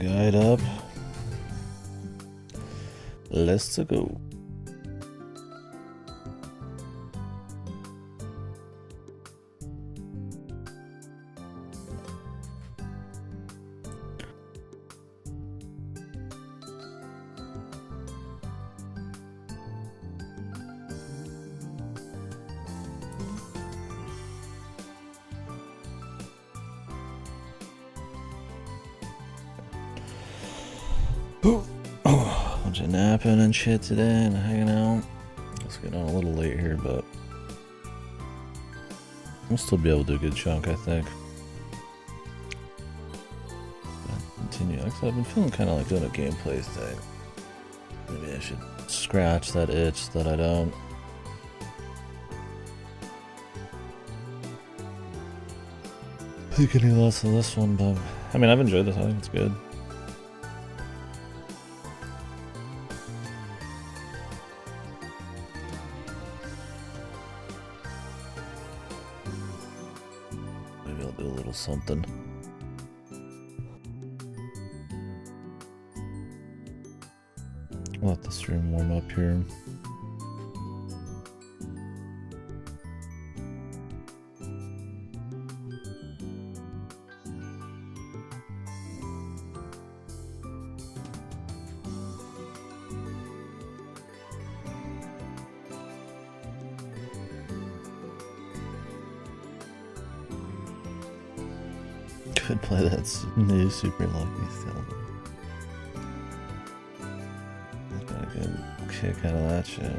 guide up. Let's go. Bunch of napping and shit today and hanging out. Let's get on a little late here, but we'll still be able to do a good chunk, I think. Continue. Actually, I've been feeling kind of like doing a gameplay today. Maybe I should scratch that itch that I don't. Think any less of this one, but I mean, I've enjoyed this. I think it's good. Maybe I'll do a little something. I'll let the stream warm up here. Could play that new Super Lucky still. I got a good kick out of that shit.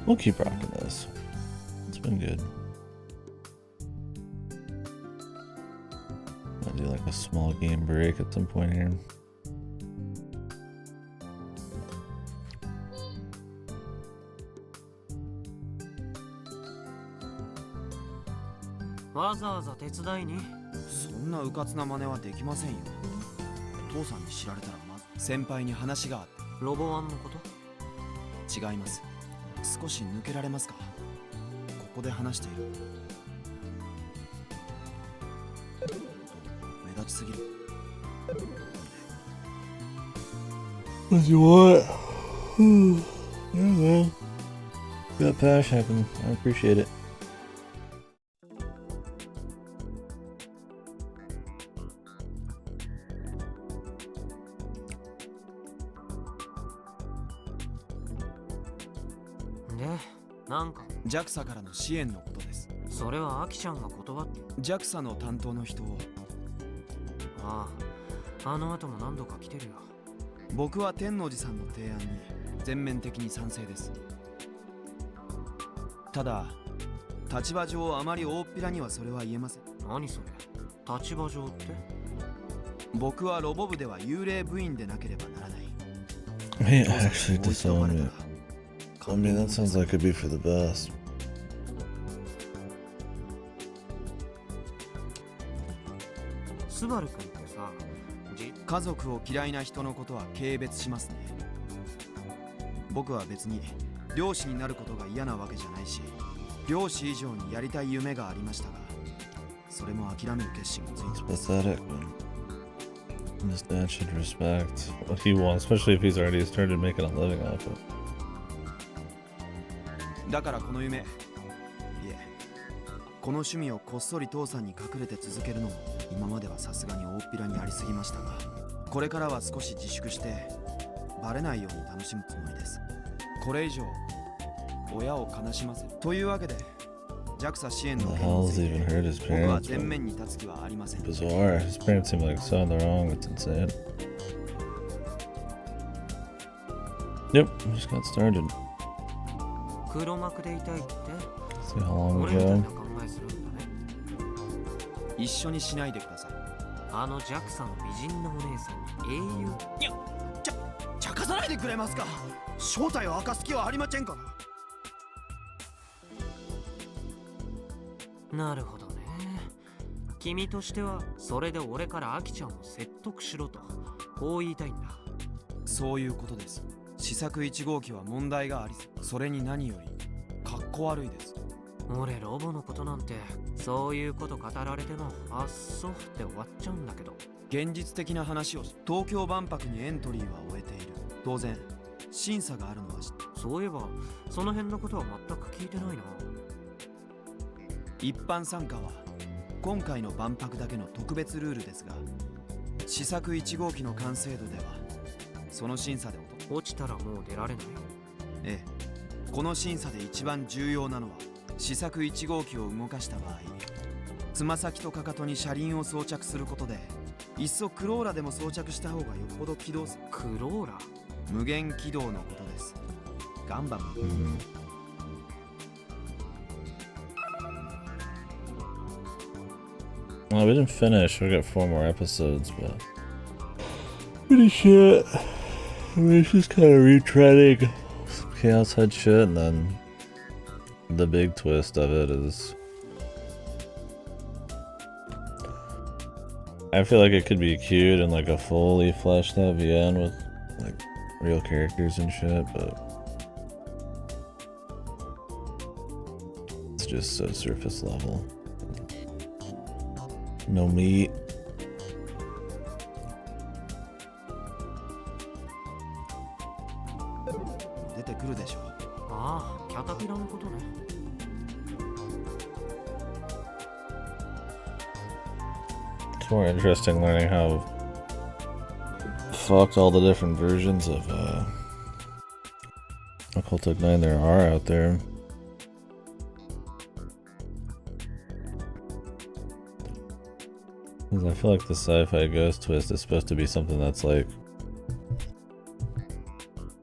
We'll keep rocking this. It's been good. I'll do like a small game break at some point here.そんなうかつな真似はできませんよ。父さんに知られたらまず先輩に話があって。ロボワンのこと？違います。少し抜けられますか？ここで話している。目立ちすぎる。What you want? Yeah, man. Got passion. I appreciate it. JAXA からの支援のことです。それはアキちゃんが断って。JAXA の担当の人を。ああ、あの後も何度か来てるよ。僕は天王寺さんの提案に全面的に賛成です。ただ、立場上あまり大っぴらにはそれは言えません。何それ？立場上って？僕はロボ部では幽霊部員でなければならない。He actually disowned me. I mean, that sounds like it'd be for the best. スバル君ってさ、家族を嫌いな人のことは軽蔑しますね。僕は別に漁師になることが嫌なわけじゃないし、漁師以上にやりたい夢がありましたが、それも諦める決心がついてます。 Pathetic, man. This dad should respect what he wants, especially if he's already started making a living off it. だからこの夢、いえ、この趣味をこっそり父さんに隠れて続けるのも今まではさすがに大っぴらにありすぎましたが、これからは少し自粛してバレないように楽しむつもりです。これ以上親を悲しませるというわけで、JAXA 支援の件について僕は全面に立つ気はありません。 Bizarre. His parents seem like so on the wrong. It's insane. Yep, we just got started. See how long we go. 一緒にしないでください。あの JAXA の美人のお姉さんに英雄。いや、茶化かさないでくれますか。正体を明かす気はありませんから。なるほどね。君としてはそれで俺からアキちゃんを説得しろとこう言いたいんだ。そういうことです。試作1号機は問題があり、それに何よりかっこ悪いです。俺ロボのことなんてそういうこと語られてもあっそうって終わっちゃうんだけど。現実的な話を東京万博にエントリーは終えている。当然審査があるのはそういえばその辺のことは全く聞いてないな。一般参加は今回の万博だけの特別ルールですが、試作1号機の完成度ではその審査で落ちたらもう出られない。ええ、この審査で一番重要なのは試作1号機を動かした場合、つま先とかかとに車輪を装着することで、いっそクローラでも装着した方がよっぽど起動する。クローラ？無限起動のことです。ガンバム。Well, we didn't finish. We got 4 more episodes, but pretty shit. I mean, it's just kind of retreading some Chaos Head shit, and then the big twist of it is, I feel like it could be cute and like a fully fleshed out VN with like real characters and shit, but it's just so surface level. No meat. 出てくるでしょう。ああ、キャタピラのことね。It's more interesting learning how fucked all the different versions of Occultic 9 there are out there. Because I feel like the sci-fi ghost twist is supposed to be something that's like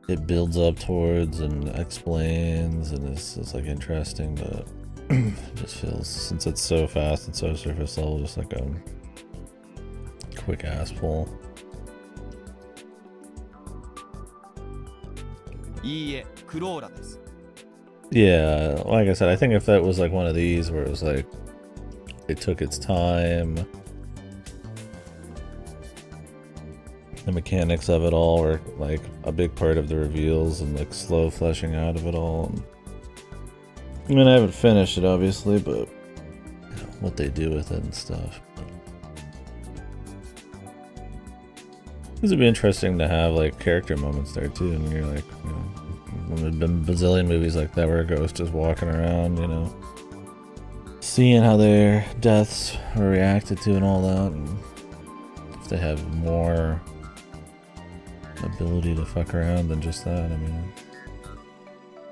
it builds up towards and explains and it's like interesting, but it just feels, since it's so fast and so surface level, just like a quick ass pull. いいえ、クローラです。 Yeah, like I said, I think if that was like one of these where it was like it took its time, the mechanics of it all were like a big part of the reveals and like slow fleshing out of it all. I mean, I haven't finished it obviously, but you know, what they do with it and stuff. This would be interesting to have like character moments there too, and you're like, you know, there's been bazillion movies like that where a ghost is walking around, you know, seeing how their deaths are reacted to and all that, and if they have more ability to fuck around than just that, I mean,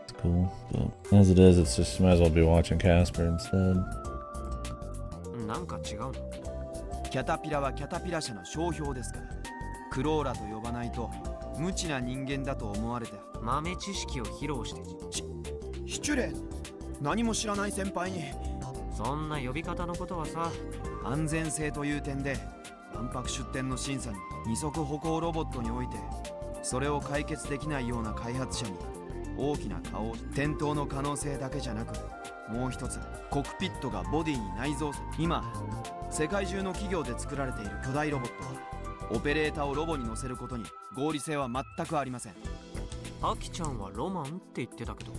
it's cool. But as it is, it's just might as well be watching Casper instead. なんか違うの？キャタピラはキャタピラ社の商標ですから、クローラと呼ばないと無知な人間だと思われて。豆知識を披露して失礼。何も知らない先輩に。そんな呼び方のことはさ、安全性という点で万博出展の審査に二足歩行ロボットにおいて、それを解決できないような開発者に大きな顔、転倒の可能性だけじゃなく、もう一つコックピットがボディに内蔵され、今世界中の企業で作られている巨大ロボットはオペレーターをロボに乗せることに合理性は全くありません。アキちゃんはロマンって言ってたけど、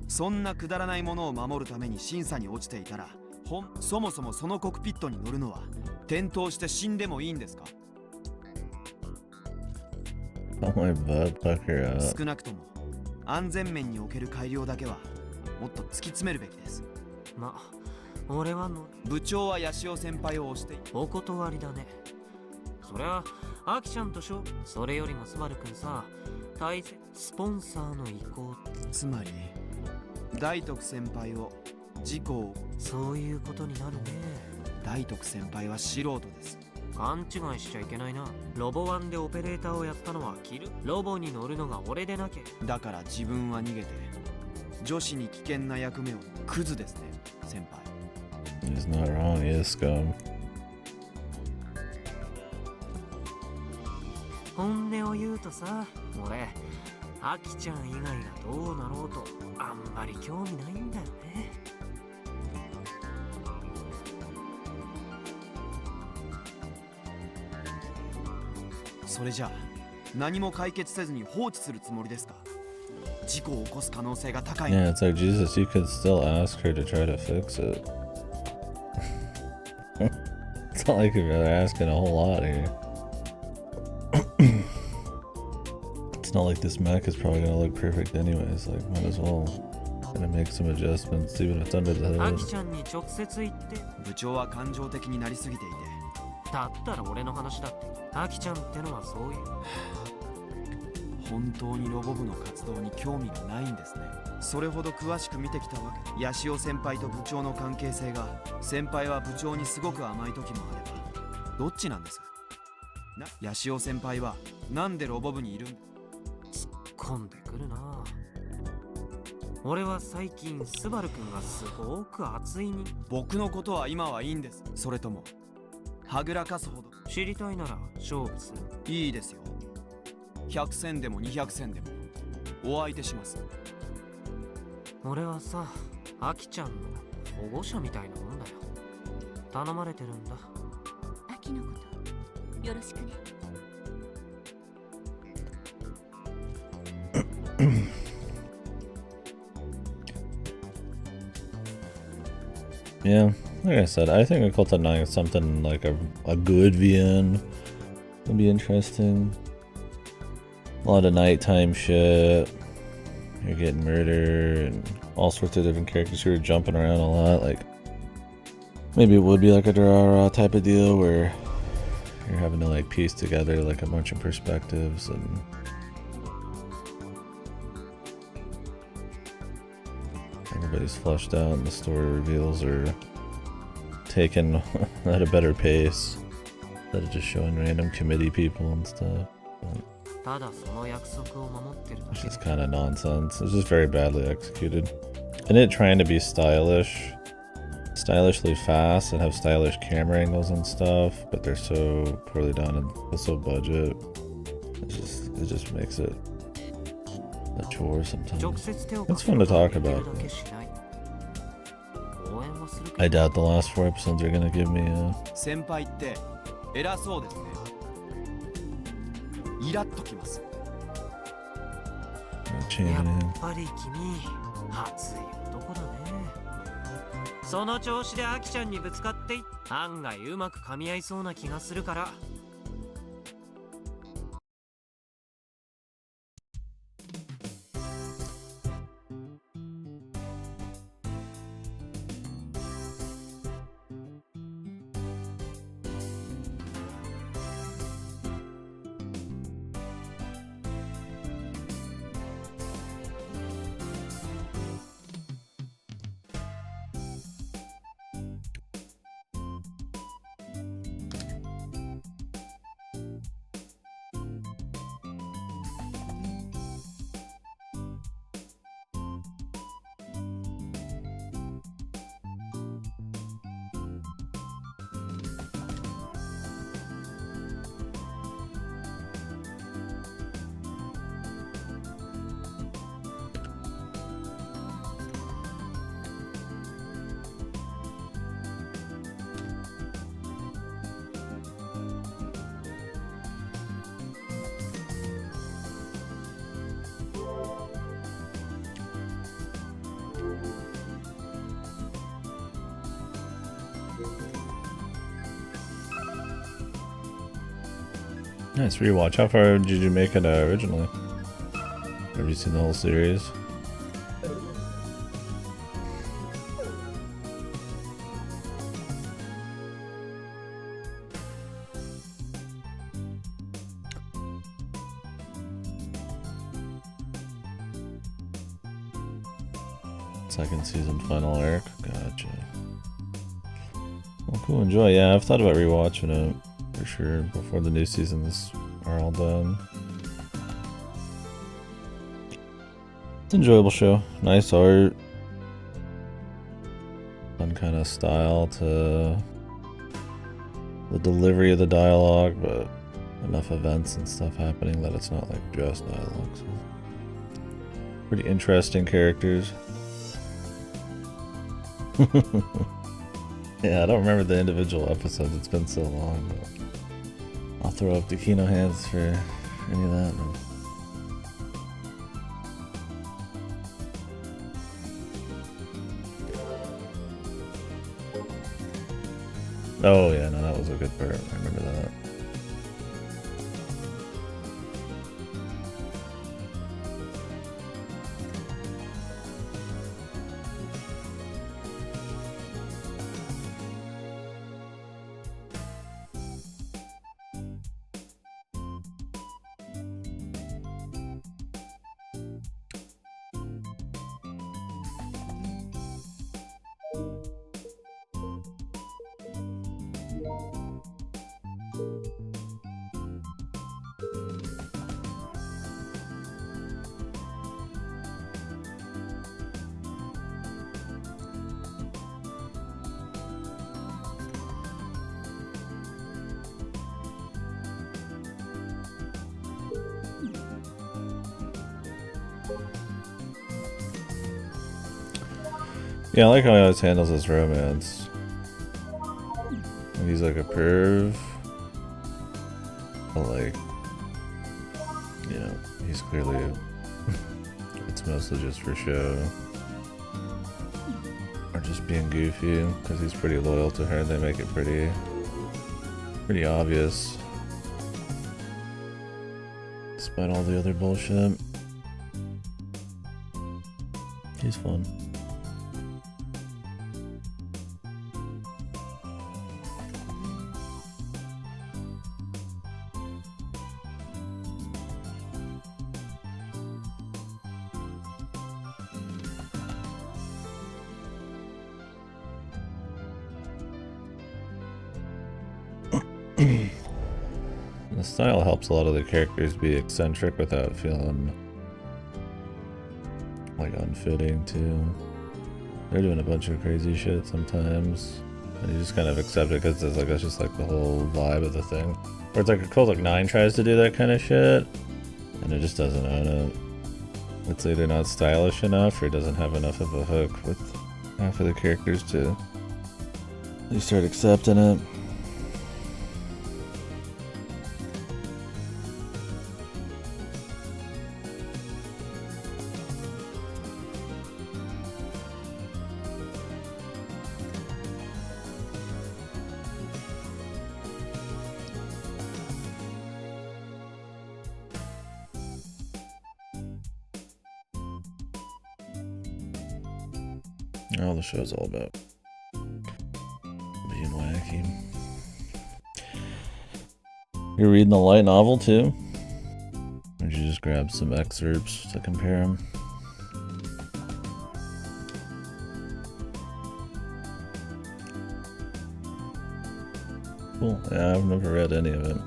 そんなくだらないものを守るために審査に落ちていたら、そもそもそのコックピットに乗るのは転倒して死んでもいいんですか？ Oh my butt pucker up. 少なくとも安全面における改良だけはもっと突き詰めるべきです。ま、俺はの部長はヤシオ先輩を推してお断りだね。そりゃアキちゃんとしょ。それよりもスマルくんさ、大切スポンサーの意向、つまり大徳先輩を事故を。そういうことになるね。大徳先輩は素人です。勘違いしちゃいけないな。ロボ1でオペレーターをやったのはキル。ロボに乗るのが俺でなきゃ。だから自分は逃げて女子に危険な役目を。クズですね、先輩。 He's not wrong, he is scum. 本音を言うとさ、俺アキちゃん以外がどうなろうとあんまり興味ないんだよね。それじゃあ何も解決せずに放置するつもりですか？事故を起こす可能性が高い。 Yeah, it's like, Jesus, you could still ask her to try to fix it. It's not like you're asking a whole lot here. It's not like this Mac is probably gonna look perfect anyways, like, might as well gonna make some adjustments, even if it's under the ア hood. キちゃんに直接言って。部長は感情的になりすぎていて。だったら俺の話だって。アキちゃんってのはそういう。本当にロボ部の活動に興味がないんですね。それほど詳しく見てきたわけ。ヤシオ先輩と部長の関係性が、先輩は部長にすごく甘い時もあれば、どっちなんです？ヤシオ先輩はなんでロボ部にいるんだ？突っ込んでくるな。俺は最近スバルくんがすごく熱いに。僕のことは今はいいんです。それともはぐらかすほど。知りたいなら勝負する。いいですよ。100戦でも200戦でもお相手します。俺はさ、アキちゃんの保護者みたいなもんだよ。頼まれてるんだ。アキのことよろしくね。Yeah, like I said, I think Occult at 9 is something like a good VN would be interesting. A lot of nighttime shit. You're getting murdered and all sorts of different characters who are jumping around a lot. Like, maybe it would be like a Durara type of deal where you're having to like piece together like a bunch of perspectives and everybody's fleshed out and the story reveals are taken at a better pace instead of just showing random committee people and stuff. But it's just kind of nonsense. It's just very badly executed. And it trying to be stylishly fast and have stylish camera angles and stuff, but they're so poorly done and so budget. It just makes it a chore sometimes. It's fun to talk about. I doubt the last 4 episodes are gonna give me a... 先輩って偉そうですね。イラッときます。やっぱり君、熱い男だね。その調子でアキちゃんにぶつかって案外うまく噛み合いそうな気がするから。Nice rewatch. How far did you make it originally? Have you seen the whole series? Second season final arc. Gotcha. Well, cool. Enjoy. Yeah, I've thought about rewatching it. For sure, before the new seasons are all done. It's an enjoyable show. Nice art. Fun kind of style to the delivery of the dialogue, but enough events and stuff happening that it's not like just dialogue. So. Pretty interesting characters. Yeah, I don't remember the individual episodes. It's been so long. But I'll throw up the Kino hands for any of that. Oh yeah, no, that was a good part. I remember that. Yeah, I like how he always handles his romance. He's like a perv, but like, you know, he's clearly, it's mostly just for show. Or just being goofy, because he's pretty loyal to her. They make it pretty obvious. Despite all the other bullshit. He's fun. The style helps a lot of the characters be eccentric without feeling like unfitting too. They're doing a bunch of crazy shit sometimes, and you just kind of accept it because it's like that's just like the whole vibe of the thing. Or it's like a Cold Like 9 tries to do that kind of shit, and it just doesn't own it. It's either not stylish enough or it doesn't have enough of a hook with half of the characters to you start accepting it. Oh, the show's all about being wacky. You're reading the light novel too? Or did you just grab some excerpts to compare them? Cool. Yeah, I've never read any of it.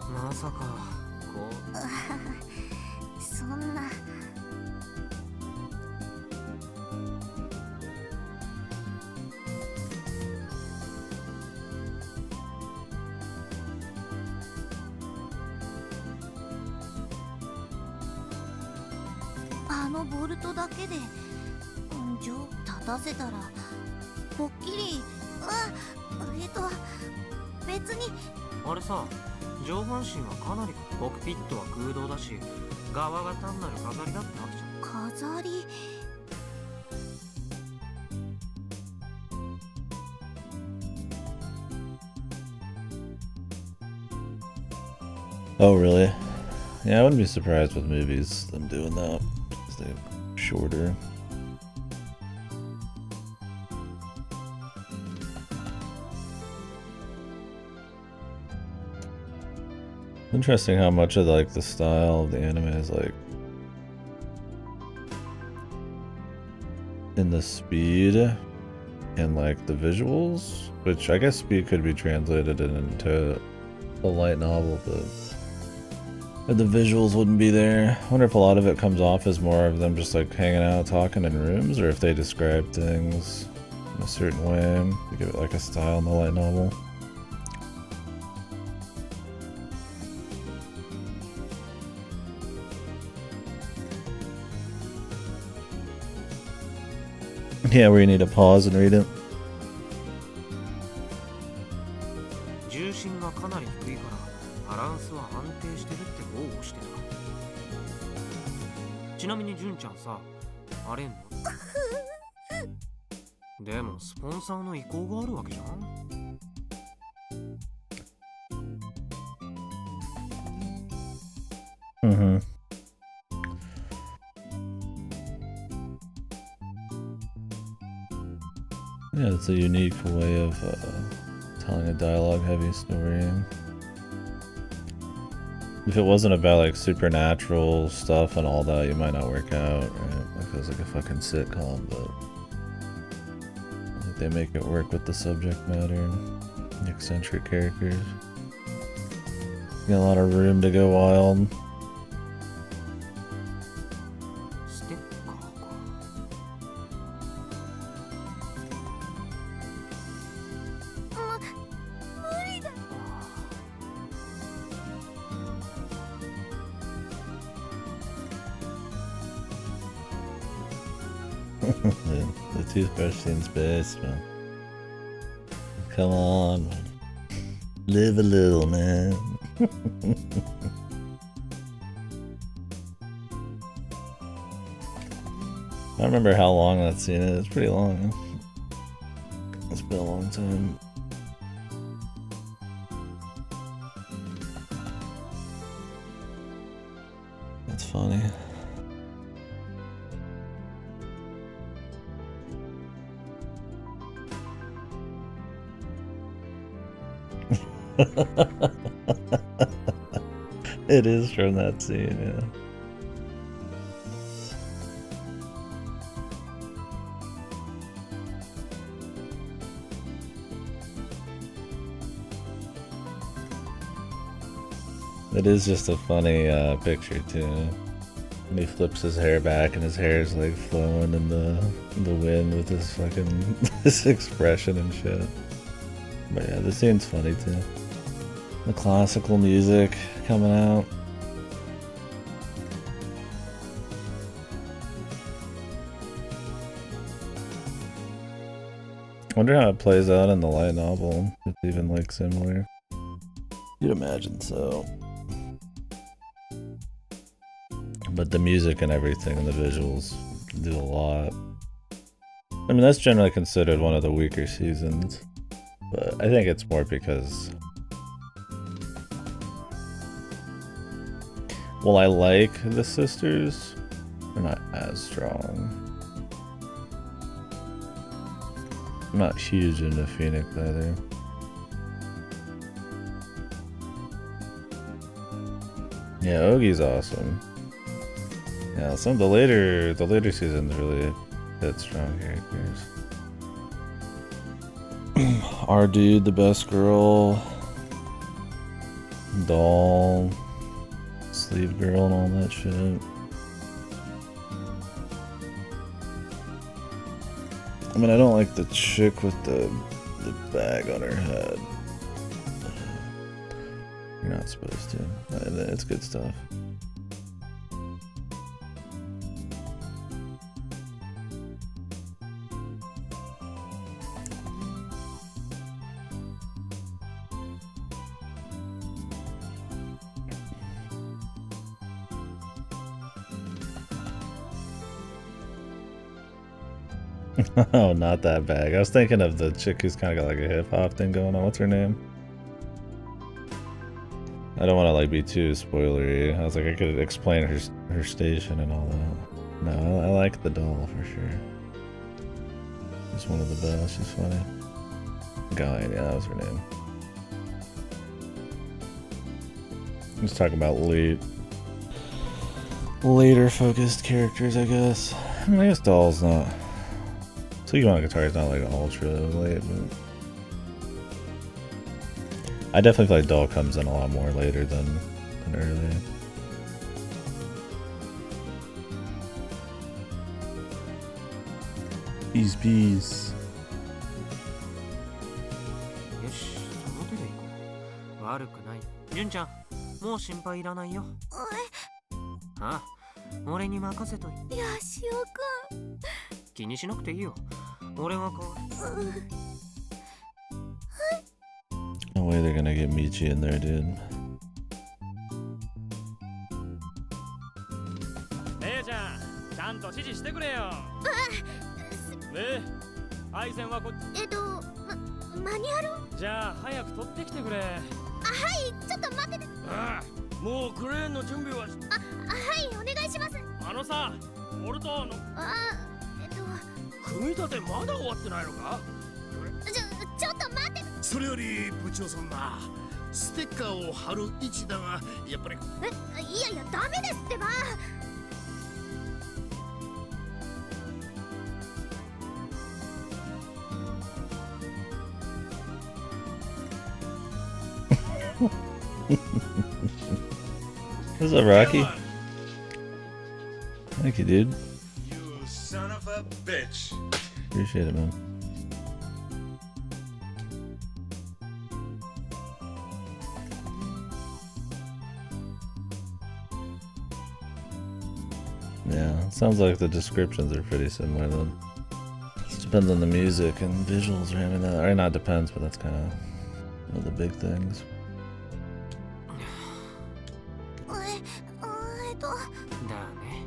まさかこそんな。あのボルトだけで立たせたらぽっきり別にうあれさ上半身はかなりコックピットは空洞だし側が単なる飾りだってわけじゃん飾り。Oh, really? Yeah, I wouldn't be surprised with movies, them doing that. Because they're shorter. Interesting how much of like the style of the anime is like in the speed and like the visuals, which I guess speed could be translated into a light novel, but the visuals wouldn't be there. I wonder if a lot of it comes off as more of them just like hanging out talking in rooms, or if they describe things in a certain way to give it like a style in the light novel. Yeah, where you need to pause and read it. 重心がかなり低いからバランスは安定してるって豪語してた。ちなみに純ちゃんさ、あれんのでもスポンサーの意向があるわけじゃん。Mm-hmm. Yeah, it's a unique way of telling a dialogue-heavy story. If it wasn't about like supernatural stuff and all that, you might not work out, right? Like it was like a fucking sitcom, but I think they make it work with the subject matter and the eccentric characters. You got a lot of room to go wild. ステッカーか。無理だ。the toothbrush scene's best, man. Come on, man. Live a little, man. I don't remember how long that scene is. It's pretty long. Huh? It's been a long time. That's funny. It is from that scene, yeah. It is just a funny picture too. And he flips his hair back and his hair is like flowing in the wind with this fucking this expression and shit. But yeah, the scene's funny too. The classical music coming out. Wonder how it plays out in the light novel. If it's even like similar. You'd imagine so. But the music and everything and the visuals do a lot. I mean, that's generally considered one of the weaker seasons. But I think it's more because... Well, I like the sisters. They're not as strong. I'm not huge into Phoenix either. Yeah, Ogie's awesome. Yeah, some of the later seasons really hit strong characters. Our dude, the best girl, doll, sleeve girl, and all that shit. I mean, I don't like the chick with the bag on her head. You're not supposed to. It's good stuff. Oh, not that bag. I was thinking of the chick who's kind of got like a hip hop thing going on. What's her name? I don't want to like be too spoilery. I was like, I could explain her station and all that. No, I like the doll for sure. She's one of the best. She's funny. Guy, yeah, that was her name. I'm just talking about later focused characters, I guess. I mean, I guess doll's not. Sugimonogatari is not like ultra late, but I definitely feel like doll comes in a lot more later than early. Peace. よし、その手で行こう。悪くない。純ちゃん、もう心配いらないよ。ああ、俺に任せといて。ヤシオくん。気にしなくていいよ。俺が買う。 No way they're gonna get Michi in there, dude. 姉ちゃん、ちゃんと指示してくれよ。で、配線はこっち。マニュアル？じゃあ早く取ってきてくれ。はい、ちょっと待ってて。もうクレーンの準備は。はい、お願いします。あのさ、ボルトの組み立てまだ終わってないのか？ちょっと待って。それより部長さんだ。ステッカーを貼る位置だが、やっぱり。いやダメですってば。What's up, Rocky? Thank you, dude. You son of a bitch. Appreciate it, man. Yeah, sounds like the descriptions are pretty similar then. Just depends on the music and visuals, right? I mean, or not depends, but that's kind of one of the big things. だね。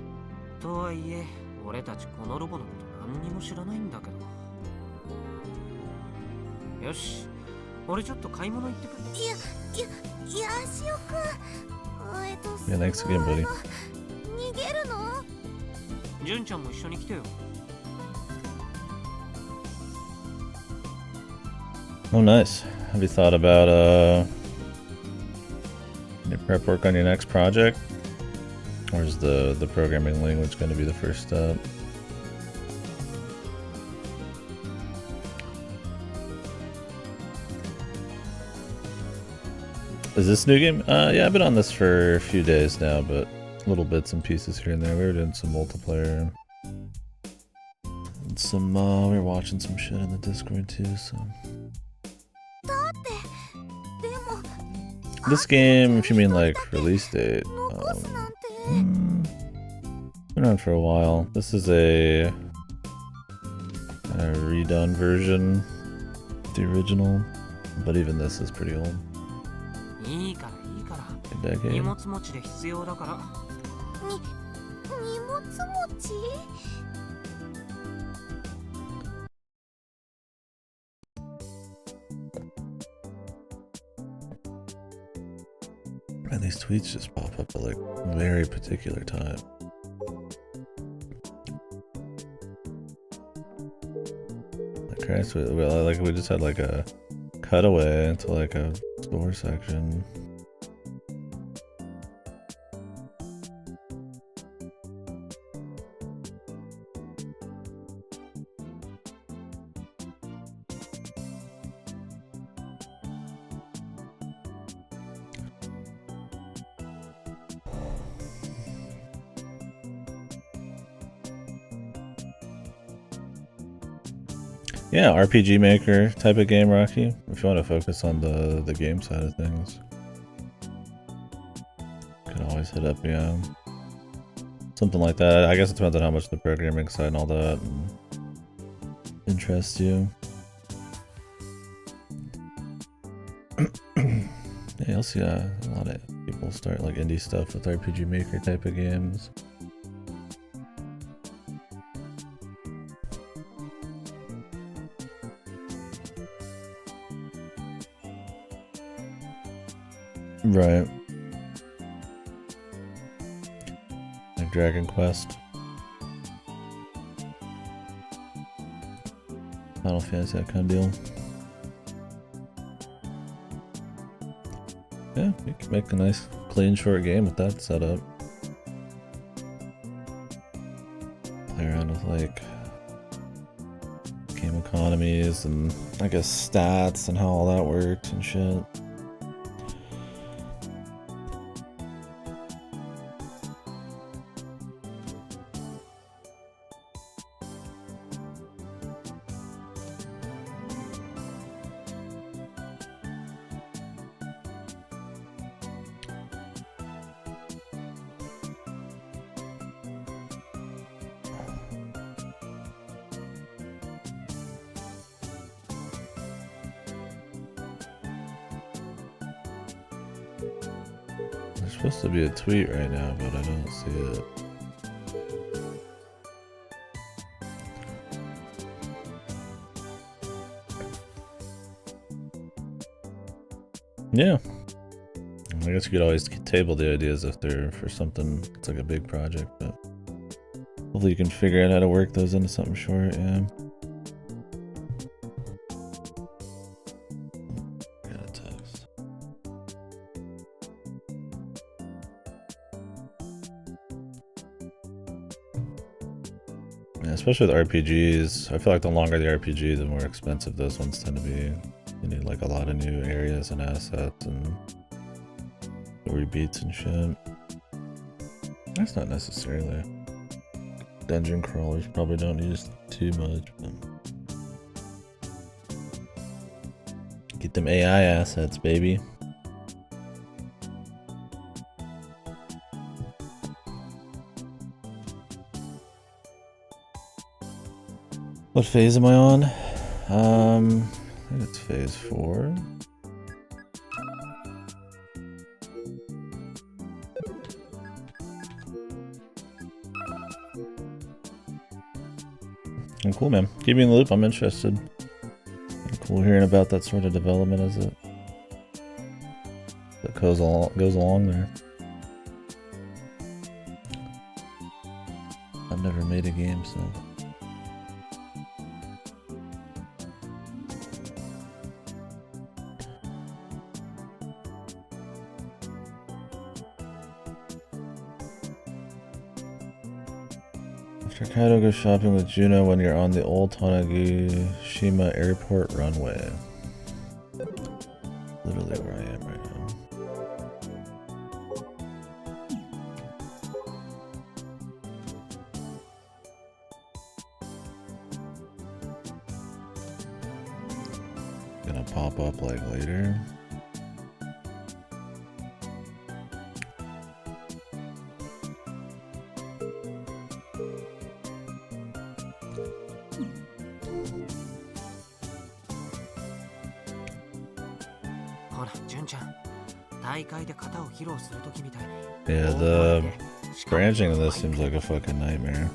とはいえ、俺たちこのロボのこと何にも知らないんだけど。よし、俺ちょっと買い物行ってくる。ヤシオくん。Yeah, thanks again, buddy. 逃げるの？純ちゃんも一緒に来てよ。Oh, nice. Have you thought about your prep work on your next project? Or is the programming language going to be the first step? Is this new game? Yeah, I've been on this for a few days now, but little bits and pieces here and there. We were doing some multiplayer. And some, we were watching some shit in the Discord too, so. This game, if you mean like release date, been around for a while. This is a redone version of the original, but even this is pretty old. いいからいいから。 A decade. 荷物持ちで必要だから。荷物持ち？ And these tweets just pop up at like very particular time. Like Christ, we just had like a cutaway into like a store section. Yeah, RPG Maker type of game, Rocky. If you want to focus on the game side of things, you can always hit up, yeah, something like that. I guess it depends on how much the programming side and all that interests you. Yeah, you'll see a lot of people start like indie stuff with RPG Maker type of games. Right. Like Dragon Quest. Final Fantasy, that kind of deal. Yeah, you can make a nice, clean, short game with that setup. Play around with like game economies and I guess stats and how all that works and shit. supposed to be a tweet right now, but I don't see it. Yeah. I guess you could always table the ideas if they're for something it's like a big project, but hopefully you can figure out how to work those into something short, yeah. Got a text. Yeah, especially with RPGs. I feel like the longer the RPG, the more expensive those ones tend to be. You need like a lot of new areas and assets and rebeats and shit. That's not necessarily. Dungeon crawlers probably don't use too much. But get them AI assets, baby. What phase am I on? I think it's phase 4. Oh, cool, man. Keep me in the loop. I'm interested. Cool hearing about that sort of development as it goes along there. I've never made a game, so. Kaido goes shopping with Juno when you're on the old Tanegashima airport runway. Literally where I am right now. Gonna pop up like later. Yeah, the branching of this seems like a fucking nightmare.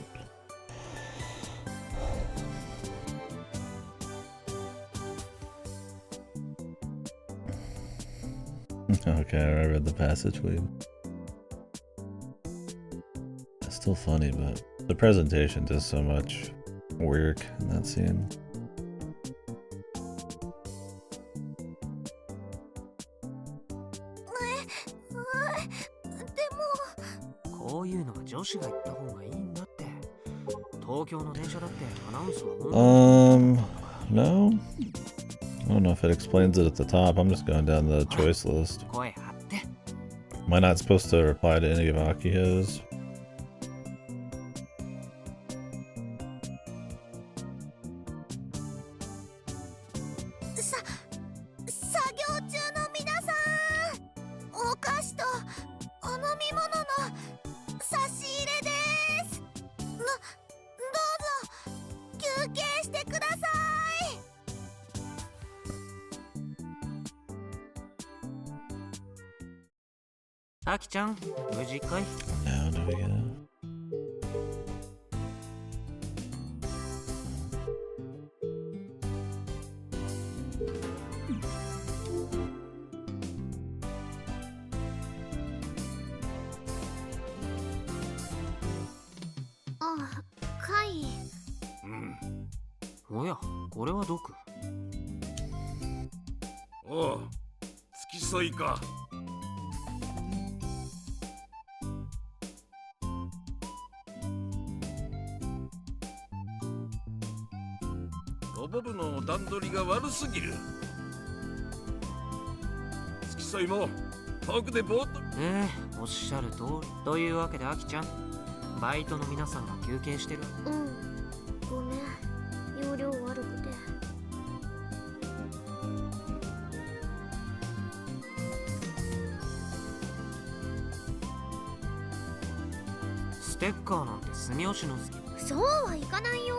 Okay, I read the passage weed. It's still funny, but the presentation does so much work in that scene. No? I don't know if it explains it at the top. I'm just going down the choice list. Am I not supposed to reply to any of Akiho's? Aki-chan, 無事かい? Now do we get it? Kai. おや、これはどく? おう、付き添いか。ロボ部の段取りが悪すぎる。付き添いも遠くでぼーっと。おっしゃる通り。というわけで、アキちゃん、バイトの皆さんが休憩してる。ごめん、容量悪くて。ステッカーなんて住吉の好き。そうはいかないよ。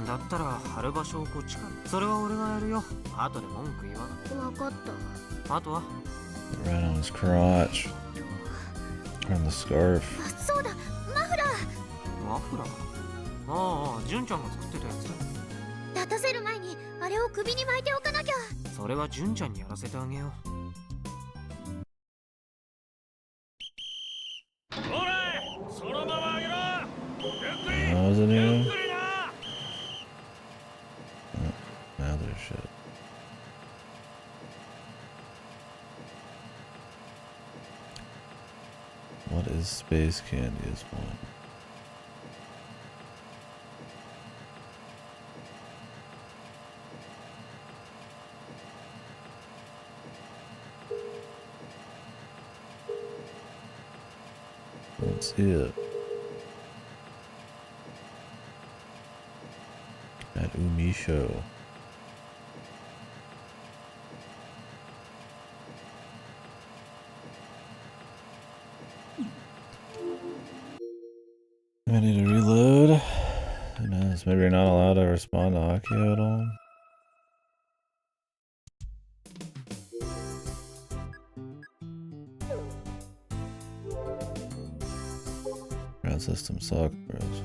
だったら貼る場所をこっちから。それは俺がやるよ。後で文句言わな。わかった。あとは Right on his crotch. And the scarf. そうだ、マフラー。マフラー。ああ、純ちゃんが作ってたやつ。立たせる前にあれを首に巻いておかなきゃ。それは純ちゃんにやらせてあげよう。ほらそのまま上げろ。ゆっくり How's it ゆ here? っくりな。 Now there's shit. What is space candy is one. Let's see it. At Umisho. I need to reload. Who knows? Maybe you're not allowed to respond to Akio at all. Ground system suck, bros.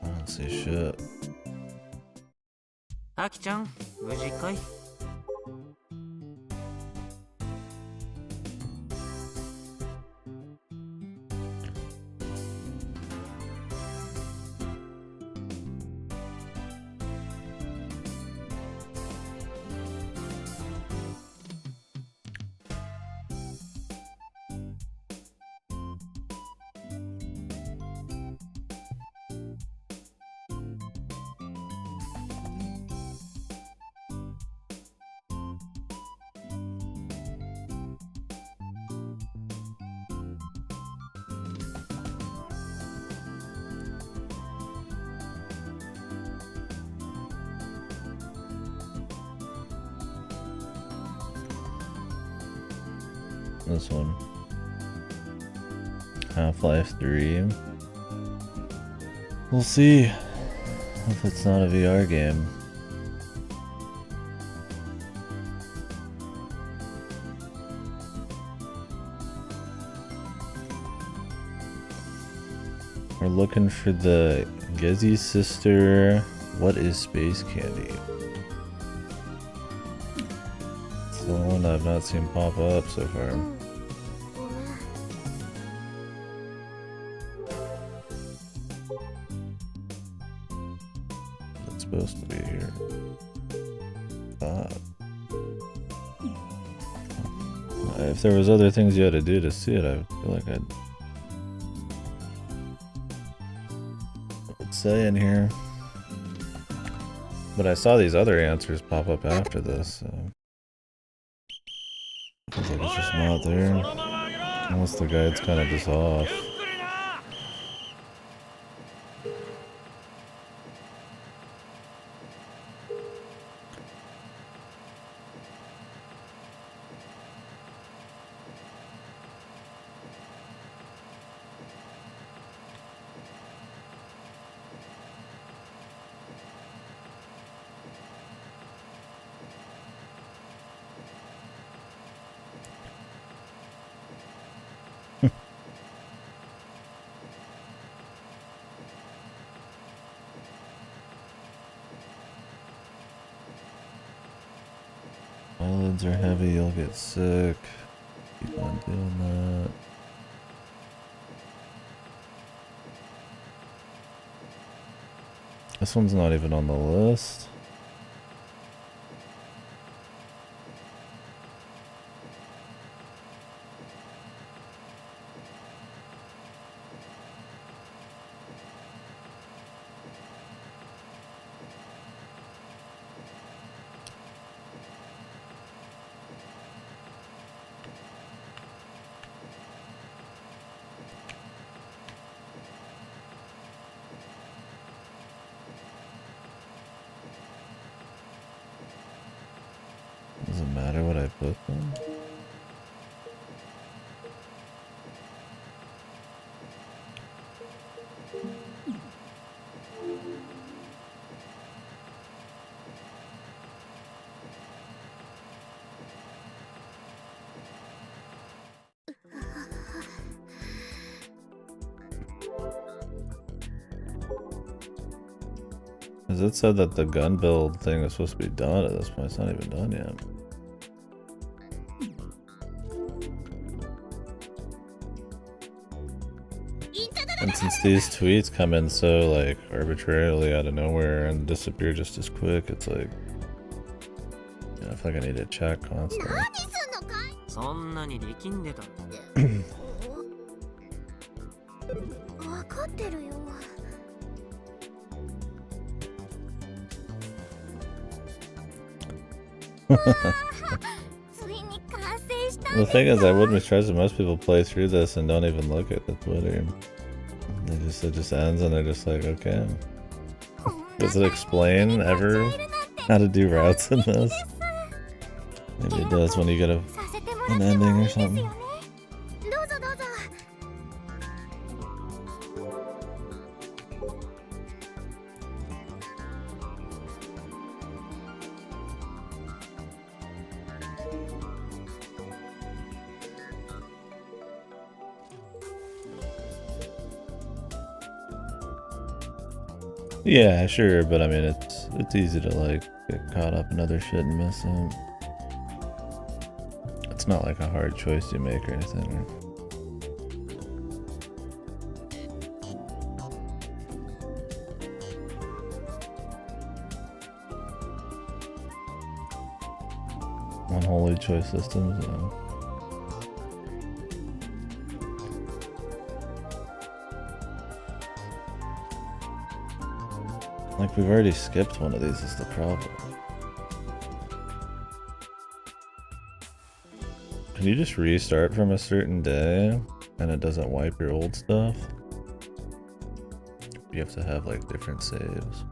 I don't see shit. アキちゃん、無事かい？This one. Half-Life 3. We'll see if it's not a VR game. We're looking for the Gezi sister. What is space candy? It's the one I've not seen pop up so far. ごめん。 It's supposed to be here. If there was other things you had to do to see it, I feel like I'd say in here. But I saw these other answers pop up after this, so feels like it's just not there. Unless the guide's kind of just off. Eyelids are heavy, you'll get sick. Keep on doing that. This one's not even on the list. with them? Because it said that the gun build thing is supposed to be done at this point. It's not even done yet. And since these tweets come in so like arbitrarily out of nowhere and disappear just as quick, it's like, you know, I feel like I need to check constantly. そんなに力んでたのわかってるよ。ついに完成したん The です thing is, I よ。 wouldn't be surprised if most people play through this and don't even look at the Twitter. It just ends and they're just like, okay. Does it explain ever how to do routes in this? Maybe it does when you get an ending or something. どうぞどうぞ。Yeah, sure, but I mean, it's easy to like get caught up in other shit and miss it. It's not like a hard choice you make or anything. Unholy choice systems, yeah. Like, we've already skipped one of these is the problem. Can you just restart from a certain day and it doesn't wipe your old stuff? You have to have like different saves.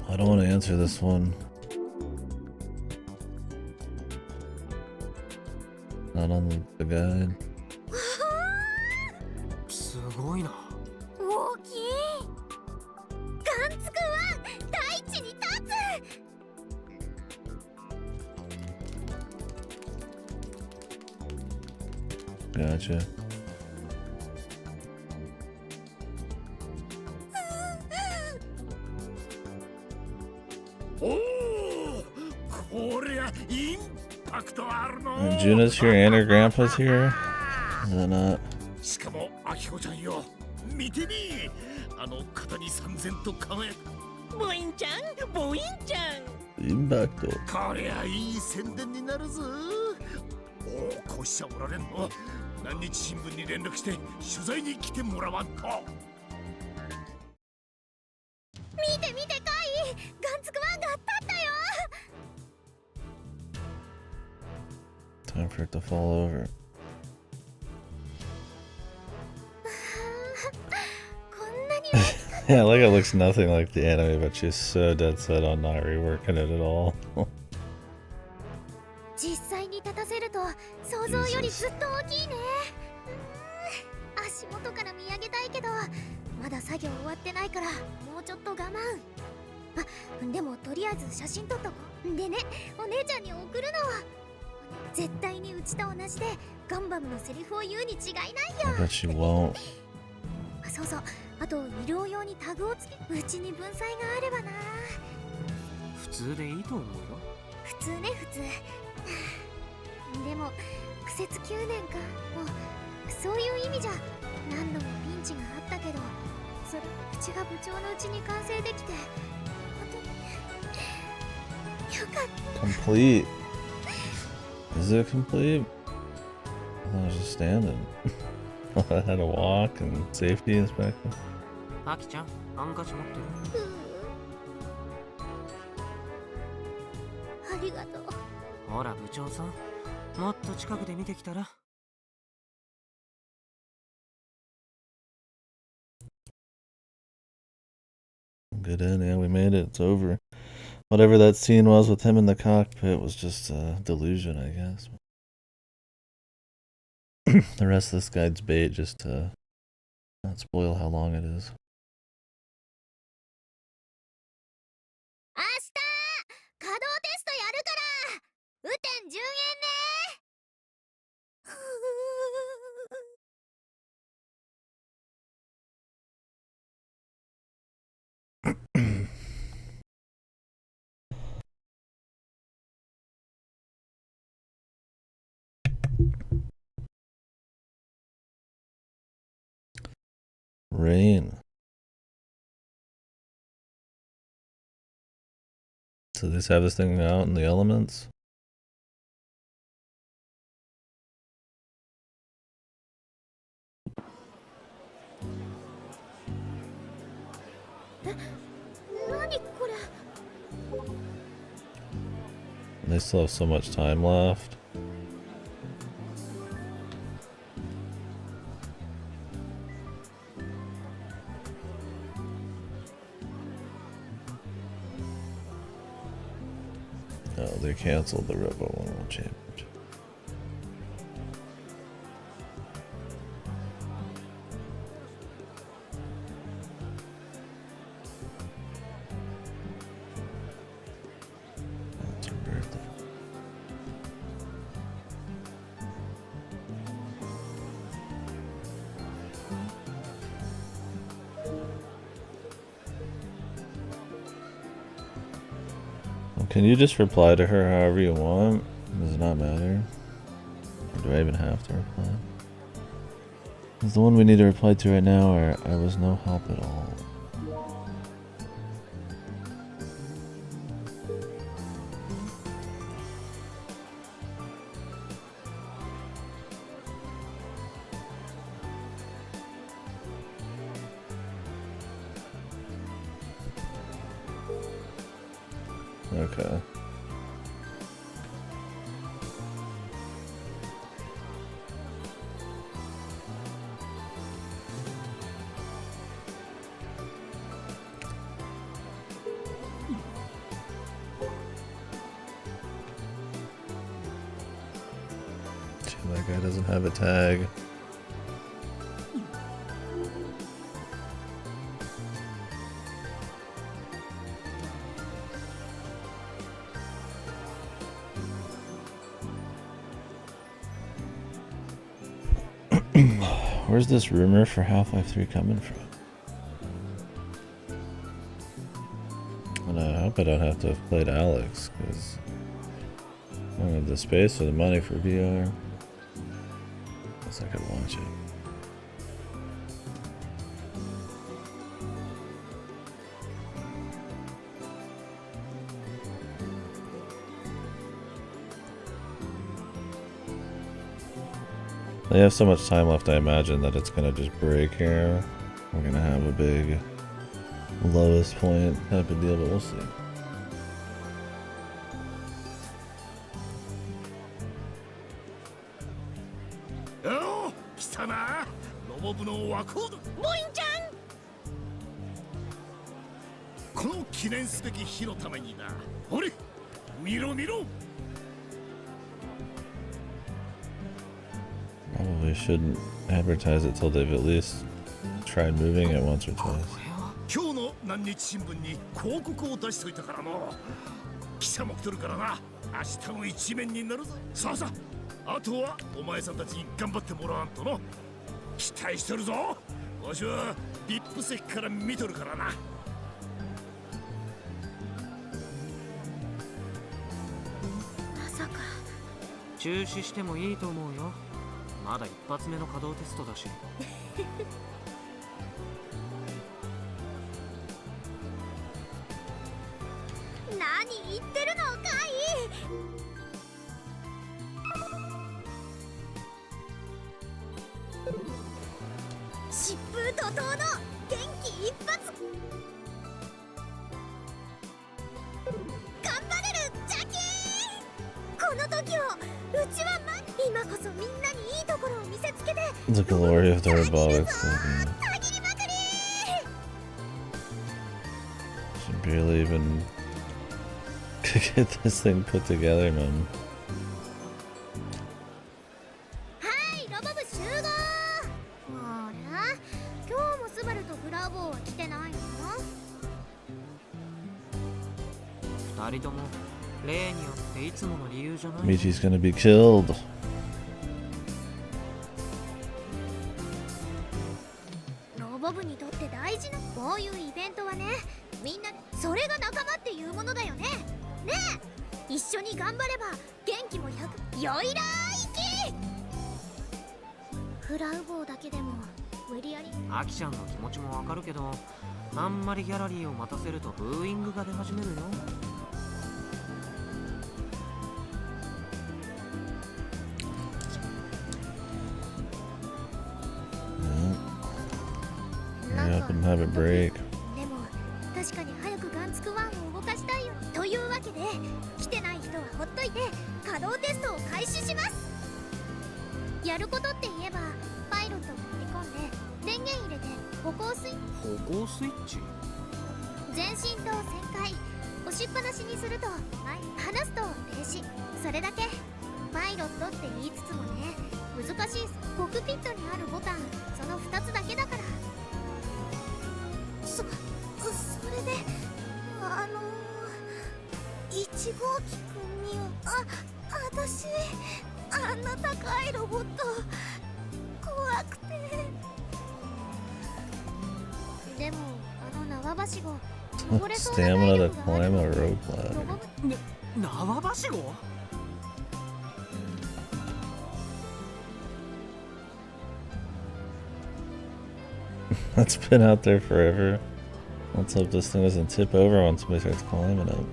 I don't want to answer this one. Not on the guide. すごいな大きい。ガンツクは大地に立つ。 Gotcha. And Juna's here and her grandpa's here? Is that not? しかもアキコちゃんよ、見てみ、あの肩に三千と輝くボインちゃん、ボインちゃん。インパクト。こりゃいい宣伝になるぞ。おお、こうしちゃおられんの。何日新聞に連絡して取材に来てもらわんと。見て見てカイ、ガンツクワンが立ったよ。 Time for it to fall over. こんなに大きかった。 Yeah, like it looks nothing like the anime, but she's so dead set on not reworking it at all. 実際に立たせると想像よりずっと大きいね。足元から見上げたいけど、まだ作業終わってないからもうちょっと我慢。あ、でもとりあえず写真撮っとこう。でね、お姉ちゃんに送るのは絶対にうちと同じでガンバムのセリフを言うに違いないよ。 But she won't. あ、そうそう。あと医療用にタグをつけ、うちに文才があればな。普通でいいと思うよ普通ね、普通。でも苦節9年か。もうそういう意味じゃ何度もピンチがあったけど、それうちが部長のうちに完成できて本当によかった。 Complete. Is it complete? I thought I was just standing. I had to walk and safety inspection. アキちゃんハンカチ持ってるありがとう。ほら部長さんもっと近くで見てきたら Good end. Yeah, we made it. It's over. Whatever that scene was with him in the cockpit was just a delusion, I guess. The rest of this guide's bait just to not spoil how long it is. 明日稼働テストやるから雨天順延ね Rain. So they just have this thing out in the elements? They still have so much time left. Oh, they canceled the Robo World Championship. That's her birthday. Can you just reply to her however you want? Does it not matter? Or do I even have to reply? Is the one we need to reply to right now, or I was no help at all? Okay. Gee, that guy doesn't have a tag. Where's this rumor for Half-Life 3 coming from? And I hope I don't have to have played Alex, because I don't have the space or the money for VR. Guess I could watch it. They have so much time left, I imagine that it's gonna just break here. We're gonna have a big lowest point type of deal, but we'll see. Oh, 来たな。ロボ部のワコード。ボインちゃんこの記念すべき日のためにな。ほれ、見ろ見ろ。 Probably shouldn't advertise it till they've at least tried moving it once or twice. 今日の何日新聞に広告を出しといたからの。記者も来とるからな。明日の一面になるぞ。さあさあ、あとはお前さんたちに頑張ってもらわんとの。期待してるぞ。わしはビップ席から見とるからな。まさか中止してもいいと思うよ。まだ一発目の稼働テストだし。何言ってるのかい。疾風怒涛の元気一発。頑張れるジャッキー。この時をうちは今こそみんなにいいところを見せつけて。 The glory of the robotics. たぎりまくり。barely even get this thing put together, man. はいロボ部集合。あれ今日もスバルとブラボーは来てないの？二人とも例によっていつもの理由じゃない。 Michi's gonna be killed. ロボ部にとって大事なこういうイベントはね、みんなそれが仲間っていうものだよね。ねえ一緒に頑張れば元気も100よいらーいき。フラウボーだけでも無理やり。アキちゃんの気持ちもわかるけど、あんまりギャラリーを待たせるとブーイングが出始めるよ。Hurry up and have it break. でも確かに早くガンツクワンを動かしたいよ。というわけで来てない人はほっといて稼働テストを開始します。やることって言えばパイロットを取り込んで電源入れて歩行スイッチ、歩行スイッチ。前進と旋回押しっぱなしにすると前に離すと停止。それだけ。パイロットって言いつつもね、難しいコックピットにあるボタンその2つだけだから。それで1号機くんには私あんな高いロボット怖くて。でも縄はしご登れそうな体 Stamina 力 to がある climb の a に rope ロ ladder. ボ部縄ばしご。That's been out there forever. Let's hope this thing doesn't tip over when somebody starts climbing up.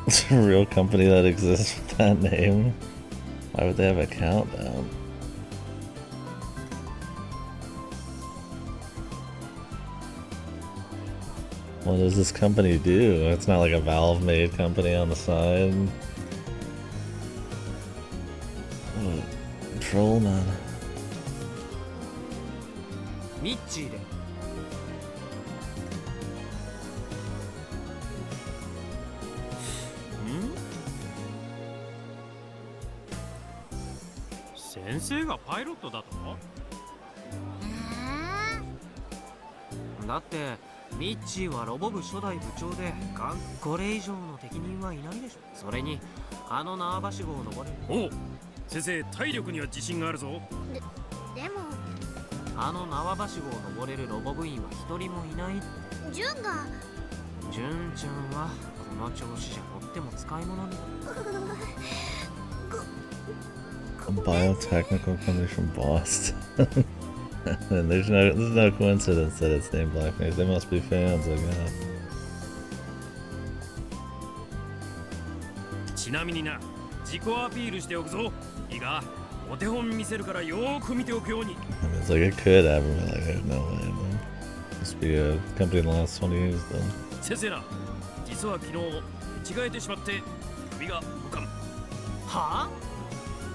It's a real company that exists with that name. Why would they have a countdown? What does this company do? It's not like a Valve-made company on the side. Oh, troll man. ミッチーで。先生がパイロットだと？だってミッチーはロボ部初代部長でこれ以上の適任はいないでしょ。それに縄ばしごを登れる。おう、先生体力には自信があるぞ。でも縄ばしごを登れるロボ部員は一人もいない。ジュンがジュンちゃんはこの調子じゃ乗っても使い物に。 A biotechnical company from Boston. And there's no coincidence that it's named Black Mage. They must be fans, I guess. ちなみにな、自己アピールしておくぞ。いいか、お手本見せるからよーく見ておくように。 I mean, it's like it could happen, but like there's no way. Man. Must be a company in the last 20 years, though. 先生ら、実は昨日違えてしまって首が動かん。はあ？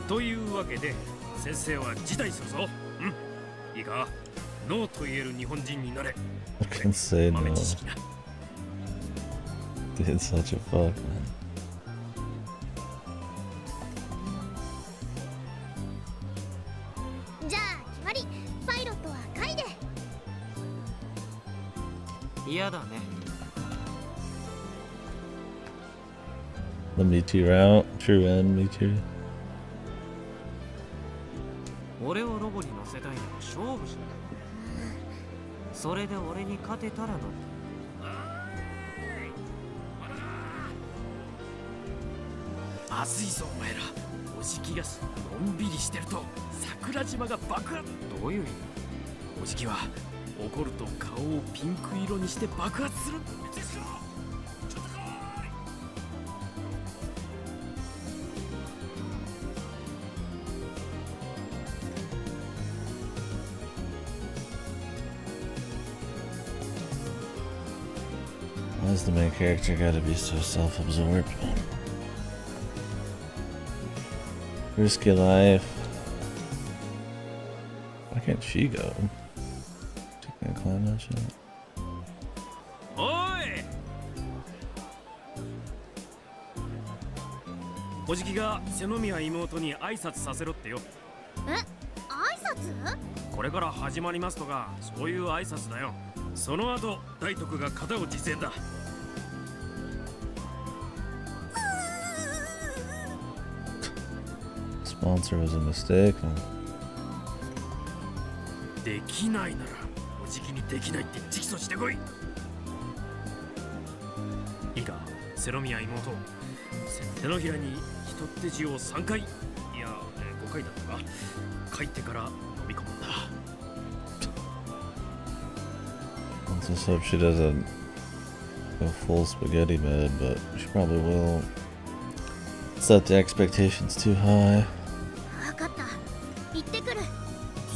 というわけで先生は辞退するぞ。いいか、ノーと言える日本人になれ。 I can say no. 豆知識な。 Dude, such a fuck, man. じゃあ決まり。パイロットはカイで。嫌だね。 The Me Too route. True end, Me Too. 俺をロボに乗せたいなら勝負しない。それで俺に勝てたらの。まずいぞお前ら。おじきがのんびりしてると桜島が爆発。どういう意味？おじきは怒ると顔をピンク色にして爆発する。Why's the main character gotta be so self-absorbed, man? Risky life. Why can't she go? She can't climb that shit. おい、おじきが瀬宮妹に挨拶させろってよ。え、挨拶？これから始まりますとか、そういう挨拶だよ。その後大徳が肩を実践だ。Sponsor was a mistake. できないならおじきにできないって直訴してこい。いいか、瀬宮妹、手のひらに一手字を3回、いや、5回だったか、書いてから飲み込むんだ。Let's just hope she doesn't go full spaghetti mode, but she probably will. Set the expectations too high. わかった。行ってくる。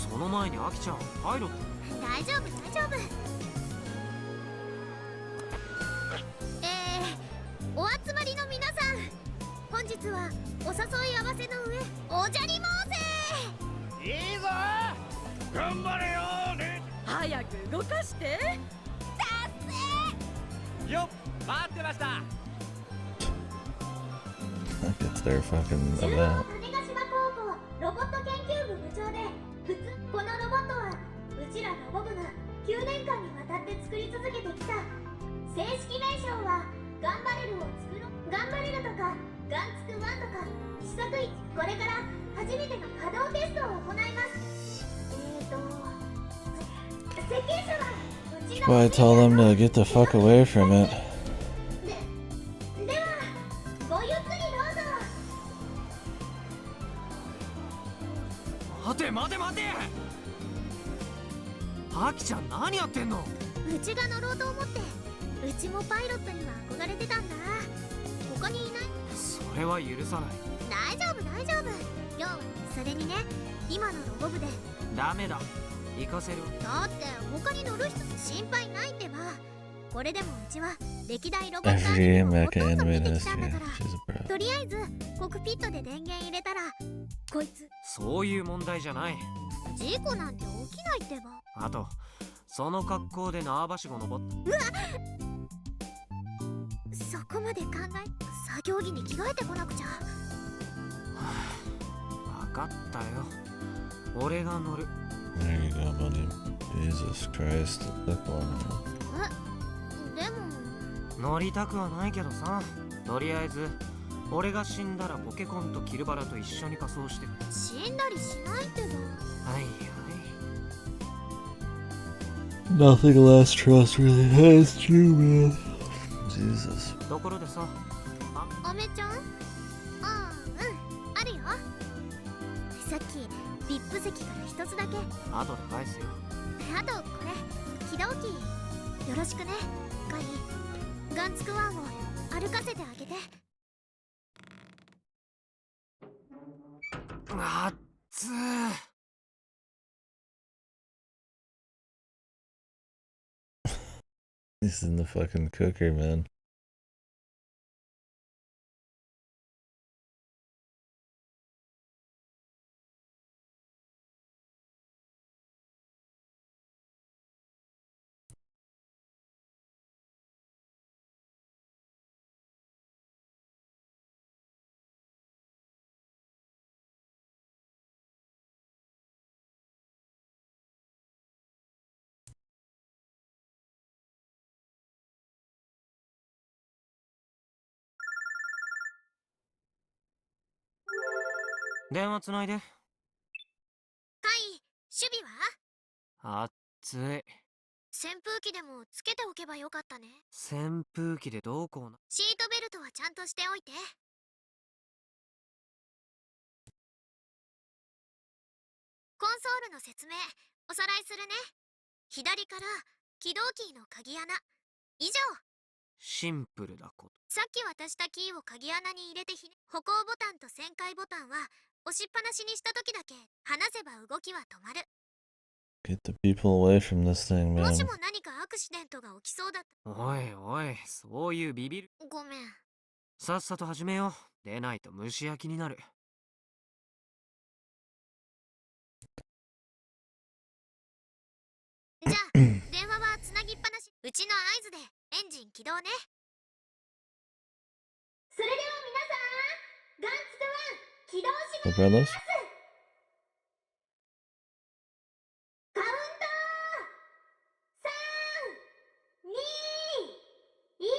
その前にアキちゃん、パイロット。大丈夫大丈夫。お集まりの皆さん、本日はお誘い合わせの上おじゃり申せ。いいぞ、頑張れよね。早く動かして。よっ、待ってました。Like it's their fucking 中央 event. 種子島高校ロボット研究部部長で、このロボットはうちらロボ部が9年間にわたって作り続けてきた。正式名称はガンバレルを作ろう。ガンバレルとかガンツク1とか試作1。これから初めての稼働テストを行います。設計者はうちの Well, I tell them to get the fuck away from it. ではごゆっくりどうぞ。待て待て待て、アキちゃん何やってんの。うちが乗ろうと思って。うちもパイロットには憧れてたんだ。他にいない？それは許さない。大丈夫大丈夫。要はそれにね、今のロボ部で。ダメだ、行かせる。だって他に乗る人心配ないってば。これでもうちは歴代ロボットアニ Every メをほと mecha んど見 animated てきたんだ history. から。 She's a bro. とりあえずコックピットで電源入れたら、こいつそういう問題じゃない。事故なんて起きないってば。あと、その格好で縄ばしご登った。そこまで考え、作業着に着替えてこなくちゃ。分かったよ、俺が乗る。 There you go, buddy. Jesus Christ. Look on her. でも乗りたくはないけどさ。とりあえず俺が死んだらポケコンとキルバラと一緒に仮装してくれ。死んだりしないってば。はいはい。 Nothing less trust really has you, man. Jesus. ところでさ、アメちゃん？ああ、あるよ。さっきビップ席から一つだけ。後で返すよ。あとこれ、起動機よろしくね。カイ、ガンツクワンを歩かせてあげて。あっつー。He's in the fucking cooker, man. ?電話つないで。カイ、守備は？あっつい。扇風機でもつけておけばよかったね。扇風機でどうこうな。シートベルトはちゃんとしておいて。コンソールの説明おさらいするね。左から起動キーの鍵穴。以上。シンプルだこと。さっき渡したキーを鍵穴に入れて歩行ボタンと旋回ボタンは押しっぱなしにした時だけ離せば動きは止まる。 Get the people away from this thing, も man. しも何かアクシデントが起きそうだっおいおい、そういうビビる。た。ごめん。さっさと始めよう。でないと蒸し焼きになる。じゃあ電話はつなぎっぱなし。うちの合図でエンジン起動ね。それでは皆さん、ガンツクワン起動します。 Umbrellas? カウント321、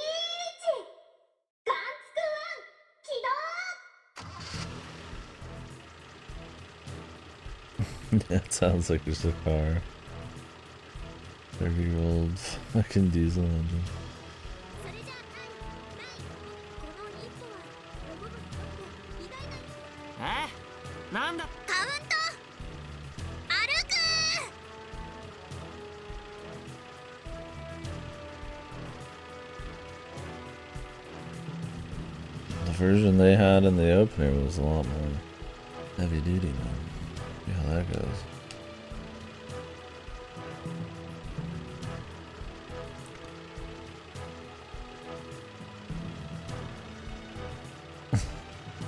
ガンツクワン起動。 That sounds like just a car. 30-year-old fucking diesel engine. それじゃあこの一歩はロボットにとって偉大な。なんだ。カウント歩く。 The version they had in the opener was a lot more heavy duty now. See how that goes.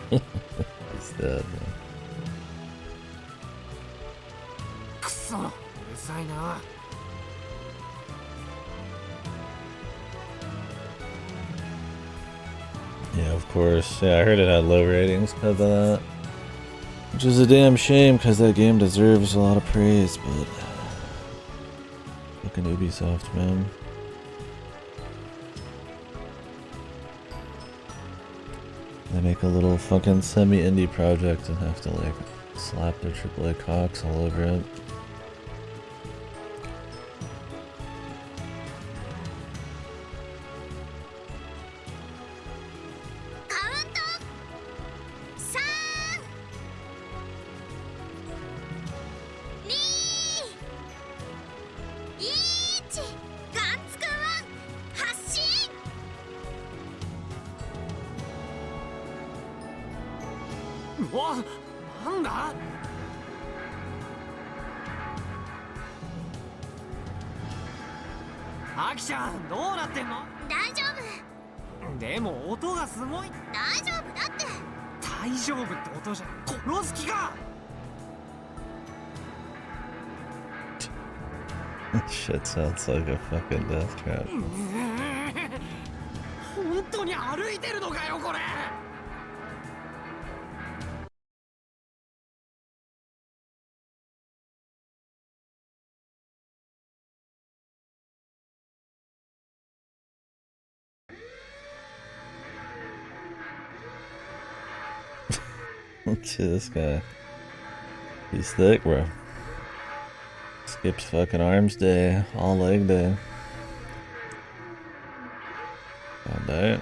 He's dead, man. くそ、うるさいな。Yeah, of course. Yeah, I heard it had low ratings because of that. Which is a damn shame because that game deserves a lot of praise, but... Fucking Ubisoft, man. They make a little fucking semi-indie project and have to like slap their AAA cocks all over it.なんだ。アキちゃん、どうなってんの。大丈夫。でも音がすごい。大丈夫だって。大丈夫って音じゃ殺す気か。Shit sounds like a fucking death trap. 本当に歩いてるのかよこれ。Look at this guy. He's thick, bro. Skips fucking arms day, all leg day. God damn.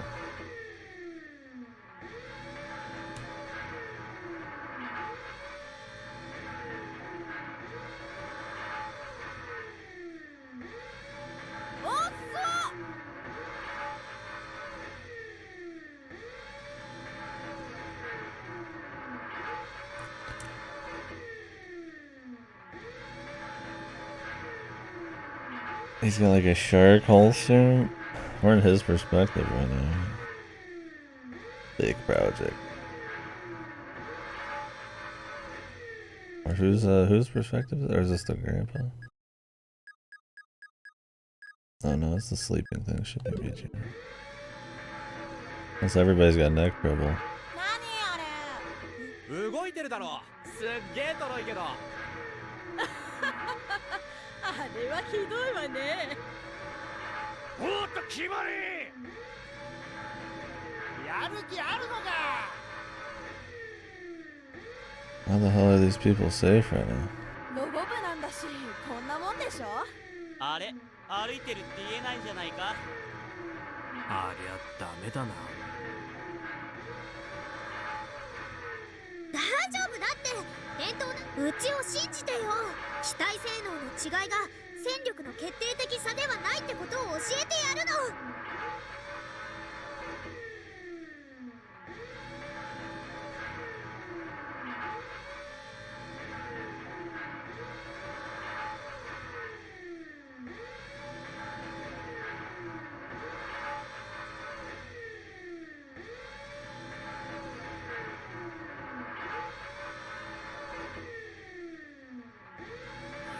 He's got like a shark holster. We're in his perspective right now. Big project. Or whose perspective? Or is this the grandpa? Oh no, it's the sleeping thing. Should be BG. Unless everybody's got neck trouble. 動いてるだろ。すっげえとろいけど。あれはひどいわね。おっと決まり。やる気あるのか。 How the hell are these people safe right now? ロボ部なんだし、こんなもんでしょ。あれ、歩いてるって言えないんじゃないか。ありゃダメだな。大丈夫だって。返答な。うちを信じてよ。機体性能の違いが戦力の決定的差ではないってことを教えてやるの。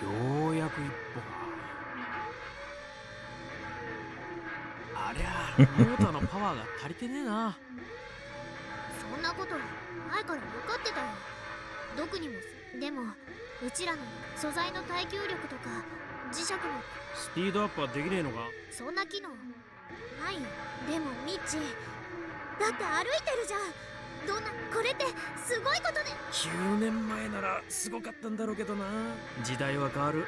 ようやく一歩か。モーターのパワーが足りてねえな。そんなこと前から分かってたよ。毒にもでもうちらの素材の耐久力とか磁石のスピードアップはできねえのか？そんな機能ないよ。でもミッチーだって歩いてるじゃん。どんなこれってすごいことで。9年前ならすごかったんだろうけどな。時代は変わる。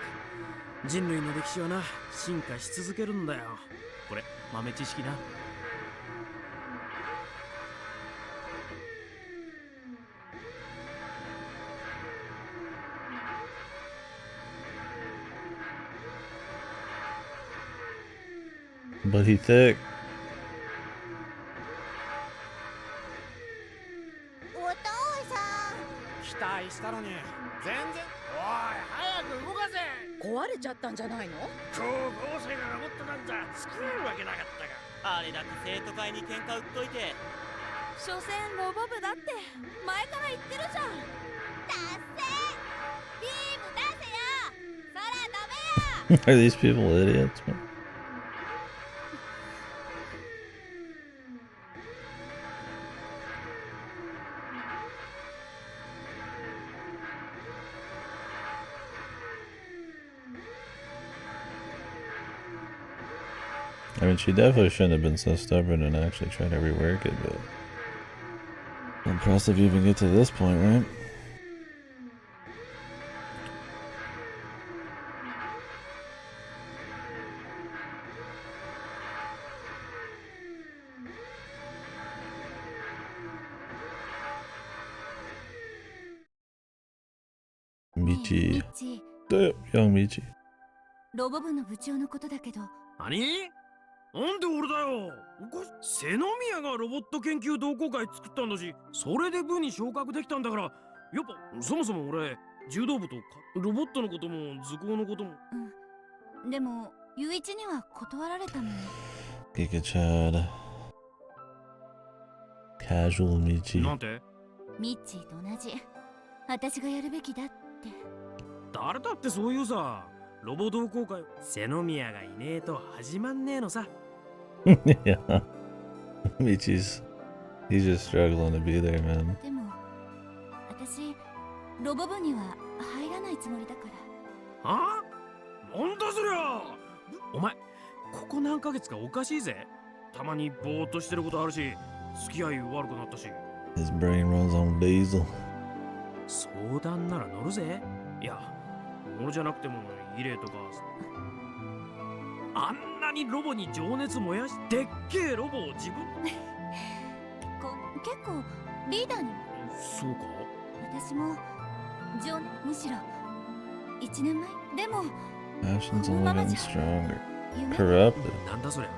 人類の歴史はな、進化し続けるんだよ。これ豆知識な。But he thick. お父さん期待したのに全然。おい早く動かせ。壊れちゃったんじゃないの？高校生がロボットなんざ作れるわけなかったが。あれだけ生徒会に喧嘩売っといて。所詮ロボ部だって前から言ってるじゃん。達成ビーム出せよ。空飛べよ。 Are these people idiots? I mean, she definitely shouldn't have been so stubborn and actually try to rework it, but impressive you even get to this point, right? Michi. チ Young Michi. ロボ部の部長のことだけど、何？なんで俺だよ。瀬宮がロボット研究同好会作ったんだし、それで部に昇格できたんだから、やっぱそもそも俺柔道部とロボットのことも図工のことも。でも雄一には断られたのに。 Giga Chad. Casual Michi. なんて？ミッチーと同じ。私がやるべきだって。誰だってそういうさ。ロボ同好会瀬宮がいねえと始まんねえのさ。Yeah. Michi's. He's just struggling to be there, man. でも私ロボ部には入らないつもりだから。あ？なんだそりゃ。お前ここ何ヶ月かおかしいぜ。たまにぼーっとしてることあるし、付き合い悪くなったし。 His brain runs on basil. 相談なら乗るぜ。いや俺じゃなくてもイレとか。あんなにロボに情熱燃やし、でっけえロボを自分。結構リーダーにも。そうか。私もむしろ1年前でも Passion's only been stronger. 夢 Corrupted. なんだそりゃ。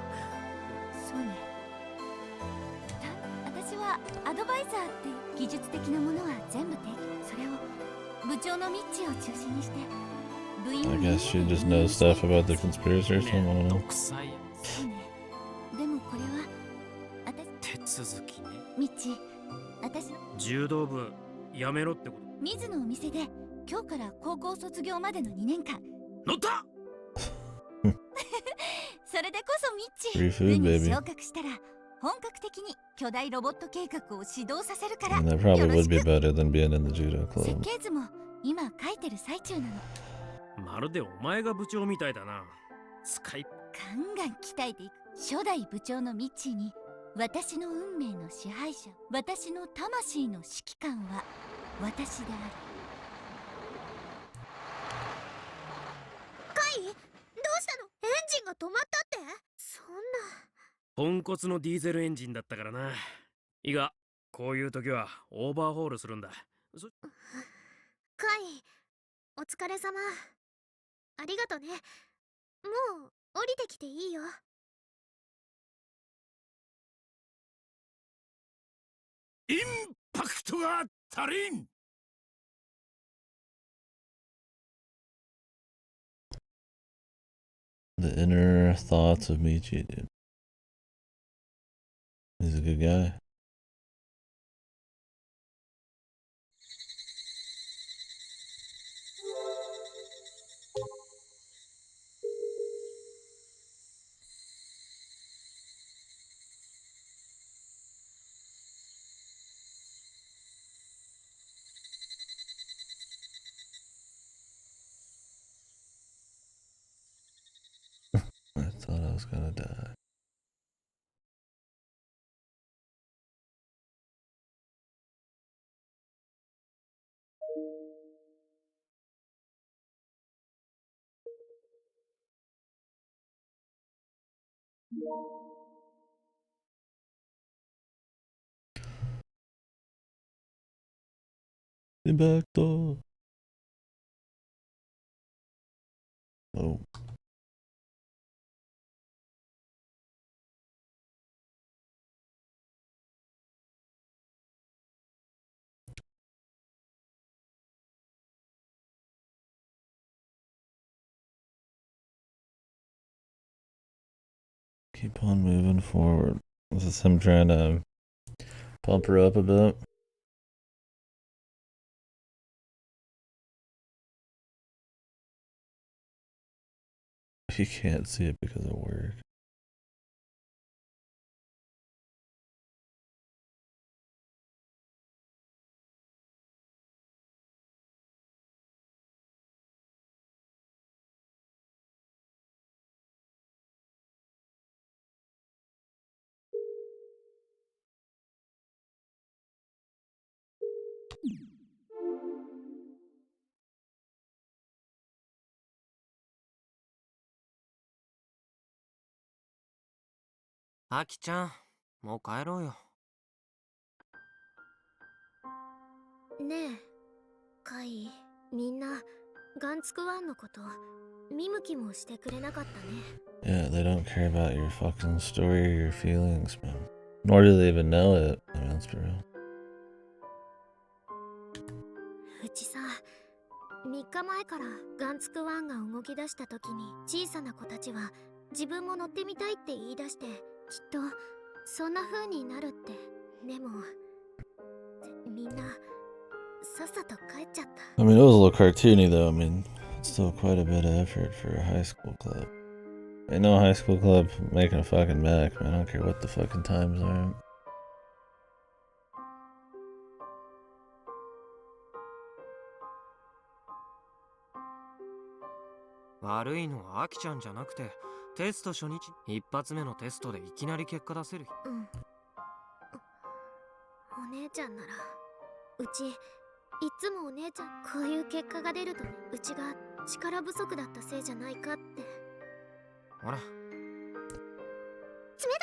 そうね。私はアドバイザーって技術的なものは全部提供。それを部長のミッチーを中心にして部員 I guess she just knows stuff about the conspiracy or something. I don't know. 独裁。そうね。でもこれは手続きね。ミッチー、私の柔道部やめろってこと。水野のお店で今日から高校卒業までの2年間。乗った。それでこそミッチ Free ー、 food, 部に baby. 昇格したら本格的に巨大ロボット計画を指導させるから。 And that probably よろ would し be く。 better than being in the judo 設 club. 計図も今書いてる最中なの。まるでお前が部長みたいだな。使い。ガンガン鍛えていく。初代部長のミッチーに私の運命の支配者、私の魂の指揮官は私である。カイどうしたの？エンジンが止まったって？そんな。ポンコツのディーゼルエンジンだったからな。いいが、こういう時はオーバーホールするんだ。カイお疲れ様。ありがとね。もう降りてきていいよ。インパクトが足りん。The inner thoughts of Michi, dude. He's a good guy. was gonna die. The back door. Oh. Keep on moving forward. This is him trying to pump her up a bit. You can't see it because of work.アキちゃん、もう帰ろうよ。ねえカイ、みんなガンツクワンのこと見向きもしてくれなかったね。 Yeah, they don't care about your fucking story or your feelings, man. Nor do they even know it. I mean, that's for real. うちさ、3日前からガンツクワンが動き出した時に小さな子たちは自分も乗ってみたいって言い出して、きっとそんな風になるって。でもみんなさっさと帰っちゃった。 I mean, it was a little cartoony though. I mean, it's still quite a bit of effort for a high school club. Ain't no high school club making a fucking Mac, man. I don't care what the fucking times are. 悪いのはアキちゃんじゃなくて、テスト初日、一発目のテストでいきなり結果出せる。うん。お姉ちゃんなら、うちいつもお姉ちゃんこういう結果が出るとうちが力不足だったせいじゃないかって。ほら、爪だ。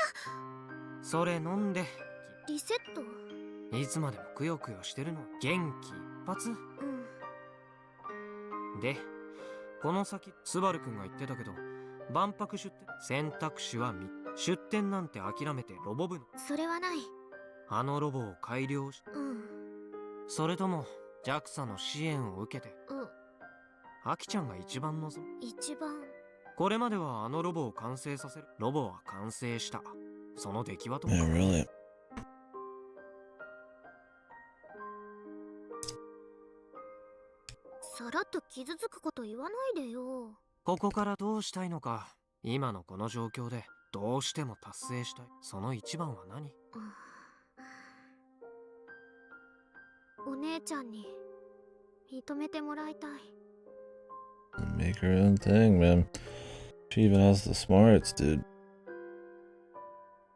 それ飲んで。リセット。いつまでもくよくよしてるの元気一発。うん。で、この先、スバルくんが言ってたけど、万博出店、選択肢は出店なんて諦めてロボ部の。それはない。あのロボを改良し、うん。それとも JAXA の支援を受けて、アキちゃんが一番望む。一番。これまではあのロボを完成させる。ロボは完成した。その出来はと。Yeah, really. さらっと傷つくこと言わないでよ。ここからどうしたいのか。今のこの状況でどうしても達成したい。その一番は何？お姉ちゃんに認めてもらいたい。Make her own thing, man. She even has the smarts, dude.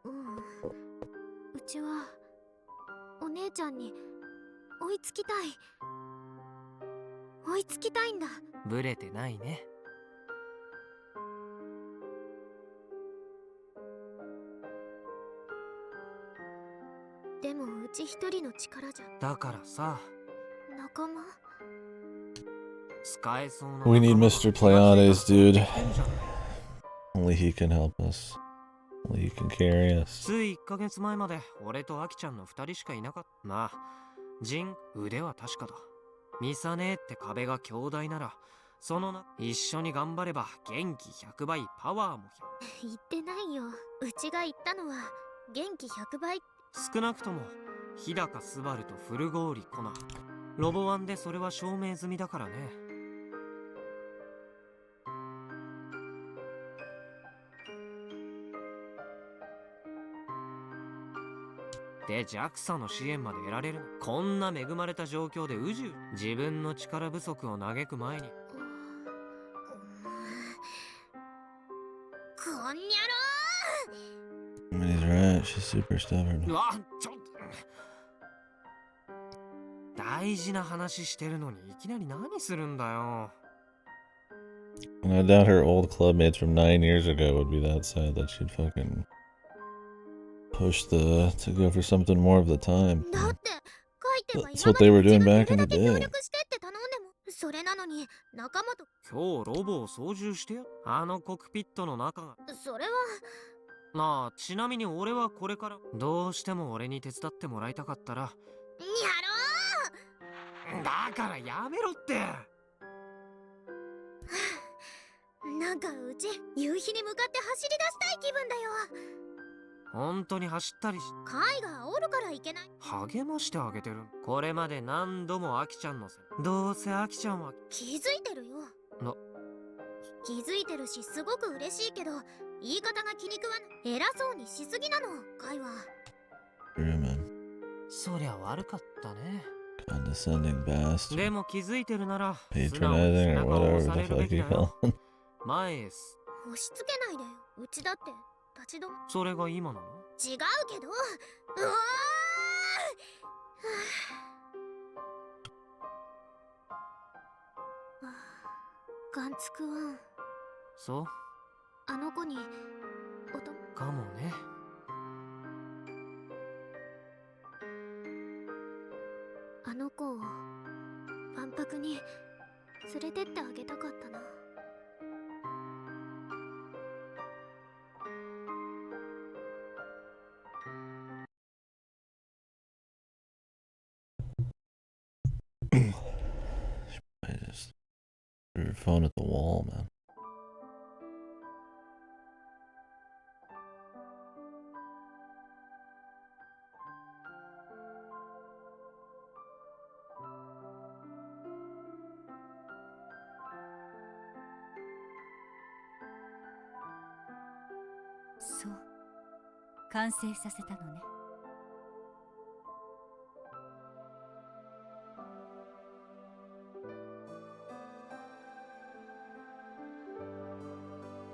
うん。うちはお姉ちゃんに追いつきたい。追いつきたいんだ。ブレてないね。でもうち一人の力じゃ。だからさ、仲間？使えそうな。 We need Mr. Pleiades, dude. Only he can help us. Only he can carry us. つい1ヶ月前まで俺とアキちゃんの2人しかいなかった。まあ、腕は確かだ。ミサネーって壁が強大なら、その一緒に頑張れば元気100倍、パワーも100。言ってないよ。うちが言ったのは元気100倍。少なくとも日高スバルとフルゴーリコナ、ロボワンでそれは証明済みだからね。で JAXA の支援まで得られる。こんな恵まれた状況で自分の力不足を嘆く前に。こんにゃろ。Yeah, she's super stubborn. うわ、ちょっと。大事な話してるのにいきなり何するんだよ。And I doubt her old clubmates from 9 years ago would be that sad that she'd fucking push to go for something more of the time. だって書いてば That's 今 what ま they で were 自 doing 分で back ど in れ the だけ協 day. 力してって頼んでもそれなのに仲間と今日ロボを操縦してやあのコックピットの中が。それはまあちなみに俺はこれからどうしても俺に手伝ってもらいたかったら。やだからやめろって。ろうなんかうち夕日に向かって走り出したい気分だよ。本当に走ったりしカイがおるからいけない。励ましてあげてる。これまで何度もアキちゃんのせい。どうせアキちゃんは気づいてるよ。気づいてるしすごく嬉しいけど言い方が気に食わない。偉そうにしすぎなのカイは。 True, man. そりゃ悪かったね。 Condescending bastard. でも気づいてるなら Patronizing or whatever the fuck you call it. 前へす。押し付けないでよ。うちだって立ち止まそれが今なの？違うけどうわーはあガンツクワンそうあの子にかもね。あの子を万博に連れてってあげたかったな。I just threw her phone at the wall, man. そう完成させたのね。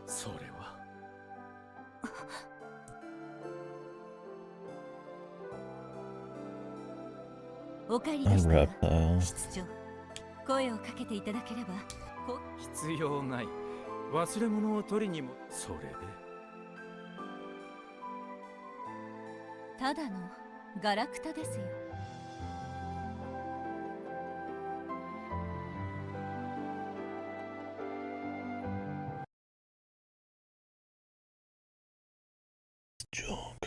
それはお帰り A でしたが reptile. 室長声をかけていただければ。必要ない。忘れ物を取りにも。それでただのガラクタですよ。Junk.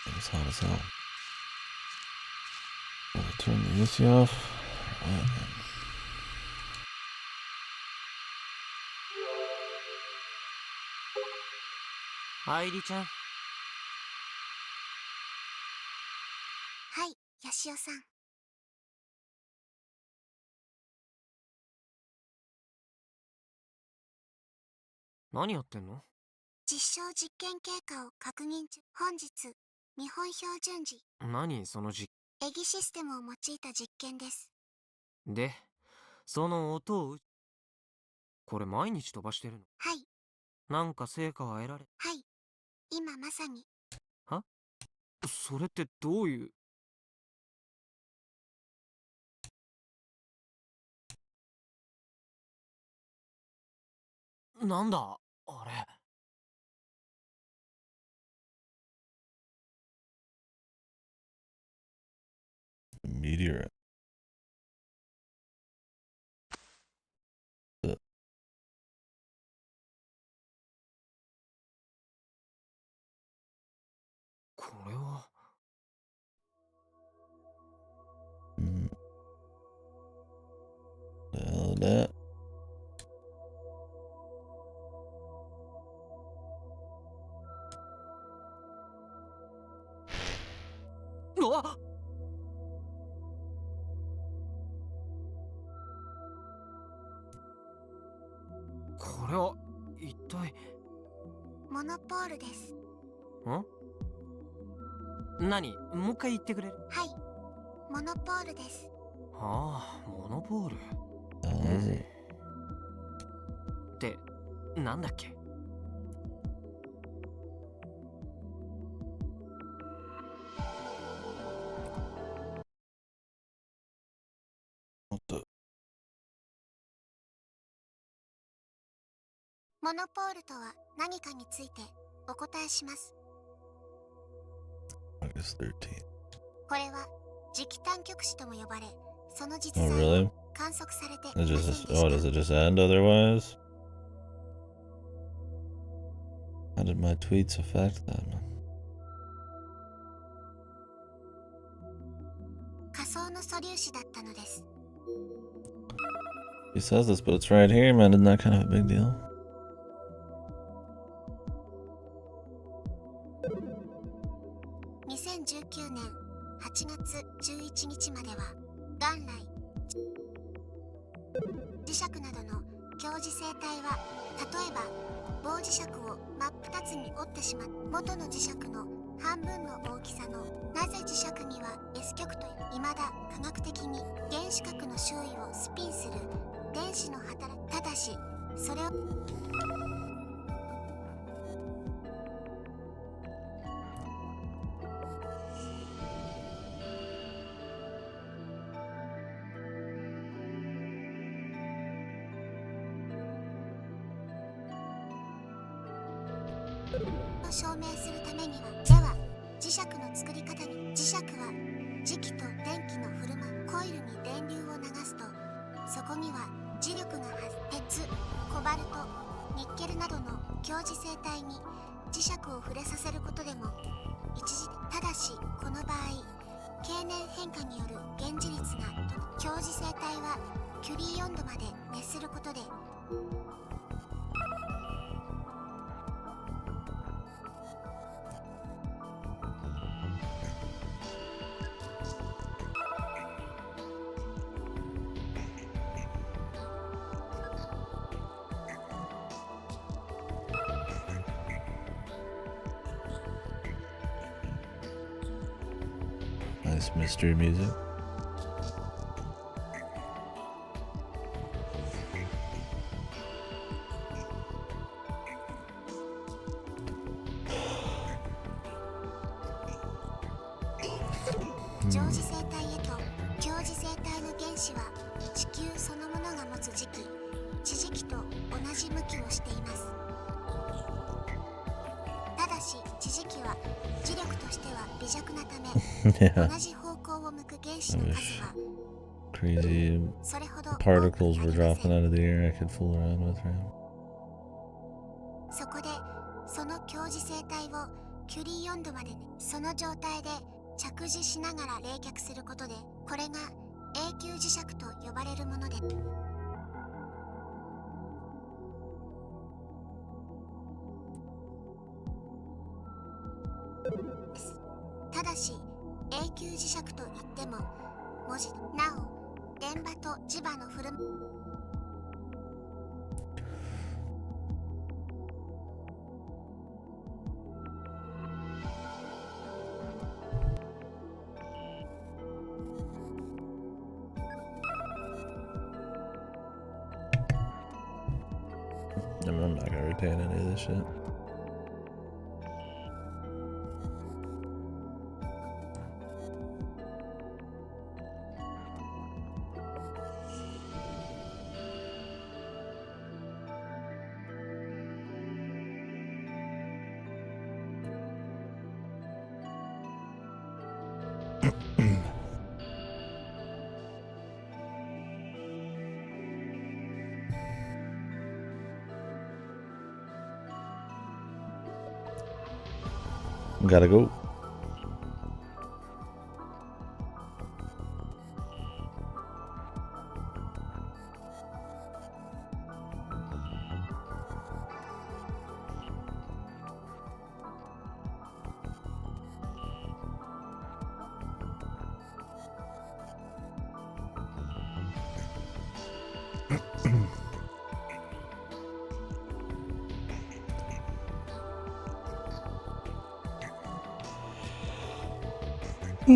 'It's hot as hell. Turn the AC off. What? 愛梨ちゃん。はいヤシオさん。何やってんの？実証実験経過を確認中。本日見本標準時何その実エギシステムを用いた実験です。で、その音をこれ毎日飛ばしてるの？はいなんか成果は得られ。はい今まさに。それってどういう。なんだあれ。Meteorite. これは。The hell is that? あ、これは一体。モノポールです。何？もう一回言ってくれる？はい、モノポールです。ああ、モノポール。ってなんだっけ？モノポールとは何かについてお答えします。August 13th. これは磁気単極子とも呼ばれ、その実 Oh, 在 really? を観測されてい It ません just でし oh, does た。 it just end otherwise? How did my tweets affect that, man? 仮想の素粒子だったのです。 He says this, but it's right here, man. Isn't that kind of a big deal? 2019年8月11日までは元来磁石などの強磁性体は、例えば棒磁石を真っ二つに折ってしまう元の磁石の半分の大きさの、なぜ磁石には S 極と未だ科学的に原子核の周囲をスピンする電子の働き、ただしそれを証明するためには、では磁石の作り方に、磁石は磁気と電気の振る舞うコイルに電流を流すと、そこには磁力が発鉄、コバルト、ニッケルなどの強磁性体に磁石を触れさせることでも一時、ただしこの場合経年変化による現磁率が、強磁性体はキュリー温度まで熱することでNice mystery music. Hmm. 常時性体へと強磁性体の原子は地球そのものが持つ磁気、地磁気と同じ向きをしています。ただし地磁気は磁力としては微弱なため、Yeah. 同じ方向を向く原子の数は Crazy それほど多く particles な were りませ dropping ん。 out of the air I could fool around with, right? そこでその強磁性体をキュリー温度まで、その状態で着磁しながら冷却することで、これが永久磁石と呼ばれるもので、ただし永久磁石といっても文字なお電場と磁場の振る舞いI'm not gonna retain any of this shit. Gotta go. I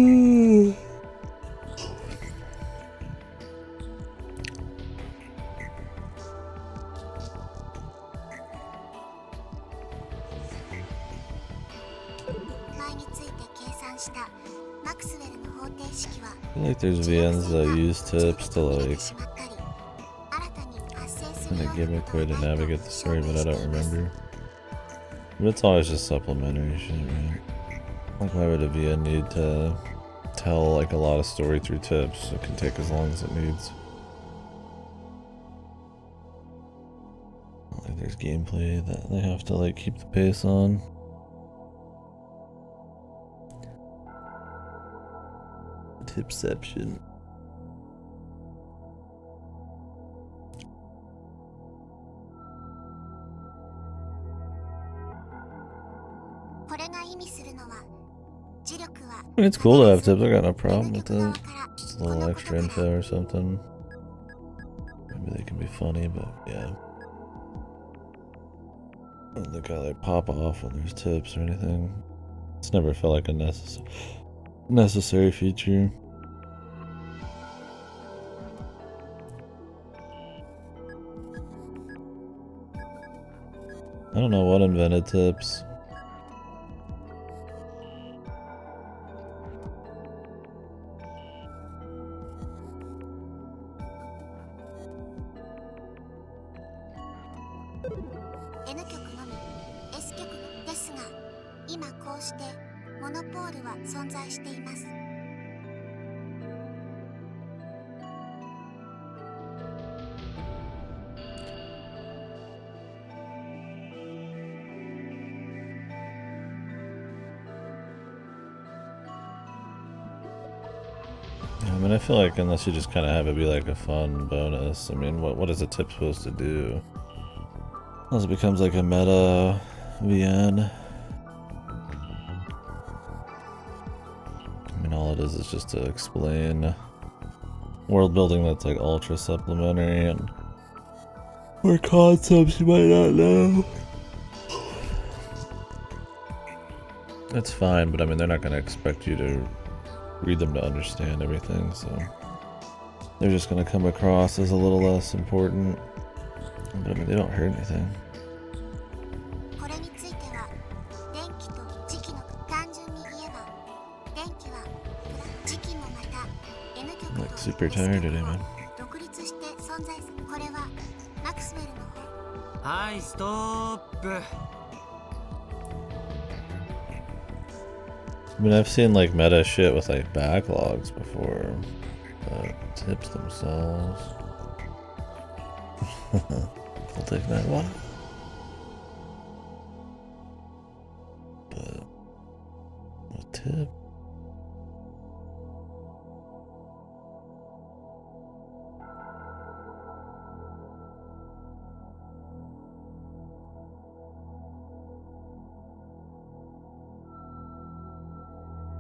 feel like there's VNs that use tips to like in a gimmick way to navigate the story, but I don't remember. But it's always just supplementary shit, right? Like why would a VN need to tell like a lot of story through tips? It can take as long as it needs. Like there's gameplay that they have to like keep the pace on. Tipception. I mean, it's cool to have tips, I got no problem with it. Just a little extra info or something. Maybe they can be funny, but yeah. I don't think I like pop off when there's tips or anything. It's never felt like a necessary feature. I don't know what invented tips. I mean, I feel like unless you just kind of have it be like a fun bonus, I mean, what is a tip supposed to do? Unless it becomes like a meta VN. I mean, all it is just to explain world building that's like ultra supplementary and or concepts you might not know. That's fine, but I mean, they're not going to expect you to read them to understand everything, so they're just going to come across as a little less important, but I mean, they don't hurt anything. I'm like super tired today, man. Hi, stop. I mean, I've seen like meta shit with like backlogs before, but tips themselves. I'll take that one. But a tip.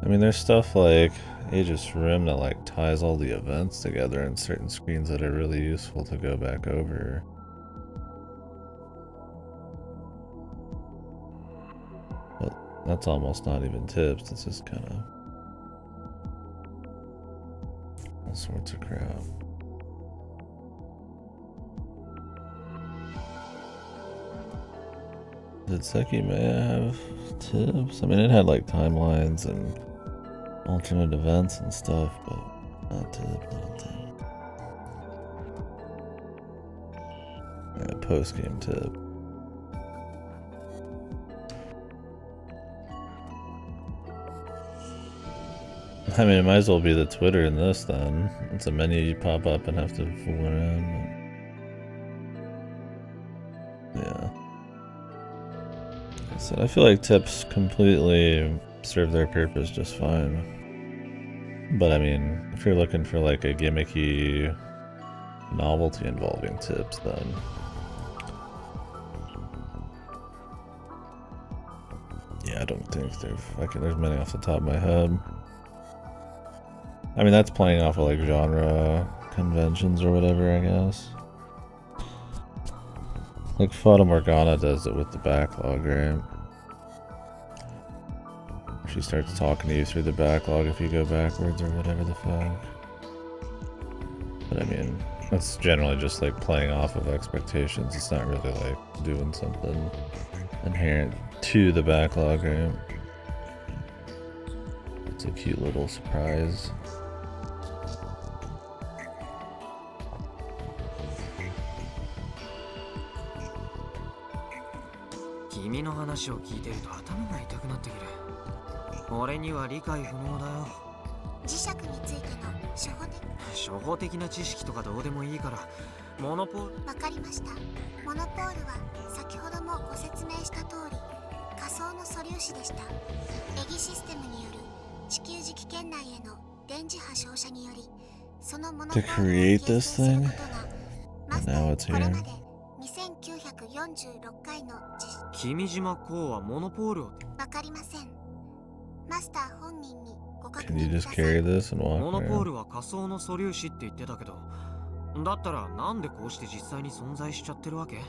I mean, there's stuff like Aegis Rim that like ties all the events together in certain screens that are really useful to go back over. But that's almost not even tips, it's just kind of all sorts of crap. Did Seki Maya have tips? I mean, it had like timelines and alternate events and stuff, but not tips, not tips. A post-game tip. I mean, it might as well be the Twitter in this then. It's a menu you pop up and have to fool around. But yeah. Like I said, I feel like tips completely serve their purpose just fine. But I mean, if you're looking for like a gimmicky novelty involving tips, then yeah, I don't think there's many off the top of my head. I mean, that's playing off of like genre conventions or whatever, I guess. Like Fata Morgana does it with the backlog, right? she starts talking to you through the backlog if you go backwards or whatever the fuck. But I mean, that's generally just like playing off of expectations. It's not really like doing something inherent to the backlog, right? It's a cute little surprise. Kimiの話を聞いてると頭が痛くなってくる。俺には理解不能だよ。磁石についての初歩的初歩的な知識とかどうでもいいから、モノポール。わかりました。モノポールは先ほどもご説明した通り仮想の素粒子でした。エギシステムによる地球磁気圏内への電磁波照射によりそのモノポールを形成することがマスターこれまで2946回の君島公はモノポールを。わかりません。マスター本人にご確 Can you 認くだ just さい。 carry this and モ walk ノポー around? ルは仮想の素粒子って言ってたけど、だったらなんでこうして実際に存在しちゃってるわけ？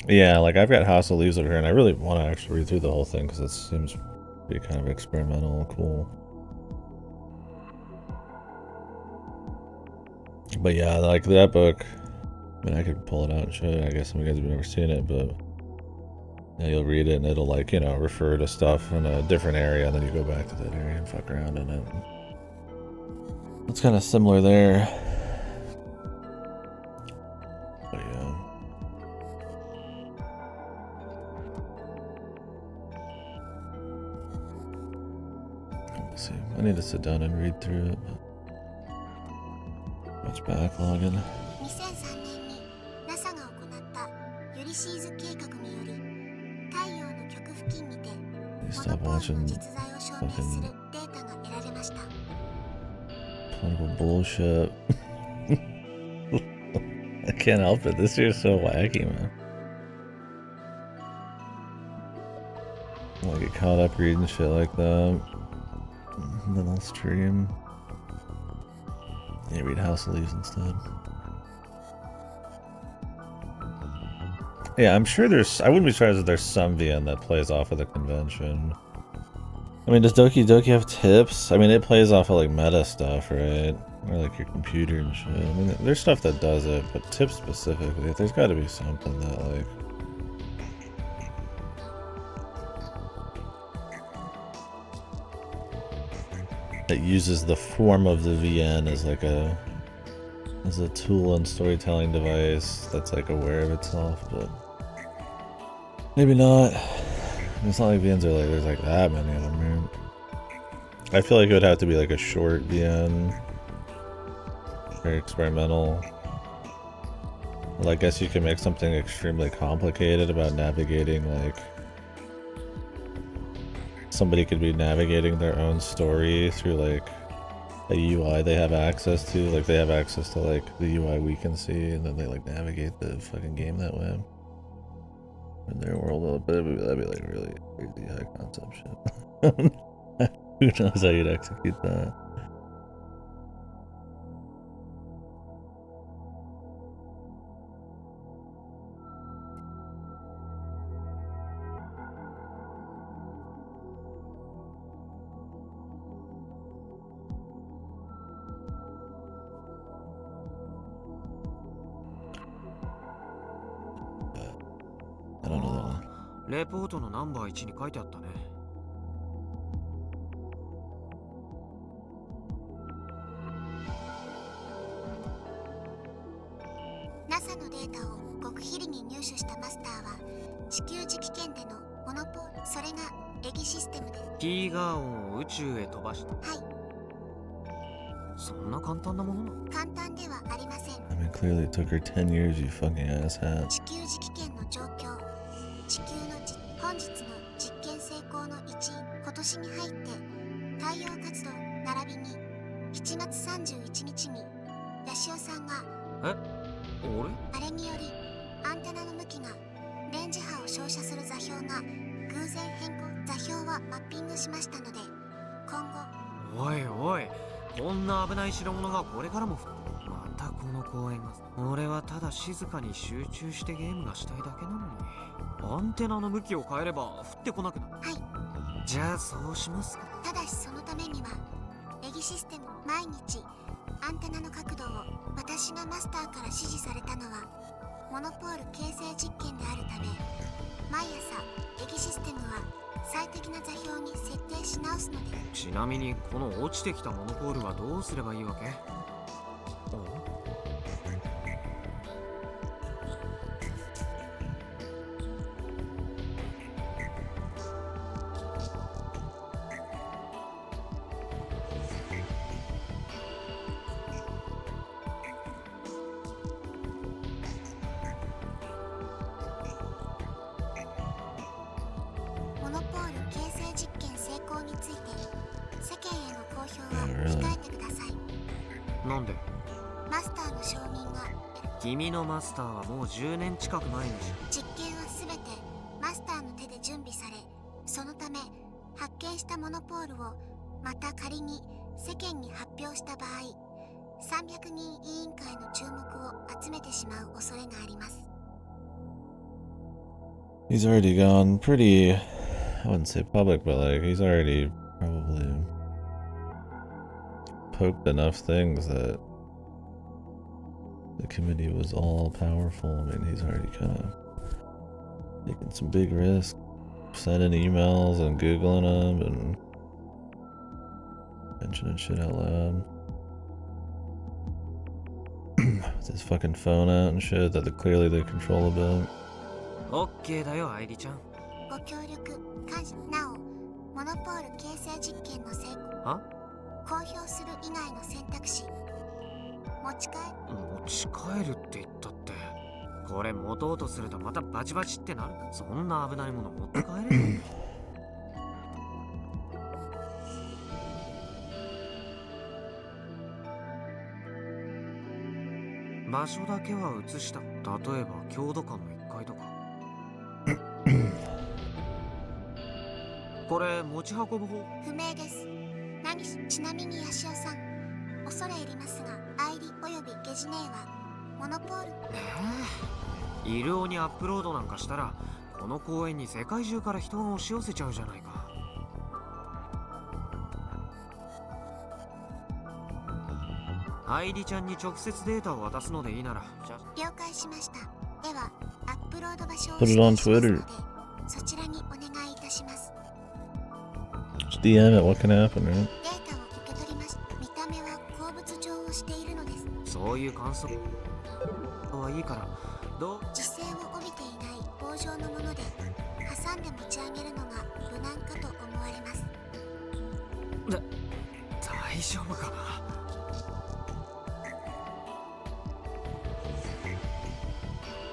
Yeah, like I've got House of Leaves over here, and I really want to actually read through the whole thing because it seems to be kind of experimental and cool. But yeah, like that book, I mean, I could pull it out and show you. I guess some of you guys have never seen it, but yeah, you'll read it and it'll like, you know, refer to stuff in a different area, and then you go back to that area and fuck around in it. It's kind of similar there. But yeah. Let's see. I need to sit down and read through it. What's backlogging? 2003年に NASA が行ったユリシーズ計画により太陽の極付近にて You モノ stop ポール watching の実在を証明するデータが得られました。 political bullshit. I can't help it. This year's so wacky, man. I'll get caught up reading shit like that. And then I'll stream. Yeah, read House of Leaves instead. Yeah, I'm sure there's... I wouldn't be surprised if there's some VN that plays off of the convention. I mean, does Doki Doki have tips? I mean, it plays off of like meta stuff, right? Or like your computer and shit. I mean, there's stuff that does it, but tips specifically, there's got to be something that like... that uses the form of the VN as like a tool and storytelling device that's like aware of itself, but maybe not. It's not like VNs are like there's like that many of them, man. I feel like it would have to be like a short VN, very experimental. Well, I guess you can make something extremely complicated about navigating, like somebody could be navigating their own story through like a UI they have access to, like they have access to like the UI we can see, and then they like navigate the fucking game that way in their world. But that'd be like really crazy high concept shit. Who knows how you'd execute that? I don't know that one. レポートのナンバー1に書いてあったね。NASA のデータを極秘裏に入手したマスターは地球磁気圏でのモノポール、それがエギシステムで、ティーガーオンを宇宙へ飛ばした。はい、そんな簡単なものなの？簡単ではありません。 I mean, clearly it took her 10 years, you fucking asshat. 地球磁気圏の状況、地球の本日の実験成功の一因、今年に入って太陽活動並びに7月31日にヤシオさんが俺？あれによりアンテナの向きが電磁波を照射する座標が偶然変更、座標はマッピングしましたので今後。おいおい、こんな危ない代物がこれからもまたこの公園が。俺はただ静かに集中してゲームがしたいだけなのに、アンテナの向きを変えれば降ってこなくなる。はい、じゃあそうしますか。ただしそのためにはエギシステム毎日アンテナの角度を私がマスターから指示されたのはモノポール形成実験であるため、毎朝エギシステムは最適な座標に設定し直すので。ちなみにこの落ちてきたモノポールはどうすればいいわけ？モノポール形成実験成功について世間への公表は控えてください。なんで？マスターの承認が。君のマスターはもう10年近く前に実験はすべてマスターの手で準備され、そのため発見したモノポールをまた仮に世間に発表した場合、300人委員会の注目を集めてしまう恐れがあります。 He's already gone pretty, I wouldn't say public, but like he's already probably poked enough things that the committee was all powerful. I mean, he's already kind of taking some big risks, sending emails and Googling them and mentioning shit out loud. With his fucking phone out and shit that clearly they control a bit. オッケーだよ、愛梨ちゃん。ご協力感謝。なお、モノポール形成実験の成功、公表する以外の選択肢、持ち帰るって言ったって、これ持とうとするとまたバチバチってなる。そんな危ないもの持って帰れる？場所だけは移した。例えば郷土館の1階とか。これ持ち運ぶ方？不明です。ちなみにヤシオさん、恐れ入りますが、アイリおよびゲジネイはモノポール。イルオにアップロードなんかしたら、この公園に世界中から人が押し寄せちゃうじゃないか。アイリちゃんに直接データを渡すのでいいなら。了解しました。ではアップロード場所を Put it on Twitter. そちらにお願いいたします。 Just DM it, what can happen, right? データを受け取りました。見た目は鉱物状をしているのです。そういう観測はいいから、実性を帯びていない棒状のもので挟んで持ち上げるのが無難かと思われます。大丈夫かな。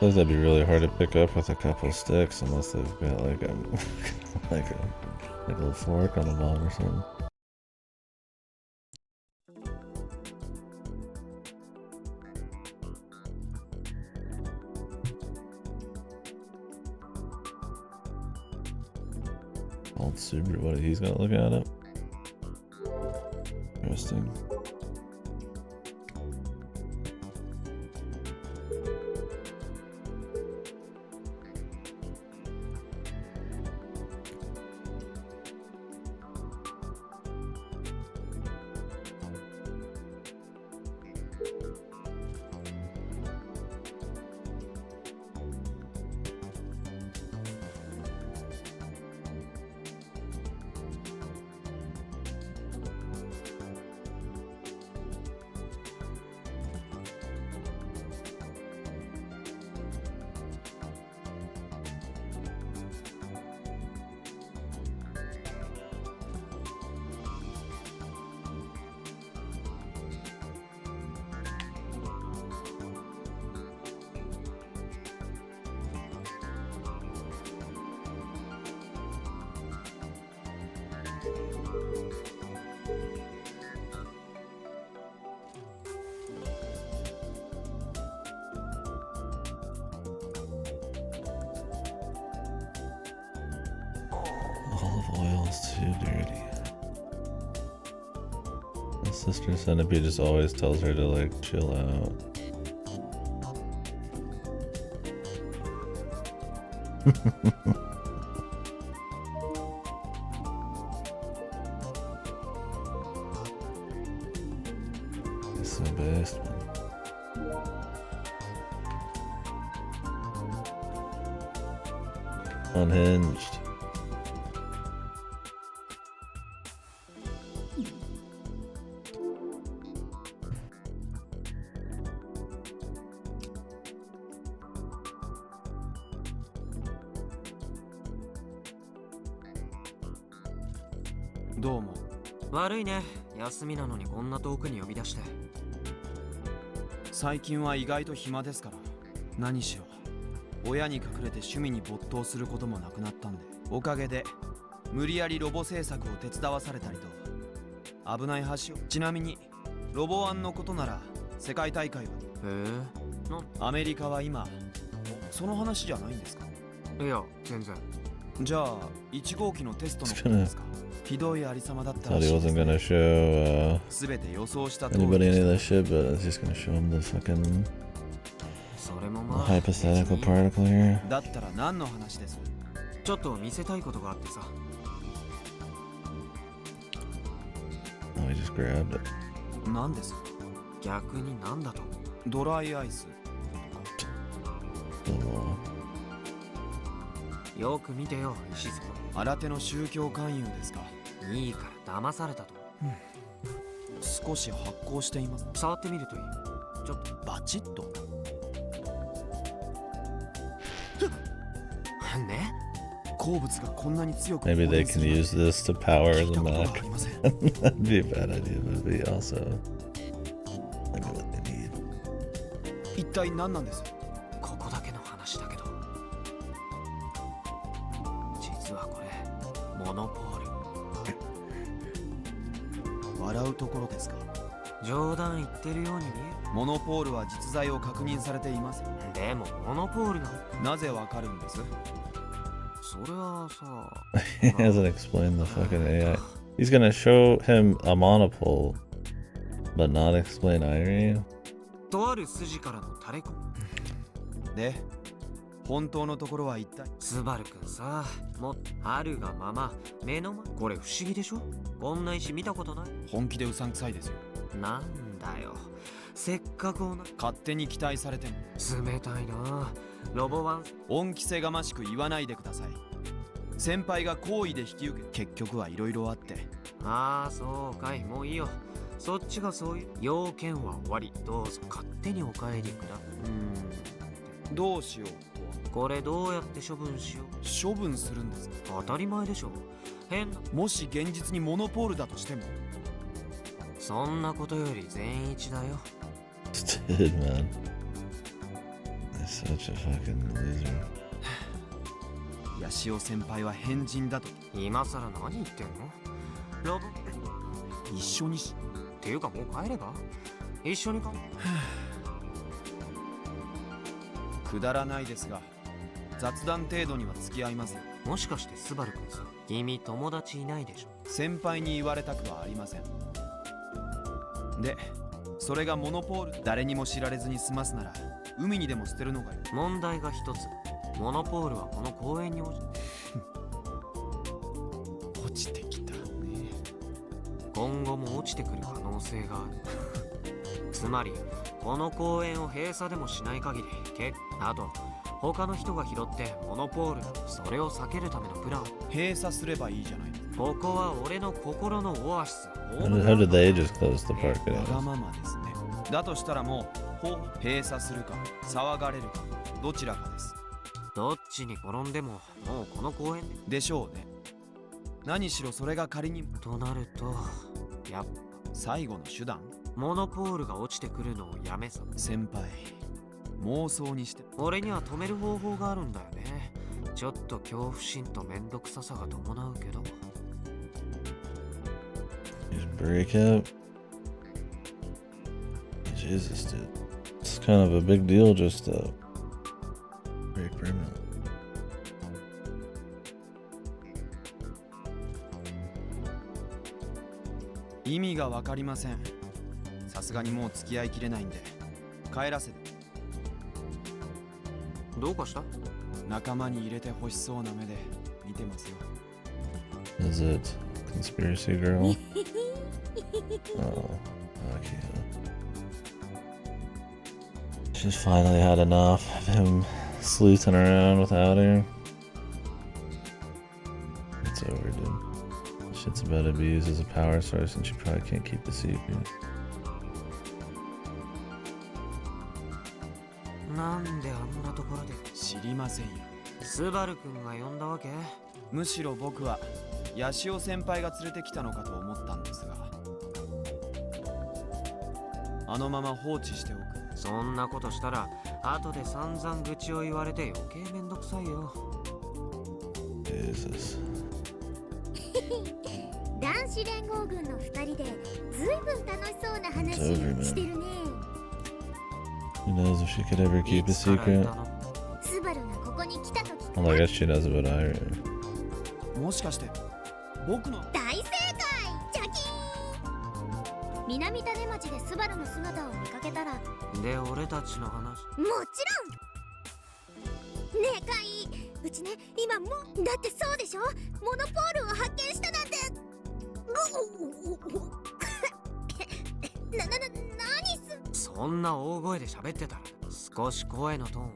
I think that'd be really hard to pick up with a couple sticks unless they've got like a like a little fork on the bottom or something. Old Subaru, what he's gonna look at it. Interesting. Olive oil's too dirty. My sister Centipede just always tells her to like chill out. So based, man. Unhinged.どうも。悪いね。休みなのにこんな遠くに呼び出して。最近は意外と暇ですから。何しろ親に隠れて趣味に没頭することもなくなったんで、おかげで無理やりロボ制作を手伝わされたりと危ない橋を。ちなみにロボワンのことなら世界大会はアメリカは今その話じゃないんですか？いや全然。じゃあ1号機のテストのことですか？ひどいありさまだったら Thought し he いです wasn't ね。 gonna show 全て予想した通り anybody で any し of た。 that shit, but it's just gonna show him the fucking それも the まあ hypothetical 別に particle here. だったら何の話です？ちょっと見せたいことがあってさ。 Oh, he just grabbed it. 何です？逆になんだと。ドライアイス。 Oh, よく見てよ石園。新手の宗教勧誘ですか？いいから騙されたと。少し発光しています。触ってみるといい。ちょっとバチッと。ね。鉱物がこんなに強く maybe they can use this to power 聞い the たことが Mac. ありません。 That'd be a bad idea, but it'd be also maybe what they need. 一体何なんです？ここだけの話だけど、実はこれモノポール。笑うところですか？冗談言ってるように見モノポールは実在を確認されていません。える。でもモノポールがなぜわかるんです？それはさ。 He hasn't explained the fucking AI. He's gonna show him a monopole, but not explain irony. とある筋からのタレコ。で、本当のところは一体？スバルくんさ、もうあるがまま目の前。これ不思議でしょ？こんな石見たことない。本気でうさんくさいですよ。なんだよ。せっかく勝手に期待されても。冷たいな。ロボワン。恩着せがましく言わないでください。先輩が好意で引き受け、結局はいろいろあって。ああそうかい。もういいよ。そっちがそういう要件は終わり。どうぞ勝手にお帰りくだ。どうしよう。これどうやって処分しよう。処分するんですか？当たり前でしょ。変な。もし現実にモノポールだとしても。そんなことより善一だよ。Dude, man. He's such a fucking loser. ヤシオ先輩は変人だと。今さら何言ってんの？ロボ一緒にっていうかもう帰れば？一緒にか。くだらないですが、雑談程度には付き合いますよ。もしかしてスバル君さ、君友達いないでしょ？先輩に言われたくはありません。で、それがモノポール、誰にも知られずに済ますなら海にでも捨てるのがいい。問題が一つ。モノポールはこの公園に落ちてきたね。今後も落ちてくる可能性がある。つまりこの公園を閉鎖でもしない限りあと他の人が拾ってモノポールだ。それを避けるためのプラン。閉鎖すればいいじゃない。ここは俺の心のオアシス。 How did they just close the park わが anyways? ままですね。だとしたらもう閉鎖するか騒がれるかどちらかです。どっちに転んでももうこの公園でしょうね。何しろそれが仮にとなるとやっぱ最後の手段。モノポールが落ちてくるのをやめさ。先輩、妄想にして俺には止める方法があるんだよね。ちょっと恐怖心とめんどくささが伴うけど。 Just break up. Jesus, dude. It's kind of a big deal just to break permanently. 意味がわかりません。さすがにもう付き合いきれないんで帰らせて。どうかした？仲間に入れて欲しそうな目で見てますよ。 Is it conspiracy girl? Oh, okay. She's finally had enough of him sleuthing around without her. It's over, dude. Shit's about to be used as a power source and she probably can't keep the secret. なんであんなところで知りませんよ。スバル君が呼んだわけ？むしろ僕はヤシオ先輩が連れてきたのかと思ったんですが、あのまま放置しておく。そんなことしたら後で散々愚痴を言われて余計めんどくさいよ。Jesus. 男子連合軍の2人でずいぶん楽しそうな話してるね。 Who knows if she could ever keep a secret? スバルがここに来た時。 Well, I guess she knows about Iron. もしかして僕の大正解ジャキーン。南種町でスバルの姿を見かけたら。で俺たちの話。もちろん。ねえカイ、うちね今もうだってそうでしょ、モノポールを発見したなんて。何す。そんな大声で喋ってたら少し声のトーン。っ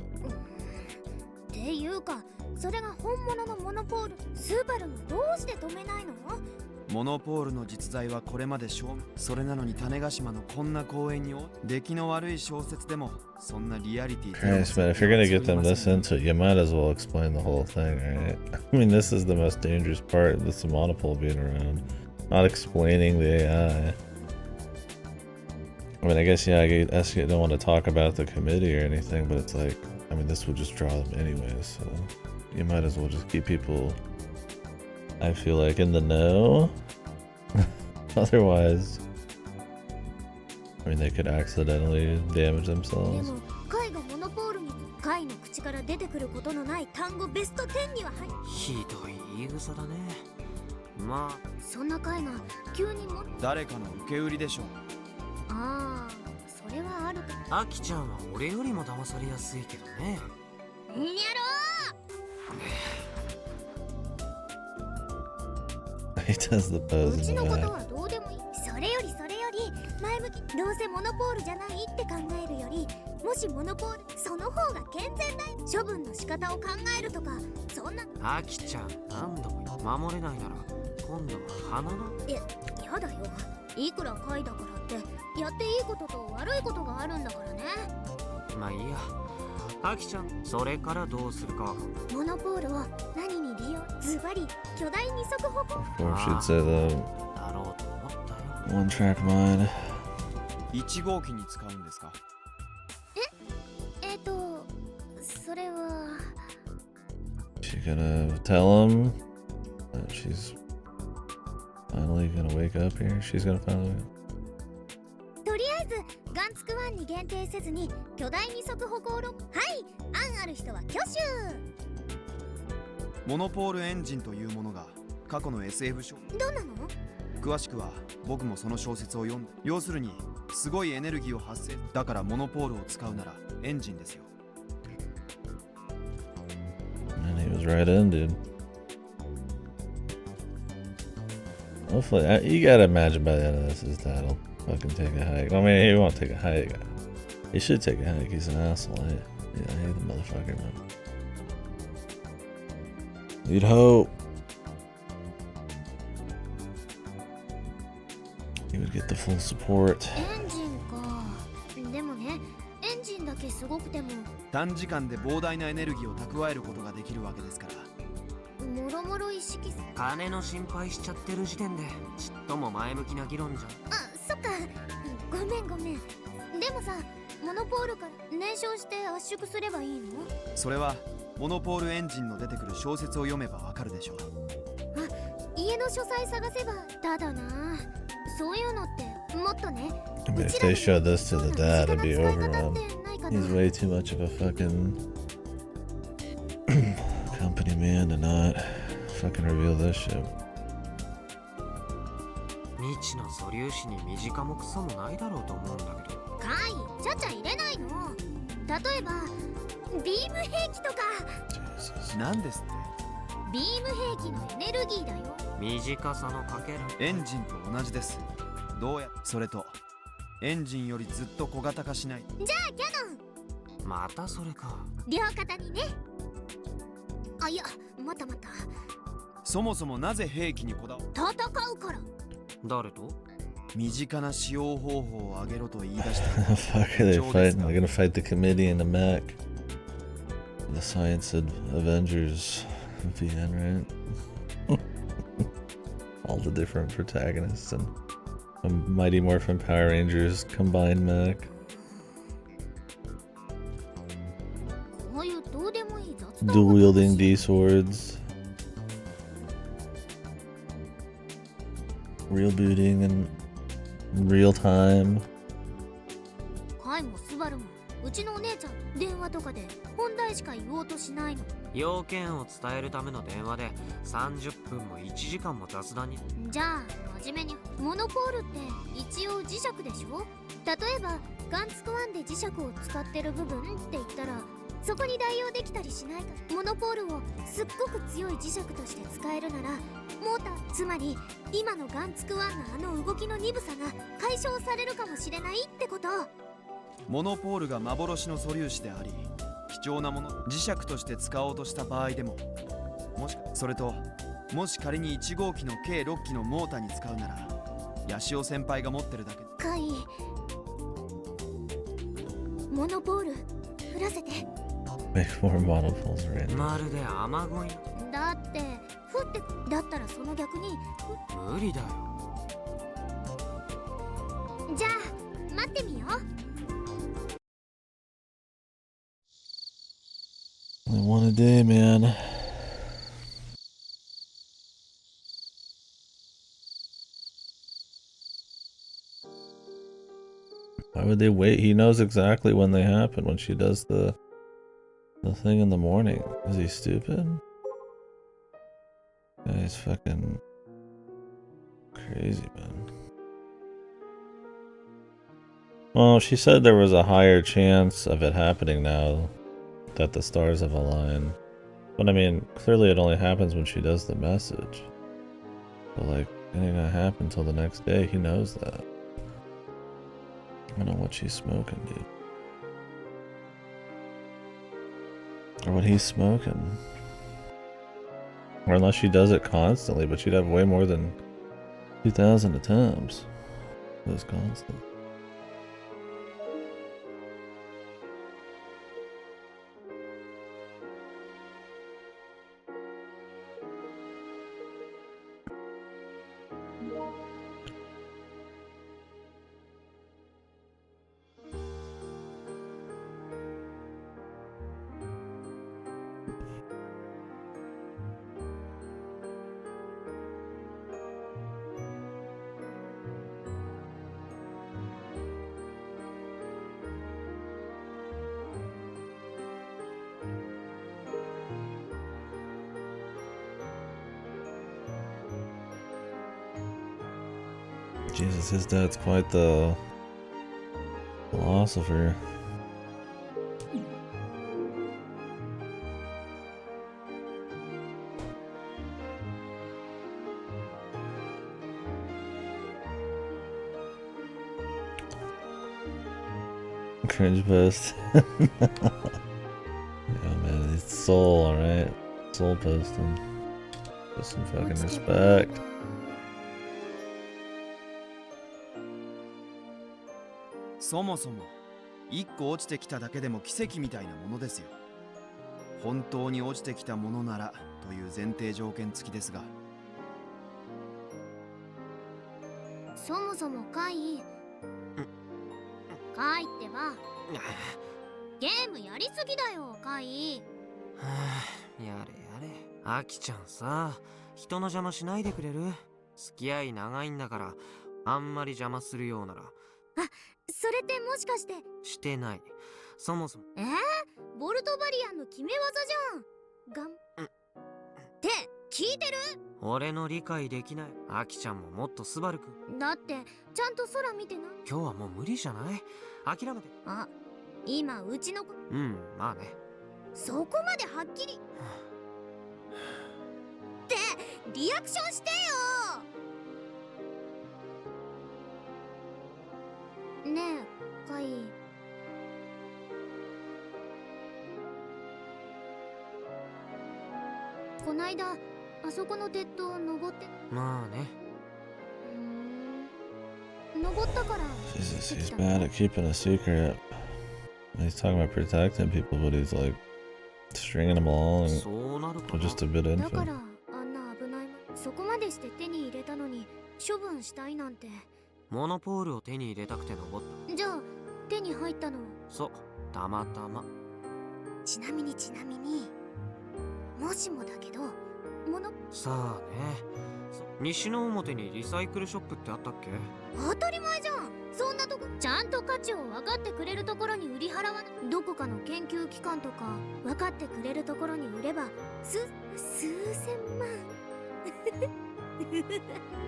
ていうかそれが本物のモノポール、スバルがどうして止めないの？モノポールの実在はこれまで証明。それなのに種子島のこんな公園に出来の悪い小説でもそんなリアリティ。 Christ, man, if you're gonna get them this into it, you might as well explain the whole thing, right? I mean, this is the most dangerous part, this monopole being around. Not explaining the AI. I mean, I guess, yeah, I guess you don't want to talk about the committee or anything, but it's like, I mean, this would just draw them anyways, so you might as well just keep people, I feel like, in the know. Otherwise, I mean, they could accidentally damage で themselves. もカイがモノポールにカイの口から出てくることのない単語ベスト10には入る。ひどい言い草だね。まあそんなカイが急にも。誰かの受け売りでしょう。ああ、それはあるか。アキちゃんは俺よりも騙されやすいけどね。やろ He does the う pose う in ち the のこと back. はどうでもいい。それより前向き。どうせモノポールじゃないって考えるより、もしモノポールその方が健全だよ。処分の仕方を考えるとかそんな。アキちゃん何度も守れないなら今度は花の。やだよ。いくらカイだからってやっていいことと悪いことがあるんだからね。まあいいや。アキちゃんそれからどうするか。モノポールを何に利用？ズバリ巨大二足歩行。 Of course, she'd say the だろうと思ったよ。 one track mind. 1号機に使うんですか？それは。 She gonna tell him that she's finally gonna wake up here? She's gonna finally wake up? とりあえずガンツクワンに限定せずに巨大二足歩行ロボ。はい、案ある人は挙手。モノポールエンジンというものが過去の SF 書。どんなの？詳しくは僕もその小説を読んで。要するにすごいエネルギーを発生。だからモノポールを使うならエンジンですよ。 And he was right in, dude. Hopefully, you gotta imagine by the end of this, his dad'll fucking take a hike. I mean, he won't take a hike. He should take a hike. He's an asshole. I hate the motherfucker, man. You'd hope he would get the full support. エンジンか。でもね、エンジンだけすごくても短時間で膨大なエネルギーを蓄えることができるわけですから。もろもろ意識す。金の心配しちゃってる時点でちっとも前向きな議論じゃん。あ、そっか。ごめん。でもさ、モノポールから燃焼して圧縮すればいいの？それはモノポールエンジンの出てくる小説を読めばわかるでしょう。家の書斎探せば。ただな、そういうのってもっとね。 I mean, if they showed this to the dad, it'd be over, man. He's way too much of a fucking company man to not fucking reveal this shit. 未知の素粒子に短もクソもないだろうと思うんだけど。カイ、ちゃちゃ入れないの。例えばビーム兵器とか。 Jesus. なんですって？ビーム兵器のエネルギーだよ。短さのかける。エンジンと同じです。どうやそれとエンジンよりずっと小型化しない。じゃあキャノン。またそれか。両肩にね。あ、いや、またまた。そもそもなぜ兵器にこだわ戦うから。誰と？身近な使用方法を挙げろと言い出した Fuck, are they fighting? They're gonna fight the committee in the mech. The Science Avengers at the end, right? All the different protagonists and a Mighty Morphin Power Rangers combined mech. こういうどうでもいい雑談 Dual wielding D swords. Real booting in real time. カイもスバルもうちのお姉ちゃん電話とかで本題しか言おうとしないの。要件を伝えるための電話で30分も1時間も雑談に。じゃあ真面目に、モノポールって一応磁石でしょ。例えばガンツクワンで磁石を使ってる部分って言ったらそこに代用できたりしないか。モノポールをすっごく強い磁石として使えるならモーター、つまり今のガンツクワンのあの動きの鈍さが解消されるかもしれないってこと。モノポールが幻の素粒子であり貴重なもの磁石として使おうとした場合でも、それともし仮に1号機の計6機のモーターに使うならヤシオ先輩が持ってるだけ。カイ、モノポール降らせて。 Make more monopoles, right? まるで雨乞い。だって降ってだったらその逆に。無理だよ。じゃあ待ってみよう。 Only one a day, man. Why would they wait? He knows exactly when they happen when she does the thing in the morning. Is he stupid? Yeah, he's fucking crazy, man. Well, she said there was a higher chance of it happening now that the stars have aligned. But I mean, clearly it only happens when she does the message. But like, it ain't gonna happen till the next day. He knows that. I don't know what she's smoking, dude. Or what he's smoking. Or unless she does it constantly, but she'd have way more than 2,000 attempts. It was constant. Jesus, his dad's quite the philosopher. Cringe post. Yeah, man, it's soul, alright? Soul posting. Put some fucking respect. そもそも1個落ちてきただけでも奇跡みたいなものですよ。本当に落ちてきたものならという前提条件付きですが、そもそもカイってばゲームやりすぎだよカイ。やれやれ。アキちゃんさ、人の邪魔しないでくれる？付き合い長いんだから、あんまり邪魔するようなら。あ、それってもしかして。してない。そもそも。ボルトバリアンの決め技じゃん。って聞いてる？俺の理解できない。アキちゃんももっとスバルくん。だってちゃんと空見てな。今日はもう無理じゃない？諦めて。あ、今うちの子。うん、まあね。そこまではっきりってリアクションしてよ。ねえカイ、こないだあそこの鉄塔登って。まあね。登ったから。 Jesus, he's bad at keeping a secret. He's talking about protecting people, but he's like stringing them along そうなるか with な。 just a bit だから info. あんな危ないもんそこまでして手に入れたのに処分したいなんて。モノポールを手に入れたくて登った。じゃあ手に入ったの。そう、たまたま。ちなみにもしもだけどさあね。西の表にリサイクルショップってあったっけ？当たり前じゃん。そんなとこちゃんと価値を分かってくれるところに売り払わない。どこかの研究機関とか分かってくれるところに売れば数千万。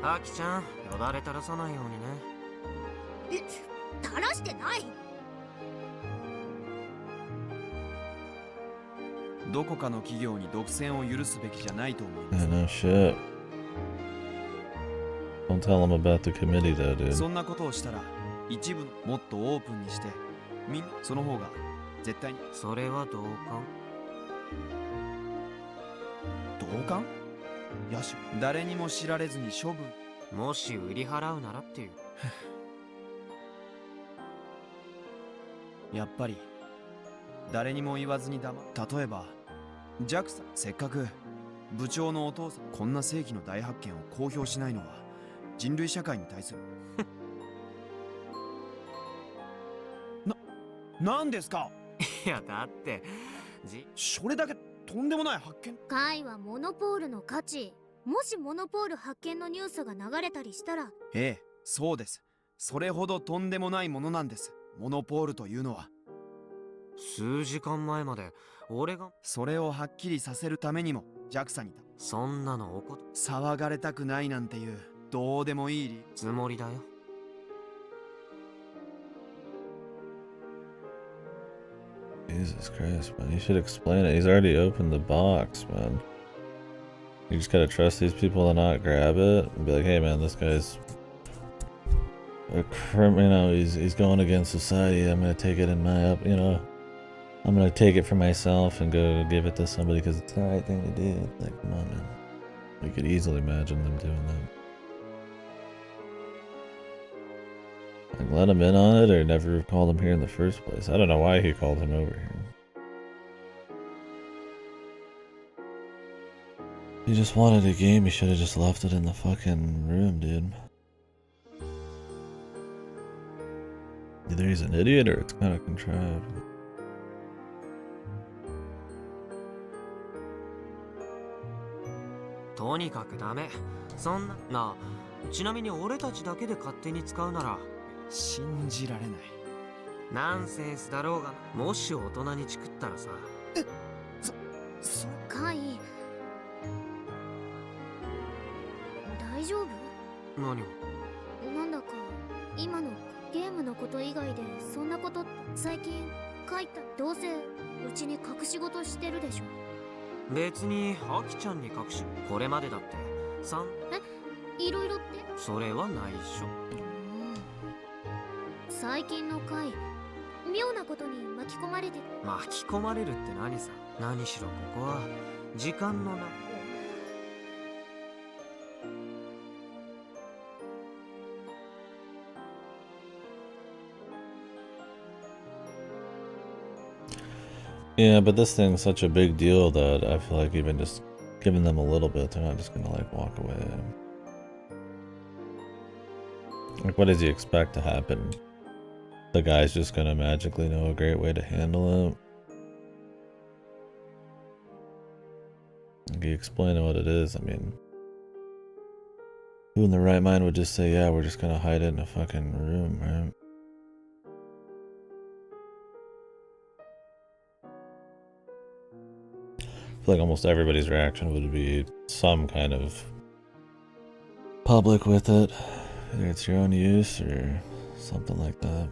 アキちゃん、よだれ垂らさないようにね。垂らしてない。どこかの企業に独占を許すべきじゃないと思いま Yeah, す。 no shit. Don't tell him about the committee though, dude. そんなことをしたら一部もっとオープンにしてみんなその方が絶対に。それは同感。同感？野手誰にも知られずに処分。もし売り払うならっていう。やっぱり誰にも言わずに例えばジャクさん、せっかく部長のお父さんこんな世紀の大発見を公表しないのは人類社会に対するなんですか？いやだってそれだけとんでもない発見。カイはモノポールの価値。もしモノポール発見のニュースが流れたりしたら。ええ、そうです。それほどとんでもないものなんです、モノポールというのは。数時間前まで俺がそれをはっきりさせるためにもジャクサにそんなの騒がれたくないなんていうどうでもいいつもりだよ。Jesus Christ, man. You should explain it. He's already opened the box, man. You just gotta trust these people to not grab it and be like, hey, man, this guy's a he's going against society. I'm gonna take it in my I'm gonna take it for myself and go give it to somebody because it's the right thing to do. Like, come on, man. You could easily imagine them doing that. Like, let him in on it or never have called him here in the first place. I don't know why he called him over here. He just wanted a game, he should have just left it in the fucking room, dude. Either he's an idiot or it's kind of contrived. とにかくダメ。そんななあ、ちなみに俺たちだけで勝手に使うなら信じられない。ナンセンスだろうが、もし大人にチクったらさ。カイ大丈夫？何を？なんだか今のゲームのこと以外でそんなことって最近書いた。どうせうちに隠し事してるでしょ。別にアキちゃんに隠し、これまでだっていろいろって？それは内緒。最近の回妙なことに巻き込まれて。巻き込まれるって何さ。何しろここは時間のな。Yeah, but this thing's such a big deal that I feel like even just giving them a little bit, they're not just gonna like walk away. Like, what does he expect to happen? The guy's just gonna magically know a great way to handle it? Like, you explain what it is, I mean, who in the right mind would just say, yeah, we're just gonna hide it in a fucking room, right? I feel like almost everybody's reaction would be some kind of public with it. Either it's your own use or something like that.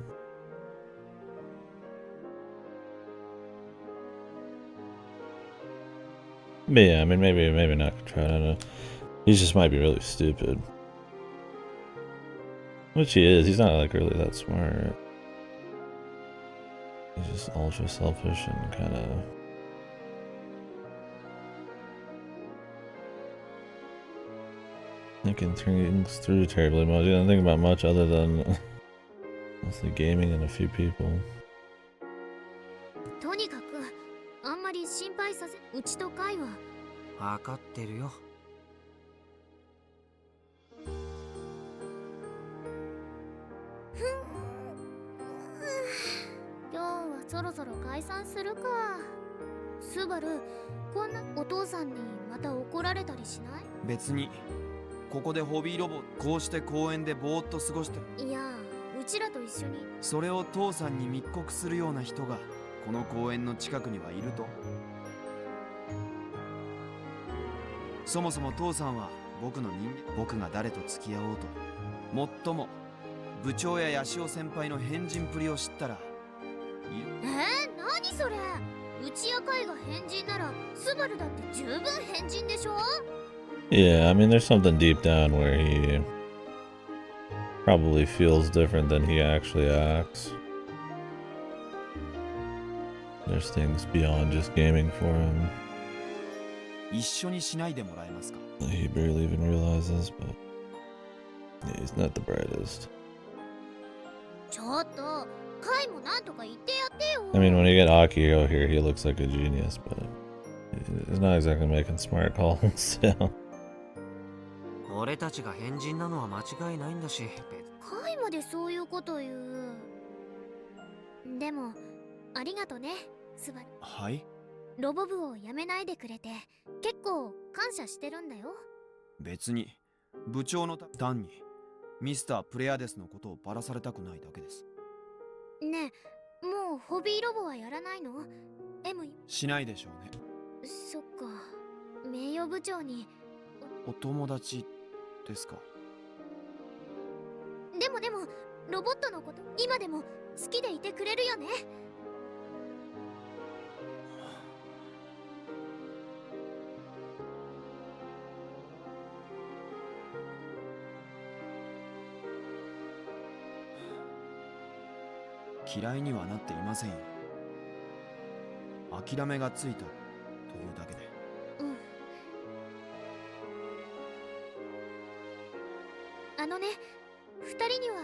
But yeah, I mean, maybe not try. I don't know. He just might be really stupid. Which he is. He's not like really that smart. He's just ultra selfish and kind of Thinking things through terribly much. I didn't think about much other than mostly gaming and a few people. とにかくあんまり心配させうちとカイはわかってるよ。今日はそろそろ解散するか。スバル、こんなお父さんにまた怒られたりしない？別にここでホビーロボこうして公園でぼーっと過ごしてる。いや、うちらと一緒に。それを父さんに密告するような人がこの公園の近くにはいると。そもそも父さんは僕の人間、僕が誰と付き合おうと、もっとも部長やヤシオ先輩の変人プリを知ったら何それ。うちやカイが変人ならスバルだって十分変人でしょ。 Yeah, I mean, there's something deep down where he probably feels different than he actually acts. There's things beyond just gaming for him. 一緒にしないでもらえますか。 He barely even realizes, but yeah, he's not the brightest. ちょっとカイもなんとか言ってやってよ。 I mean, when you get Akio here, he looks like a genius, but he's not exactly making smart calls. So. 俺たちが変人なのは間違いないんだし。カイまでそういうこと言う。でもありがとね、スバル。はい。ロボ部を辞めないでくれて結構感謝してるんだよ。別に部長の単にミスタープレアデスのことをバラされたくないだけです。ねえ、もうホビーロボはやらないの？ M しないでしょうね。そっか、名誉部長に。お友達ですか。でもロボットのこと今でも好きでいてくれるよね。嫌いにはなっていませんよ。諦めがついたというだけで。うん。あのね、二人には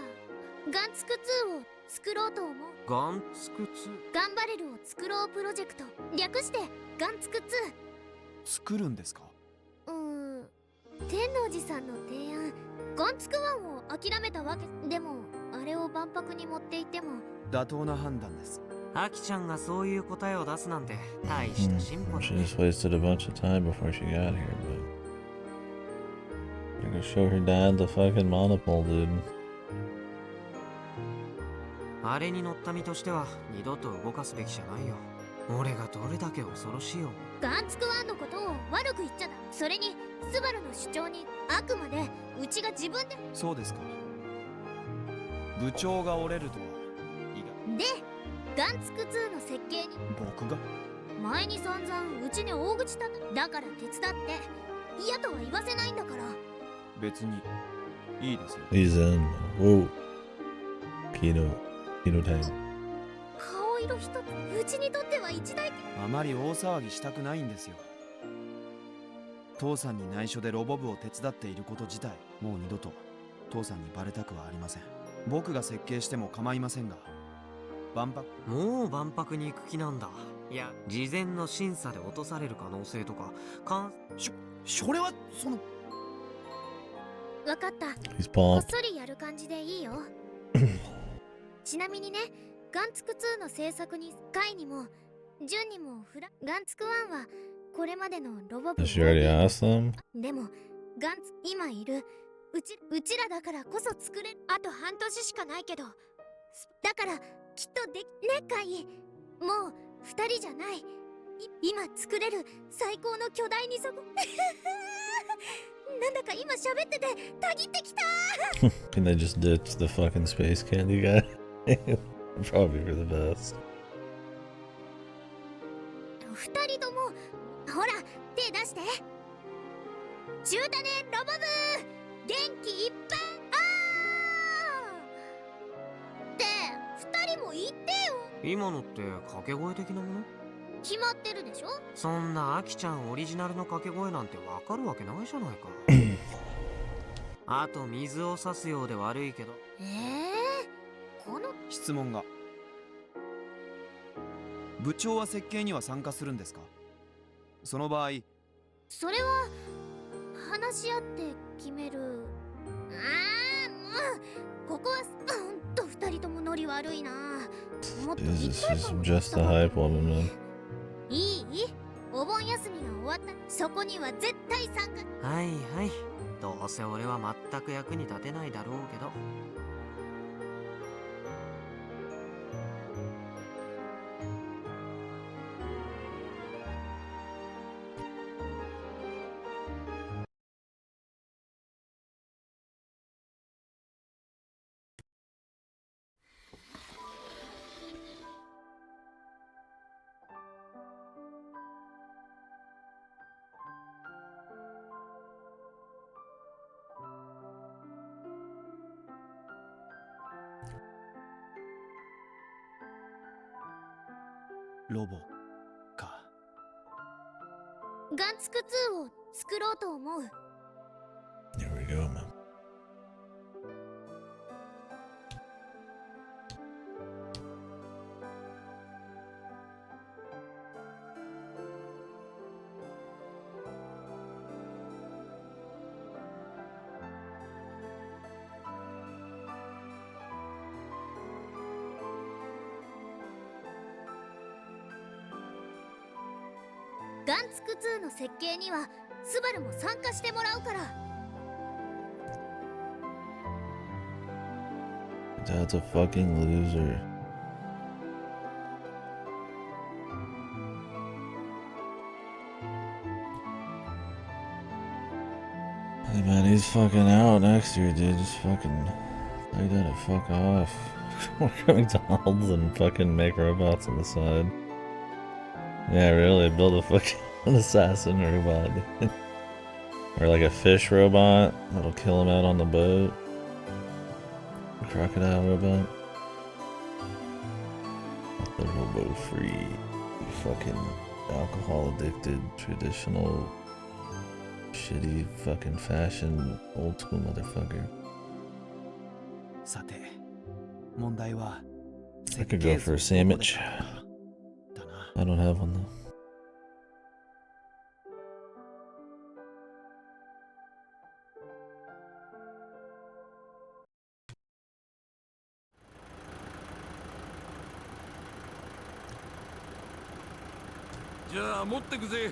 ガンツク2を作ろうと思う。ガンツク2？ガンバレルを作ろうプロジェクト、略してガンツク2。作るんですか？天王寺さんの提案、ガンツク1を諦めたわけ。でもあれを万博に持っていっても妥当な判断です。アキちゃんがそういう答えを出すなんて大した進歩だ She ね。 just wasted a bunch of time before she got here, but you're gonna show her dad the fucking monopole, dude. あれに乗った身としては二度と動かすべきじゃないよ。俺がどれだけ恐ろしいよ。ガンツク1のことを悪く言っちゃだ。それにスバルの主張にあくまでうちが自分で。そうですか。部長が折れるとはで、ガンツク2の設計に僕が前に散々うちに大口たただから手伝って嫌とは言わせないんだから。別にいいですよ。 He's in. Whoa. Kino time. 顔色一つうちにとっては一大。あまり大騒ぎしたくないんですよ。父さんに内緒でロボ部を手伝っていること自体もう二度と父さんにバレたくはありません。僕が設計しても構いませんが、万博。もう万博に行く気なんだ。いや、事前の審査で落とされる可能性とかそれはその。わかった。 He's こっ pumped. そりやる感じでいいよ。ちなみにね、ガンツク2の制作にカイにもジュンにもガンツク1はこれまでのロボ部。 Did she already ask them? でもガンツ今いるうちらだからこそ作れる。あと半年しかないけど、だからきっとでね、カイ。もう二人じゃない。今作れる最高の巨大二足。なんだか今喋っててたぎってきた。 Can they just ditch the fucking space candy guy? Probably for the best. 二人ともほら手出して。中だねロボ部、元気いっぱい。って二人も言ってよ。今のって掛け声的なもの？決まってるでしょ。そんなアキちゃんオリジナルの掛け声なんてわかるわけないじゃないか。あと水を差すようで悪いけど。この質問が。部長は設計には参加するんですか？その場合。それは話し合って決める。もうここは2人ともノリ悪いな。もっと一 Jesus, 体 she's 感を just a hype woman, man. いい？お盆休みが終わった。そこには絶対参加。はいはい。どうせ俺は全く役に立てないだろうけど。ロボか。ガンツク2を作ろうと思う。 Here we go, man. ガンツク2の設計にはスバルも参加してもらうから。 Dad's a fucking loser. Hey man, he's fucking out next year, dude. Just fucking lay down and fuck off. Work at McDonald's and fucking make robots on the side. Yeah, really, build a fucking assassin robot. Or like a fish robot that'll kill him out on the boat. A crocodile robot. The robo-free, fucking alcohol-addicted, traditional, shitty fucking fashion, old school motherfucker. さて、問題は I could go for a sandwich. だな。 I don't have one though. じゃあ持ってくぜ。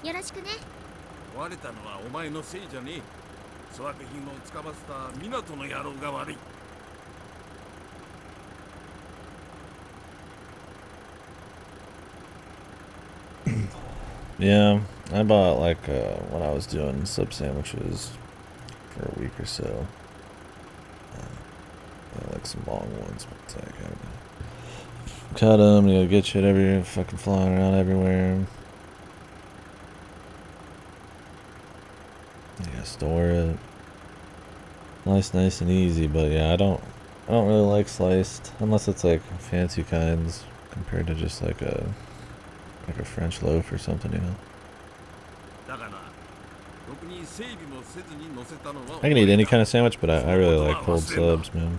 よろしくね。壊れたのはお前のせいじゃねえ。粗悪品をつかませた港の野郎が悪い。Yeah, I bought like when I was doing sub sandwiches for a week or so. Like some long ones, but it's like, I don't know. Cut them, you know, get shit everywhere, fucking flying around everywhere. You gotta store it. Nice and easy, but yeah, I don't really like sliced unless it's like fancy kinds compared to just like a French loaf or something, you know. I can eat any kind of sandwich, but I really like cold subs, man.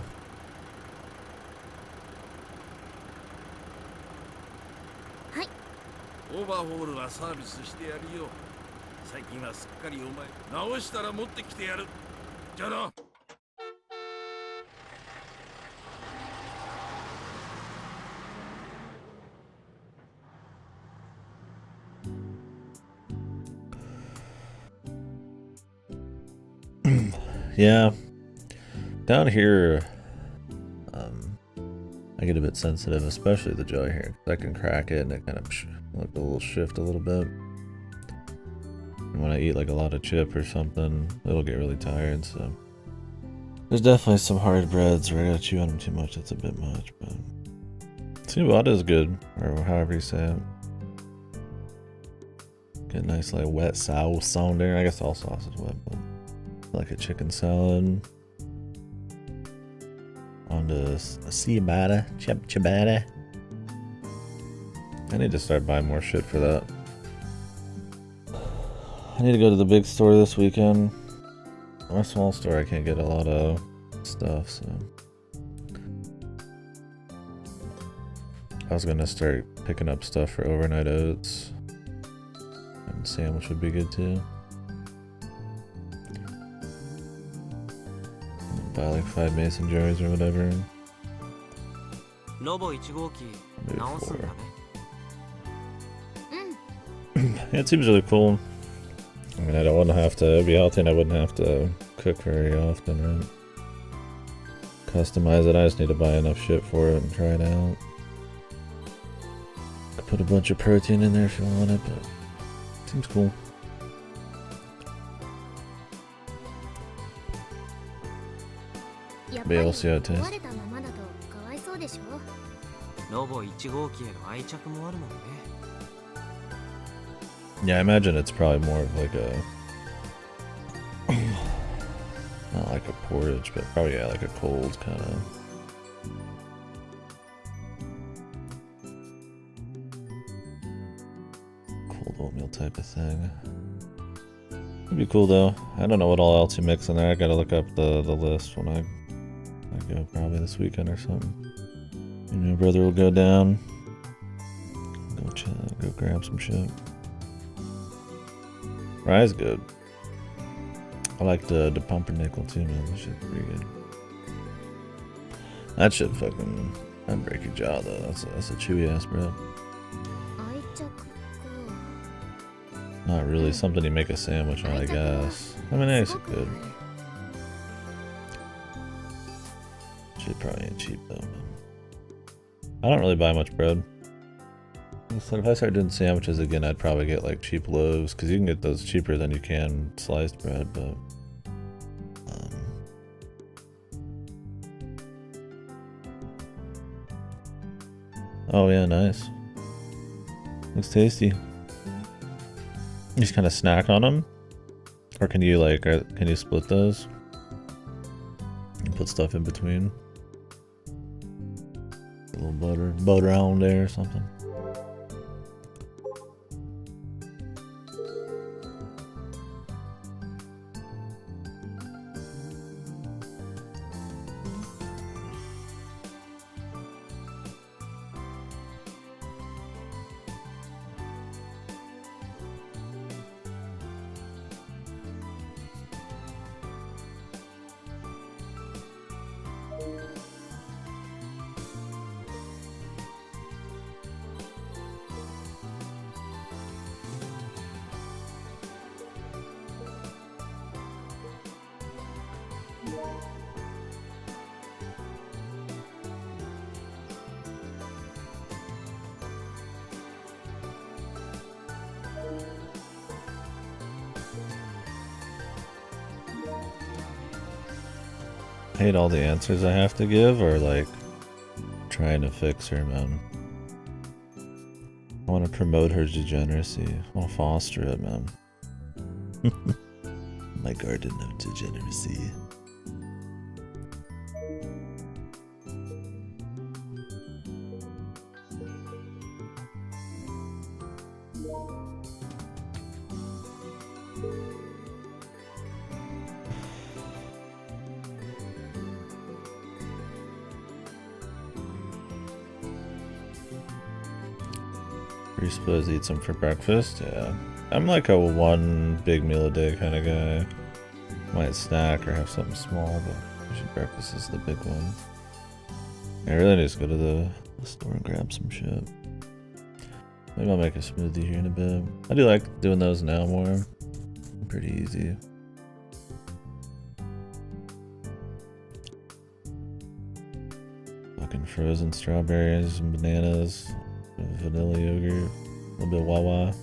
Yeah, down here, I get a bit sensitive, especially the jaw here. I can crack it and it kind of like a little shift a little bit. And when I eat like a lot of chip or something, it'll get really tired. So there's definitely some hard breads where I gotta chew on them too much. That's a bit much, but ciabatta is good, or however you say it. Get a nice like wet sauce on there. I guess all sauce is wet, but like a chicken salad on the ciabatta, ciabatta. I need to start buying more shit for that. I need to go to the big store this weekend. My small store, I can't get a lot of stuff, so I was gonna start picking up stuff for overnight oats, and sandwich would be good too. Buy like 5 mason jars or whatever. ロボ1号機直すんだね。Yeah, it seems really cool. I mean, I don't want to have to be healthy, and I wouldn't have to cook very often, right? Customize it. I just need to buy enough shit for it and try it out. Could put a bunch of protein in there if you want it, but it seems cool. やっぱ But り yeah, we'll see how it 壊 tastes. れたままだとかわいそうでしょ。ロボ1号機への愛着もあるもんね。 Yeah, I imagine it's probably more of like a not like a porridge, but probably yeah, like a cold kind of. Cold oatmeal type of thing. It'd be cool though. I don't know what all else you mix in there. I gotta look up the list when I go probably this weekend or something. And your brother will go down. Go chill, go grab some shit. Rye's good. I like the pumpernickel too, man. That shit's pretty good. That shit fucking that'd break your jaw though. That's a chewy ass bread. 愛着か。 Not really something you make a sandwich on, I guess. I mean, eggs are good. Shit probably ain't cheap though. I don't really buy much bread. So if I start doing sandwiches again, I'd probably get like cheap loaves, because you can get those cheaper than you can sliced bread, but oh yeah, nice. Looks tasty. You just kind of snack on them, or can you like can you split those and put stuff in between? A little butter on there or something. Hate all the answers I have to give, or like trying to fix her, man. I want to promote her degeneracy. I want to foster it, man. My garden of degeneracy. Are you supposed to eat some for breakfast? Yeah. I'm like a one big meal a day kind of guy. Might snack or have something small, but usually breakfast is the big one. I really need to go to the store and grab some shit. Maybe I'll make a smoothie here in a bit. I do like doing those now more. Pretty easy. Fucking frozen strawberries and bananas. Vanilla yogurt, a little bit Wawa.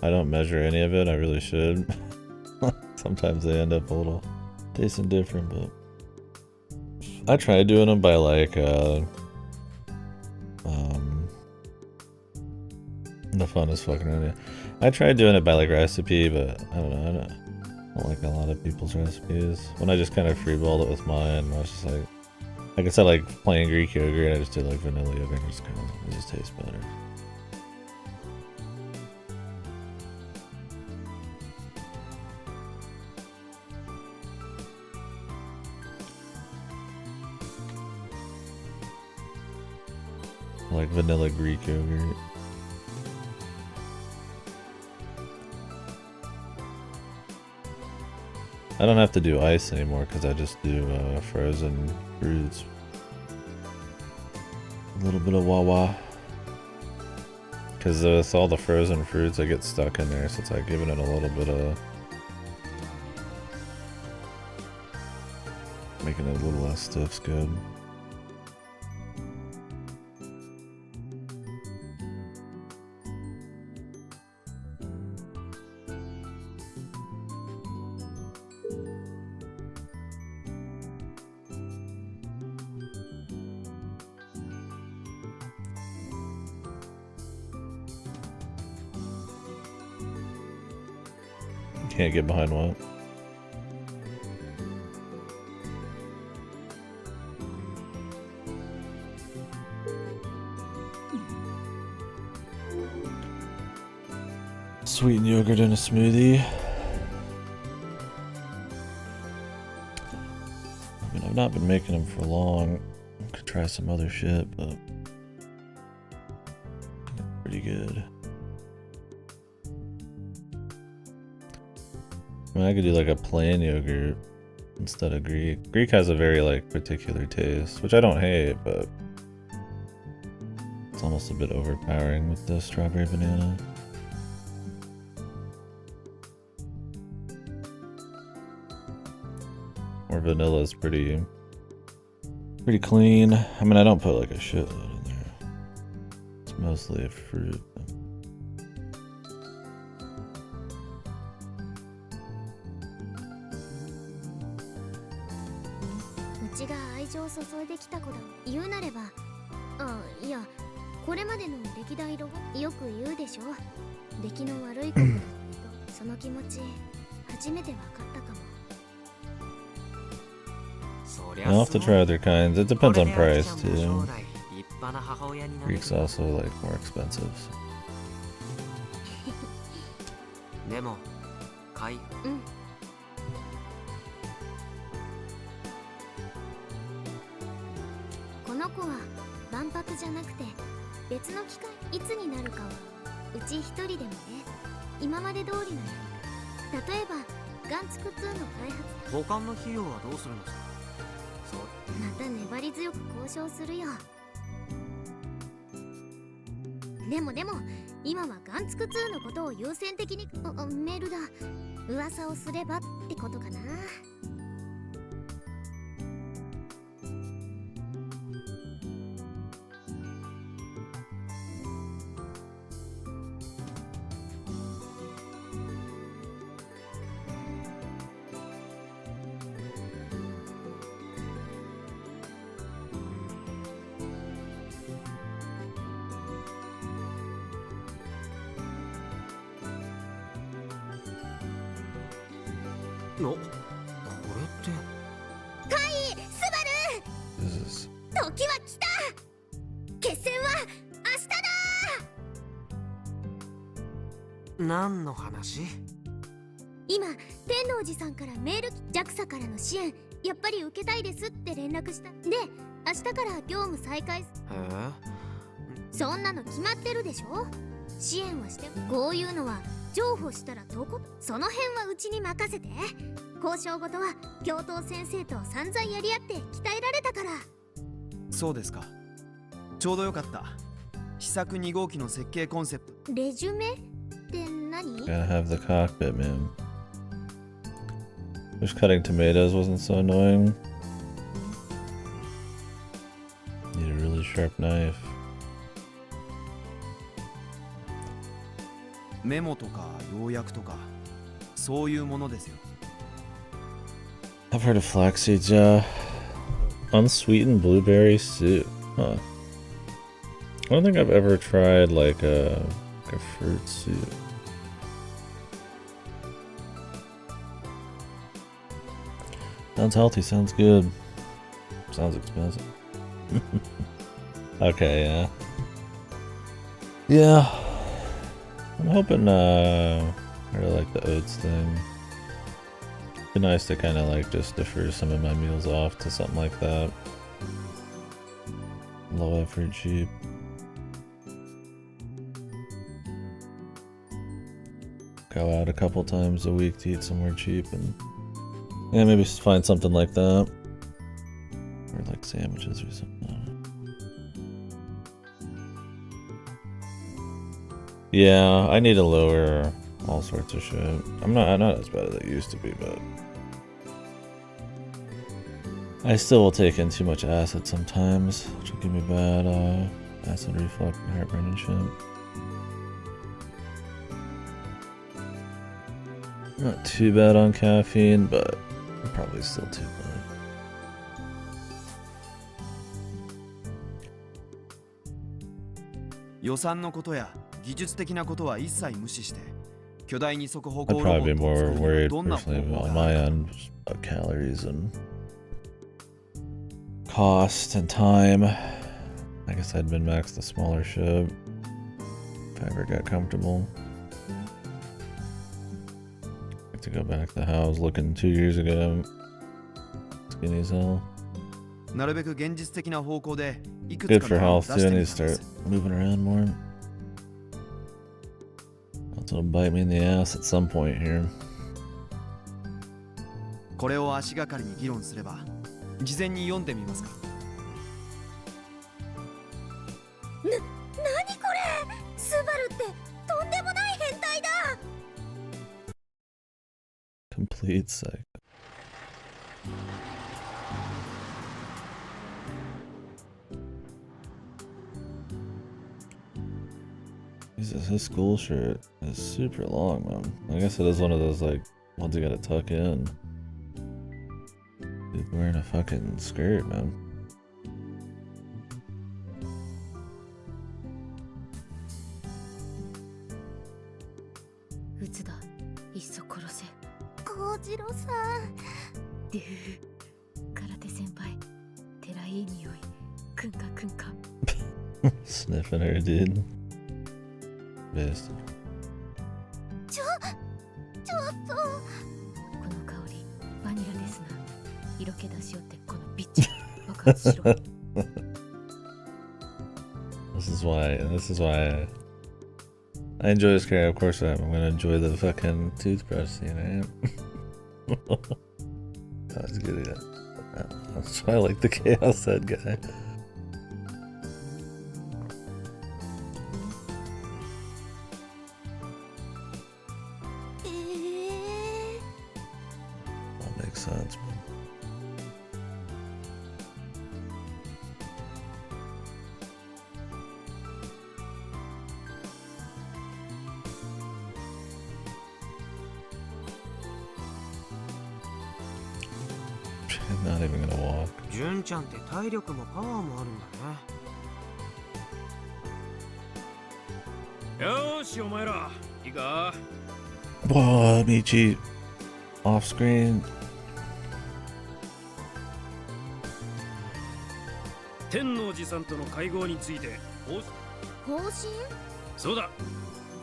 I don't measure any of it, I really should. Sometimes they end up a little tasting different, but I tried doing them by like the fun is fucking around here. I tried doing it by like recipe, but I don't know, I don't like a lot of people's recipes. When I just kind of freeballed it with mine, I was just like I said, like plain Greek yogurt, I just did like vanilla yogurt, it just tastes better. Like vanilla Greek yogurt. I don't have to do ice anymore because I just do frozen fruits. A little bit of Wawa. Because with all the frozen fruits, I get stuck in there, so it's like giving it a little bit of... making it a little less stiff's good. Can't get behind what? Sweetened yogurt in a smoothie. I mean, I've not been making them for long. I could try some other shit, but pretty good. I mean, I could do like a plain yogurt instead of Greek. Greek has a very like particular taste, which I don't hate, but it's almost a bit overpowering with the strawberry banana. Or vanilla is pretty clean. I mean, I don't put like a shitload in there. It's mostly a fruit. I'll have to try other kinds. It depends on price too. Greek's also like more expensive. So. でも、かい。この子は万博じゃなくて別の機会いつになるかはうち一人でもね今まで通りのやり方例えばガンツク2の開発保管の費用はどうするのさまた粘り強く交渉するよでも今はガンツク2のことを優先的にメールだ噂をすればってことかなこれってカイスバル時は来た決戦は明日だ何の話今天王寺さんからメール JAXA からの支援やっぱり受けたいですって連絡したで明日から業務再開そんなの決まってるでしょ支援はしてこういうのは譲歩したらどこその辺はうちに任せて交渉事は教頭先生と散々やり合って鍛えられたからそうですかちょうどよかった試作2号機の設計コンセプトレジュメって何 Gotta have the cockpit, man. Wish cutting tomatoes wasn't so annoying. Need a really sharp knife. メモとか要約とかそういうものですよ I've heard of flaxseeds, yeah. Unsweetened blueberry soup. Huh. I don't think I've ever tried like a fruit soup. Sounds healthy, sounds good. Sounds expensive. Okay, yeah. Yeah. I'm hoping, I really like the oats thing. It'd be nice to kind of like just defer some of my meals off to something like that. Low effort, cheap. go out a couple times a week to eat somewhere cheap and yeah, maybe find something like that. Or like sandwiches or something. I don't know. Yeah, I need to lower all sorts of shit. I'm not as bad as I used to be, but I still will take in too much acid sometimes, which will give me bad acid reflux and heartburn and shit. Not too bad on caffeine, but probably still too bad. 予算のことや技術的なことは一切無視して巨大二足歩 I'd 行ロボ probably ッ be トを more 作るには worried どんな方 personally 法 on が my end about calories and cost and time. I guess I'd min-max the smaller ship if I ever got comfortable. I have to go back to the house looking 2 years ago. Skinny as hell. なるべく現実的な方向でいく Good つか for の案を health 出 too. し I て need み to たんで start す moving around more. That's gonna bite me in the ass at some point here. これを足がかりに議論すれば事前に読んでみますか。何これ、スバルってとんでもない変態だ。 Complete psych. Jesus, his school shirt is super long, man. I guess it is one of those, like, ones you gotta tuck in. Dude wearing a fucking skirt, man. Sniffing her, dude. Best. ちょっと。この香り、バニラですな。色気出しよってこのビッチ。爆発しろ。This is why I enjoy this character. Of course I'm gonna enjoy the fucking toothbrush scene, right? That's good, yeah. That's why I like the Chaos Head guy. That makes sense, man. Not even gonna walk. 純ちゃんって体力もパワーもあるんだね。よーしお前らいいか。 Whoa, Michi. Off screen. 天王寺さんとの会合について方針？そうだ、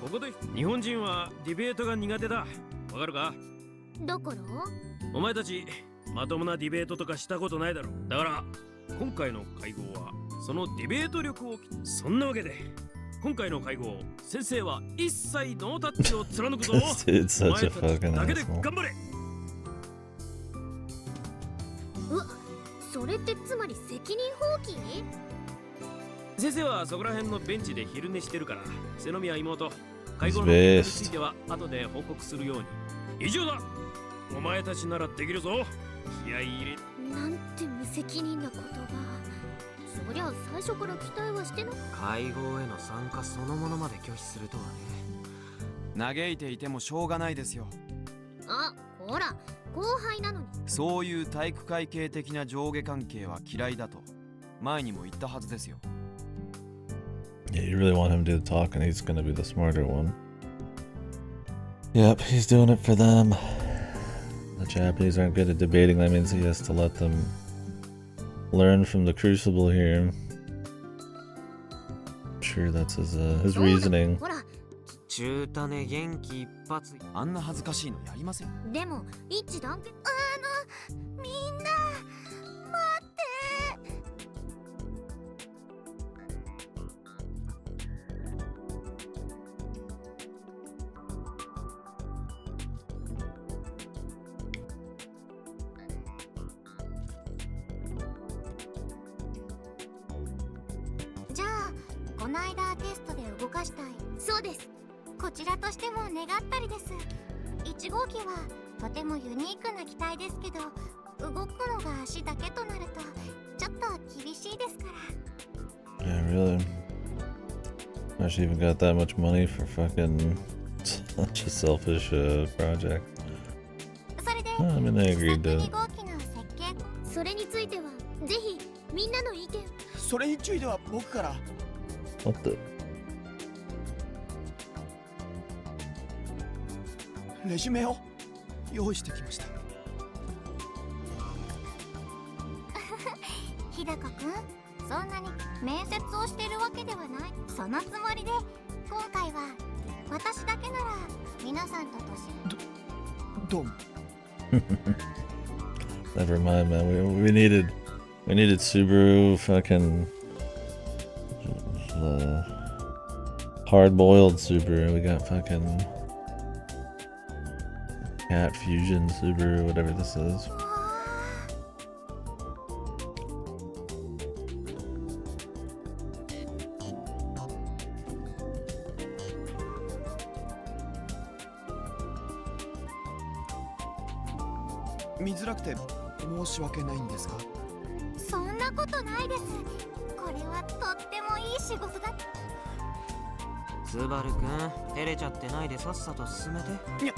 ここで日本人はディベートが苦手だ。わかるか？だから？お前たちまともなディベートとかしたことないだろ。だから今回の会合はそのディベート力をそんなわけで今回の会合先生は一切ノータッチを貫くぞ。 This dude's お such 前 a たち fucking だけで asshole. 頑張れ。それってつまり責任放棄？先生はそこら辺のベンチで昼寝してるから、瀬宮妹、会合の He's 結果については後で報告するように。以上だ。お前たちならできるぞ。気合い入れ。なんて無責任な言葉。そりゃ最初から期待はしてな。会合への参加そのものまで拒否するとはね。嘆いていてもしょうがないですよ。あ、ほら、後輩なのに。そういう体育会系的な上下関係は嫌いだと前にも言ったはずですよ。 Yeah, you really want him to do the talking, he's gonna be the smarter one. Yep, he's doing it for them. The Japanese aren't good at debating, that means he has to let them learn from the crucible here. I'm sure that's his reasoning. ほら、中種元気一発。あんな恥ずかしいのやりません。でも一致団結。みんな待って。この間テストで動かしたい。そうです。こちらとしても願ったりです。1号機はとてもユニークな機体ですけど、動くのが足だけとなるとちょっと厳しいですから。Yeah, really. I she even got that much money for fucking such a selfish project. それで、I mean, I agreed 2 to. 号機の設計、それについてはぜひみんなの意見。それについては僕から。 What the? レジュメを用意してきました。日高くん、そんなに面接をしてるわけではない。そのつもりで今回は私だけなら皆さんとどうも。Never mind, man. We needed Subaru fucking hard-boiled Subaru. We got fucking Cat Fusion Subaru, whatever this is. 見づらくて申し訳ないんですが。そんなことないです。これはとってもいい仕事だ。スバルくん、照れちゃってないでさっさと進めて。いや、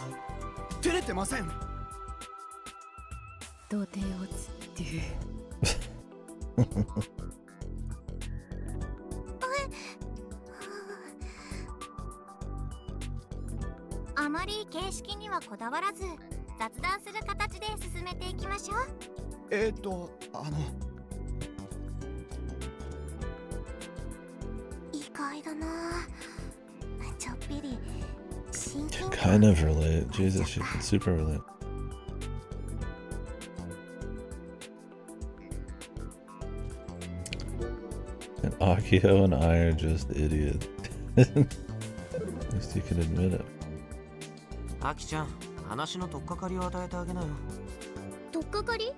照れてません。土手をつってあまり形式にはこだわらず雑談する形で進めていきましょう。意外だな。ちょっぴり真剣。 Kind of relate. Jesus, she can super relate. And Akio and I are just idiots. At least you can admit it. アキちゃん、話の取っかかりを与えてあげなよ。取っかかり？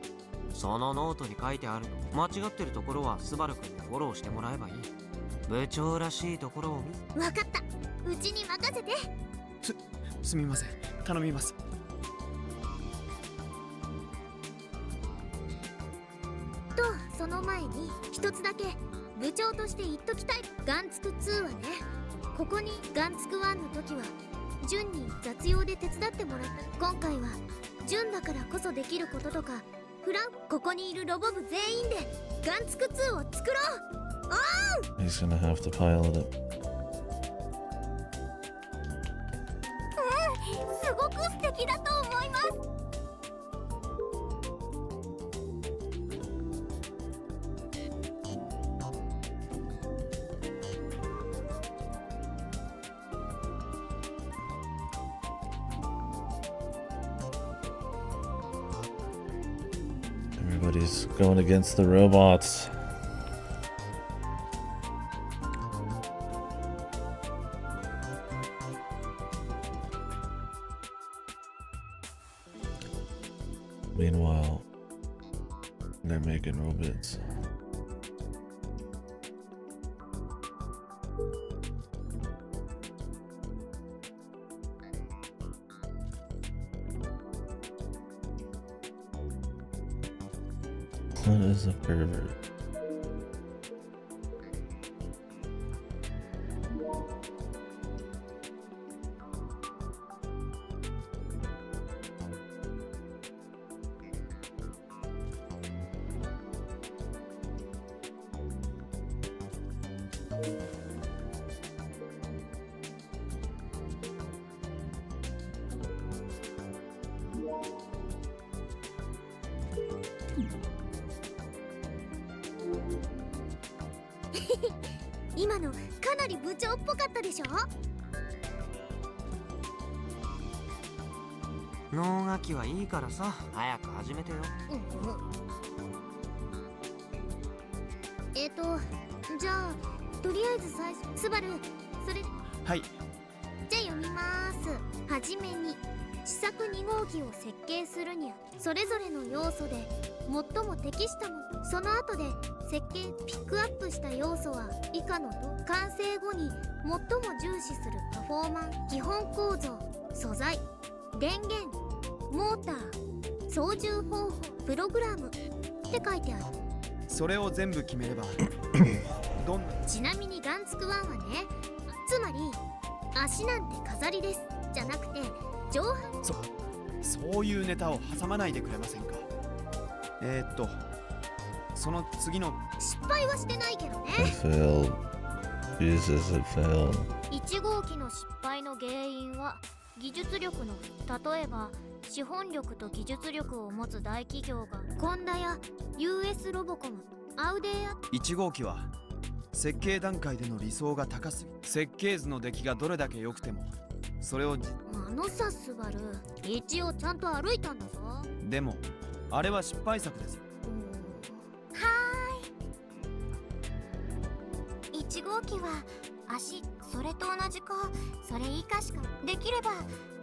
そのノートに書いてあるの。間違ってるところはスバルくんにフォローしてもらえばいい。部長らしいところを見。わかった。うちに任せて。すみません。頼みます。と、その前に一つだけ部長として言っときたい。ガンツク2はね、ここにガンツク1の時はジュンに雑用で手伝ってもらった。今回はジュンだからこそできることとか、フラン、ここにいるロボ部全員でガンツク2を作ろう。He's gonna have to pilot it. すごく素敵だと思います。Everybody's going against the robots. Meanwhile, they're making robots. What is a pervert?今のかなり部長っぽかったでしょ。脳書きはいいからさ、早く始めてよ。じゃあとりあえず最初、スバル、それ。はい。じゃあ読みます。はじめに試作2号機を設計するにはそれぞれの要素で最も適したもの、その後で設計ピックアップした要素は以下のと完成後に最も重視するパフォーマンス、基本構造、素材、電源、モーター、操縦方法、プログラムって書いてある。それを全部決めればどんな。ちなみにガンツク1はね、つまり足なんて飾りですじゃなくて上半そういうネタを挟まないでくれませんか。その次の失敗はしてないけどね。 It failed. Jesus, it failed. 1号機の失敗の原因は技術力の、例えば資本力と技術力を持つ大企業がコンダや US ロボコム、アウデーや1号機は設計段階での理想が高すぎ、設計図の出来がどれだけ良くてもそれをさスバル一応ちゃんと歩いたんだぞ。でもあれは失敗作です。1号機は足それと同じかそれ以下しかできれば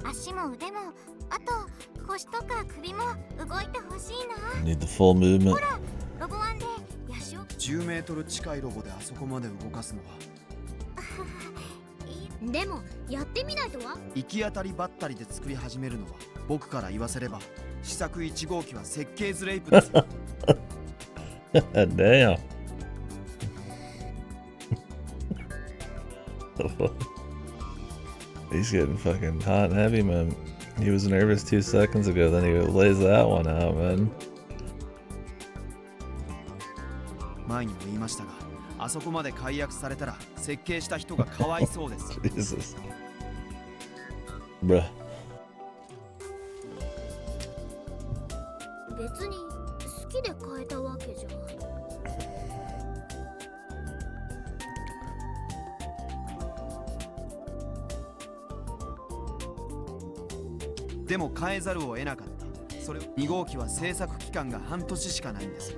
足も腕もあと腰とか首も動いてほしいな。 Need the full movement. ほらロボワンでヤシオ10メートル近いロボであそこまで動かすのはでもやってみないとは。行き当たりばったりで作り始めるのは僕から言わせれば試作1号機は設計図レイプです。Damn. He's getting fucking hot and heavy, man. He was nervous 2 seconds ago, then he lays that one out, man. 前にも言いましたが、あそこまで解約されたら設計した人がかわいそうです。Jesus. Bruh. 別に好きで変えたわけじゃ。でも変えざるを得なかった。それを2号機は制作期間が半年しかないんです。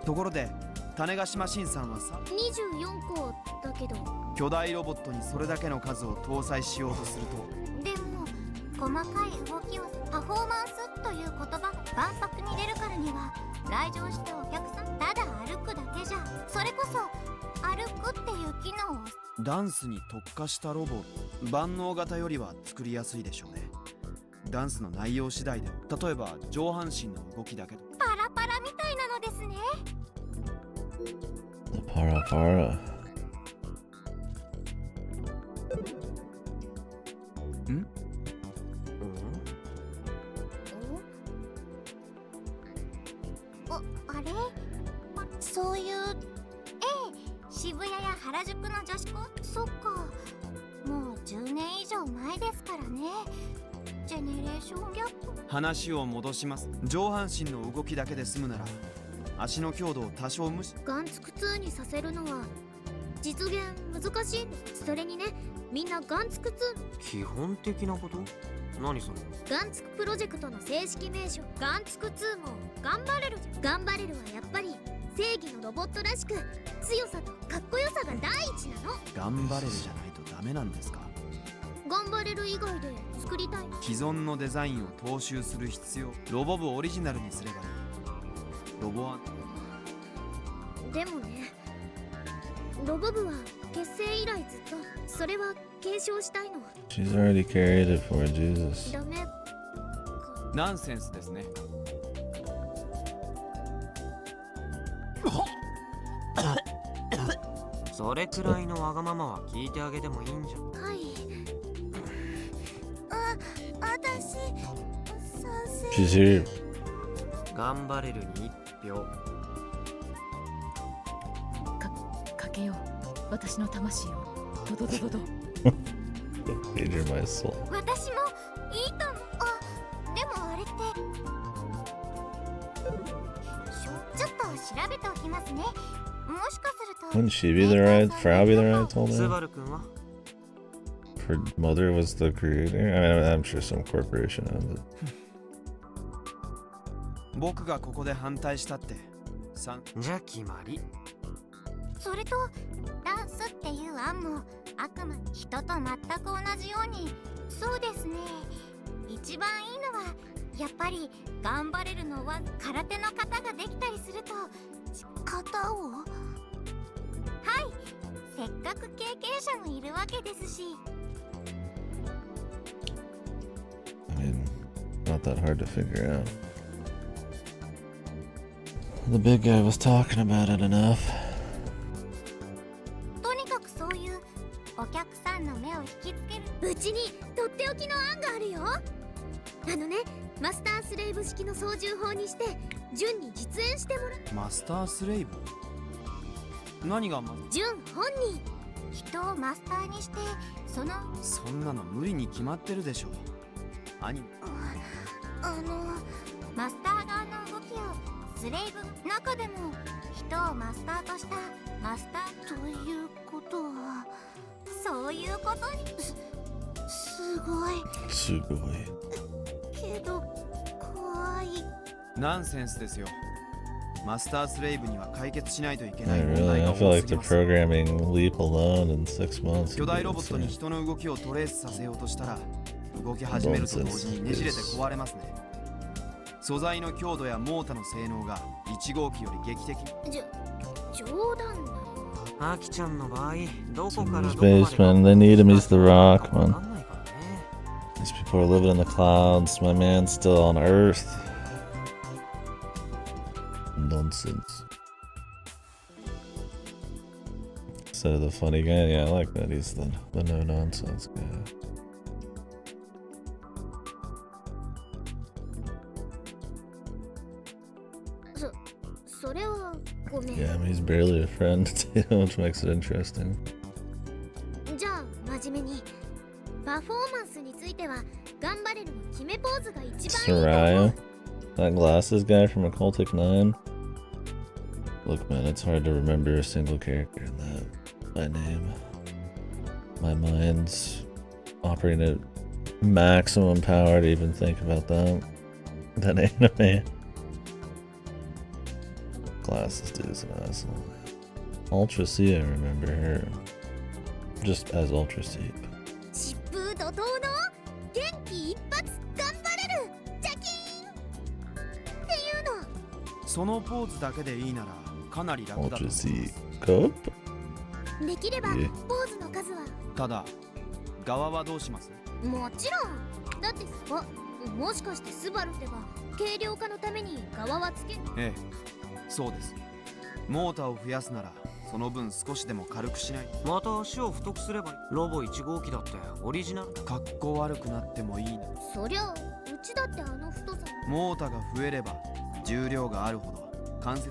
ところで種子島新さんはさ24個だけど巨大ロボットにそれだけの数を搭載しようとすると、でも細かい動きをパフォーマンスという言葉が万博に出るからには来場したお客さんただ歩くだけじゃそれこそ歩くっていう機能をダンスに特化したロボ万能型よりは作りやすいでしょうね。ダンスの内容次第で例えば上半身の動きだけどパラパラみたいなのですね。 Para para. あれそういう渋谷や原宿の女子高そっかもう10年以上前ですからね。ジェネレーションギャップ。話を戻します。上半身の動きだけで済むなら足の強度を多少無視。ガンツク2にさせるのは実現難しいんです。それにね、みんなガンツク2基本的なこと？何それ？ガンツクプロジェクトの正式名称ガンツク2も頑張れるじゃん。頑張れるはやっぱり正義のロボットらしく強さとかっこよさが第一なの。頑張れるじゃないとダメなんですか？頑張れる以外で作りたい。既存のデザインを踏襲する必要。ロボ部オリジナルにすればいい。ロボアンでもね、ロボ部は結成以来ずっとそれは継承したいの。 She's already carried it for Jesus. ダメ。ナンセンスですね。それくらいのわがままは聞いてあげてもいいんじゃ。はい。私賛成。 She's here. 頑張れるに1票。かけよう私の魂をドドドドド。 Major my soul. 私もいいと思う。でもあれってちょっと調べておきますね。もしかすると Wouldn't she be the right? Frau be the right told ス me? バル君は Her mother was the creator? I mean, I'm sure some corporation owns it. 僕がここで反対したってじゃ決まり。それとダンスっていう案もあくまで人と全く同じようにそうですね一番いいのはやっぱり頑張れるのは空手の型ができたりすると。型を？はい、せっかく経験者もいるわけですし。 I mean, not that hard to figure out. The big guy was talking about it enough. とにかくそういうお客さんの目を引きつける。うちにとっておきの案があるよ。あのね、マスタースレイブ式の操縦法にして順に実演してもらう。マスタースレイブ？何が順本人。人をマスターにしてそんなの無理に決まってるでしょ。アニメ。マスター側の動きをスレイブ中でも人をマスターとしたマスターということはそういうことにすごいけど怖い。ナンセンスですよ。マスタースレイブには解決しないといけない I 問題 really, が I feel 多 like す the ぎます。 programming leap alone in 6 months. 巨 would 大 be ロボットに insane. 人の動きをトレースさせようとしたら動き始めると同時にねじれて壊れますね。素材の強度やモータの性能が1号機より劇的。冗談だよ。アキちゃんの場合どこから His どこまで basement, they need him, he's the rock, わ man. かんないからね。 These people are living in the clouds. My man's still on Earth. Nonsense. Instead of the funny guy, yeah, I like that. He's the no nonsense guy. Yeah, I mean, he's barely a friend, which makes it interesting. じゃあ真面目にパフォーマンスについては頑張れるの決めポーズが一番いいと思 Soraya? う。 That glasses guy from Occultic 9? Look, man, it's hard to remember a single character in that. My name. My mind's operating at maximum power to even think about that. That anime. Glasses dude is an asshole. Ultra C, I remember her. Just as Ultra C. 疾風怒涛の元気一発頑張れるジャキーンっていうの。そのポーズだけでいいならかなり楽だと思い Ultra ます。 C. Cope? できればポえーズの数はただ側はどうします？もちろん。だってもしかしてスバルってば軽量化のために側はつける？ええ、そうです。モーターを増やすならその分少しでも軽くしないと。また足を太くすればいい。ロボ1号機だってオリジナル。かっこ悪くなってもいいな。そりゃうちだってあの太さ。モーターが増えれば重量があるほど関節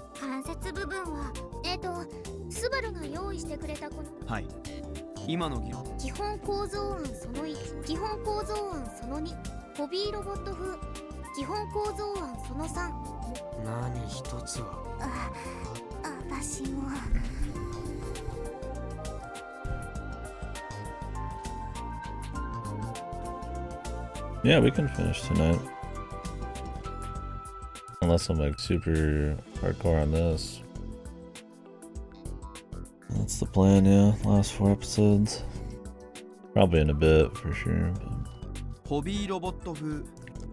部分はスバルが用意してくれたこのはい今の議論基本構造案その1、基本構造案その2、ホビーロボット風基本構造案その3。何一つは。私も。Yeah, we can finish tonight. Unless I'm like super hardcore on this. That's the plan, yeah. Last 4 episodes. Probably in a bit, for sure. But... ホビーロボット風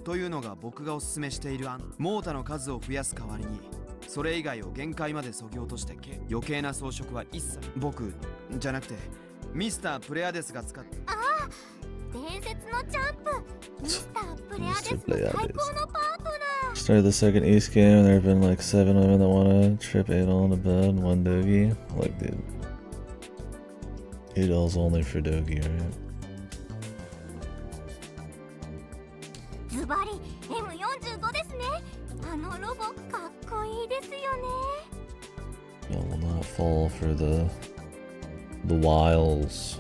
というのが僕がおすすめしている案。モーターの数を増やす代わりにそれ以外を限界まで削ぎ落として余計な装飾は一切。僕じゃなくてミスタープレアデスが使って。伝説のジャンプミスタープレアデスの最高のパートナー。 Started the second East game and there have been like 7 women that wanna trip anal in a bed and 1 doggy. Like, dude. Adol's only for doggy, right? ズバリ M45 ですね。あのロボかっこいいですよね。 I will not fall for the wiles.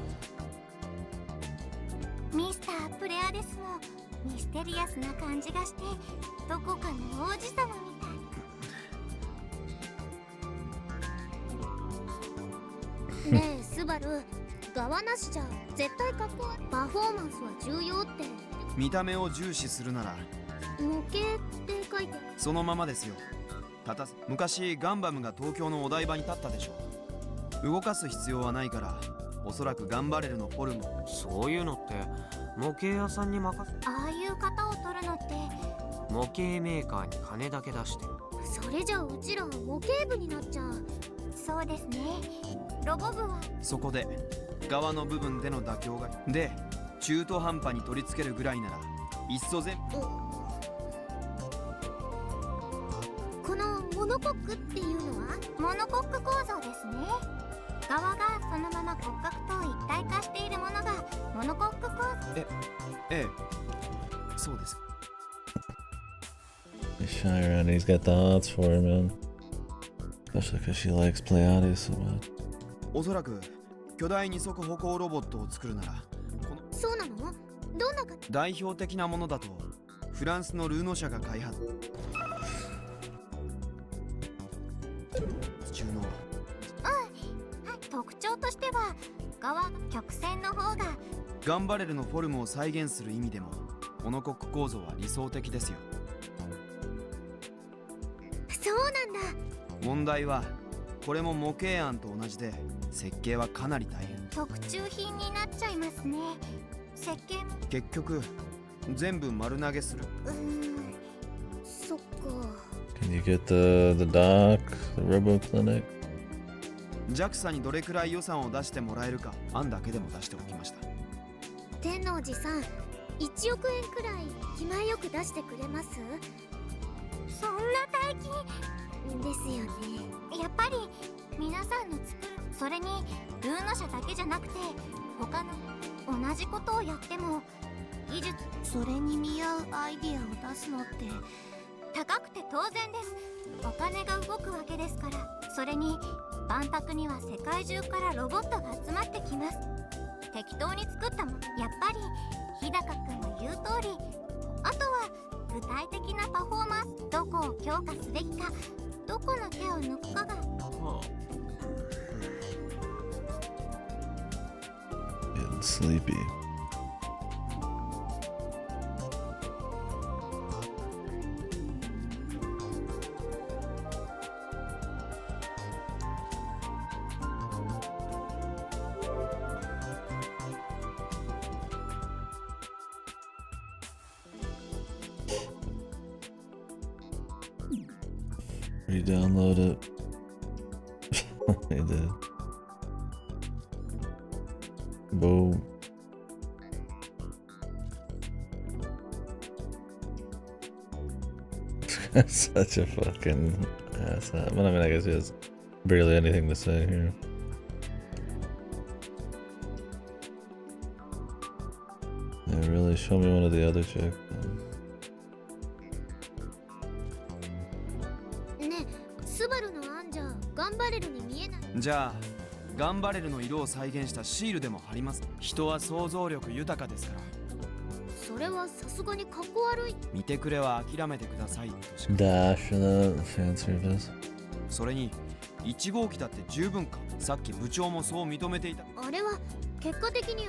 ミスタープレアデスもミステリアスな感じがしてどこかの王子様みたい。ねえスバル側なしじゃ絶対かっこ悪い。パフォーマンスは重要って見た目を重視するなら模型って書いてそのままですよ。昔ガンバムが東京のお台場に立ったでしょ。動かす必要はないからおそらく頑張れるのフォルム。そういうのって模型屋さんに任せ、ああいう型を取るのって模型メーカーに金だけ出して。それじゃうちら模型部になっちゃう。そうですね。ロボ部はそこで側の部分での妥協がで中途半端に取り付けるぐらいならいっそ全部。このモノコックっていうのはモノコック構造ですね。側がそのまま骨格と一体化しているものがモノコック構造。ええ、そうです。 He's shy around. He's got thoughts for her, man. Especially because she likes Pleiades so much. おそらく巨大二足歩行ロボットを作るならこのそうなの？どんなか代表的なものだとフランスのルーノ社が開発中の特徴としては側が曲線の方がガンバレルのフォルムを再現する意味でもモノコック構造は理想的ですよ。そうなんだ。問題はこれも模型案と同じで設計はかなり大変。特注品になっちゃいますね。設計も結局全部丸投げする。そっか。 Can you get the doc, the Robo Clinic? JAXA にどれくらい予算を出してもらえるか案だけでも出しておきました。天王寺さん、1億円くらい気前よく出してくれます？そんな大金ですよね。やっぱり皆さんの作る、それにルーノ社だけじゃなくて他の同じことをやっても技術、それに見合うアイディアを出すのって高くて当然です。お金が動くわけですから。それに万博には世界中からロボットが集まってきます。適当に作ったもの、やっぱり日高くんの言う通り、あとは具体的なパフォーマンス、どこを強化すべきか、どこの手を抜くかが。Getting sleepy. Re-download it. I did. Boom. Such a fucking ass. But I mean, I guess he has barely anything to say here. Yeah, really, show me one of the other chicks. ね、スバルの案じゃガンバレルに見えない。じゃあガンバレルの色を再現したシールでも貼ります。人は想像力豊かですから。それはさすがにかっこ悪い。見てくれは諦めてくださいとしか。 Dash the fan service. それに1号機だって十分か。さっき部長もそう認めていた。あれは結果的に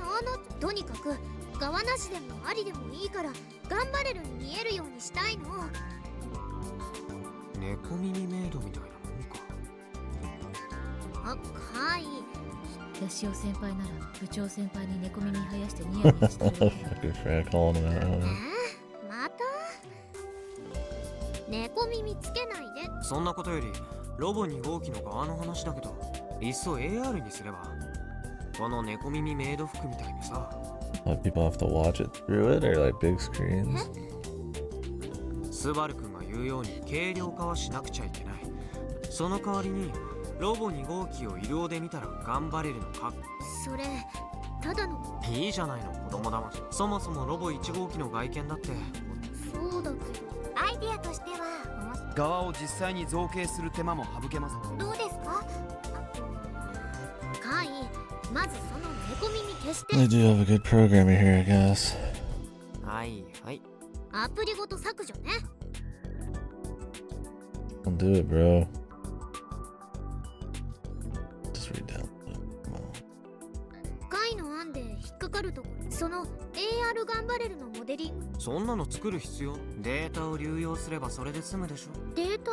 とにかく側なしでもありでもいいからガンバレルに見えるようにしたいの。猫耳メイドみたいなもんか。あ、はい。ヤシオ先輩なら部長先輩に猫耳生やしてニヤニヤしてるわけ。 Fucking Fred calling him out. また猫耳つけないで。そんなことよりロボ2号機の側の話だけど、いっそ AR にすれば。この猫耳メイド服みたいにさ。Like people have to watch it through it or like big screens. スバル君が言うように軽量化はしなくちゃいけない。その代わりにロボ2号機を医療で見たら頑張れるのか。それただの。いいじゃないの、子供だまし。そもそもロボ1号機の外見だって。そうだけどアイディアとしては面白い。側を実際に造形する手間も省けます。どうですか？カイ、まずその猫耳消し They て。 do have a good programmer here, I guess. はいはい。アプリごと削除ね。 Don't do it, bro. Just read down. Come on. カイの案で引っかかるところ、その AR ガンバレルのモデリング。そんなの作る必要。データを流用すればそれで済むでしょ。データ？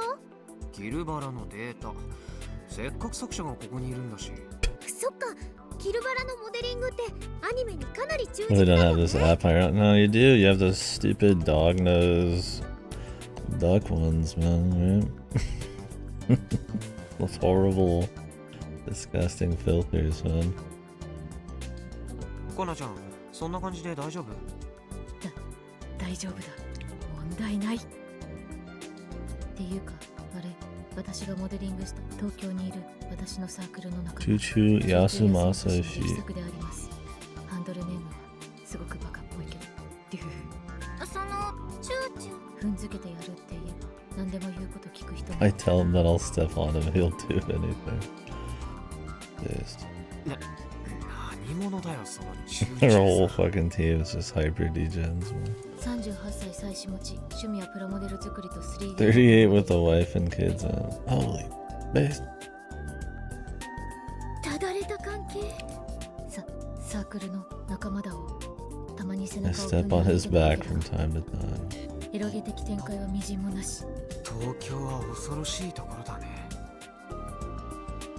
ギルバラのデータ。せっかく作者がここにいるんだし。そっか、キルバラのモデリングってアニメにかなり忠 Really 実 don't だ have もん this ね。 app on. No, you do. You have those stupid dog nose duck ones, man. Right? Those horrible, disgusting filters, man. コナちゃん、そんな感じで大丈夫？大丈夫だ。問題ない。っていうか、あれ、私がモデリングした東京にいる私のサークルの中で Chuchu 力作 Yasumasashi. であります。ハンドルネームはすごくバカっぽいけど、デュー。そのチューチュー踏んづけてやるって言えば何でも言うこと聞く人も I tell him that I'll step on him, he'll do anything. Pissed. 何者だよ、その中 Their whole fucking team is just hyper degens, man. 38歳妻子持ち、趣味はプラモデル作りと 3D 38 with a wife and kids, man. Holy based. ただれた関係。サークルの仲間だをたまに背 I 中を step on his back from time to time. エロゲ的展開はみじんもなし。東京は恐ろしいところだね。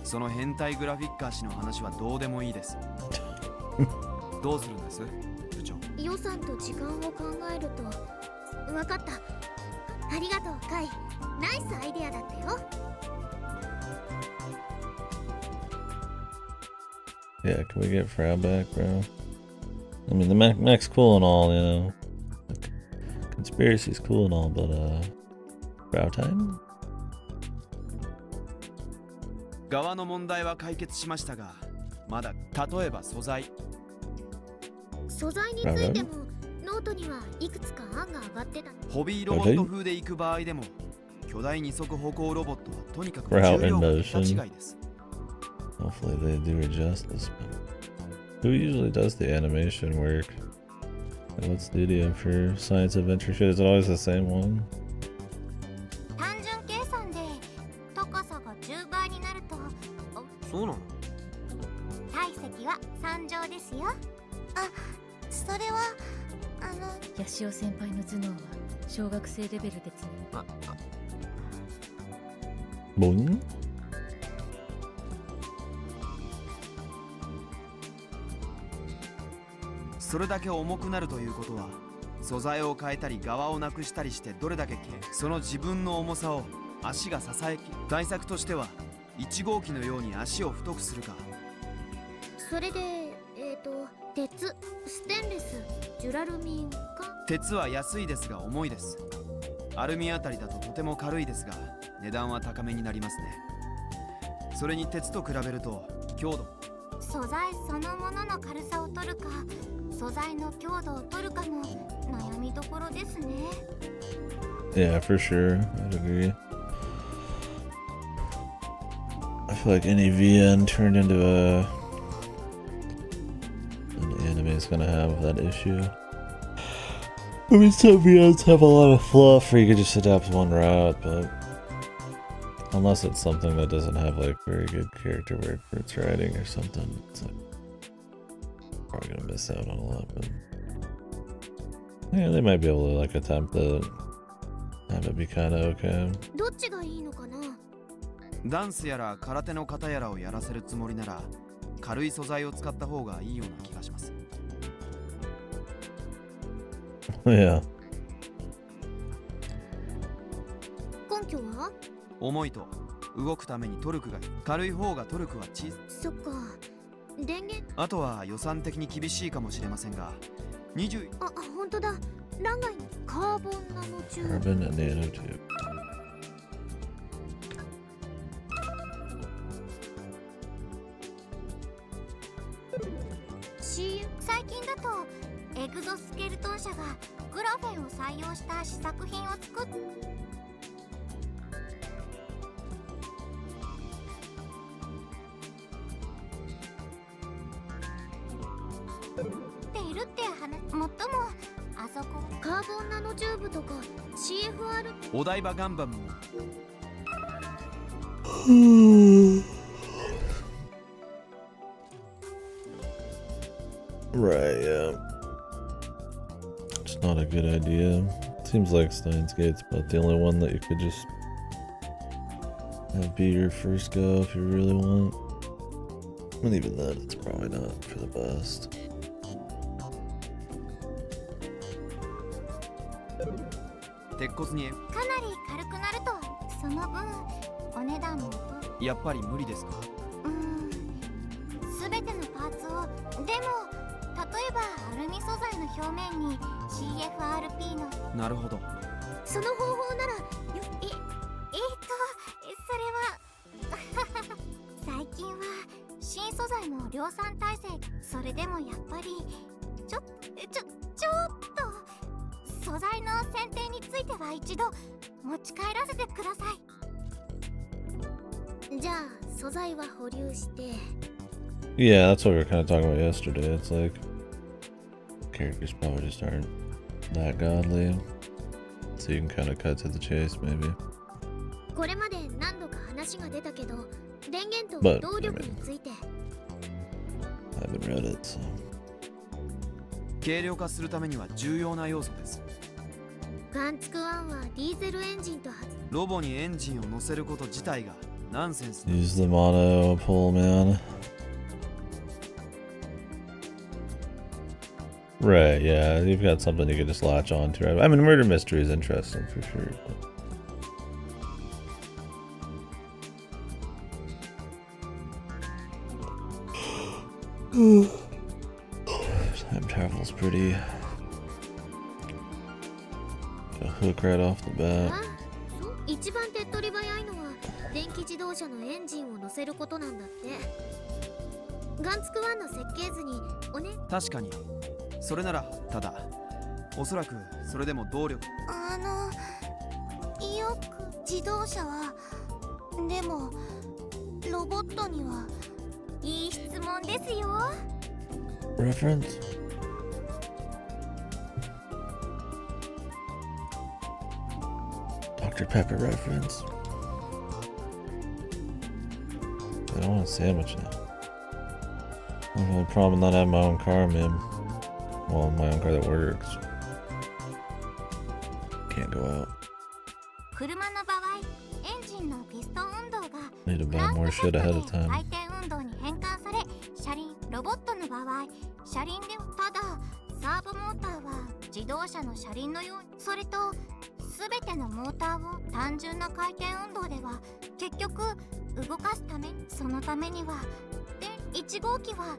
その変態グラフィッカー氏の話はどうでもいいです。どうするんです部長？予算と時間を考えると。わかった。ありがとうカイ。ナイスアイデアだったよ。Yeah, can we get Frau back, bro? I mean, the mech's cool and all, you know. Conspiracy's cool and all, but, Frau time? 側の問題は解決しましたが、まだ例えば素材素材についてもノートにはいくつか案が上がってた。ホビーロボット風で行く場合でも、巨大二足歩行ロボットはとにかく Frau 重 in 量が motion. 桁違いです。 Hopefully they do it justice, but who usually does the animation work? Like, what studio for science adventure shit? Is it always the same one? 単純計算で高さが10倍になるとそうなの？体積は3乗ですよ。あ、それはヤシオ先輩の頭脳は小学生レベルですね。Boing? それだけ重くなるということは、素材を変えたり側をなくしたりしてどれだけその自分の重さを足が支えき、対策としては1号機のように足を太くするか。それで鉄、ステンレス、ジュラルミンか。鉄は安いですが重いです。アルミあたりだととても軽いですが、値段は高めになりますね。それに鉄と比べると強度、素材そのものの軽さを取るか素材の強度を取るかも悩みどころですね。 Yeah, for sure. I'd agree. I feel like any VN turned into an anime is gonna have that issue. I mean, some VNs have a lot of fluff where you could just adapt one route, but unless it's something that doesn't have like very good character work for its writing or something, it's like probably gonna miss out on a lot. But yeah, they might be able to like attempt to have it be kind of okay. どっちがいいのかな。ダンスやら空手の型やらをやらせるつもりなら、軽い素材を使った方がいいような気がします。Yeah. 根拠は？重いと動くためにトルクが軽い方がトルクは小さい。そっか。電源。あとは予算的に厳しいかもしれませんが、20。あ、本当だ。欄外にカーボンナノチューブ。 Carbon and nanotube. CM 最近だとエグゾスケルトン社がグラフェンを採用した試作品を作っているって話。もっともあそこカーボンナノチューブとか CFR。 お台場ガンバムもRight, yeah. It's not a good idea. Seems like Steins Gate's about the only one that you could just have be your first go if you really want. And even then, it's probably not for the best. 鉄骨にかなり軽くなるとその分お値段もやっぱり無理ですか？すべてのパーツをでも例えばアルミ素材の表面に CFRP のなるほど。その方法ならそれは最近は新素材も量産体制。それでもやっぱりちょっと素材の選定については一度持ち帰らせてください。じゃあ素材は保留して。 Yeah, that's what we were kind of talking about yesterday. It's like characters probably just aren't that godly, so you can kind of cut to the chase, maybe. これまで何度か話が出たけど、電源と But 動力について。I haven't read it, so. 軽量化するためには重要な要素です。ガンツク1はディーゼルエンジンと発ロボにエンジンを乗せること自体がナンセンス。 Use the mono pull, man. Right, yeah, you've got something you can just latch on to. I mean, murder mystery is interesting for sure. Time travel's pretty. A hook right off the bat. 一番手っ取り早いのは電気自動車のエンジンを乗せることなんだって。ガンツク1の設計図に確かにそれなら。ただおそらくそれでも動力。よく自動車はでもロボットにはいい質問ですよ。 Reference? Dr. Pepper reference? I don't want a sandwich now. I don't have a problem not having my own car, man. Well, my own car that works. Can't go out. 車の場合、エンジンのピストン運動が Need to buy more shit ahead of time. 回転運動に変換され、車輪、ロボットの場合、車輪でただサーボモーターは自動車の車輪のように、それとすべてのモーターを単純な回転運動では結局動かすため、そのためには1号機は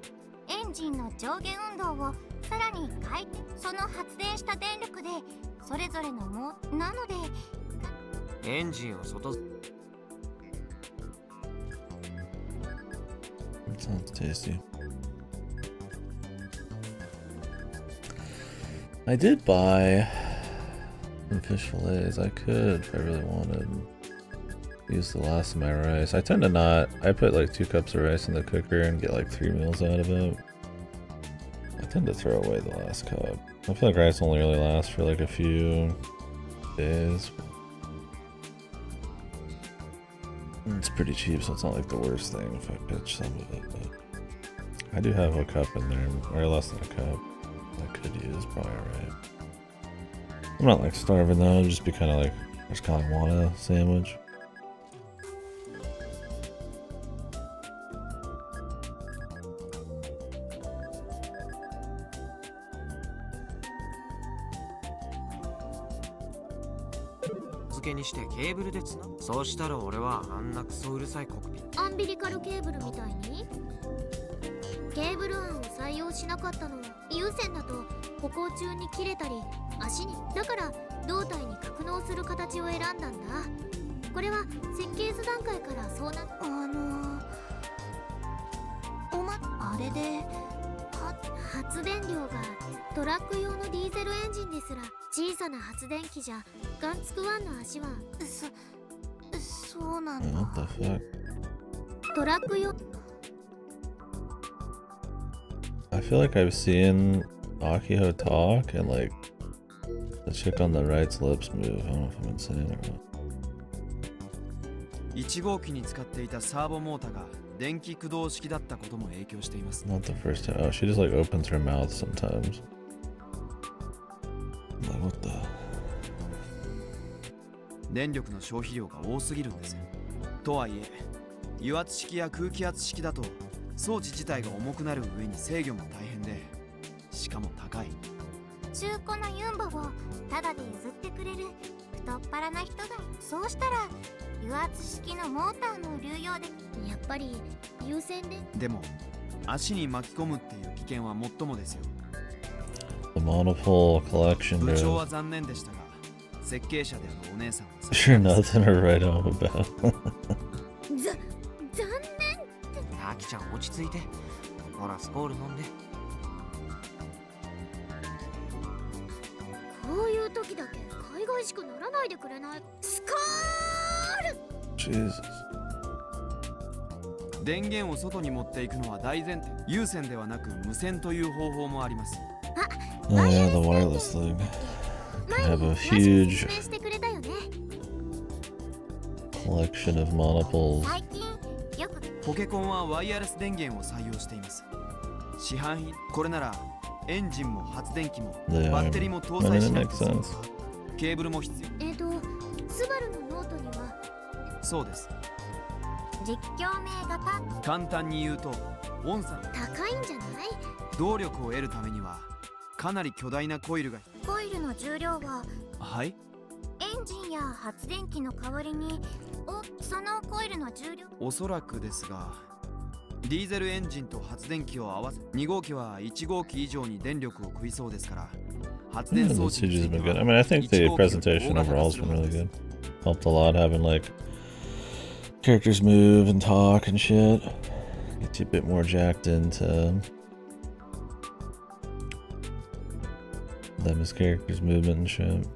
エンジンの上下運動をさらに回転、その発電した電力でそれぞれのなのでエンジンを外。 Sounds tasty. I did buy some fish fillets. I could if I really wanted. Use the last of my rice. I tend to not. I put like 2 cups of rice in the cooker and get like 3 meals out of it. I tend to throw away the last cup. I feel like rice only really lasts for like a few days. It's pretty cheap, so it's not like the worst thing if I pitch some of it. But I do have a cup in there, or less than a cup. I could use, probably alright. I'm not like starving though. I'd just be kind of like, I just kind of want a sandwich.付けにしてケーブルでつな。そうしたら俺はあんなクソうるさいコックピット。アンビリカルケーブルみたいに。ケーブル案を採用しなかったのは有線だと歩行中に切れたり足に、だから胴体に格納する形を選んだんだ。これは設計図段階からそうな。あれで発電量がトラック用のディーゼルエンジンですら小さな発電機じゃガンツク1の足はそうなんだ。 What the fuck? トラック用。 I feel like I've seen Akiho talk and like the chick on the right's lips move. I don't know if I'm insane or what. 1号機に使っていたサーボモーターが電気駆動式だったことも影響しています。 Not the first time. Oh, she just like opens her mouth sometimes. I'm like, what the? 電力の消費量が多すぎるんです。とはいえ、油圧式や空気圧式だと装置自体が重くなる上に制御も大変で、しかも高い。中古のユンボをタダで譲ってくれる太っ腹な人がいる。そうしたら油圧式のモーターも流用で。やっぱり優先で。でも足に巻き込むっていう危険は最もですよ。 The Monopole collection, 部 dude. 長は残念でしたが、設計者であるお姉さんは Sure, nothing to write home about. 残アキちゃん落ち着いて。ほらスコール飲んで。こういう時だけ海外しくならないでくれない？スコール。 Jesus. 電源を外に持っていくのは大前提。有線ではなく無線という方法もあります。 Oh yeah, the wireless thing. Can have a 前に huge 説明してくれたよね。 collection of monopoles. 最近よくポケコンはワイヤレス電源を採用しています。市販品、これならエンジンも発電機も They バ are. ッテリーも搭 I 載 mean, し it な makes くて済む。 sense. ケーブルも必要。スバルのノートにはそうです。実況名型。簡単に言うと音差、高いんじゃない？動力を得るためにはかなり巨大なコイルが。コイルの重量ははい、エンジンや発電機の代わりにそのコイルの重量。おそらくですが、ディーゼルエンジンと発電機を合わせ2号機は1号機以上に電力を食いそうですから、発 Yeah, 電 the 装置に CG's ついて been good. は I mean, I think the 1号機より presentation 大型 overall 化 has する been はず really です。 good. Helped a lot having like characters move and talk and shit. Gets you a bit more jacked into them as characters' movement and shit.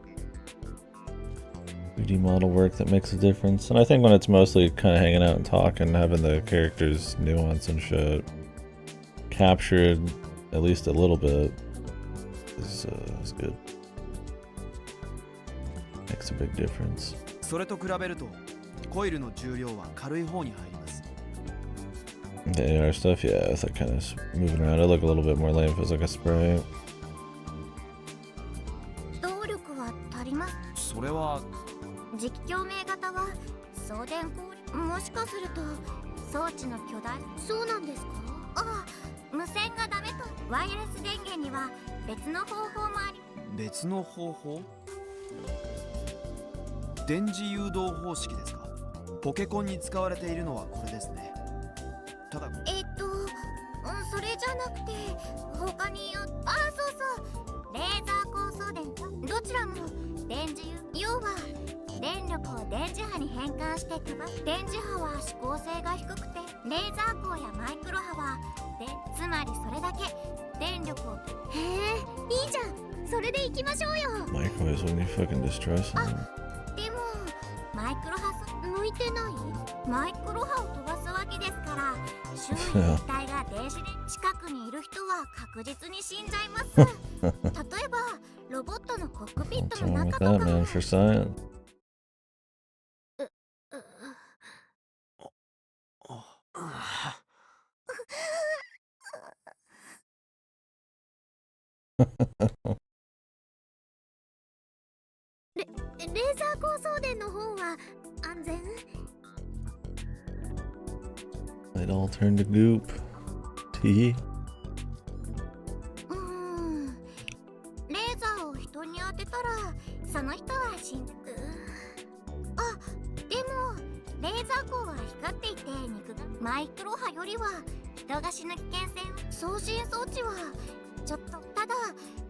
3D model work that makes a difference. And I think when it's mostly kind of hanging out and talking, having the characters' nuance and shit captured at least a little bit is good. Makes a big difference. それと比べるとコイルの重量は軽い方に入ります。 The AR stuff, yeah, it's like kind of moving around. It look a little bit more lame if it was like a spray. 動力は足ります。それは実況名型は送電コール。もしかすると装置の巨大。そうなんですか？ああ、無線がダメと。ワイヤレス電源には別の方法もあり。別の方法？電磁誘導方式ですか？ポケコンに使われているのはこれですね。ただそれじゃなくて他にそうそうレーザー高送電。どちらも電磁要は電力を電磁波に変換して飛ばす。電磁波は指向性が低くて、レーザー光やマイクロ波はつまりそれだけ電力を。へえ、いいじゃん。それで行きましょうよ。 Microwaves when you fucking destroy something. でもマイクロ波向いてない？マイクロ波を飛ばすわけですから、周囲全体が電子で近くにいる人は確実に死んじゃいます。例えばロボットのコックピッ What's トの wrong 中 with と that, か man? も。 For science.レーザー高送電の方は安全？ It all turned to goop. Tee. レーザーを人に当てたらその人は死んで。でもレーザー光は光っていて肉がマイクロ波よりは人が死ぬ危険性を。送信装置はちょっと。ただ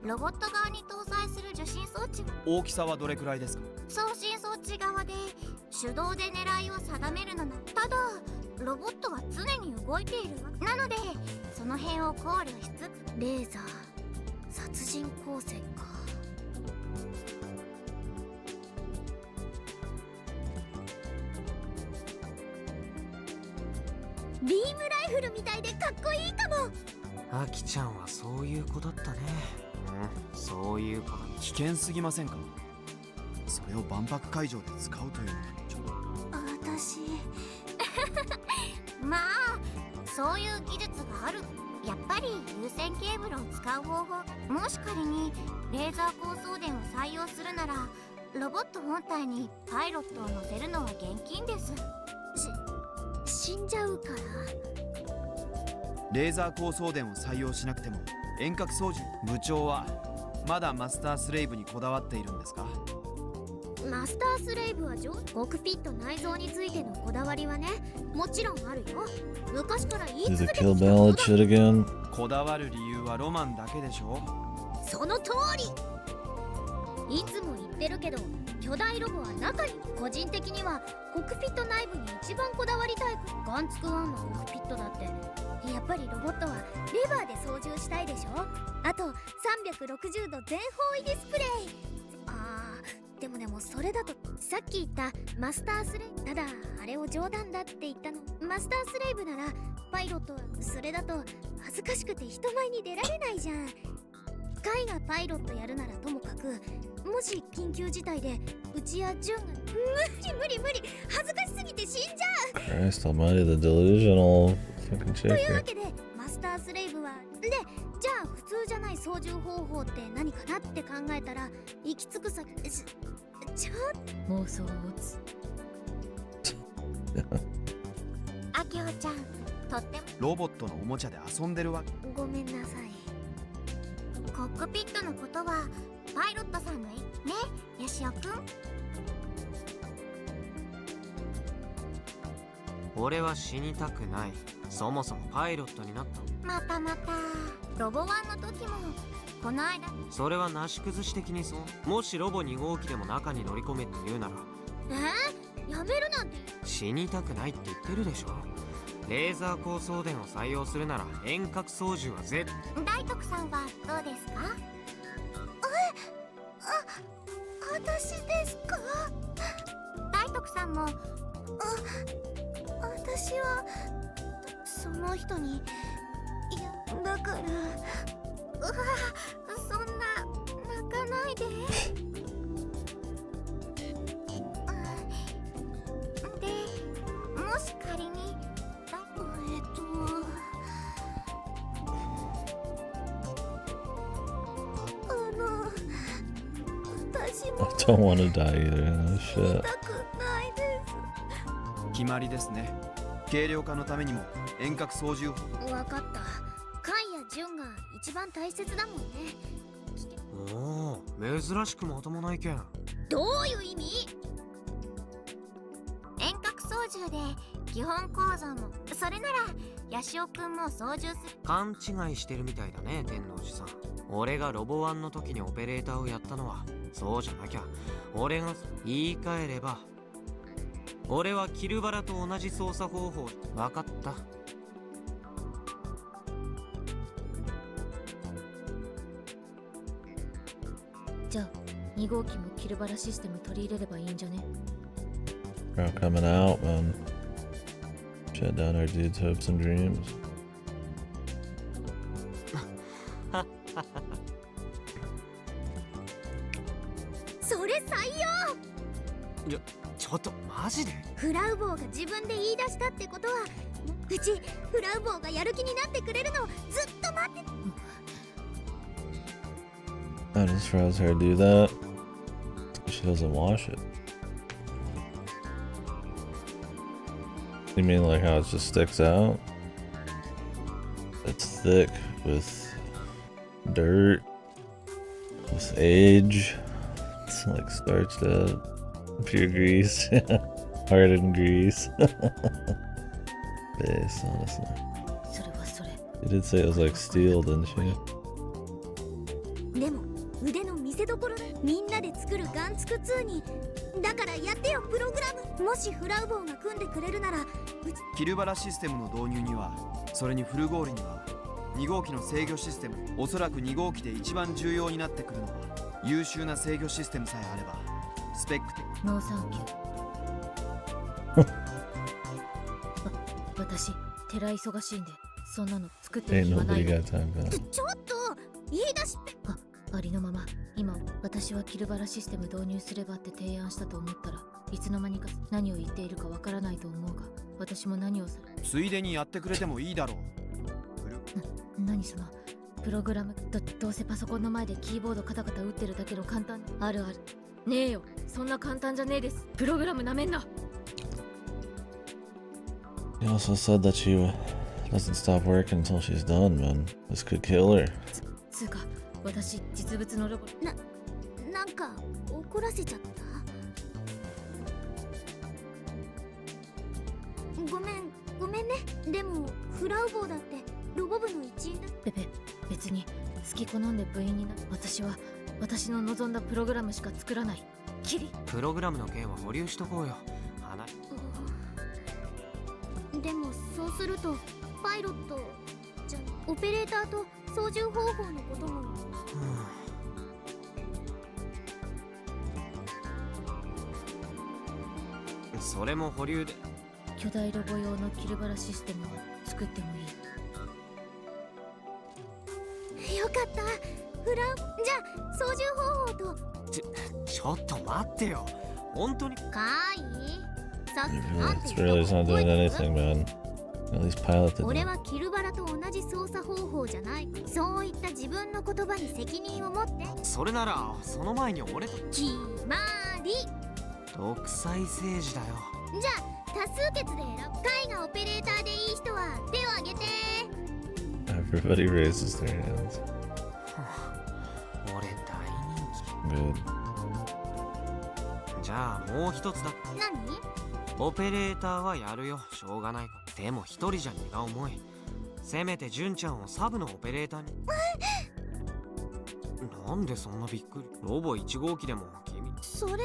ロボット側に搭載する受信装置は。大きさはどれくらいですか？送信装置側で手動で狙いを定めるのな。ただロボットは常に動いているわ。なのでその辺を考慮しつつ。レーザー殺人光線か。ビームライフルみたいでかっこいいかも。アキちゃんはそういう子だったね。そういう子だ。危険すぎませんか？それを万博会場で使うというのはちょっと。私まあそういう技術がある。やっぱり有線ケーブルを使う方法。もし仮にレーザー高送電を採用するならロボット本体にパイロットを乗せるのは厳禁です。死んじゃうから。レーザー高送電を採用しなくても遠隔操縦。部長はまだマスタースレイブにこだわっているんですか？マスタースレイブはコクピット内蔵についてのこだわりはね、もちろんあるよ。昔から言い Do 続 the けて kill きた ballad ことだ。 shit again? こだわる理由はロマンだけでしょ？その通り。いつも言ってるけど、巨大ロボは中に、個人的にはコクピット内部に一番こだわりたい。ガンツク1のコクピットだってやっぱりロボットはレバーで操縦したいでしょ。あと360度全方位ディスプレイ。でもそれだとさっき言ったマスタースレイブ、ただあれを冗談だって言ったの。マスタースレイブならパイロットはそれだと恥ずかしくて人前に出られないじゃん。カイがパイロットやるならともかく、もし緊急事態でうちやジュンが無理恥ずかしすぎて死んじゃう。 Christ almighty, the delusional fucking というわ shaker. けでマスタースレイブはで、じゃあ普通じゃない操縦方法って何かなって考えたら行き着く先ちょっ妄想を持つ。あきょうちゃん、とってもロボットのおもちゃで遊んでるわけ。とごめんなさい。コックピットのことはパイロットさんがいいね、よしおくん。俺は死にたくない。そもそもパイロットになった。またロボワンの時もこの間。それはなし崩し的にそう。もしロボ2号機でも中に乗り込めって言うなら、やめるなんて。死にたくないって言ってるでしょ。レーザー高送電を採用するなら遠隔操縦は絶対。大徳さんはどうですか？私ですか？大徳さんも。私はその人に、いやだから、そんな泣かないで。でもし仮に私 I も don't want to die either. Oh, shit. 痛くないです。決まりですね。軽量化のためにも遠隔操縦法。わかった。カイやジュンが一番大切だもんね。おお、珍しくまともな意見。どういう意味？遠隔操縦で基本構造も、それならヤシオくんも操縦する。勘違いしてるみたいだね、天王寺さん。俺がロボ1の時にオペレーターをやったのはそうじゃなきゃ。俺が言い換えれば、俺はキルバラと同じ操作方法。分かった。じゃあ2号機もキルバラシステム取り入れればいいんじゃね？ We're all coming out, man. Shut down our dudes' hopes and dreams. それ採用。ちょっとマジで？フラウボーが自分で言い出したってことは、うちフラウボーがやる気になってくれるのをずっと待ってた。 I just froze her do that. She doesn't wash it. You mean like how it just sticks out? It's thick with dirt, with age. It's like starched up, pure grease, hardened grease. Base, honestly. それはそれ。 You did say it was like steel, didn't she? でも腕の見せ所だ。みんなで作るガンツク2に。だからやってよプログラム。もしフラウボーが組んでくれるなら、キルバラシステムの導入には、それにフルゴールには2号機の制御システム。おそらく2号機で一番重要になってくるのは優秀な制御システムさえあれば。スペック的。ノーサンキュー。私寺忙しいんでそんなの作ってる Ain't 暇な nobody いわ。 got time for that. ちょっと言い出しっぺ。ありのまま今私はキルバラシステム導入すればって提案したと思ったらいつの間にか何を言っているかわからないと思うが、私も何をされ。ついでにやってくれてもいいだろう。何そのプログラム。どうせパソコンの前でキーボードカタカタ打ってるだけの簡単。あるある。ねえよ、そんな簡単じゃねえです。プログラムなめんな。 You also said that you doesn't stop working until she's done, man. This could kill her. つうか私実物のロボなんか怒らせちゃった？ごめんね。でもフラウボーだってロボ部の一員だ。別に好き好んで部員になる。私は私の望んだプログラムしか作らない。キリ。プログラムの件は保留しとこうよ。でもそうするとパイロットじゃオペレーターと操縦方法のことも。それも保留で。巨大ロボ用のキルバラシステムを作ってもいい。よかった。フラウじゃあ操縦方法と。ちょっと待ってよ。本当に。かい。さっきなんて It's 言 really った not か覚 doing えてる？ anything, man. At least pilot it. 俺はキルバラと同じ操作方法じゃない。そういった自分の言葉に責任を持って。それならその前に俺と。決まり。独裁政治だよ。じゃあ多数決で選ぶ。会がオペレーターでいい人は手を挙げて。Everybody raises their hands. 俺大人 Good. 気。じゃあもう一つだ。何？オペレーターはやるよ。しょうがないから。でも一人じゃ荷が重い。せめて純ちゃんをサブのオペレーターに。なんでそんなびっくり。ロボ1号機でも君。それは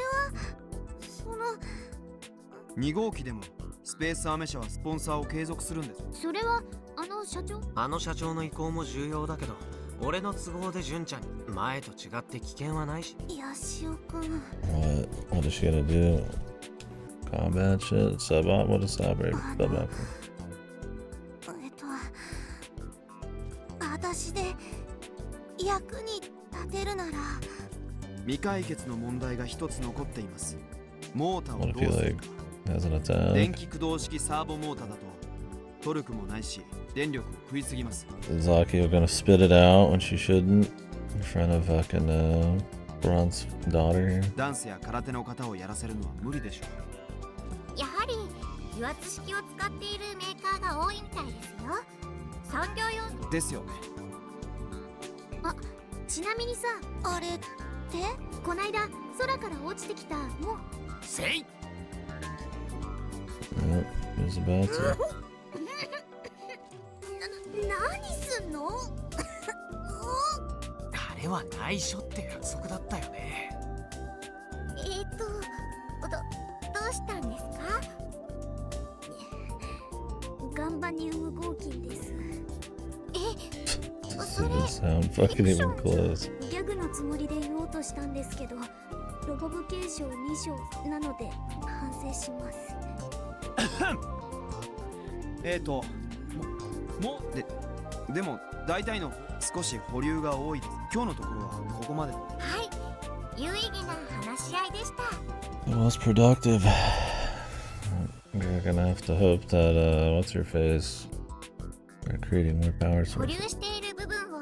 2号機でもスペースアメ社はスポンサーを継続するんです。それはあの社長？あの社長の意向も重要だけど、俺の都合で純ちゃんに。前と違って危険はないし。ヤシオくん。What is she gonna do? Combat shit? Sub op? What is sub op? 私で役に立てるなら。未解決の問題が一つ残っています。モーターを What ど if う you する like か。 has an attack? 電気駆動式サーボモーターだとトルクもないし電力を食いすぎます。 Is Akio gonna spit it out when she shouldn't? In front of fucking Bron's daughter? ダンスや空手の方をやらせるのは無理でしょやはり油圧式を使っているメーカーが多いみたいですよ。産業用う。ですよね。ちなみにさ、あれってこないだ空から落ちてきたもうせい。 Yep, he's about to. 何すんの？あれは内緒って約束だったよね。どうしたんですか？ガンバニウム合金です。This doesn't sound fucking even close. ギャグのつもりで言おうとしたんですけど、ロボ部継承2章なので反省します。でも大体の少し保留が多いです。今日のところはここまで。はい、有意義な話し合いでした。It was productive. We're gonna have to hope that what's her face are creating more power 保 sources. 留している部分を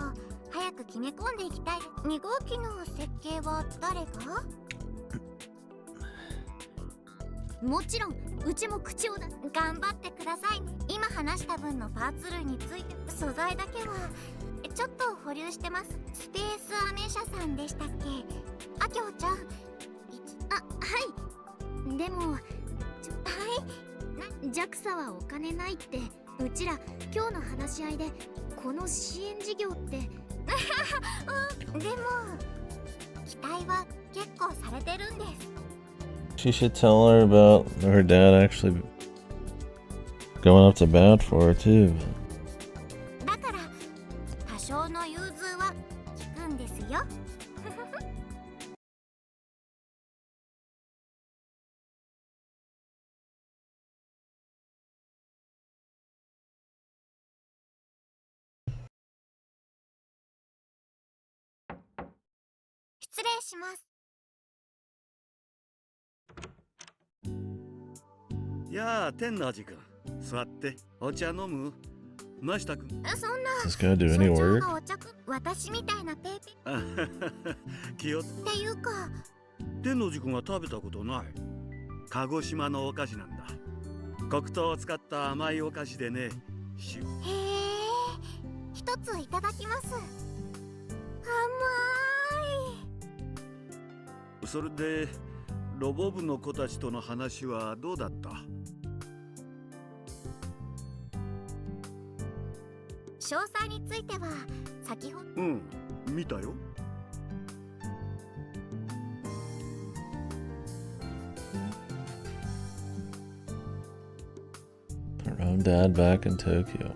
早く決め込んでいきたい。2号機の設計は誰が？もちろんうちも口を出す。頑張ってくださいね。今話した分のパーツ類について素材だけはちょっと保留してます。スペースアメ社さんでしたっけ？あきょうちゃん。はい。でもJAXA はお金ないって。うちら今日の話し合いでこの支援事業ってでも期待は結構されてるんです。 She should tell her about her dad actually going up to bat for her too. だから多少の融通は効くんですよ。失礼します。やあ、天王寺君、座ってお茶飲む？真下君。そんな。 Is this gonna do any 社 work? 長がお茶く私みたいなペーペ気を。っていうか、天王寺君は食べたことない。鹿児島のお菓子なんだ。黒糖を使った甘いお菓子でね、しへえ、一ついただきます。甘い。それでロボ部の子たちとの話はどうだった？詳細については先ほど。うん、見たよ。Her own dad back in Tokyo.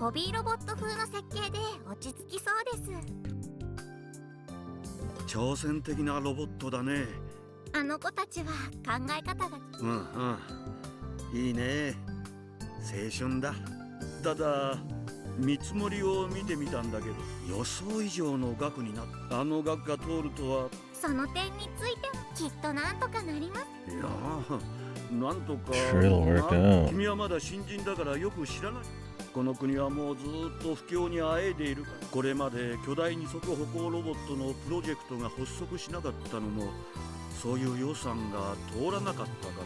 ホビーロボット風の設計で落ち着きそうです。挑戦的なロボットだね。あの子たちは考え方が。うんうん、いいね。青春だ。ただ見積もりを見てみたんだけど、予想以上の額になった。あの額が通るとは。その点についてもきっとなんとかなります。いやー、なんとか。 Sure it'll work out. 君はまだ新人だからよく知らない。この国はもうずっと不況にあえいでいるから。これまで巨大二足歩行ロボットのプロジェクトが発足しなかったのも、そういう予算が通らなかったか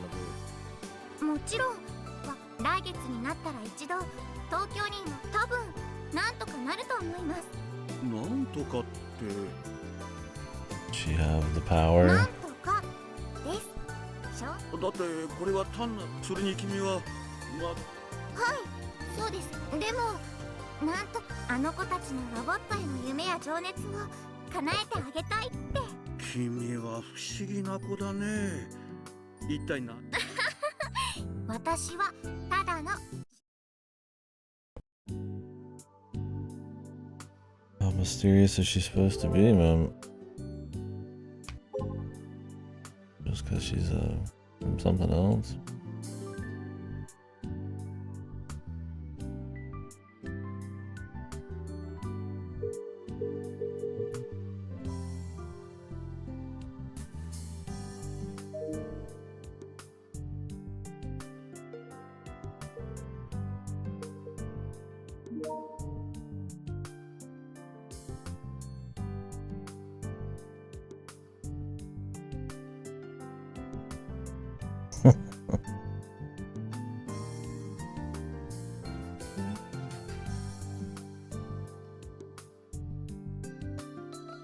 らで。もちろん来月になったら一度東京にも多分なんとかなると思います。なんとかって。 She have the な power. んとかですしょ。だってこれは単な。それに君ははい、そうです。でもなんとあの子たちのロボットへの夢や情熱を叶えてあげたいって。君は不思議な子だね。一体な。私はただの。 How mysterious is she supposed to be, man? Just because she's from something else?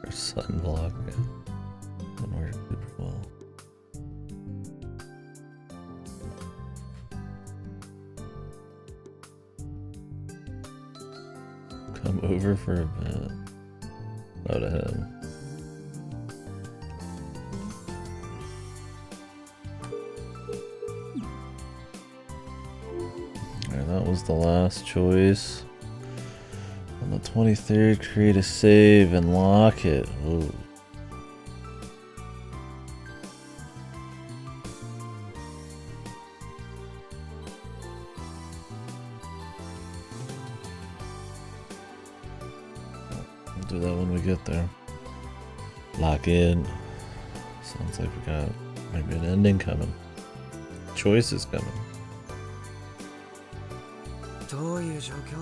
Her sunblock, yeah. Doesn't work super well. Come over for a bit. Oh, to him. Alright, that was the last choice. On the 23rd, create a save and lock it. Ooh. We'll do that when we get there. Lock in. Sounds like we got maybe an ending coming. Choices coming. どういう状況？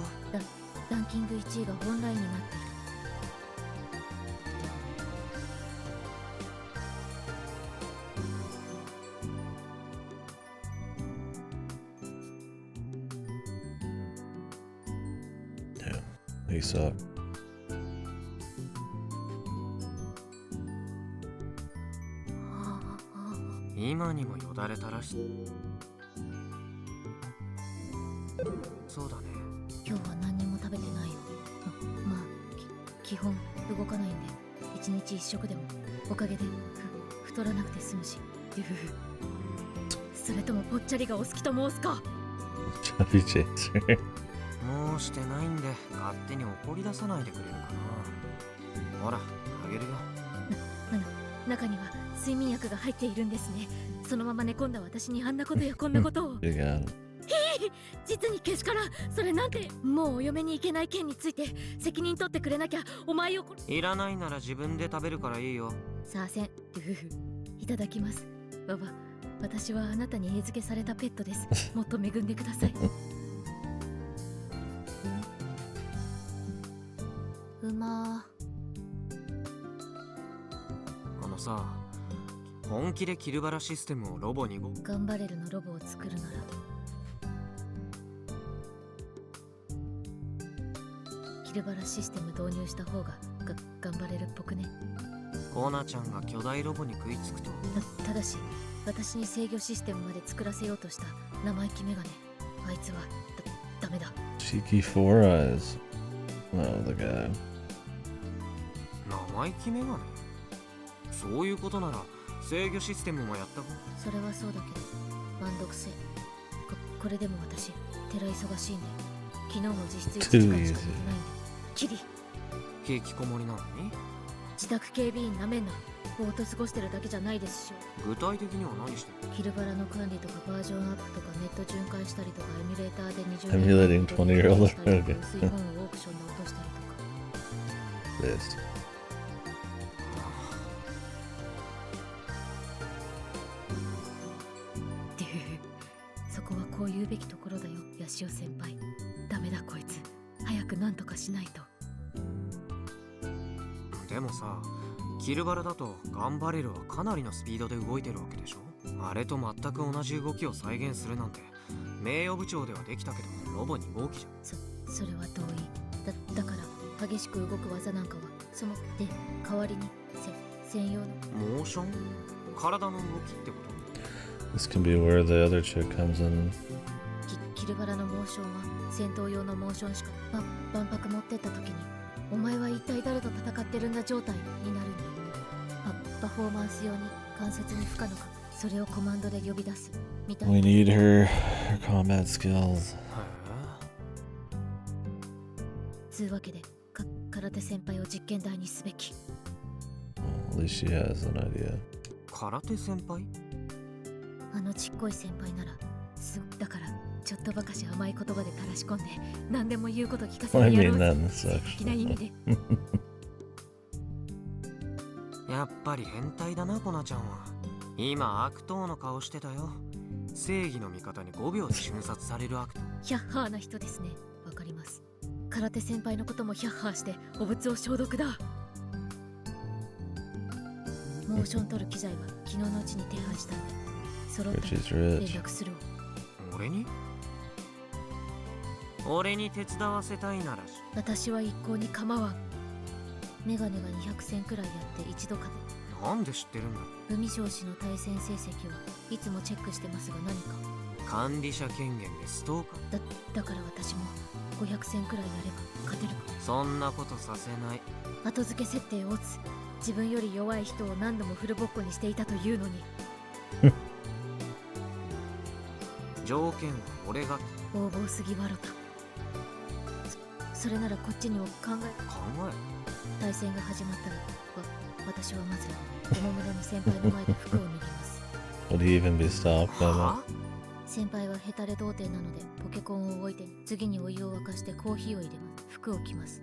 ランキング1位がオンラインになっている。Yeah, he sucked. 今にもよだれ垂らし。そうだね。今日は何にも食べてないよ。まあ基本動かないんで一日一食でもおかげで太らなくて済むし。それともぽっちゃりがお好きと申すか。Chubby chaser. もうしてないんで勝手に怒り出さないでくれるかな。ほら、あげるよ。中には睡眠薬が入っているんですね。そのまま寝込んだ私にあんなことやこんなことを。実にけしからん。それなんて。もうお嫁に行けない件について責任取ってくれなきゃお前を。いらないなら自分で食べるからいいよ。さあせん。いただきます。ババ、私はあなたに餌付けされたペットです。もっと恵んでください。うまあのさ、本気でキルバラシステムをロボに頑張れるのロボを作るならキルバラシステム導入した方が頑張れるっぽくね。コナちゃんが巨大ロボに食いつくと。ただし私に制御システムまで作らせようとした生意気メガネ、あいつはダメだ。 Cheeky Four Eyes. Oh, the guy. 生意気メガネ。そういうことなら制御システムもやった方。それはそうだけど満足せ。これでも私寺忙しいんで、昨日も実質1時間しか寝てないんで。キリ引きこもりなのに自宅警備員なめんな。ぼーっと過ごしてるだけじゃないですしょ。具体的には何してる？キルバラの管理とかバージョンアップとかネット巡回したりとか、エミュレーターで20 Emulating 20-year-old. したりとか、薄い本をオークションで落としたりとか。This. そこはこう言うべきところだよ、ヤシオ先輩。ダメだこいつ、早くなんとかしないと。でもさ、キルバラだとガンバレルはかなりのスピードで動いてるわけでしょ。あれと全く同じ動きを再現するなんて名誉部長ではできたけどロボに動きじゃん。それは同意だから激しく動く技なんかはそので代わりに専用のモーション、体の動きってこと？ This can be where the other chick comes in. キルバラのモーションは戦闘用のモーションしか万博持ってった時に、お前は一体誰と戦ってるんだ状態になるんだ。パフォーマンス用に関節に負荷のか、それをコマンドで呼び出すみたいな。 We need her combat skills. つうわけで空手先輩を実験台にすべき。 Well, at least she has an idea. 空手先輩？あのちっこい先輩ならだからちょっとばかし甘い言葉で垂らし込んで何でも言うこと聞かせてや I ろ mean う that in ぜ。 the 的な意味で。やっぱり変態だな、コナちゃんは。今悪党の顔してたよ。正義の味方に5秒で瞬殺される悪党。ヒャッハーな人ですね。わかります。空手先輩のこともヒャッハーして汚物を消毒だ。モーション取る機材は昨日のうちに手配したんで、揃ったら連絡するわ。俺に手伝わせたいならし。私は一向に構わん。メガネが200戦くらいやって一度勝て。なんで知ってるんだ？海将士の対戦成績はいつもチェックしてますが何か？管理者権限でストーカーだから私も500戦くらいやれば勝てるか。そんなことさせない。後付け設定を打つ。自分より弱い人を何度もフルボッコにしていたというのに。条件は俺が。横暴すぎわろた。それならこっちにも考え対戦が始まったら私はまずおもむろに先輩の前で服を脱ぎます。 Would he even be stopped by that? 先輩はヘタレ童貞なのでポケコンを置いて次にお湯を沸かしてコーヒーを入れます。服を着ます。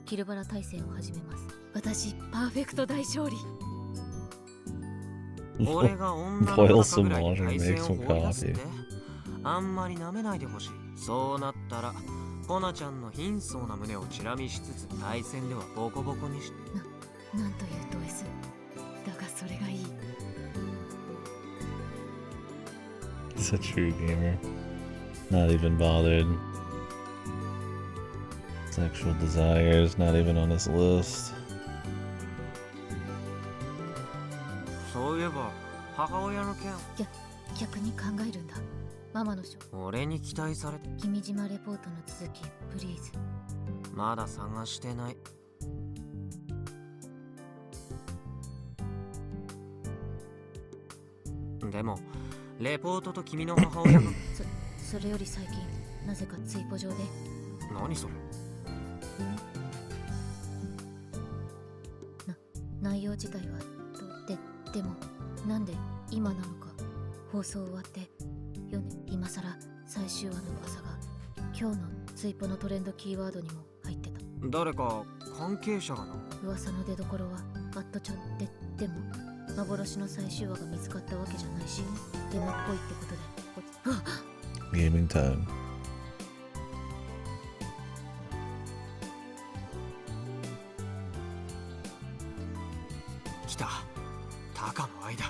キルバラ対戦を始めます。私パーフェクト大勝利。俺が女の中ぐらいに対戦を放り出すってあんまり舐めないでほしい。そうなったらコナちゃんの貧相な胸をチラ見しつつ対戦ではボコボコにしなんというド S だがそれがいい。 He's a true gamer. Not even bothered. Sexual desires, not even on his list. そういえば母親の件逆に考えるんだ。ママの書俺に期待されて。君島レポートの続きプリーズ。まだ探してない。でもレポートと君の母親がそれより最近なぜかツイポ上で。何それ？内容自体はでもなんで今なのか。放送終わって4年今さら最終話の噂が今日のツイポのトレンドキーワードにも入ってた。誰か関係者がな。噂の出所はバットちゃんでも幻の最終話が見つかったわけじゃないしデマっぽいってことで。あっ Gaming time. 来た。高の間。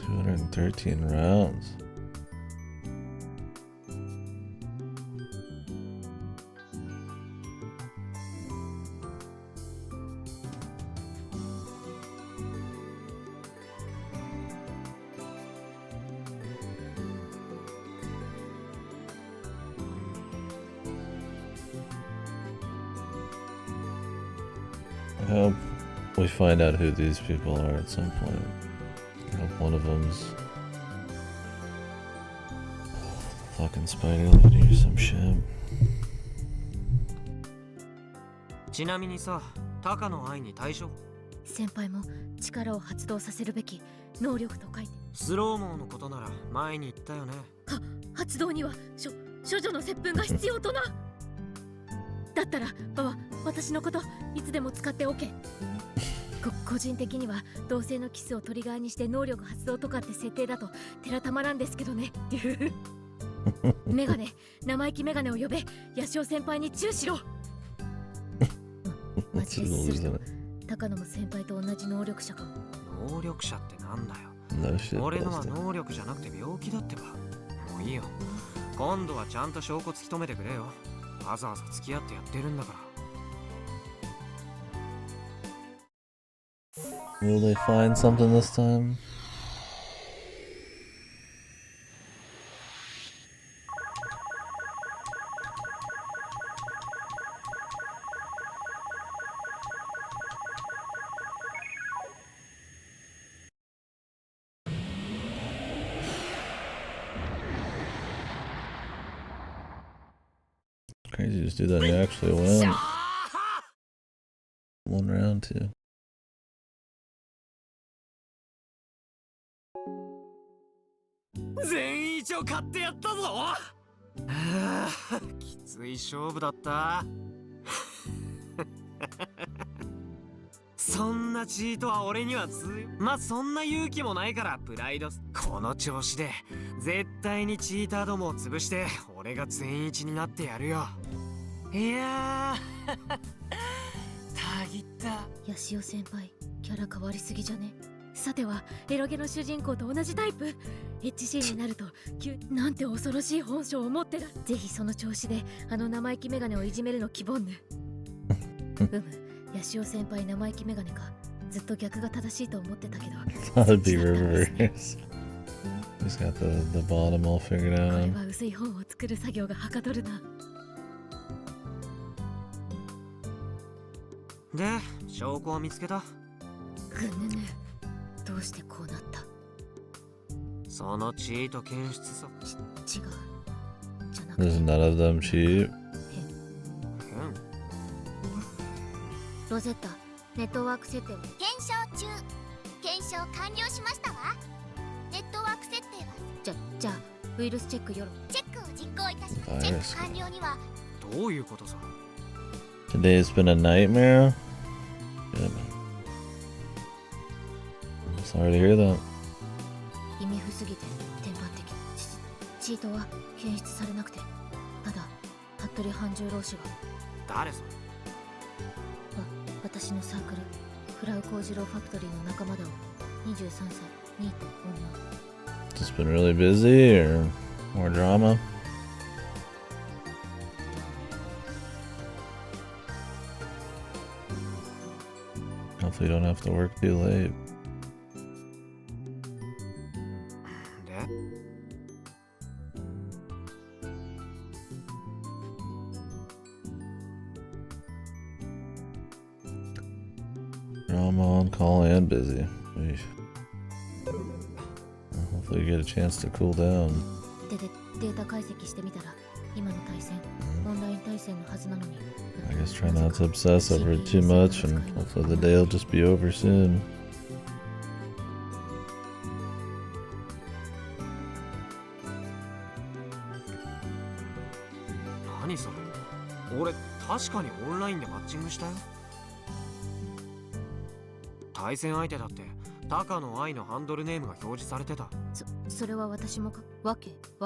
213 rounds. I hope we find out who these people are at some point. I hope one of them's fucking spider lady or some shit. ちなみにさ、タカの愛に対処。先輩も力を発動させるべき能力と書いて。スローモーのことなら前に言ったよね。発動には処女の接吻が必要とな。だったら私のこといつでも使って OK。個人的には同性のキスをトリガーにして能力発動とかって設定だと寺たまらんですけどね。メガネ、生意気メガネを呼べ。ヤシオ先輩にチューしろ。マジですると高野も先輩と同じ能力者かも。能力者ってなんだよ。 No shit, 俺のは能力じゃなくて病気だってば。もういいよ。今度はちゃんと証拠突き止めてくれよ。わざわざ付き合ってやってるんだから。Will they find something this time? Crazy to just do that and you actually win. One round, too. 全員一応買ってやったぞ。きつい勝負だった。そんなチートは俺には通用。まあそんな勇気もないからプライド。この調子で絶対にチーターどもを潰して俺が全員一になってやるよ。いやーたぎった。ヤシオ先輩キャラ変わりすぎじゃね。さてはエロゲの主人公と同じタイプ。HC になるとなんて恐ろしい本性を持ってる。ぜひその調子であの生意気メガネをいじめるの希望ぬ。ヤシオ先輩生意気メガネか。ずっと逆が正しいと思ってたけど。That'd be reverse. He's got the bottom all figured これ out. は薄い本を作る作業がはかどるな。で、証拠を見つけた。ぐぬぬ。どうしてこうなった。そのチート検出さ。違う。じゃなくて。There's none of them cheap. ロゼッタ、ネットワーク設定を検証中。検証完了しましたわ。ネットワーク設定はじゃあウイルスチェックよろ。チェックを実行いたします。チェック完了にはどういうことさ。 Today's been a nightmare. Good. I'm sorry to hear that. 意味不すぎて天板的。チートは検出されなくて、ただ服部半十郎氏が。誰それ。私のサークルフラウ工事ローファクトリーの仲間だを。23歳ニート女。 Just been really busy or more drama? Hopefully you don't have to work too late. で I'm on call and busy. Eesh. Well, hopefully you get a chance to cool down. データ解析してみたら今の対戦オンライン対戦のはずなのに。 I guess try not to obsess over it too much and hopefully the day will just be over soon. 何それ。俺確かにオンラインでマッチングしたよ。対戦相手だって高野愛のハンドルネームが表示されてた。それは私もか。わ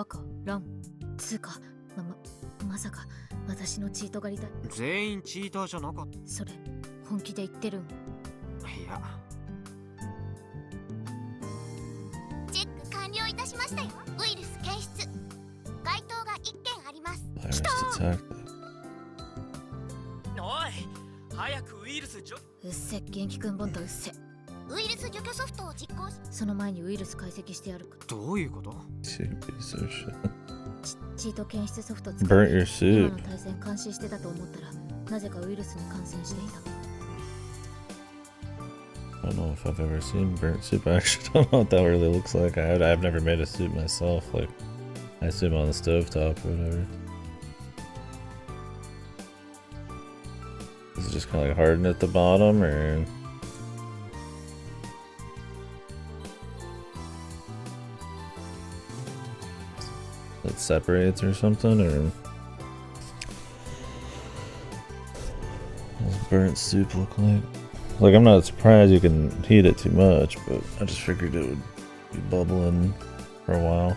からん。つうかまさか私のチート狩りだ。全員チーターじゃなかった。それ本気で言ってるん。いや。attack that. おい早くウイルス除うっせ元気くんボンとうっせ。ウイルス除去ソフトを実行し、その前にウイルス解析してやるか。どういうこと？ Stupid piece of shit. チート検出ソフト使 Burnt って your 今の suit. 対戦監視してたと思ったらなぜかウイルスに感染していた。 I don't know if I've ever seen burnt soup. I actually don't know what that really looks like. I've never made a soup myself. Like, I assume on the stovetop or whatever. Is it just kind of like hardened at the bottom, or? It separates or something, or? What does burnt soup look like? Like, I'm not surprised you can heat it too much, but I just figured it would be bubbling for a while.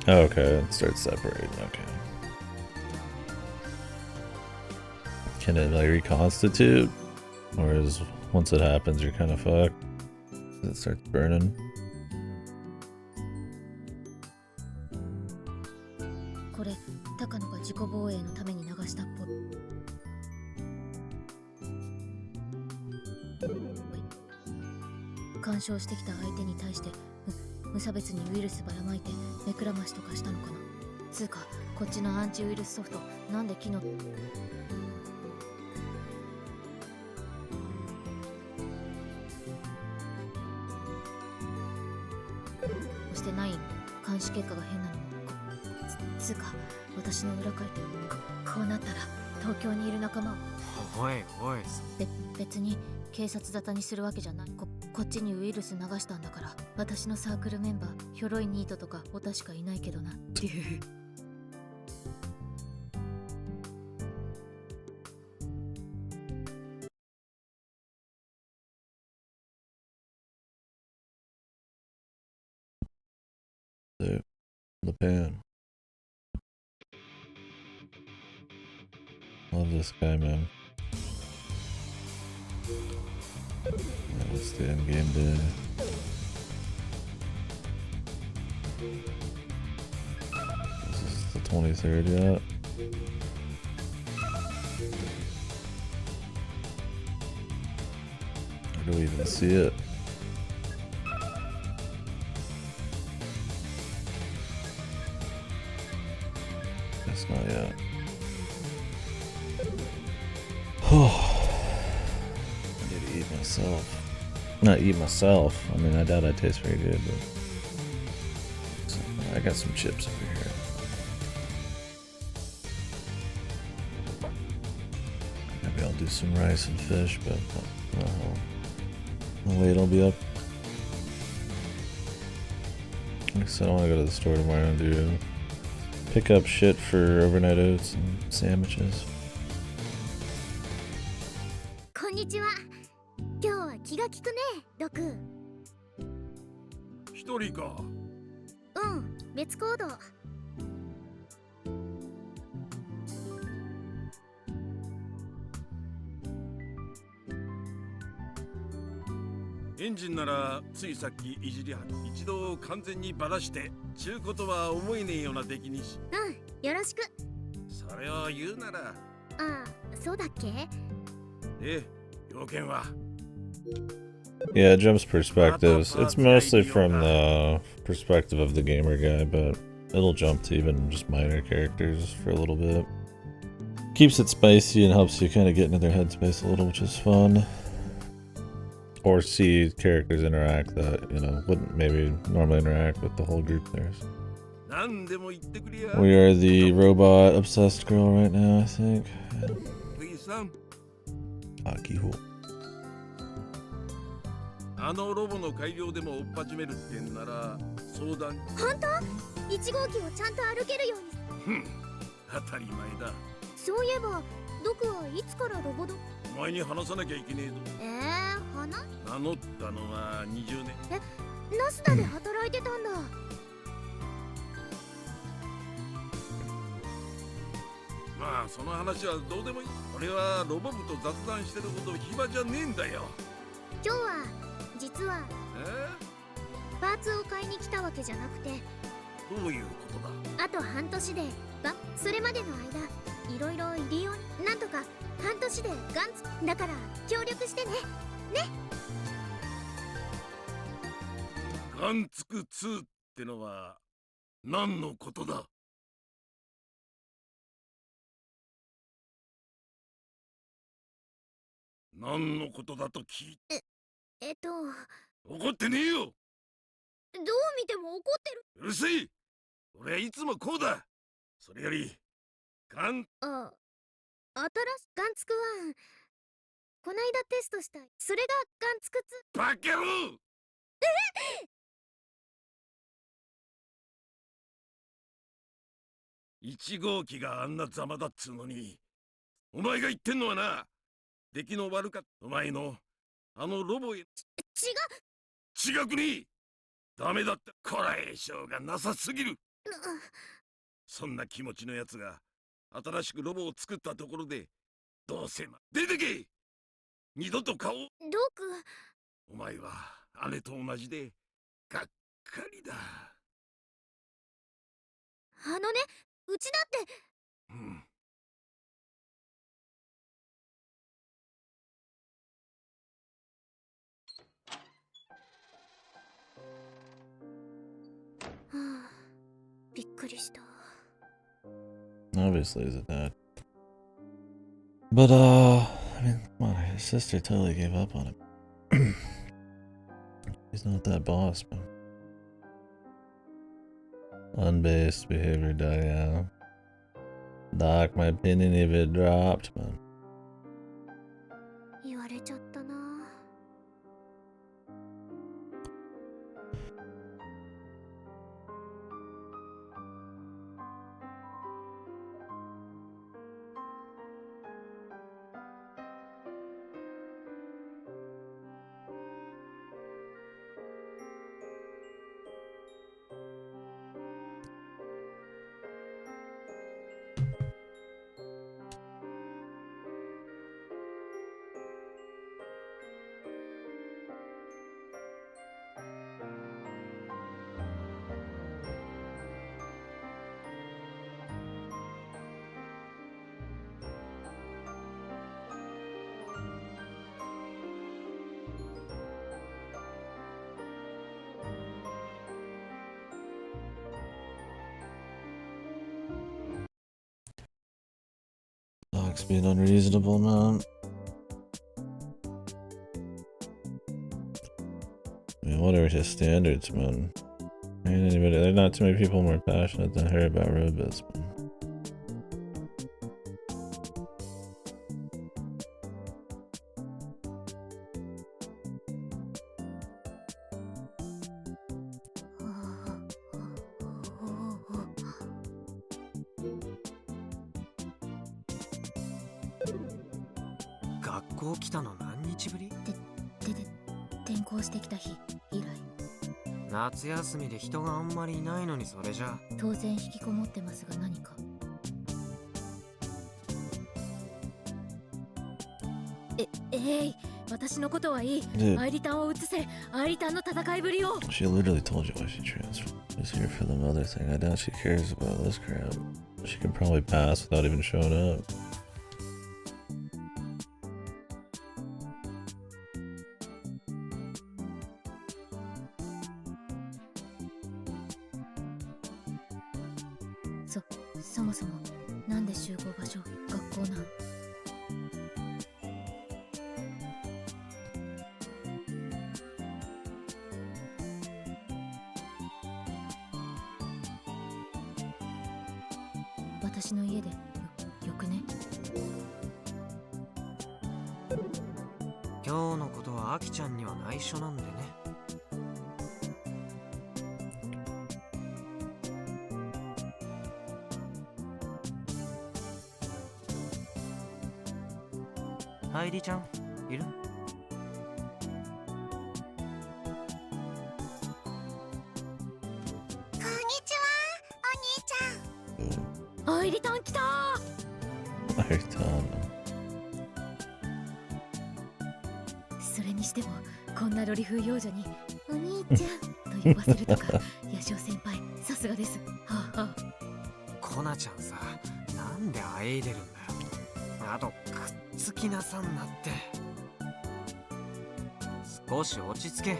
Oh, okay, it starts separating, okay. Can it, like, reconstitute? Or is, once it happens, you're kind of fucked? It starts burning? これ高野が自己防衛のために流したっぽい。干渉してきた相手に対して無差別にウイルスばらまいて目くらましとかしたのかな。つうかこっちのアンチウイルスソフトなんで機能してない。監視結果が変なのもつうか私の裏書いてこうなったら東京にいる仲間をおいおい別に警察沙汰にするわけじゃない。こっちにウイルス流したんだから私のサークルメンバーひょろいニートとかオタしかいないけどなっていう。The pan. Love this guy, man. Yeah, what's the end game day? This is the 23rd yet? Or do we even see it? Guess not yet. I need to eat myself. Not eat myself. I mean, I doubt I'd taste very good, but I got some chips over here. Maybe I'll do some rice and fish, but the weight will be up. Like I said, I want to go to the store tomorrow and do pick up shit for overnight oats and sandwiches. こんにちは。今日は気が利くね、ロク。一人か。うん、別行動。エンジンならついさっきいじりは一度完全にバラしてちゅうことは思えねえような出来にし。うん、よろしく。それを言うなら。ああ、そうだっけ？要件は。 Yeah, it jumps perspectives. It's mostly from the perspective of the gamer guy, but it'll jump to even just minor characters for a little bit. Keeps it spicy and helps you kind of get into their headspace a little, which is fun. Or see characters interact that, you know, wouldn't maybe normally interact with the whole group there. We are the robot obsessed girl right now, I think. Akiho. あのロボの改良でも追っ始めるってんなら相談。本当？1号機をちゃんと歩けるように。当たり前だ。そういえばドクはいつからロボド？お前に話さなきゃいけねえぞ。話？名乗ったのは20年。ナスダで働いてたんだ。まあその話はどうでもいい。俺はロボ部と雑談してるほど暇じゃねえんだよ。今日は実はパーツを買いに来たわけじゃなくて。どういうことだ？あと半年でそれまでの間いろいろ利用になんとか半年でガンツだから協力してね。ガンツク2ってのは何のことだ？何のことだと聞いて。怒ってねえよ。どう見ても怒ってる。うるせえ。俺はいつもこうだ。それよりガン新しガンツク1こないだテストしたい。それがガンツク2。バカ野郎。1号機があんなざまだっつうのに、お前が言ってんのはな、出来の悪かったお前のあのロボへ。違くねえ。ダメだった。こらえ性がなさすぎる。そんな気持ちのやつが新しくロボを作ったところでどうせ出てけ。二度と顔を。ドク、お前は姉と同じでがっかりだ。うちだって。びっくりした。Obviously, is it that? But, I mean, come on, his sister totally gave up on him. He's not that boss, man. Unbased behavior, Doc, Doc, my opinion even dropped, man. 言われちゃったな。Doc's being unreasonable, man. I mean, what are his standards, man? Ain't anybody, there are not too many people more passionate than her about robots, man.で転校してきた日以来。夏休みで人があんまりいないのにそれじゃ。当然引きこもってますが何か。私のことはいい。アイリタンを移せ。アイリタンの戦いぶりを。She literally told you why she transferred. She's here for the mother thing. I doubt she cares about this crap. She could probably pass without even showing up.そもそもなんで集合場所学校なん？私の家でよくね。今日のことはアキちゃんには内緒なんでね。愛梨ちゃんいる？こんにちは、お兄ちゃん。アイリタン来たー。アイリタン。それにしてもこんなロリ風幼女にお兄ちゃんと呼ばせるとか、ヤシオ先輩さすがです。はあはあ。こコナちゃんさ、なんであえいでるんだよ。あとくっつきなさんなって。少し落ち着け。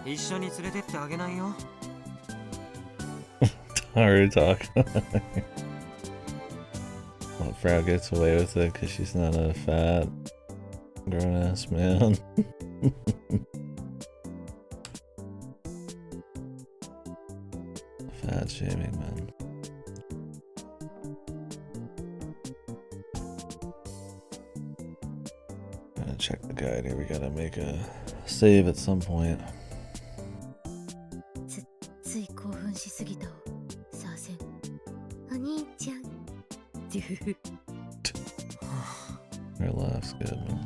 一緒に連れてってあげないよ。Taru talking. Well, Frau gets away with it because she's not a fat, grown-ass man. Fat shaming man. Gotta check the guide here. We gotta make a save at some point. つい興奮しすぎたをさあせん。お兄ちゃん。Her laugh's good, man.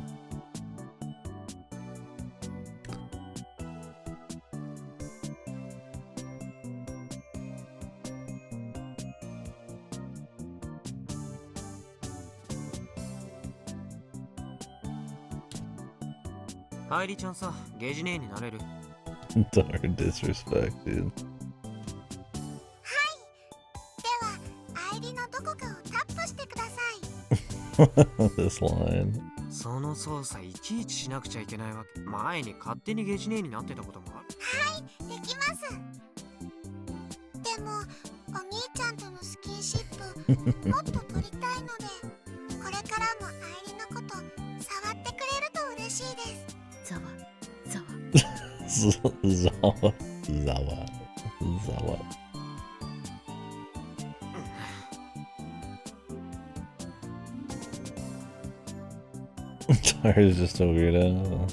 Hairi ちゃんさ、ゲジネになれる。Darn disrespect, dude. してください。This line. その操作いちいちしなくちゃいけないわけ。前に勝手にゲジネになってたこともある。はい、できます。でも、お兄ちゃんとのスキンシップ、もっと取りたいので、これからも愛理のこと触ってくれると嬉しいです。Zawa. Taru's just a weirdo.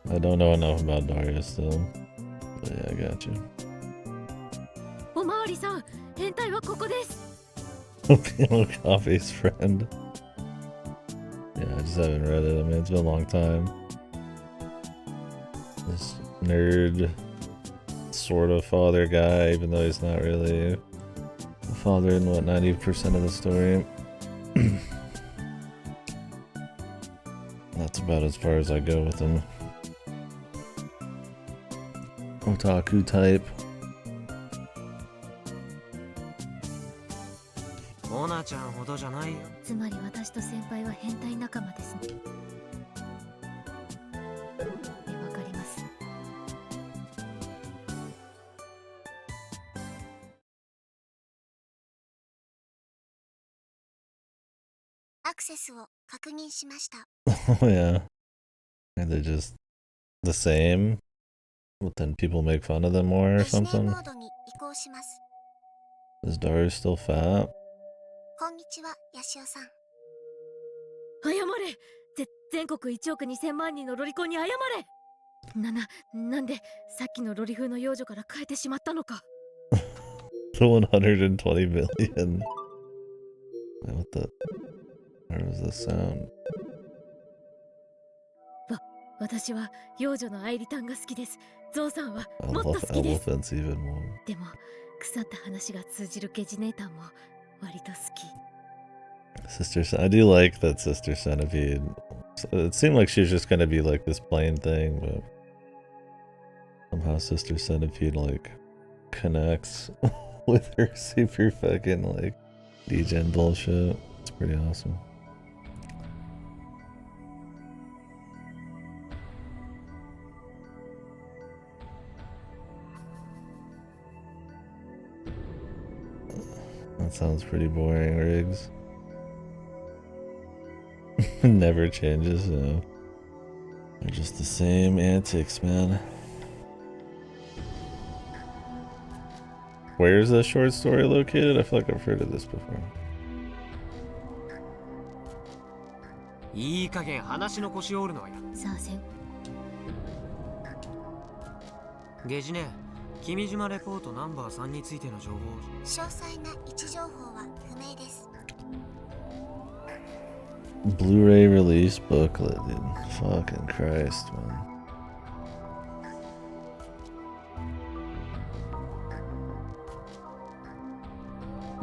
I don't know enough about Daria still. But yeah, I got you. おまわりさん、変態はここです。Piano Coffee's friend. Yeah, I just haven't read it. I mean, it's been a long time. This nerd sort of father guy, even though he's not really a father in what 90% of the story. That's about as far as I go with him. Otaku type. オナちゃんほどじゃないよ。つまり私と先輩は変態仲間ですね。わかります。アクセスを確認しました。Oh yeah. Are they just the same? But then people make fun of them more or something? モードに移行します。Is Daru still fat? こんにちは、ヤシオさん。謝れ。全国1億2000万人のロリコンに謝れ。なんでさっきのロリ風の幼女から変えてしまったのか。The 120 million. What the? Where was the sound? 私は幼女の愛理タンが好きです。ゾウさんはもっと好きです。Elephants even more. でも腐った話が通じるゲジネーターも割と好き。I do like that Sister Centipede. It seemed like she was just gonna be like this plain thing, but somehow Sister Centipede like connects with her super fucking like degen bullshit. It's pretty awesome. That sounds pretty boring, Riggs. Never changes, no. They're just the same antics, man. Where's the short story located? I feel like I've heard of this before. いい加減話の腰を折るのはや。さあせん。ゲジネ、君島レポートナンバー3についての情報。詳細な位置情報は不明です。Blu-ray release booklet, dude. Fucking Christ, man.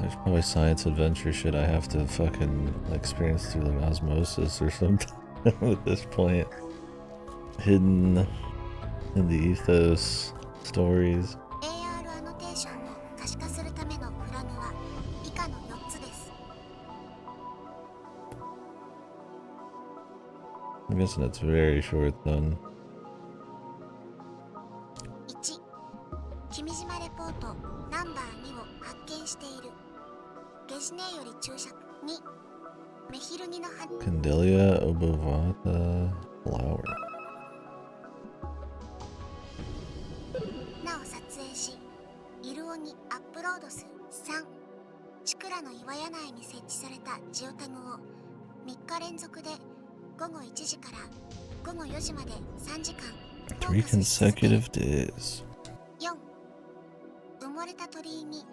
There's probably science adventure shit I have to fucking experience through like osmosis or something at this point. Hidden in the ethos stories. AR アノテーションを可視化する I'm guessing it's very short then. 1、君島レポートナンバー2を発見している。ゲジネより注釈。2、メヒルニの葉。Candelia obovata flower. なお撮影し、イルオにアップロードする。3、チクラの岩屋内に設置されたジオタグを3日連続で午後1時から午後4時まで3時間。 3 consecutive days. 4、埋もれた鳥居に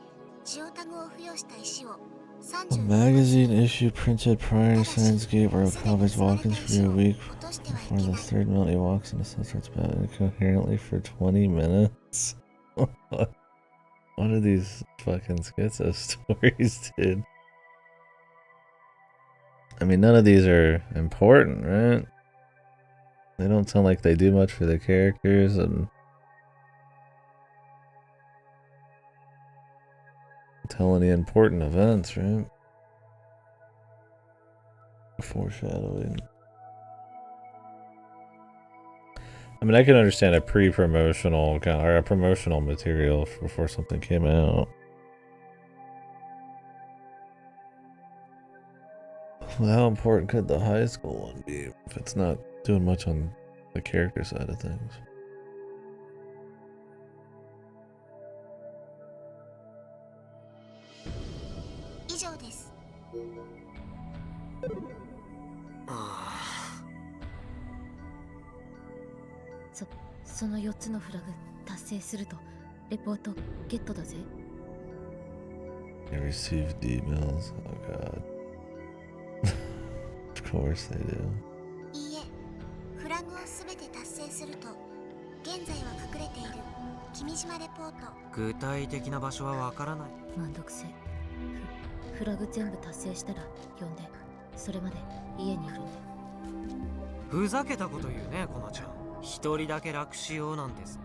ジオタグを付与した石を A magazine issue printed prior to Science Gate where Robotics walking through a week before the third month he walks in the sun starts battling incoherently for 20 minutes. What are these fucking schizo stories, dude? I mean, none of these are important, right? They don't sound like they do much for the characters and tell any important events, right? Foreshadowing. I mean, I can understand a pre-promotional kind of, or a promotional material before something came out. Well, how important could the high school one be if it's not doing much on the character side of things? Ah. その4つのフラグ達成するとレポートゲットだぜ。They received emails. Oh god. Of course they do. いいえ、フラグをすべて達成すると現在は隠れている君島レポート。具体的な場所はわからない。めんどくせえ。フラグ全部達成したら呼んで、それまで家にいるんで。ふざけたこと言うね、コナちゃん。一人だけ楽しようなんです。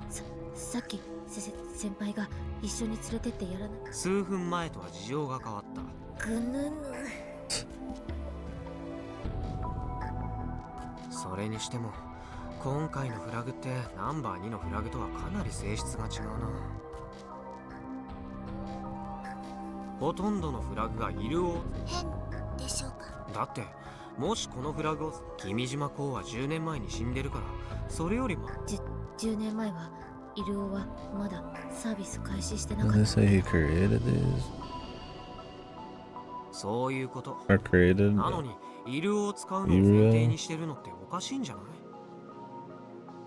さっき先輩が一緒に連れてってやらなく。数分前とは事情が変わった。ぐぬぬ。それにしても今回のフラグってナンバー2のフラグとはかなり性質が違うな。ほとんどのフラグがイルオ変でしょうか。だってもしこのフラグを君島公は10年前に死んでるからそれよりも10年前はイルオはまだサービス開始してなかった。Did they say he created these? そういうこと。 Or created? なのにイルオを使うのを前提にしてるのっておかしいんじゃな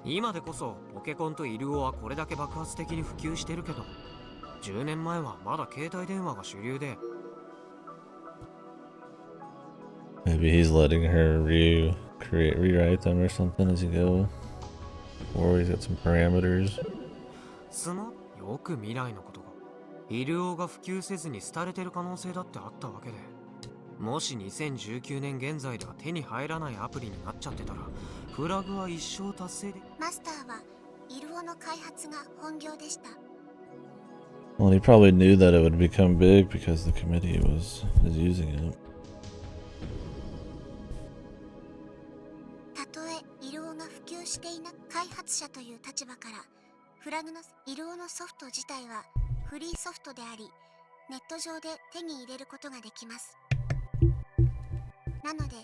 い？今でこそポケコンとイルオはこれだけ爆発的に普及してるけど10年前はまだ携帯電話が主流で。 Maybe he's letting her rewrite them or something as you go. Or he's got some parameters. よく未来のことがイルオが普及せずに廃れてる可能性だってあったわけで、もし2019年現在では手に入らないアプリになっちゃってたらフラグは一生達成で。マスターはイルオの開発が本業でした。 Well, he probably knew that it would become big because the committee is using it. たとえイルオが普及していな開発者という立場からフラグのイルオのソフト自体はフリーソフトでありネット上で手に入れることができます。なので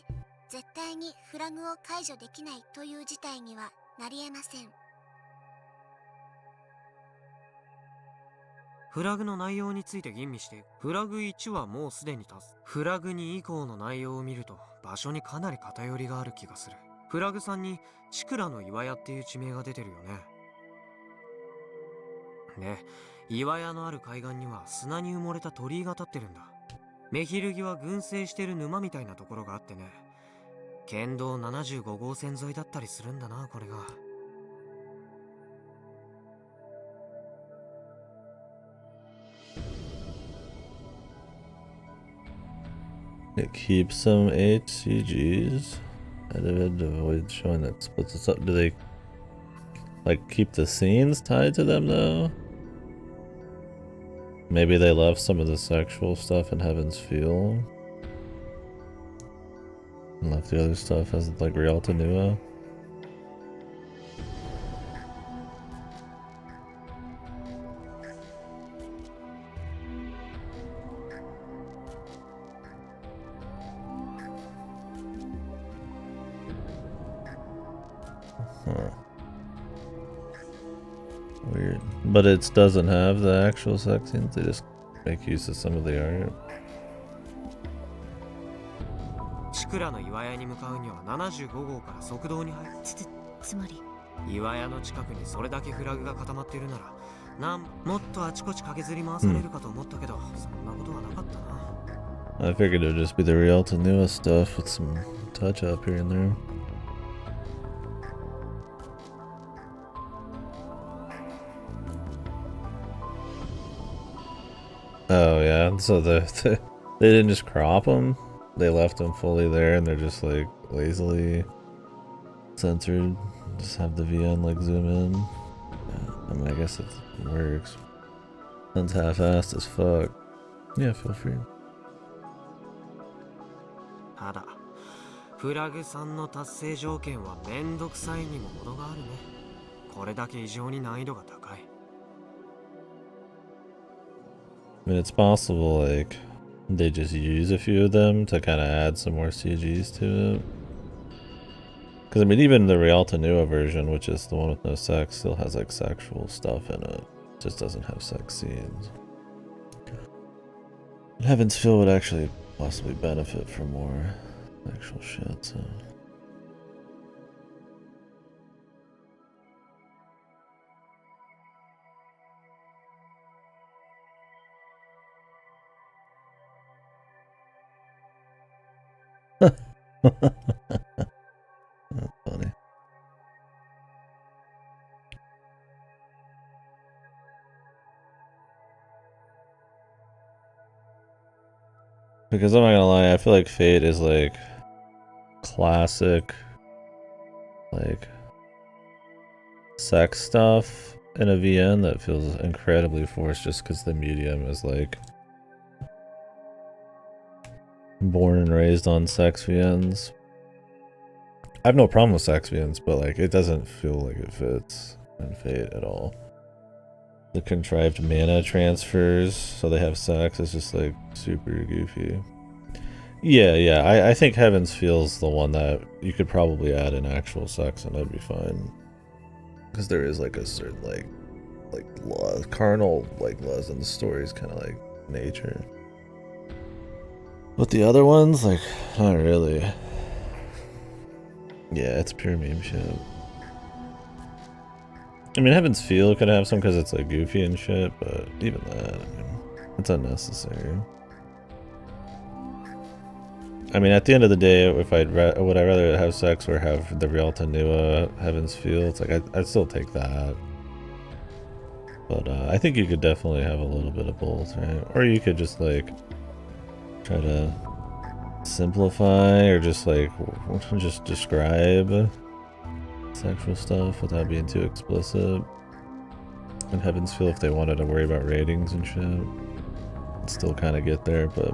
絶対にフラグを解除できないという事態にはなり得ません。フラグの内容について吟味して、フラグ1はもうすでに達す。フラグ2以降の内容を見ると場所にかなり偏りがある気がする。フラグ3にチクラの岩屋っていう地名が出てるよね。で、岩屋のある海岸には砂に埋もれた鳥居が立ってるんだ。メヒルギは群生してる沼みたいなところがあってね、県道75号線沿いだったりするんだな、これが。It keeps some HCGs. I'd avoid showing that splits us up. Do they like keep the scenes tied to them though? Maybe they left some of the sexual stuff in Heaven's Feel. And left the other stuff as like Rialto Nua. Huh. Weird. But it doesn't have the actual sex scenes, they just make use of some of the art. チクラの岩屋に向かうには75号から側道に入る。つまり岩屋の近くにそれだけフラグが固まっているなら、もっとあちこち駆けずり回されるかと思ったけど、そんなことはなかったな。I figured it would just be the Rialto Nua stuff with some touch up here and there. Oh yeah, so they didn't just crop them, they left them fully there and they're just like lazily censored, just have the VN like zoom in. Yeah, I mean I guess it works. Sounds half-assed as fuck. Yeah, feel free. ただ、フラグ3の達成条件はめんどくさいにも程があるね。これだけ異常に難易度が高い。I mean, it's possible, like, they just use a few of them to kind of add some more CGs to it. Because, I mean, even the Rialto Nua version, which is the one with no sex, still has, like, sexual stuff in it. Just doesn't have sex scenes. Heaven's Feel would actually possibly benefit from more sexual shit, so... That's funny. Because I'm not gonna lie, I feel like Fate is like classic, like sex stuff in a VN that feels incredibly forced just because the medium is like born and raised on sex VNs. I have no problem with sex VNs, but like it doesn't feel like it fits in Fate at all. The contrived mana transfers so they have sex is just like super goofy. Yeah, I think Heavens Feels the one that you could probably add in actual sex and that'd be fine. Because there is like a certain like law, carnal like laws in the stories, kind of like nature. But the other ones, like, not really. Yeah, it's pure meme shit. I mean, Heaven's Feel could have some because it's like goofy and shit, but even that, I mean, it's unnecessary. I mean, at the end of the day, if would I rather have sex or have the Rialto Nua Heaven's Feel? It's like I'd still take that. But I think you could definitely have a little bit of both, right? Or you could just like try to simplify or just like just describe sexual stuff without being too explicit. And Heaven's Feel if they wanted to worry about ratings and shit. Still kind of get there, but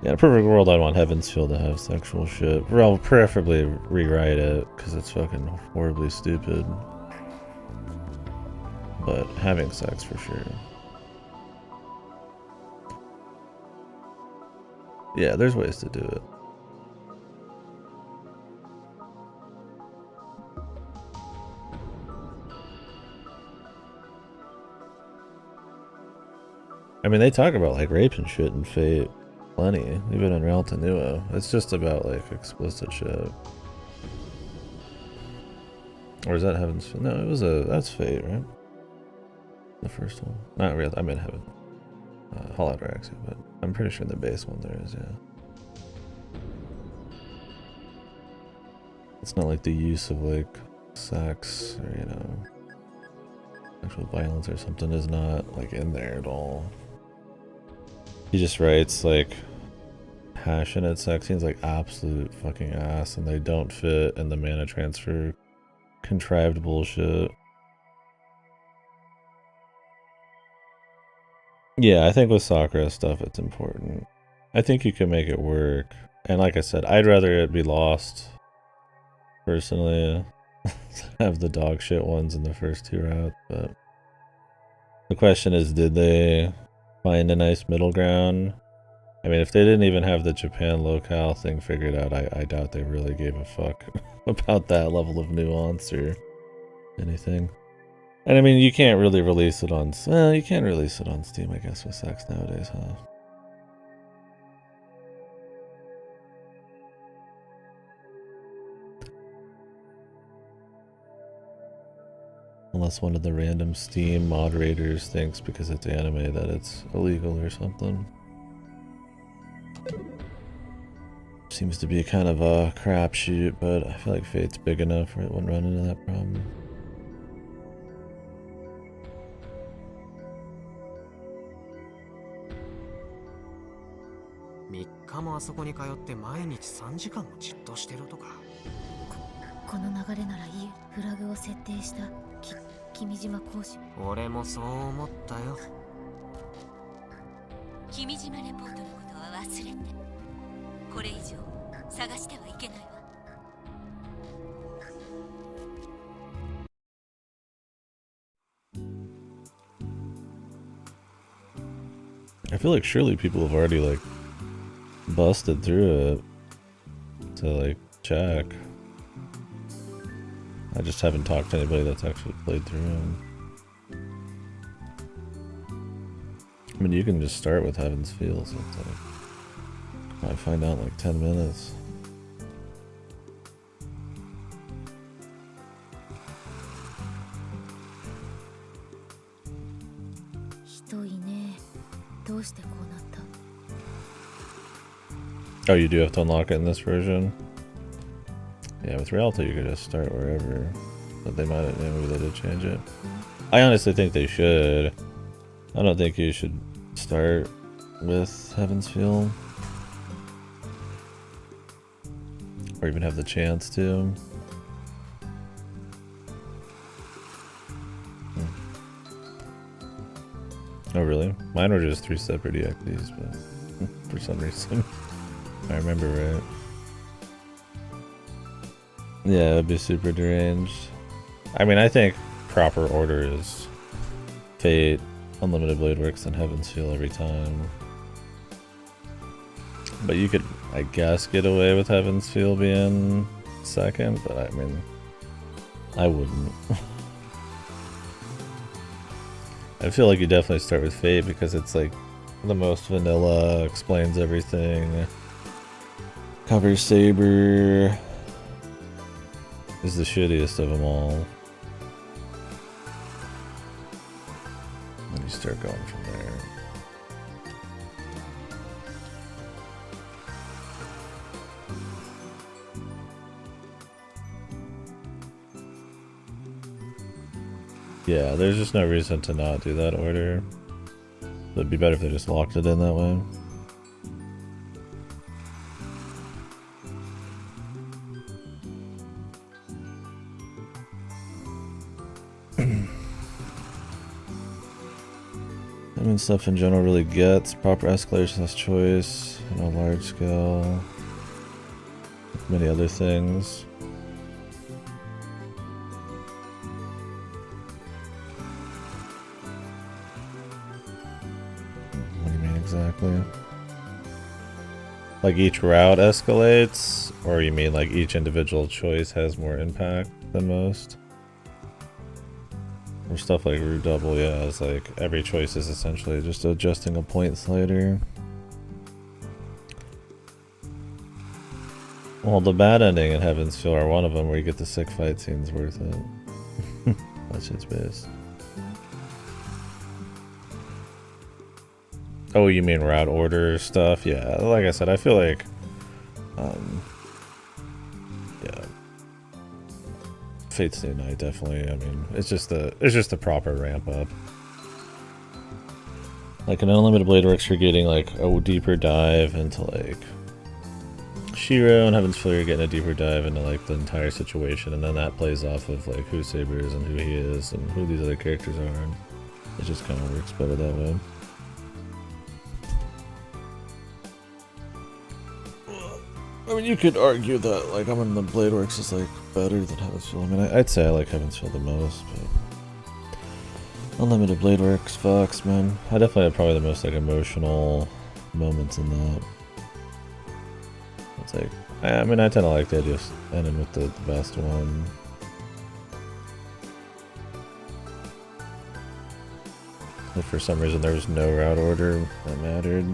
yeah, in a perfect world I'd want Heaven's Feel to have sexual shit. Or I'll preferably rewrite it because it's fucking horribly stupid. But having sex for sure. Yeah, there's ways to do it. I mean, they talk about like rape and shit in Fate plenty, even in Rialto Nua. It's just about like explicit shit. Or is that Heaven's Feel? No, it was that's Fate, right? The first one. Not real. I mean Heaven. Hollow actually, but I'm pretty sure the base one there is, yeah. It's not like the use of like sex or, you know, sexual violence or something is not like in there at all. He just writes like passionate sex scenes like absolute fucking ass and they don't fit in the mana transfer contrived bullshit. Yeah, I think with Sakura stuff it's important. I think you can make it work. And like I said, I'd rather it be Lost, personally, have the dog shit ones in the first 2 routes, but the question is, did they find a nice middle ground? I mean, if they didn't even have the Japan locale thing figured out, I doubt they really gave a fuck about that level of nuance or anything. And I mean, you can't really release it on, well, you can't release it on Steam, I guess, with sex nowadays, huh? Unless one of the random Steam moderators thinks because it's anime that it's illegal or something. Seems to be kind of a crapshoot, but I feel like Fate's big enough where it wouldn't run into that problem.この流れならいい。フラグを設定した君島講師。俺もそう思ったよ。君島レポートのことは忘れて。これ以上探してはいけないわ。I feel like surely people have already like busted through it to like check. I just haven't talked to anybody that's actually played through them. I mean, you can just start with Heaven's Feel, so it's like, I find out in like 10 minutes. Oh, you do have to unlock it in this version? Yeah, with Reality you could just start wherever. But they might, yeah, maybe they did change it. I honestly think they should. I don't think you should start with Heaven's Feel. Or even have the chance to. Oh really? Mine were just 3 separate EXPs, but for some reason. I remember right. Yeah, it would be super deranged. I mean, I think proper order is Fate, Unlimited Blade Works, and Heaven's Feel every time. But you could, I guess, get away with Heaven's Feel being second, but I mean, I wouldn't. I feel like you definitely start with Fate because it's like the most vanilla, explains everything. Covers Saber. Is the shittiest of them all. Then you start going from there. Yeah, there's just no reason to not do that order. It'd be better if they just locked it in that way. I mean, stuff in general really gets proper escalation as choice on a large scale. Like many other things. What do you mean exactly? Like each route escalates? Or you mean like each individual choice has more impact than most? Or stuff like root double, yeah, it's like every choice is essentially just adjusting a point slider. Well, the bad ending in Heaven's Feel are one of them where you get the sick fight scenes worth it. That shit's based. Oh, you mean route order stuff? Yeah, like I said, I feel like, yeah. Fate's New Night, definitely. I mean, it's just the proper ramp up. Like in Unlimited Blade Works, you're getting like a deeper dive into like Shiro, and Heaven's Feel, you're getting a deeper dive into like the entire situation, and then that plays off of like who Saber is and who he is and who these other characters are, and it just kind of works better that way. I mean, you could argue that, like, I'm in the Blade Works is, like, better than Heaven's Feel. I mean, I'd say I like Heaven's Feel the most, but Unlimited Blade Works, Fox, man. I definitely had probably the most, like, emotional moments in that. It's like, I mean, I tend to like the idea of ending with the best one. If for some reason there was no route order that mattered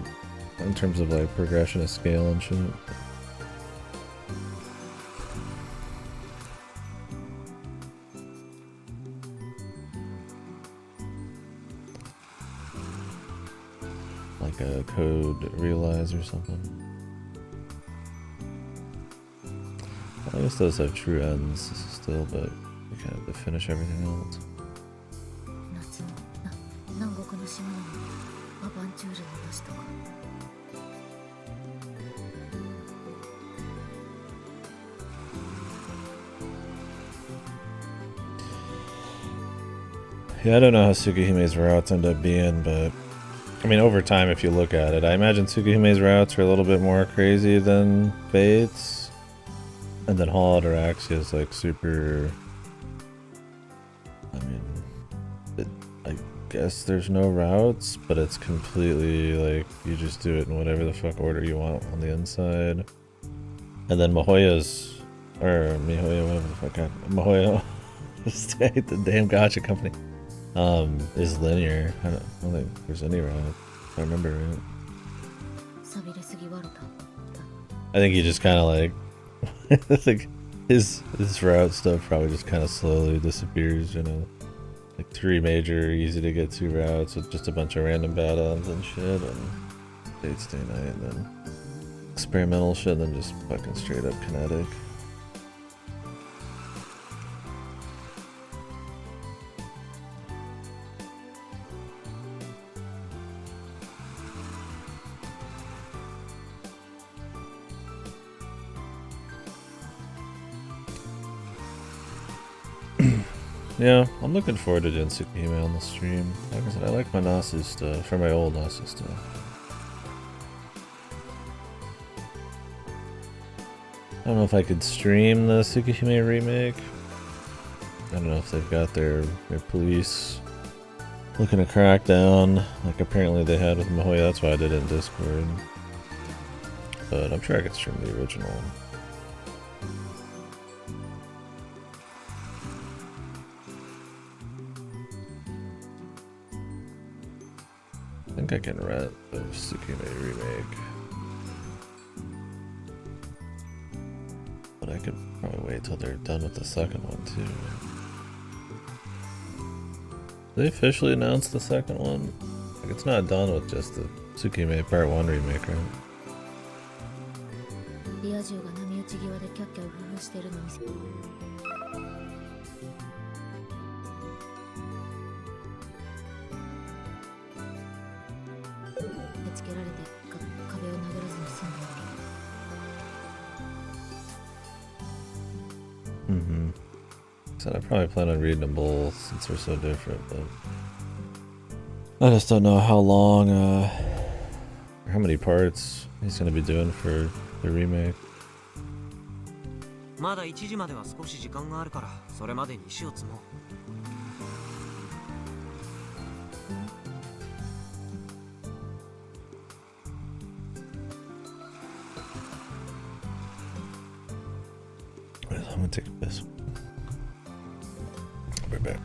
in terms of, like, progression of scale and shit. Like a code realize or something. I guess those have true ends still, but you kind of have to finish everything else. Yeah, I don't know how Tsukuhime's routes end up being, but I mean, over time, if you look at it, I imagine Tsukuhime's routes are a little bit more crazy than Fate's. And then Hall Araxia is like super. I mean, I guess there's no routes, but it's completely like you just do it in whatever the fuck order you want on the inside. And then Mihoyo's, or Mihoyo, whatever the fuck, Mihoyo, the damn gacha company, is linear. I don't think there's any route. If I remember right. I think he just kind of like. I think his route stuff probably just kind of slowly disappears, you know, like 3 major easy to get to routes with just a bunch of random bad ends and shit, and Date Stay Night, and then experimental shit, and then just fucking straight up kinetic. Yeah, I'm looking forward to Tsukuhime on the stream. Like I said, I like my Nasu stuff, or my old Nasu stuff. I don't know if I could stream the Tsukuhime remake. I don't know if they've got their police looking to crack down, like apparently they had with Mihoyo. That's why I did it in Discord. But I'm sure I could stream the original. I think I can rent the Tsukuhime remake. But I could probably wait till they're done with the second one too. They officially announced the second one? Like, it's not done with just the Tsukuhime Part 1 remake, right? So I probably plan on reading them both since they're so different, but I just don't know how long, or how many parts he's gonna be doing for the remake. まだ1時までは少し時間があるから、それまでに石を積もう。I'm gonna take a piss. Right back.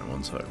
one sec.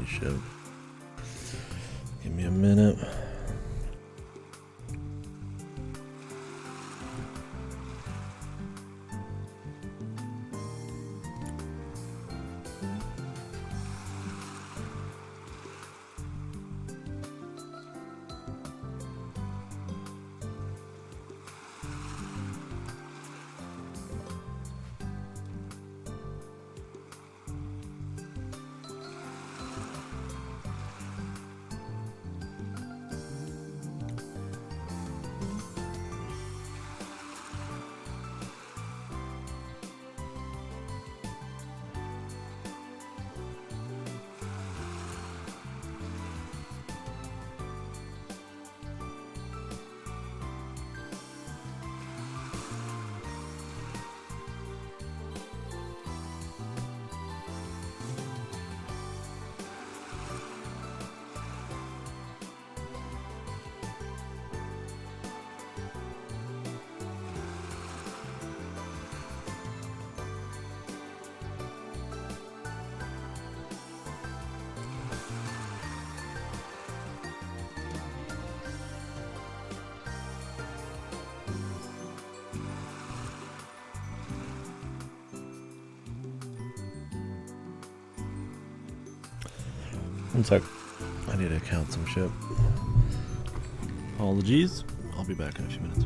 Holy shit. Give me a minute. One sec. I need to count some shit. Apologies. I'll be back in a few minutes.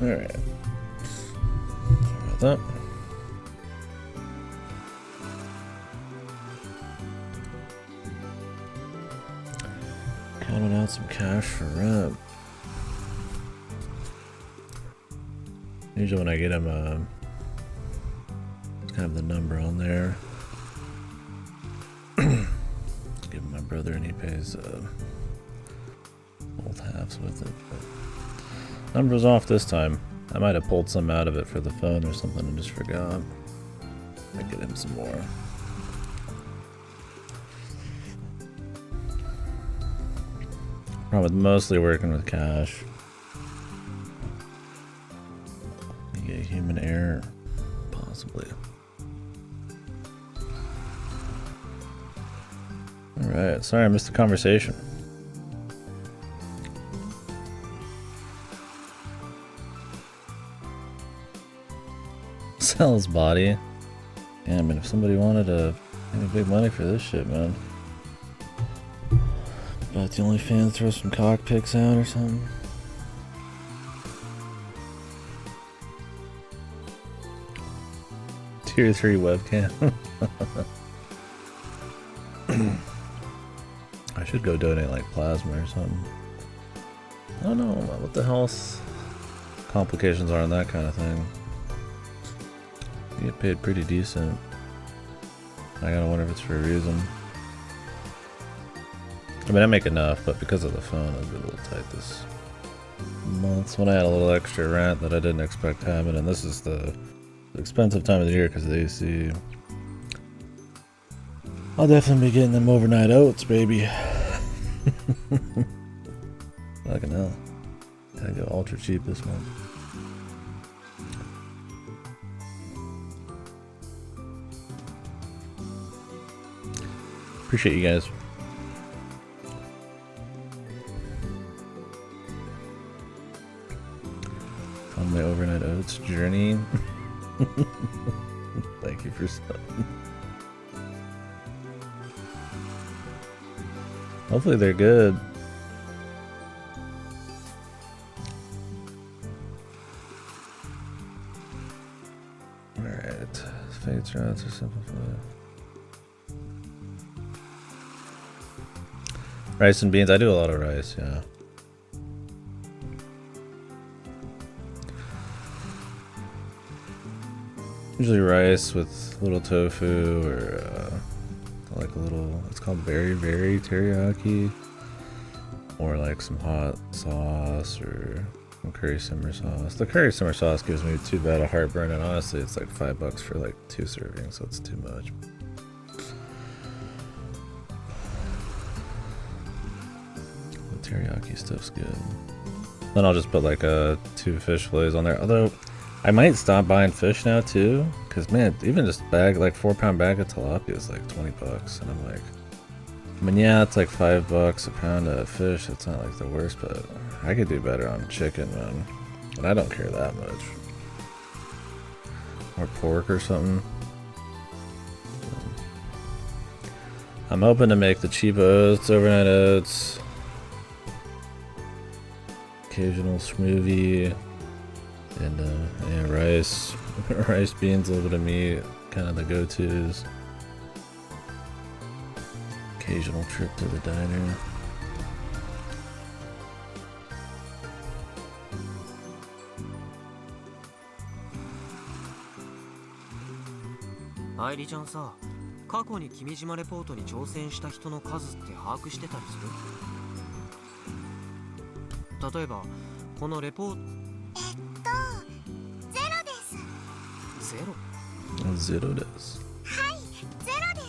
Alright. Sorry about that. Counting out some cash for rent. Usually when I get him, it's kind of the number on there. Give him my brother and he pays both halves with it. But number's off this time. I might have pulled some out of it for the phone or something and just forgot. Might get him some more. Probably mostly working with cash. You get human error, possibly. Alright, sorry I missed the conversation. Sell his body. Yeah, I mean, if somebody wanted to pay me big money for this shit, man. Bet the only fan throw some cockpits out or something. Tier 3 webcam. I should go donate like plasma or something. I don't know what the health complications are on that kind of thing. You get paid pretty decent. I gotta wonder if it's for a reason. I mean, I make enough, but because of the phone, I've been a little tight this month. When I had a little extra rent that I didn't expect having, and this is the expensive time of the year because of the AC. I'll definitely be getting them overnight oats, baby. Fucking hell. Gotta go ultra cheap this month. Appreciate you guys. On my overnight oats journey. Thank you for stuff. Hopefully they're good. Alright. Fates routes are simplified. Rice and beans. I do a lot of rice, yeah. Usually rice with a little tofu or like a little, it's called very teriyaki, or like some hot sauce or some curry simmer sauce. The curry simmer sauce gives me too bad a heartburn, and honestly it's like $5 for like 2 servings, so it's too much. The teriyaki stuff's good. Then I'll just put like 2 fish fillets on there, although I might stop buying fish now too, because man, even just bag, like 4-pound bag of tilapia is like $20, and I'm like, I mean, yeah, it's like $5 a pound of fish. It's not like the worst, but I could do better on chicken, man, and I don't care that much. Or pork or something. I'm hoping to make the cheap oats, overnight oats, occasional smoothie. And yeah, rice, rice, beans, a little bit of meat, kind of the go-tos. Occasional trip to the diner.愛理ちゃんさ、過去に君島レポートに挑戦した人の数って把握してたりする？例えばこのレポート、ゼロです。ゼロ？ゼロです。はい、ゼロで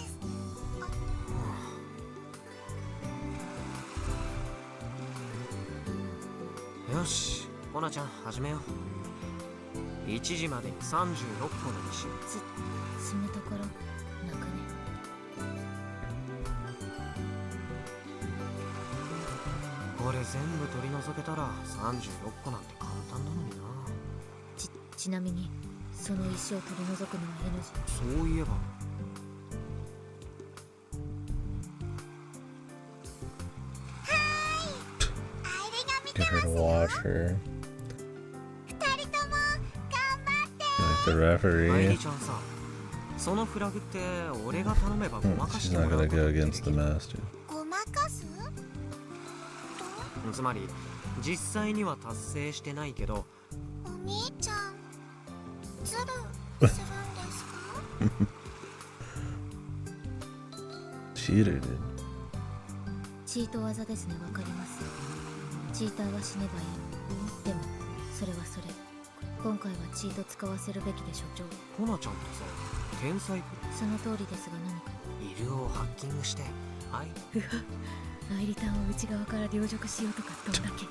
す。よし、コナちゃん始めよう。1時までに36個の石。爪ところ泣くね。これ全部取り除けたら36個なんて簡単なのにな。ちなみにその石を取り除くのは NG。 そういえばGet her to watch her. 2人と the referee. そのフラグって俺が頼めばごまか She's しても not らう gonna こと go ってで against き the る。 master. ごまかす？つまり実際には達成してないけど、お兄ちゃんズルするんですか？ Cheater, dude. チート技ですね、わかります。チーターは死ねばいい。でもそれはそれ。今回はチート使わせるべきでしょ、長。コナちゃんってさ、天才。その通りですが何か。イルをハッキングして、はい。うわ、アイリターを内側から凌辱しようとかどんだけ。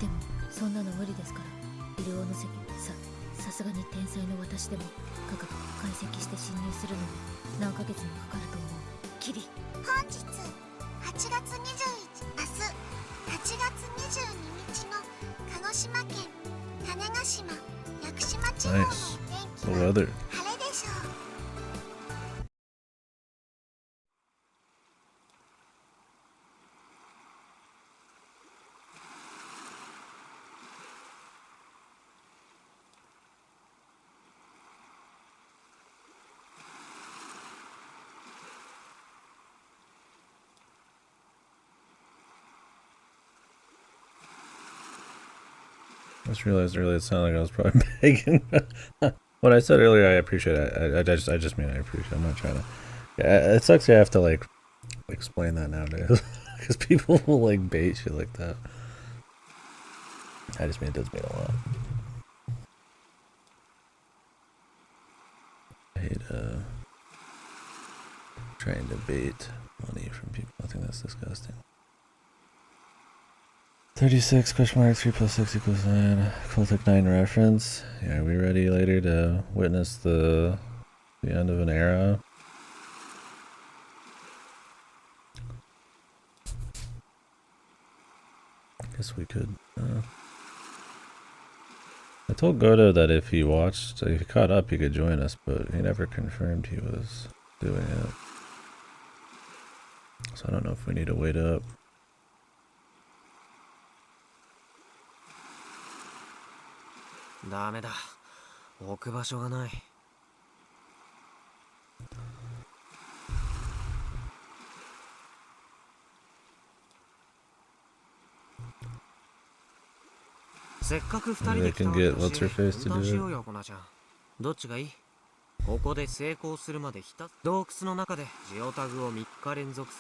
でもそんなの無理ですから。イルをのせさすがに天才の私でも解析して侵入するのに何ヶ月もかかると思う。キリ。本日8月21明日8月22日の鹿児島県種子島屋久島地方の Nice. 天気 The は weather. 晴れでしょう。 I just realized earlier it sounded like I was probably begging. What I said earlier, I appreciate it. I just mean I appreciate it. I'm not trying to. Yeah, it sucks you have to like explain that nowadays because people will like bait shit like that. I just mean it does mean a lot. I hate trying to bait money from people. I think that's disgusting. 36 question mark 3 plus 6 equals 9. Cultic 9 reference. Yeah, are we ready later to witness the end of an era? Guess we could. I told Godo that if he caught up, he could join us, but he never confirmed he was doing it. So I don't know if we need to wait up. ダメだ。置く場所がない。せっかく二人で来たわけだし、分担しようよ、コナちゃん。どっちがいい？ここで成功するまで洞窟の中でジオタグを3日連続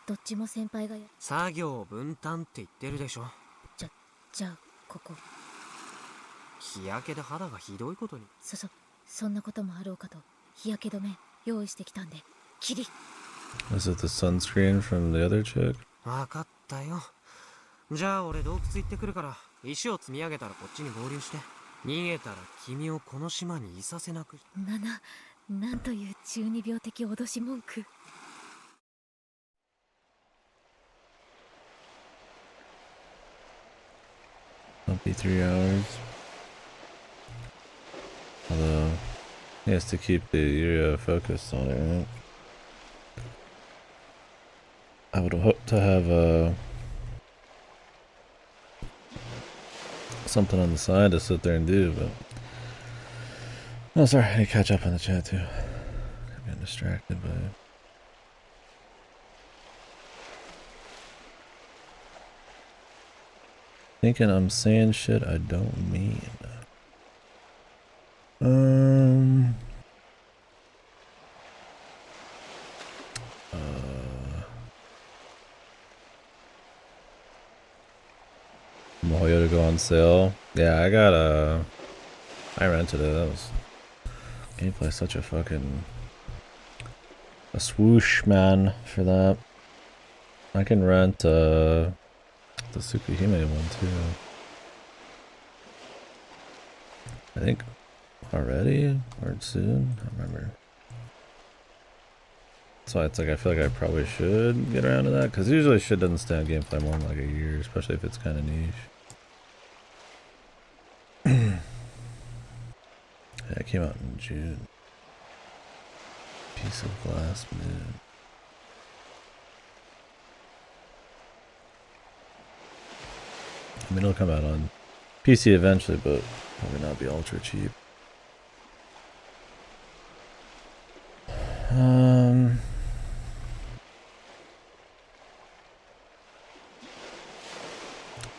どっちも先輩が作業分担って言ってるでしょ。じゃあここ。日焼けで肌がひどいことに。そんなこともあろうかと日焼け止め用意してきたんで。キリ。Was it the sunscreen from the other chick? わかったよ。じゃあ俺洞窟行ってくるから石を積み上げたらこっちに合流して。逃げたら君をこの島にいさせなく。なんという中二病的脅し文句。Won't be 3 hours. Although he has to keep the area focused on it, right? I would hope to have something on the side to sit there and do, but oh, sorry, I need to catch up on the chat too. I'm getting distracted by it. Thinking I'm saying shit I don't mean. Moyo to go on sale. Yeah, I rented it. That was gameplay such a fucking a swoosh, man, for that. I can rent the Tsukihime one too. I think already or soon. I don't remember. So it's like I feel like I probably should get around to that because usually shit doesn't stay on gameplay more than like a year, especially if it's kind of niche. Yeah, it came out in June. Piece of glass moon. I mean, it'll come out on PC eventually, but probably not be ultra cheap.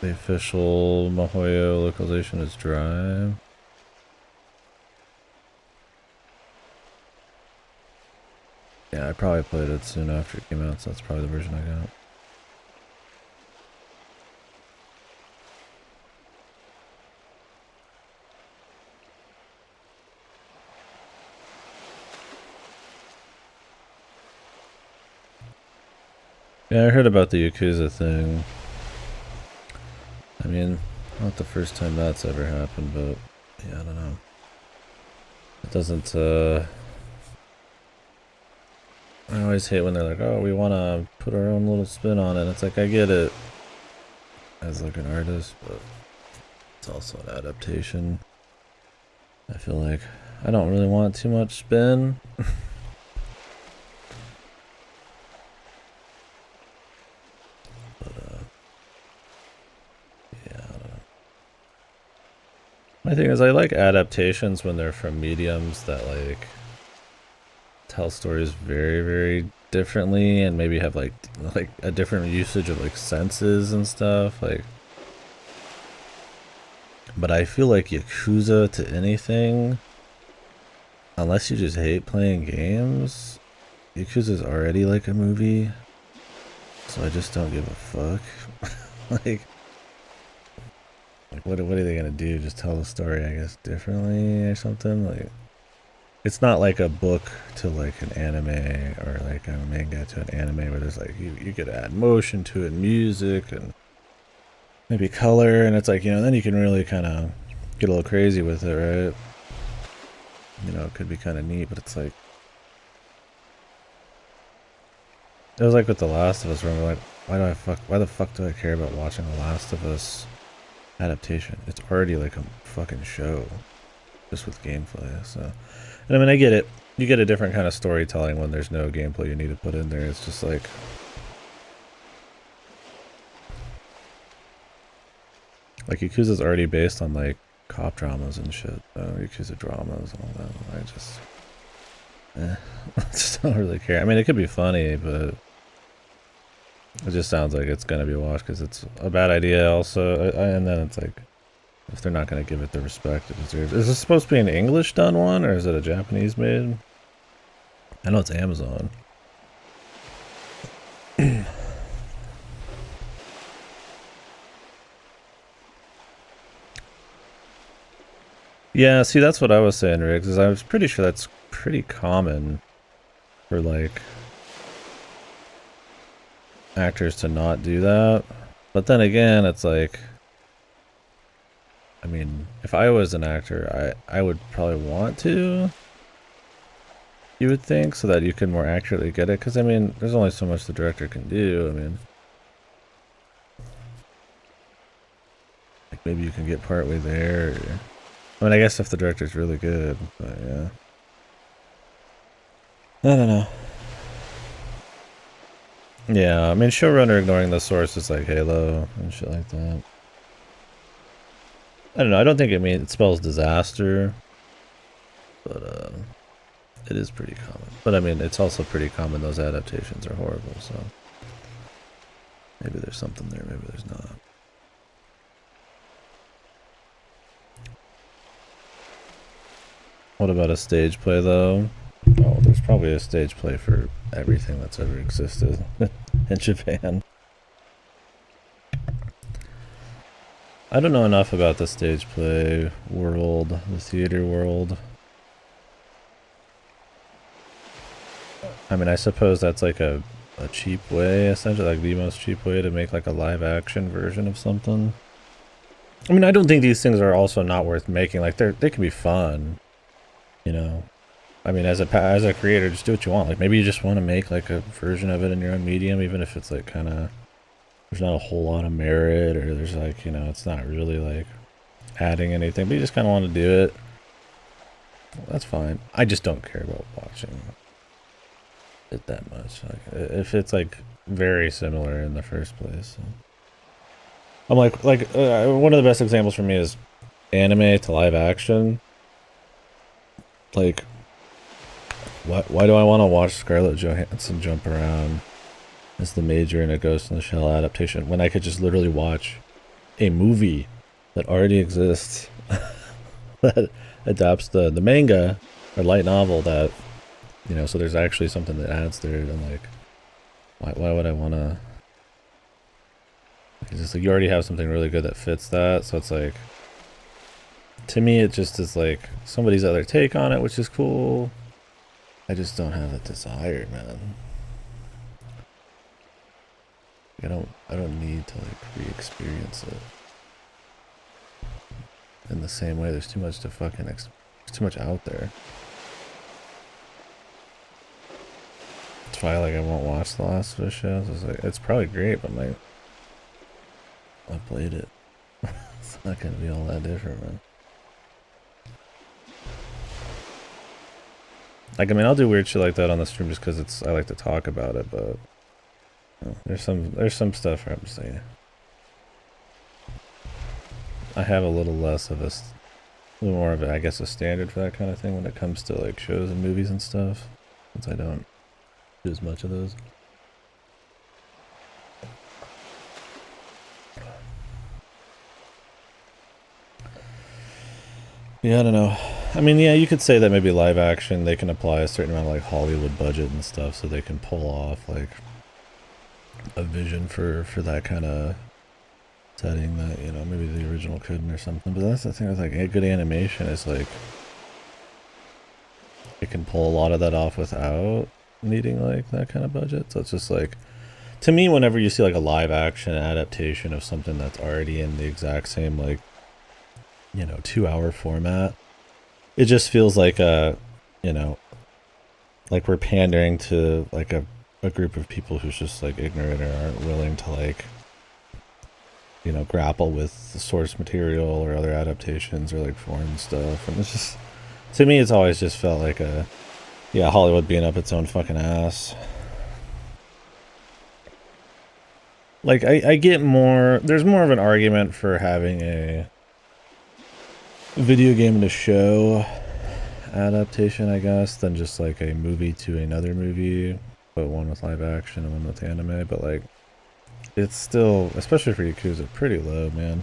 The official Mahoyo localization is Drive. Yeah, I probably played it soon after it came out, so that's probably the version I got. Yeah, I heard about the Yakuza thing. I mean, not the first time that's ever happened, but yeah, I don't know. It doesn't, I always hate when they're like, oh, we want to put our own little spin on it. It's like, I get it as like an artist, but it's also an adaptation. I feel like I don't really want too much spin. My thing is, I like adaptations when they're from mediums that like tell stories very, very differently and maybe have like a different usage of like senses and stuff. Like, but I feel like Yakuza to anything, unless you just hate playing games, Yakuza's already like a movie, so I just don't give a fuck. like what are they gonna do? Just tell the story, I guess, differently or something? Like, it's not like a book to like an anime or like a manga to an anime where there's like you could add motion to it, music, and maybe color, and it's like, you know, then you can really kind of get a little crazy with it, right? You know, it could be kind of neat, but it's like, it was like with The Last of Us, where I'm like, why the fuck do I care about watching The Last of Us adaptation? It's already like a fucking show, just with gameplay. So, and I mean, I get it. You get a different kind of storytelling when there's no gameplay you need to put in there. It's just like, Yakuza's already based on like cop dramas and shit. Yakuza dramas and all that. I just don't really care. I mean, it could be funny, but it just sounds like it's gonna be watched because it's a bad idea. Also, and then it's like, if they're not gonna give it the respect it deserves. Is this supposed to be an English done one, or is it a Japanese made? I know it's Amazon. Yeah, see, that's what I was saying, Riggs, is I was pretty sure that's pretty common for, like, actors to not do that. But then again, it's like, I mean, if I was an actor, I would probably want to, you would think, so that you can more accurately get it, because, I mean, there's only so much the director can do. I mean, like, maybe you can get partway there, or, I mean, I guess if the director's really good, but yeah. I don't know. Yeah, I mean, showrunner ignoring the source is like Halo and shit like that. I don't know, I don't think it spells disaster, but it is pretty common. But I mean, it's also pretty common those adaptations are horrible, so maybe there's something there, maybe there's not. What about a stage play, though? Oh, there's probably a stage play for everything that's ever existed in Japan. I don't know enough about the stage play world, the theater world. I mean, I suppose that's like a cheap way, essentially, like the most cheap way to make like a live action version of something. I mean, I don't think these things are also not worth making. Like, they can be fun. You know, I mean, as a creator, just do what you want. Like, maybe you just want to make like a version of it in your own medium, even if it's like kind of, there's not a whole lot of merit, or there's like, you know, it's not really like adding anything, but you just kind of want to do it. That's fine. I just don't care about watching it that much. Like, if it's like very similar in the first place, so. I'm like one of the best examples for me is anime to live action. Like, Why do I want to watch Scarlett Johansson jump around as the Major in a Ghost in the Shell adaptation when I could just literally watch a movie that already exists that adapts the manga or light novel that, you know, so there's actually something that adds there. And like, why would I want to? It's just like you already have something really good that fits that, so it's like, to me it just is like somebody's other take on it, which is cool. I just don't have a desire, man. I don't need to like re-experience it in the same way. There's too much to fucking there's too much out there. That's why like I won't watch the Last of Us shows. It's like it's probably great, but like I played it. It's not gonna be all that different, man. Like, I mean, I'll do weird shit like that on the stream just because I like to talk about it, but you know, there's some stuff where I'm just saying I have a little less of a little more of a, I guess, a standard for that kind of thing when it comes to like shows and movies and stuff, since I don't do as much of those. Yeah, I don't know. I mean, yeah, you could say that maybe live action, they can apply a certain amount of like Hollywood budget and stuff so they can pull off like a vision for that kind of setting that, you know, maybe the original couldn't or something. But that's the thing with like a good animation is like it can pull a lot of that off without needing like that kind of budget. So it's just like, to me, whenever you see like a live action adaptation of something that's already in the exact same like, you know, 2-hour format, it just feels like you know, like we're pandering to like a group of people who's just like ignorant or aren't willing to like, you know, grapple with the source material or other adaptations or like foreign stuff. And it's just, to me, it's always just felt like yeah, Hollywood being up its own fucking ass. Like I get more, there's more of an argument for having a video game to show adaptation, I guess, than just like a movie to another movie, but one with live action and one with anime. But like, it's still, especially for Yakuza, pretty low, man.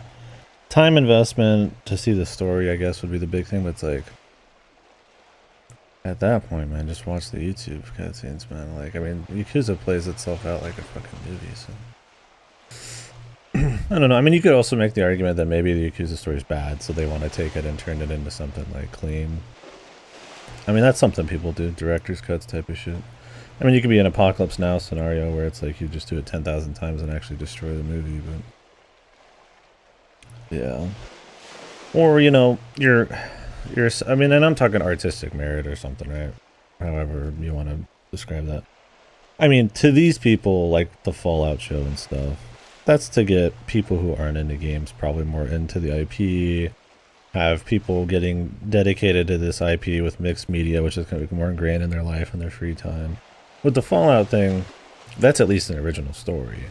Time investment to see the story, I guess, would be the big thing, but it's like, at that point, man, just watch the YouTube cutscenes, man. Like, I mean, Yakuza plays itself out like a fucking movie, so I don't know. I mean, you could also make the argument that maybe the Yakuza story is bad, so they want to take it and turn it into something like clean. I mean, that's something people do, director's cuts type of shit. I mean, you could be an Apocalypse Now scenario where it's like you just do it 10,000 times and actually destroy the movie, but yeah. Or, you know, I mean, and I'm talking artistic merit or something, right? However you want to describe that. I mean, to these people, like the Fallout show and stuff, that's to get people who aren't into games probably more into the IP, have people getting dedicated to this IP with mixed media, which is going to be more ingrained in their life and their free time. With the Fallout thing, that's at least an original story.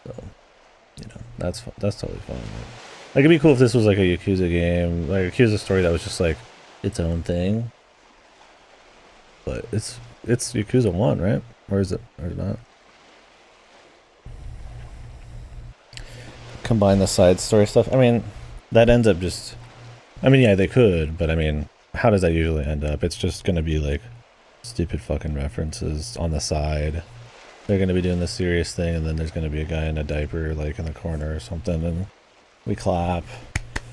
So, you know, that's totally fine. Like, it'd be cool if this was like a Yakuza game, like a Yakuza story that was just like its own thing. But it's Yakuza 1, right? Or is it? Or is it not? Combine the side story stuff. I mean, that ends up just, I mean, yeah, they could, but I mean, how does that usually end up? It's just going to be like stupid fucking references on the side. They're going to be doing the serious thing, and then there's going to be a guy in a diaper like in the corner or something, and we clap,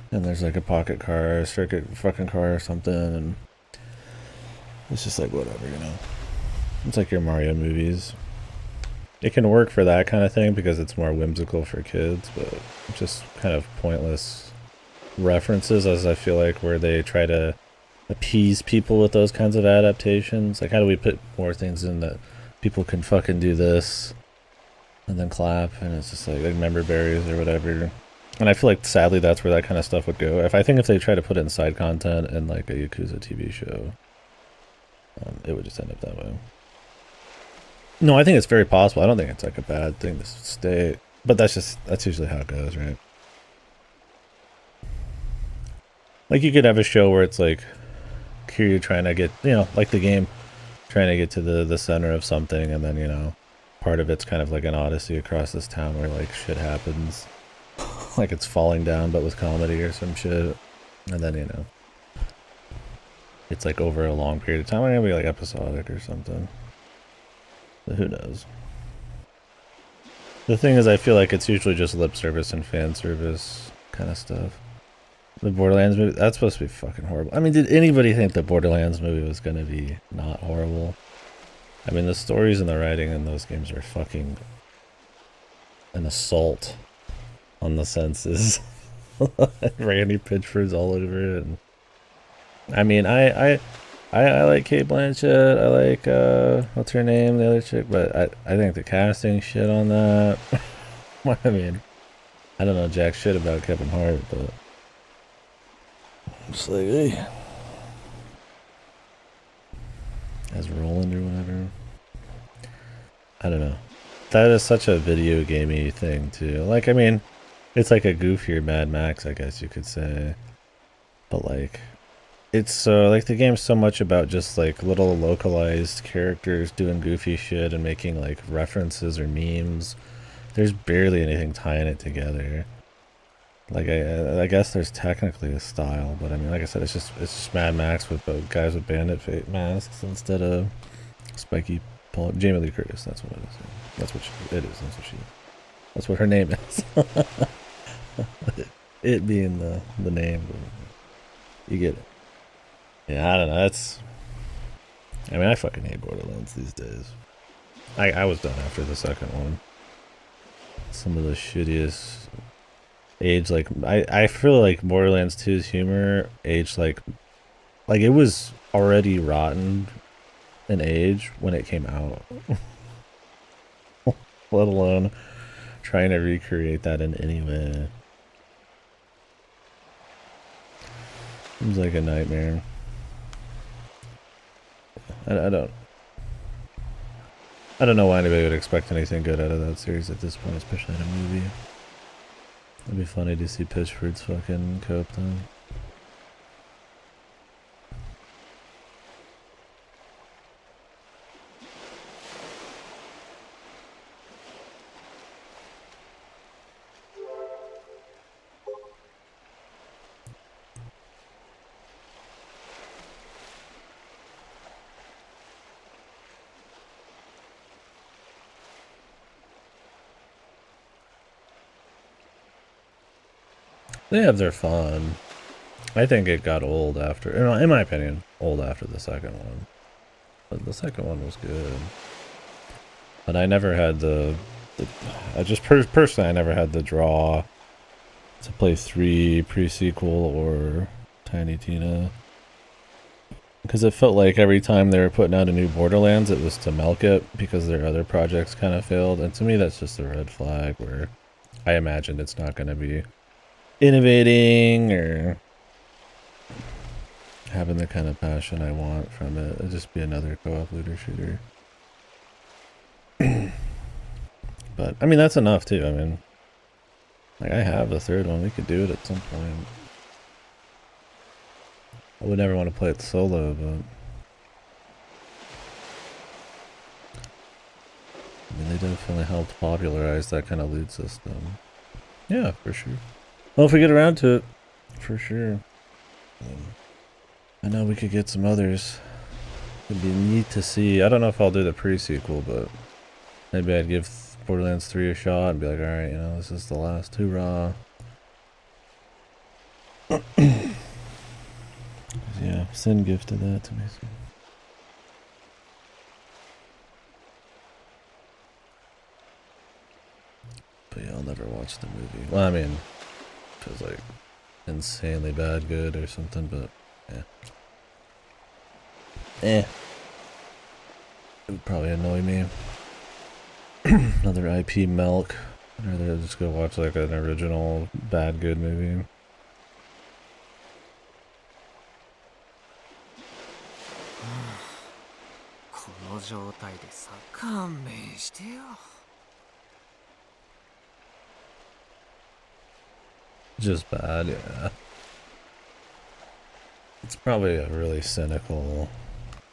and there's like a pocket car, a circuit fucking car or something, and it's just like whatever, you know. It's like your Mario movies. It can work for that kind of thing because it's more whimsical for kids, but just kind of pointless references, as I feel like, where they try to appease people with those kinds of adaptations. Like, how do we put more things in that people can fucking do this and then clap, and it's just like member berries or whatever. And I feel like sadly that's where that kind of stuff would go. If they try to put in side content in like a Yakuza TV show, it would just end up that way. No, I think it's very possible. I don't think it's like a bad thing to state, but that's usually how it goes, right? Like, you could have a show where it's like here you're trying to get, like the game, trying to get to the center of something, and then, part of it's kind of like an odyssey across this town where like shit happens. Like it's falling down but with comedy or some shit. And then, it's like over a long period of time. It's gonna be like episodic or something. But who knows? The thing is, I feel like it's usually just lip service and fan service kind of stuff. The Borderlands movie, that's supposed to be fucking horrible. I mean, did anybody think the Borderlands movie was gonna be not horrible? I mean, the stories and the writing in those games are fucking an assault on the senses. Randy Pitchford's all over it. And I mean, I like Kate Blanchett. I like what's her name, the other chick. But I think the casting shit on that. I mean, I don't know jack shit about Kevin Hart, but I'm just like, hey, as Roland or whatever. I don't know. That is such a video gamey thing too. Like, I mean, it's like a goofier Mad Max, I guess you could say. But like, it's so like the game's so much about just like little localized characters doing goofy shit and making like references or memes. There's barely anything tying it together. Like I guess there's technically a style, but I mean, like I said, it's just Mad Max with guys with bandit masks instead of spiky. Jamie Lee Curtis, that's what it is. That's what it is. That's what she is. That's what her name is. It being the name, you get it. Yeah, I don't know. I mean, I fucking hate Borderlands these days. I was done after the second one. Some of the shittiest age, like I feel like Borderlands 2's humor aged like it was already rotten in age when it came out. Let alone trying to recreate that in any way. Seems like a nightmare. I don't know why anybody would expect anything good out of that series at this point, especially in a movie. It'd be funny to see Pitchford's fucking cope though. They have their fun. I think it got old after, in my opinion, old after the second one. But the second one was good. But I never had personally, I never had the draw to play 3 pre-sequel or Tiny Tina. Because it felt like every time they were putting out a new Borderlands, it was to milk it because their other projects kind of failed. And to me, that's just a red flag where I imagined it's not going to be innovating or having the kind of passion I want from it. It'll just be another co-op looter shooter. But I mean, that's enough too. I mean, like, I have the third one. We could do it at some point. I would never want to play it solo, but I mean, they definitely helped popularize that kind of loot system. Yeah, for sure. Well, if we get around to it, for sure. I know we could get some others. It'd be neat to see. I don't know if I'll do the pre-sequel, but maybe I'd give Borderlands 3 a shot and be like, alright, this is the last hoorah. Yeah, Sin gifted that to me. So. But yeah, I'll never watch the movie. Well, I mean, it was like insanely bad good or something, but it would probably annoy me. Another IP milk. I'd rather just go watch like an original bad good movie. Just bad, yeah. It's probably a really cynical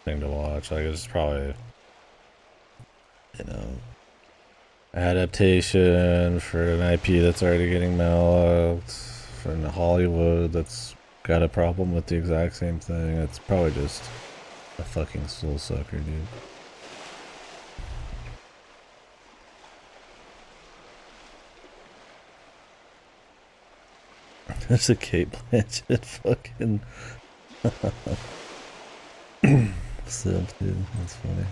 thing to watch. Like, it's probably, you know, adaptation for an IP that's already getting milked, for Hollywood that's got a problem with the exact same thing. It's probably just a fucking soul sucker, dude. There's a Kate Blanchett fucking simp, dude. That's funny.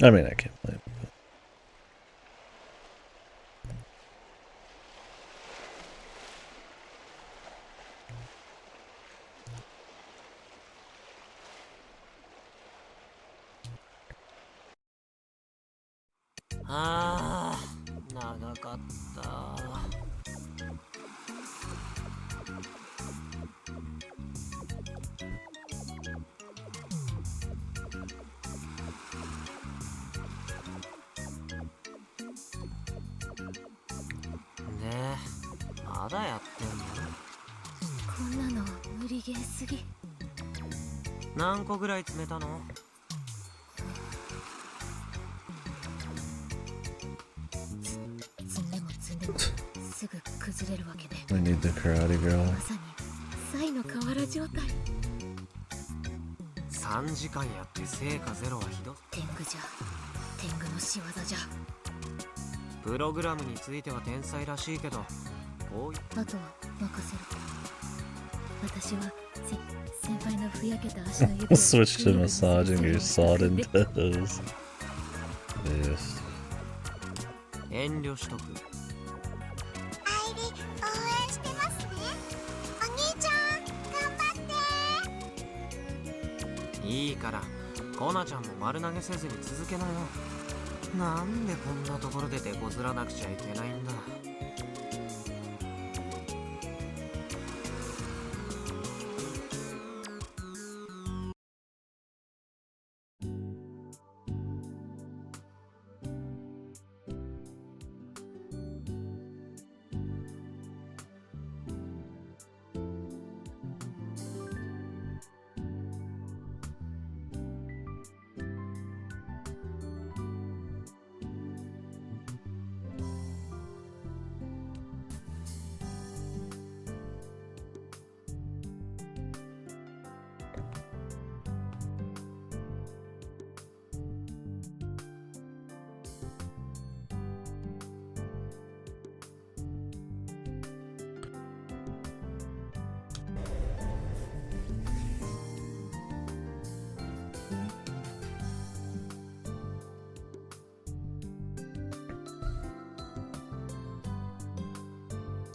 I mean, I can't blame him.ああ、長かった。で、まだやってんの？こんなの無理ゲーすぎ。何個ぐらい詰めたの？積んでも積んでもすぐ崩れるわけで。We need the karate girl. まさにサイの河原状態。3時間やって成果ゼロはひど。天狗じゃ、天狗の仕業じゃ。プログラムについては天才らしいけど、こういうあとは任せる。私は先輩のふやけた足の指を Switch to massaging your sodden toes. Yes. 遠慮しとく。アイリ応援してますね。お兄ちゃん頑張って。いいから、コナちゃんも丸投げせずに続けなよ。なんでこんなところで手こずらなくちゃいけないんだ。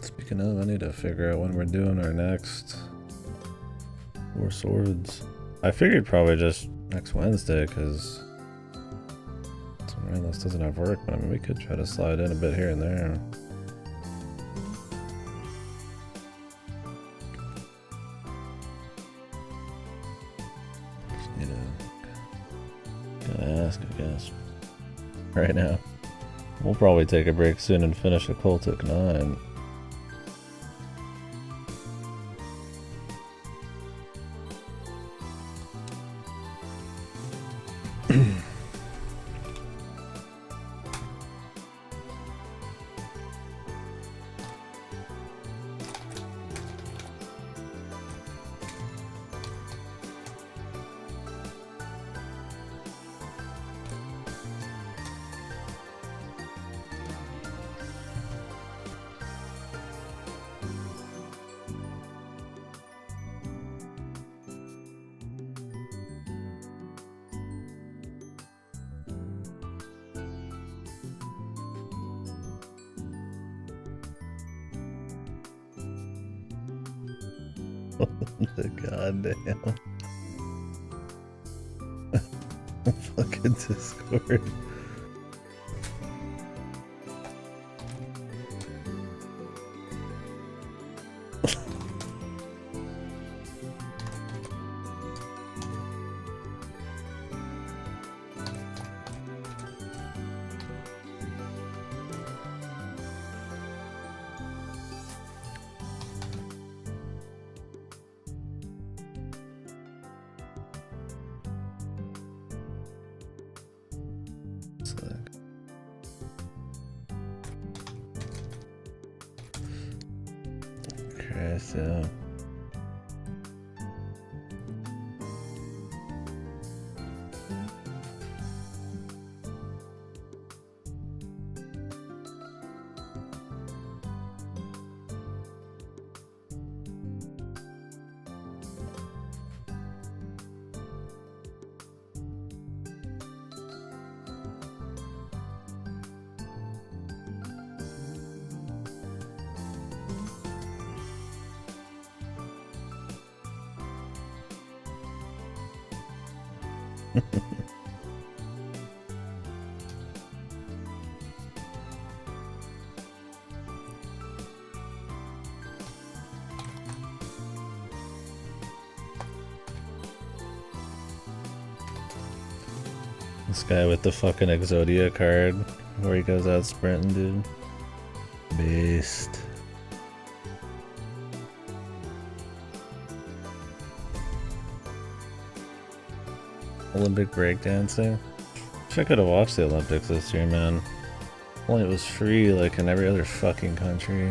Speaking of, I need to figure out when we're doing our next Four Swords. I figured probably just next Wednesday, because this doesn't have work, but I mean, we could try to slide in a bit here and there. Just need to gotta ask, I guess. Right now. We'll probably take a break soon and finish Occultic 9. Goddamn. Fucking Discord. Nice, yeah. This guy with the fucking Exodia card where he goes out sprinting, dude. Beast. Olympic breakdancing. Wish I could have watched the Olympics this year, man. Only it was free like in every other fucking country.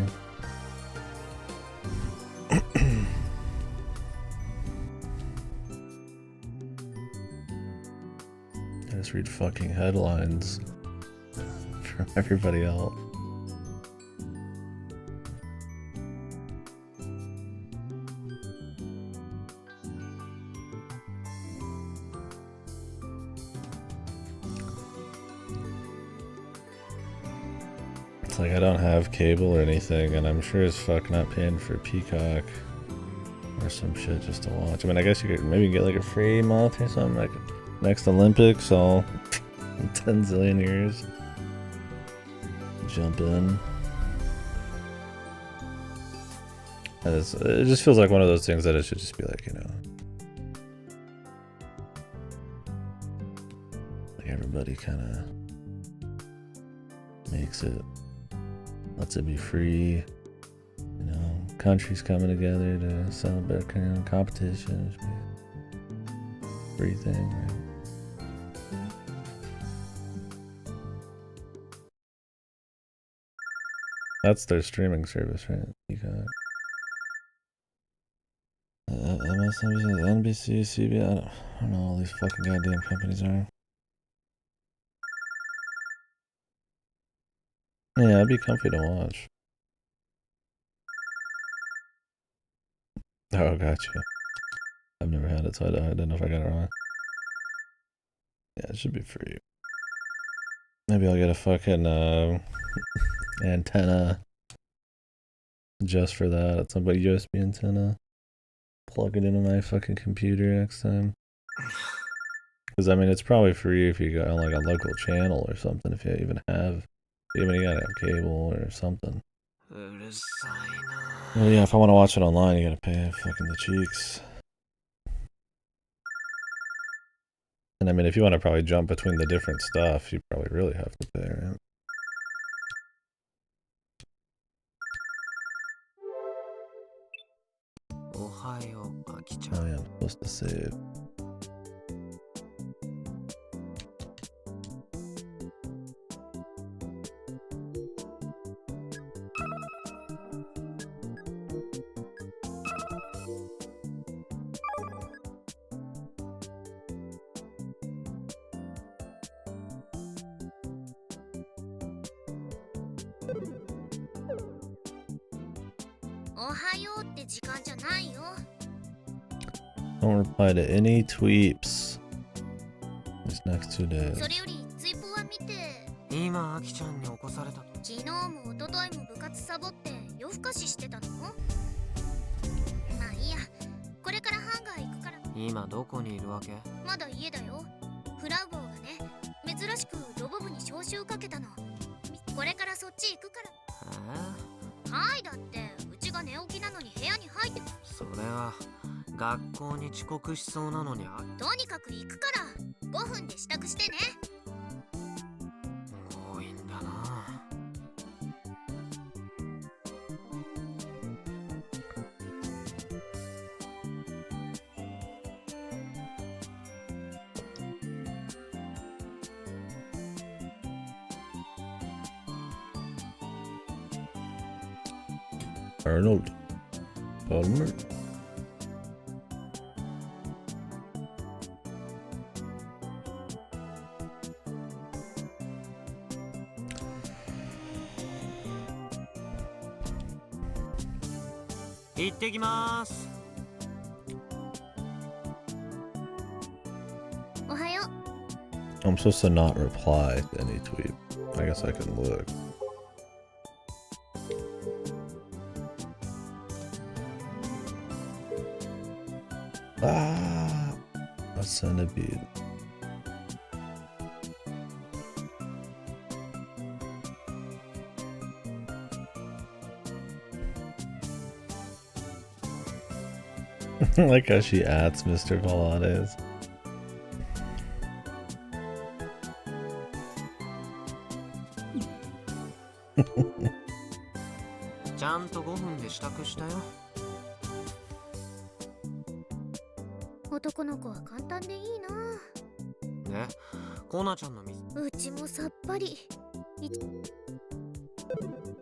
I just read fucking headlines from everybody else. It's like I don't have cable or anything, and I'm sure as fuck not paying for Peacock or some shit just to watch. I mean, I guess you could maybe get like a free month or something, like next Olympics, all 10 zillion years. Jump in. It just feels like one of those things that it should just be like, you know, like everybody kind of makes it, lets it be free. You know, countries coming together to celebrate kind of competition. It should be a free thing, right? That's their streaming service, right? Peacock. MSNBC, NBC, CBS, I don't know all these fucking goddamn companies are. Yeah, it'd be comfy to watch. Oh, gotcha. I've never had it, so I don't know if I got it wrong. Yeah, it should be free. Maybe I'll get a fucking antenna just for that. It's some USB antenna. Plug it into my fucking computer next time. Because I mean, it's probably free if you got like a local channel or something. If you even you gotta have cable or something. Well, yeah, if I want to watch it online, you gotta pay fucking the cheeks. And I mean, if you want to probably jump between the different stuff, you probably really have to pay, right? Oh yeah, I'm supposed to save. Don't reply to any tweets these next 2 days. それより追放は見て。今アキちゃんに起こされた。昨日も一昨日も部活サボって夜更かししてたの？まあいいや。これからハンガー行くから。今どこにいるわけ？まだ家だよ。フラウボーがね、珍しくロボ部に招集かけたの。これからそっち行くから。はい、だってうちが寝起きなのに部屋に入って。それは学校に遅刻しそうなのにとにかく行くから5分で支度してね。多いんだな。Arnold. Palmer.行ってきまーす。おはよ I'm supposed to not reply to any tweet. I guess I can look. Ah, a centipede. I like how she adds Mr. Volades. ちゃんと5分で支度したよ。男の子は簡単でいいな。ね、コナちゃんの水。うちもさっぱり。1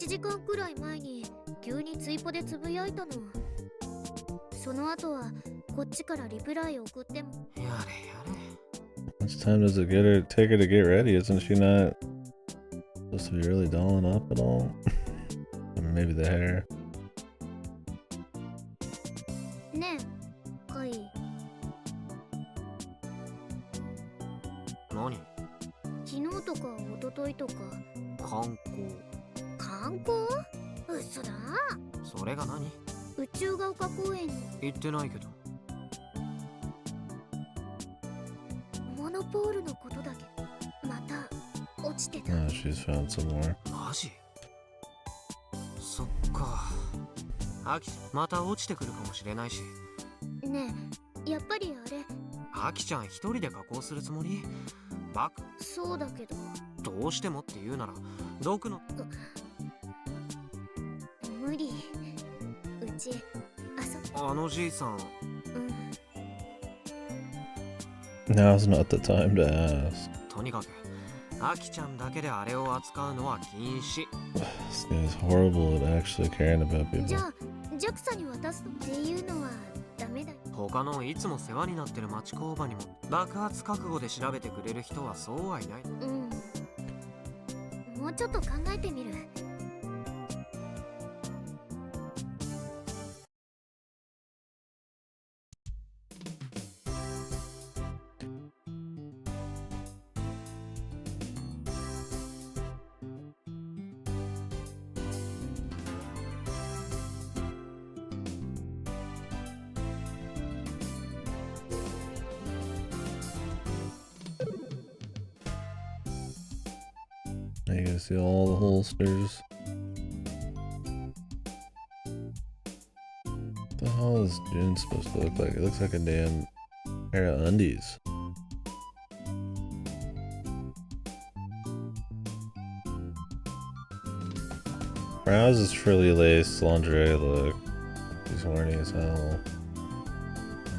時間くらい前に急にツイポでつぶやいたの。その後はこっちからリプライ送っても。やれやれ。 How much time does it take her to get ready? Isn't she not supposed to be really dolling up at all? Or maybe the hair. ねえ、カイ。何？昨日とか一昨日とか。観光。観光？嘘だ。それが何？宇宙が丘公園に。行ってないけど。モノポールのことだけど、また落ちてた。Oh, she's found some more. マジ？そっか。アキまた落ちてくるかもしれないし。ねえ、やっぱりあれ。アキちゃん一人で加工するつもり？バカ。そうだけど。どうしてもって言うなら、毒の。無理。うち、あのじいさん。Now's not the time to ask. とにかく、アキちゃんだけであれを扱うのは禁止。This guy's horrible at actually caring about people. じゃあ、JAXA に渡すっていうのはダメだ。他のいつも世話になってる町工場にも爆発覚悟で調べてくれる人はそうはいない。うん。もうちょっと考えてみる。You can see all the holsters. What the hell is June supposed to look like? It looks like a damn pair of undies. How's this frilly lace lingerie look? She's horny as hell.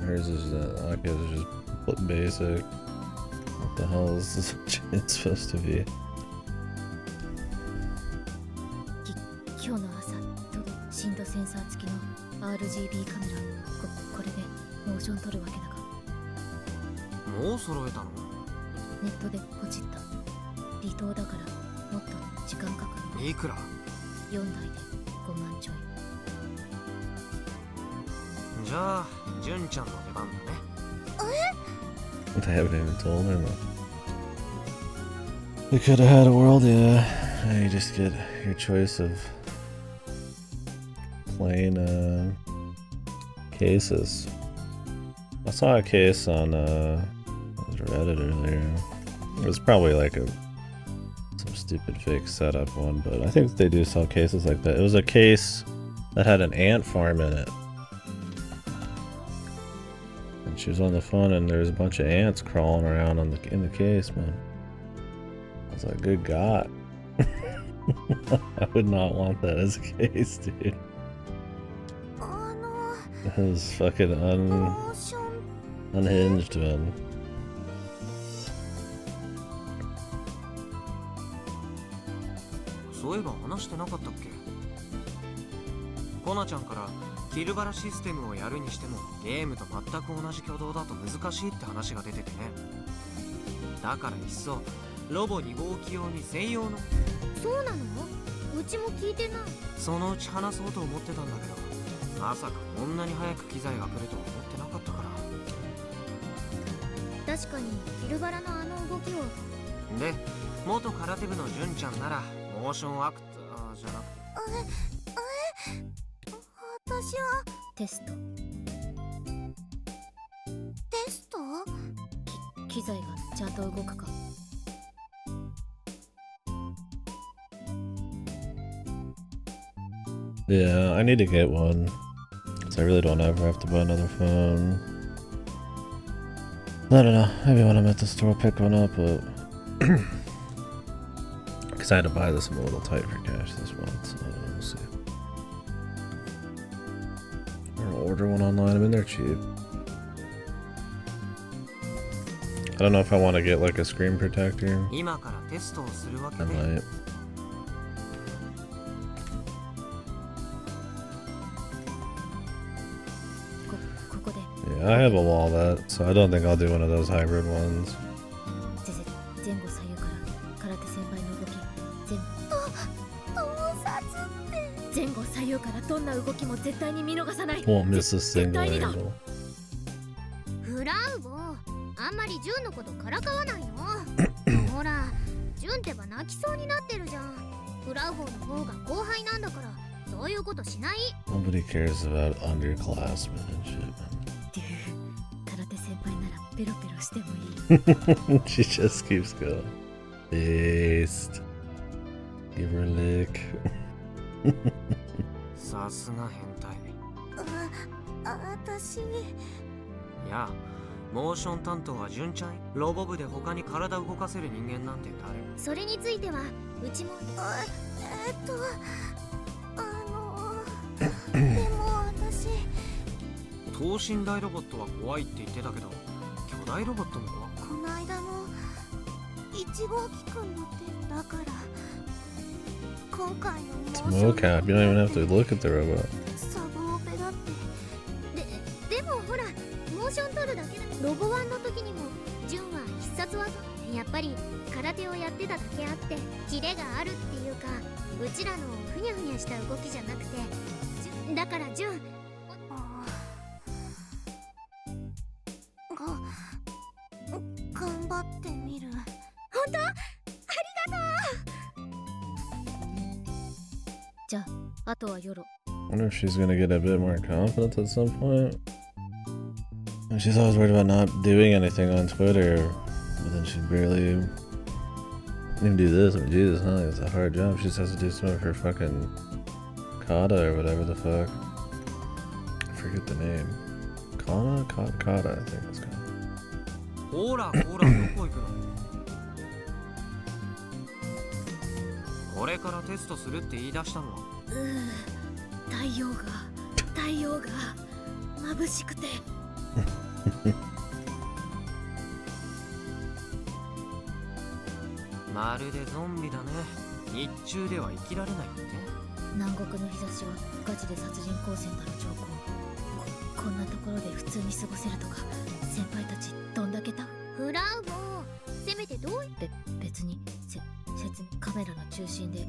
Hers is like it's just basic. What the hell is this June supposed to be? 今日の朝、深度センサー付きの RGB カメラ、これでモーション撮るわけだが。もう揃えたの？ネットでポチった。離島だからもっと時間かかる。いくら？4台で5万ちょい。じゃあ、純ちゃんの出番だね。They haven't even told her though. We could have had a world, yeah. Now you just get your choice of plain cases. I saw a case on Reddit earlier. It was probably like some stupid fake setup one, but I think they do sell cases like that. It was a case that had an ant farm in it. And she was on the phone and there was a bunch of ants crawling around in the case, man. I was like, good God. I would not want that as a case, dude. That was fucking unhinged, man. そういえば話してなかったっけ？コナちゃんからキルバラシステムをやるにしてもゲームと全く同じ挙動だと難しいって話が出ててね。だからいっそロボ2号機用に専用の。そうなの？うちも聞いてない。そのうち話そうと思ってたんだけど、まさかこんなに早く機材が来るとは思ってなかったから。確かにキルバラのあの動きを。で、元空手部の純ちゃんならモーションアクターじゃなくて。私はテスト。テスト？機材がちゃんと動くか。Yeah, I need to get one. So I really don't ever have to buy another phone. I don't know. Maybe when I'm at the store, I'll pick one up, but because I had to buy this, I'm a little tight for cash this month. So we'll see. Or order one online. I mean, they're cheap. I don't know if I want to get like a screen protector. I might. Yeah, I have a wallet, so I don't think I'll do one of those hybrid ones. 前後左右から空手先輩の動き。盗撮って。前後左右からどんな動きも絶対に見逃さない。 Won't miss a single angle. フラウボ、あんまりジュンのことからかわないの。ほら、ジュンってば泣きそうになってるじゃん。フラウボの方が後輩なんだから、そういうことしない。Nobody cares about underclassmen and shit. 空手先輩ならペロペロしてもいい。She just keeps going. Beast. Give her a lick. さすが変態。私。いや、モーション担当は純ちゃん。ロボ部で他に体動かせる人間なんて誰？それについてはうちも。でも私。等身大ロボットは怖いって言ってたけど、巨大ロボットも怖い。この間も1号機くんの手だから。今回のモーション Mocap, you don't even have to look at the robot. サブオペだって。でもほら、モーション取るだけだ。ロボワンの時にもジュンは必殺技。やっぱり空手をやってただけあってキレがあるっていうか、うちらのふにゃふにゃした動きじゃなくて、だからジュン。頑張ってみる。本当？ありがとう。じゃあ、あとはヨロ。I wonder if she's gonna get a bit more confident at some point. And she's always worried about not doing anything on Twitter, but then she barely even do this. I mean, Jesus, huh? It's a hard job. She just has to do some of her fucking kata or whatever the fuck. I forget the name. Kana? Kata, I think it's called. ほらほら、どこ行くの？これからテストするって言い出したのは。太陽が眩しくて。まるでゾンビだね。日中では生きられないって。南国の日差しはガチで殺人光線なる兆候。こんなところで普通に過ごせるとか、先輩たちどんだけフラウボ、せめてどう別にカメラの中心で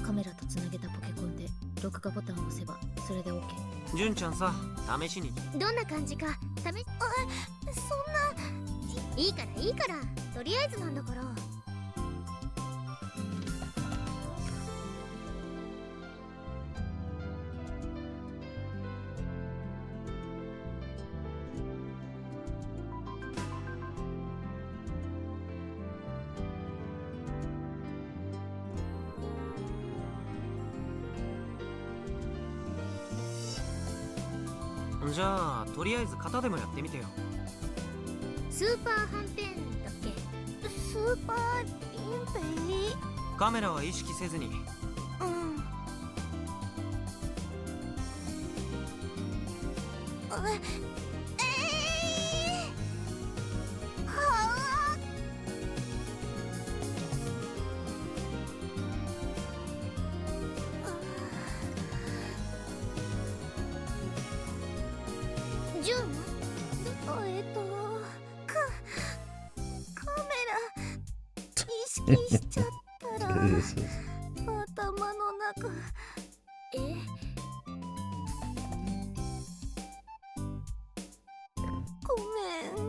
カメラとつなげたポケコンで録画ボタンを押せばそれで OK。 純ちゃんさ、試しにどんな感じかそんな。いいからとりあえずなんだから。じゃあとりあえず型でもやってみてよ。スーパーはんぺんだっけ？スーパーリンペイ。カメラは意識せずに。しちゃったら頭の中ごめん。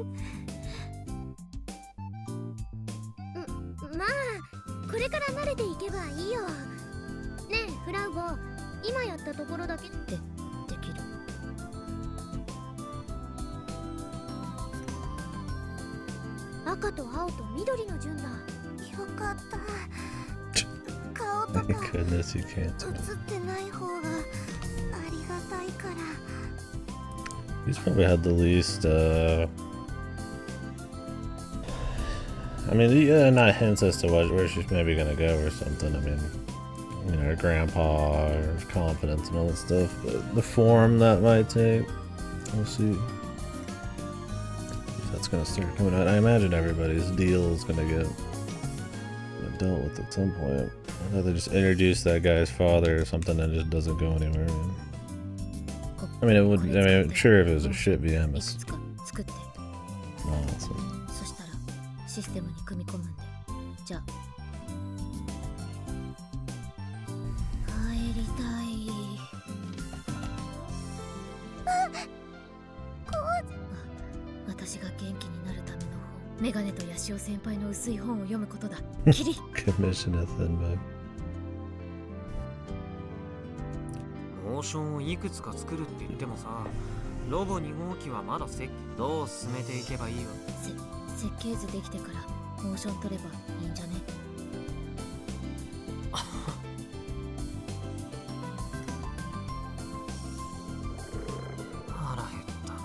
まあこれから慣れていけばいいよ。ねえフラウボ、今やったところだけできる。赤と青と緑の順だ。よかった。顔とか Goodness, you can't. 映ってない方がありがたいから。He's probably had the least, I mean, yeah, not hints as to where she's maybe gonna go or something. I mean, you know, her grandpa, her confidence and all that stuff, but the form that might take, we'll see. If that's gonna start coming out. I imagine everybody's deal is gonna get dealt with at some point. I thought they just introduced that guy's father or something and it just doesn't go anywhere. I mean, it would. I mean, sure, if it was a shit VMS. 作って。 Nonsense. そしたらシステムに組み込むんで。じゃあ。帰りたい。私が元気になるための本。メガネとヤシオ先輩の薄い本を読むことだ。キリ。Commission a thin bug. モーションをいくつか作るって言ってもさ、ロボ2号機はまだどう進めていけばいいわ。設計図できてからモーション取ればいいんじゃね。腹減ったな。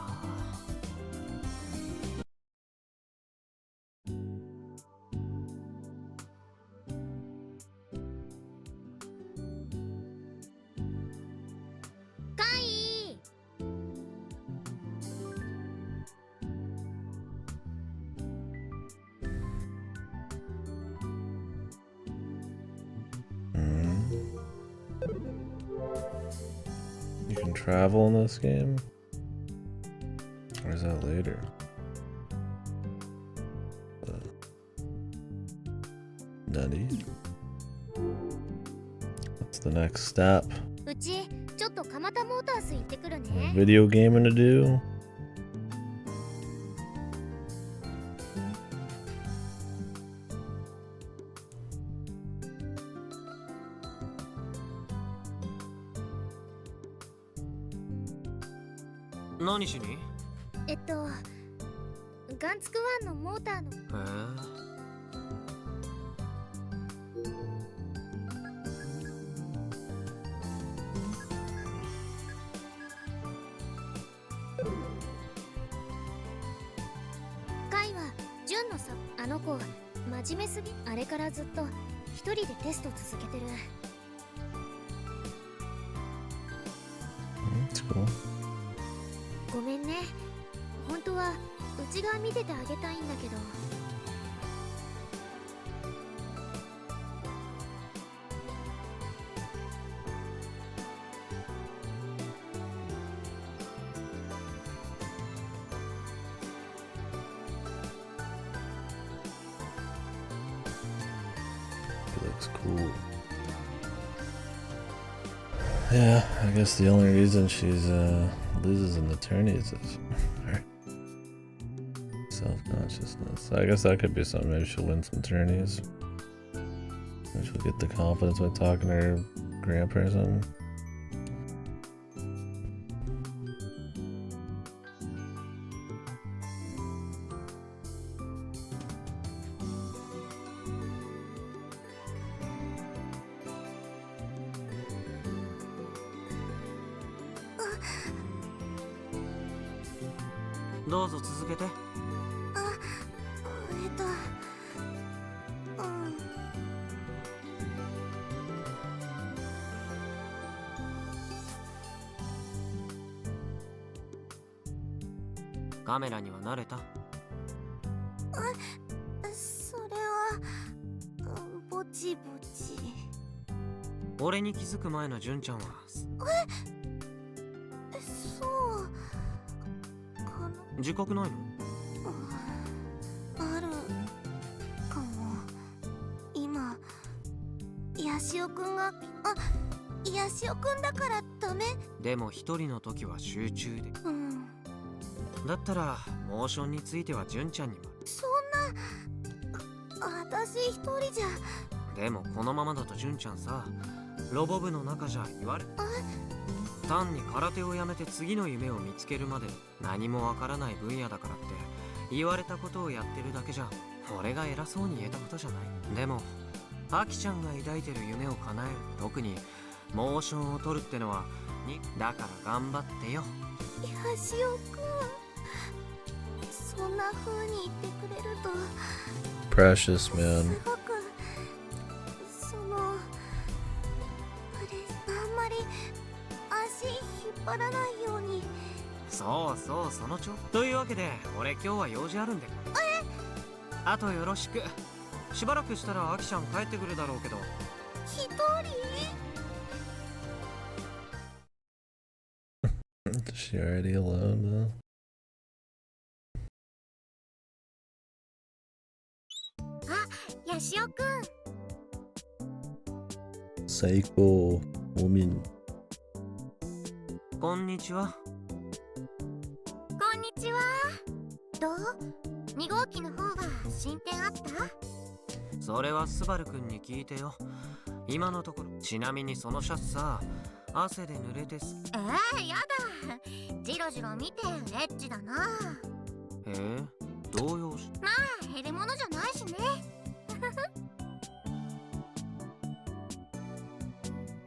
You can travel in this game? Or is that later? Nutty. What's the next step? うちちょっと蒲田モータース行ってくるね。 Video gaming to do? 何しに？ガンツクワンのモーターの。へえ。カイはジュンのさ、あの子真面目すぎ。あれからずっと一人でテスト続けてる。That's cool. ごめんね。本当はうちが見ててあげたいんだけど。It looks cool. Yeah, I guess the only reason she's loses in the tourneys is her self-consciousness. I guess that could be something. Maybe she'll win some tourneys. Maybe she'll get the confidence by talking to her grandpa or something.カメラには慣れた？それはぼちぼち。俺に気づく前の純ちゃんはそうかな。自覚ないの？あるかも。ヤシオくんがヤシオくんだからダメ。でも一人の時は集中で。うん。だったらモーションについては純ちゃんにも。そんな私一人じゃ。でもこのままだと純ちゃんさ、ロボ部の中じゃ言われ単に空手をやめて次の夢を見つけるまで何もわからない分野だからって言われたことをやってるだけじゃ俺が偉そうに言えたことじゃない。でもアキちゃんが抱いてる夢を叶える、特にモーションを取るってのはだから頑張ってよ。ヤシオくん、そんな風に言ってくれると Precious, man. すごくあんまり足引っ張らないように。そうそう、そのというわけで俺今日は用事あるんで。あとよろしく。しばらくしたらアキちゃん帰ってくるだろうけど。一人Is she already alone, though? ヤシオくん。最高、モミン。こんにちは。こんにちは。どう？2号機の方は進展あった？それはスバルくんに聞いてよ。今のところ。ちなみにそのシャツさ、汗で濡れてす。やだ。ジロジロ見てエッチだな。動揺し。まあ減るものじゃないしね。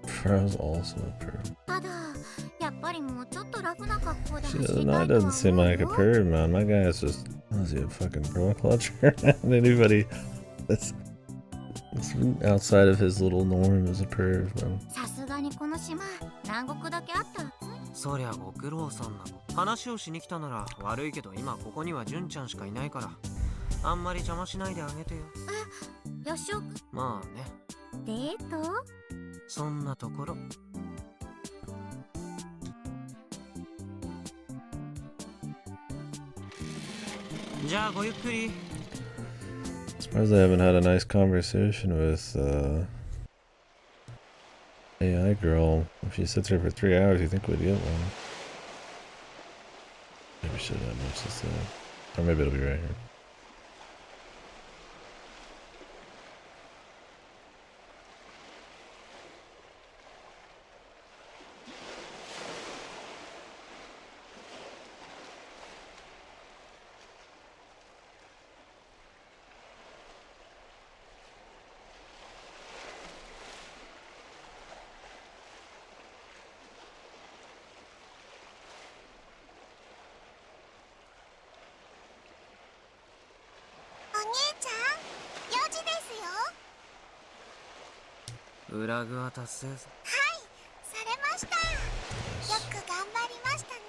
Farrell's also a perv. ただやっぱりもうちょっとラフな格好で She 走 doesn't, り no, た it いとは doesn't seem 思う like a よ。 perv, man. My guy is just, is he a fucking bro clutcher? Anybody that's outside of his little norm is a perv, man. さすがにこの島南国だけあったら。そりゃご苦労さんなの。話をしに来たなら悪いけど今ここには純ちゃんしかいないからあんまり邪魔しないであげてよ。ヤシオくん、まあね。デート？そんなところ。じゃあごゆっくり。 Surprised I haven't had a nice conversation with AI girl. If she sits here for 3 hours, you think we'd get one? Maybe we should have much to say. Or maybe it'll be right here.フラグは達成。はい、されました。よく頑張りましたね、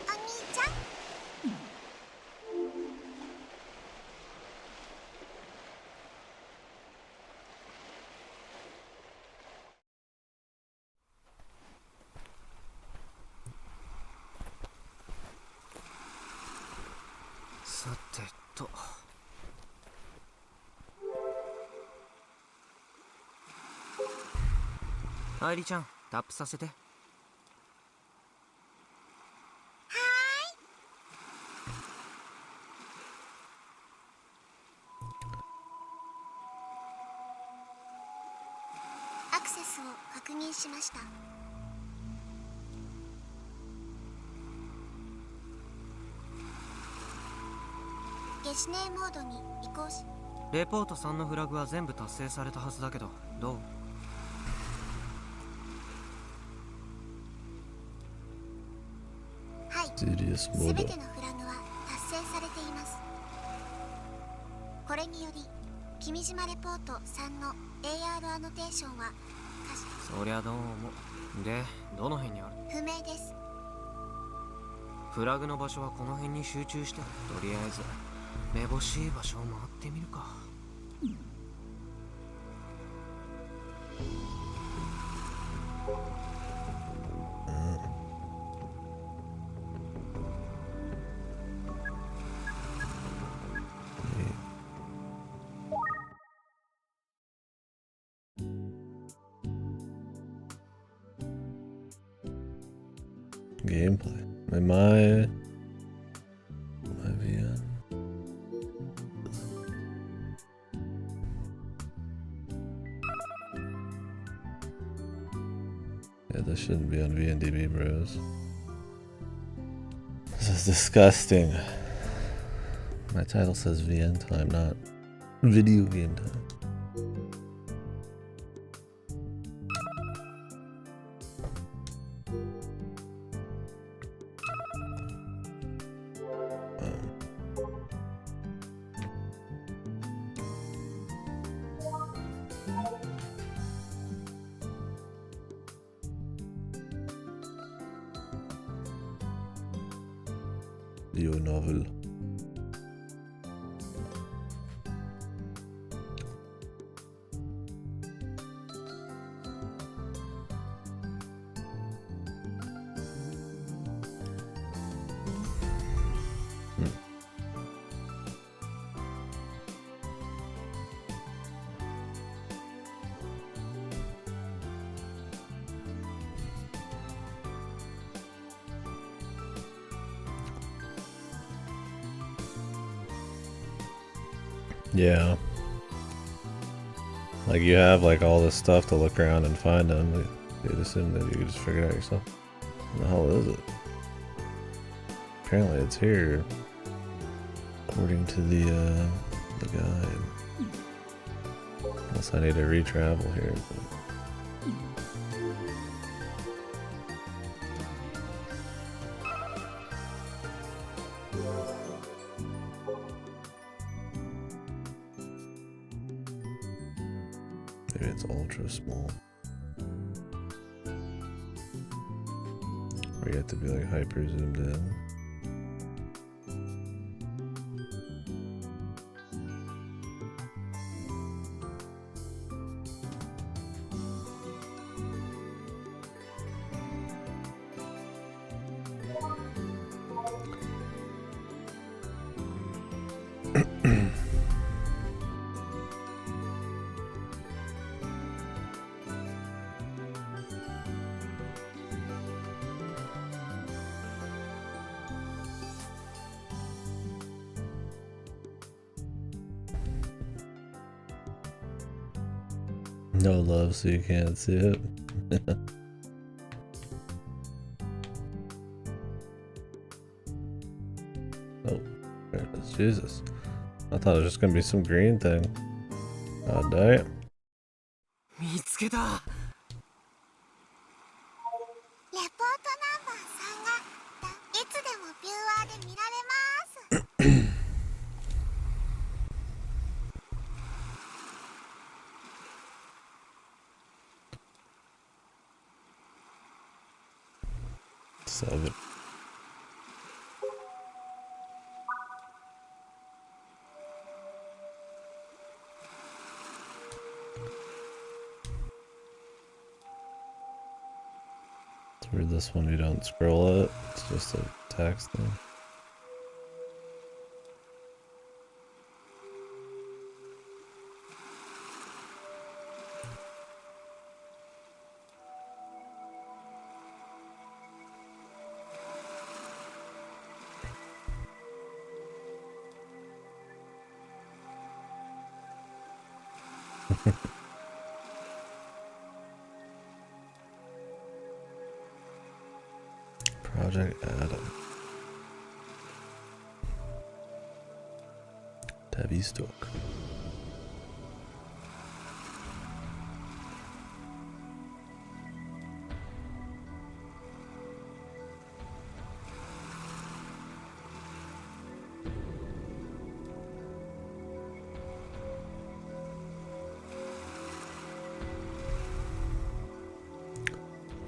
お兄ちゃん。さてと。愛梨ちゃん、タップさせて。アクセスを確認しました。ゲシネーモードに移行し。レポート3のフラグは全部達成されたはずだけど、どう？はい、すべてのフラグは達成されています。これにより君島レポート3の AR アノテーションはそりゃどうも。で、どの辺にある？不明です。フラグの場所はこの辺に集中して、とりあえずめぼしい場所を回ってみるか。Gameplay. My VN. Yeah, this shouldn't be on VNDB, bros. This is disgusting. My title says VN time, not video game time. Video novel. Yeah. Like you have like all this stuff to look around and find them. You'd assume that you could just figure it out yourself. What the hell is it? Apparently it's here. According to the guide. Unless I need to retravel here. Maybe it's ultra small. Or you have to be like hyper zoomed in. No love, so you can't see it. Oh, there it is. Jesus. I thought it was just gonna be some green thing. God damn. 見つけた。レポートナンバー3がいつでもビューアーで見られます。Seven. It's weird this one you don't scroll it, it's just a text thing. Project Adam. Tavistock.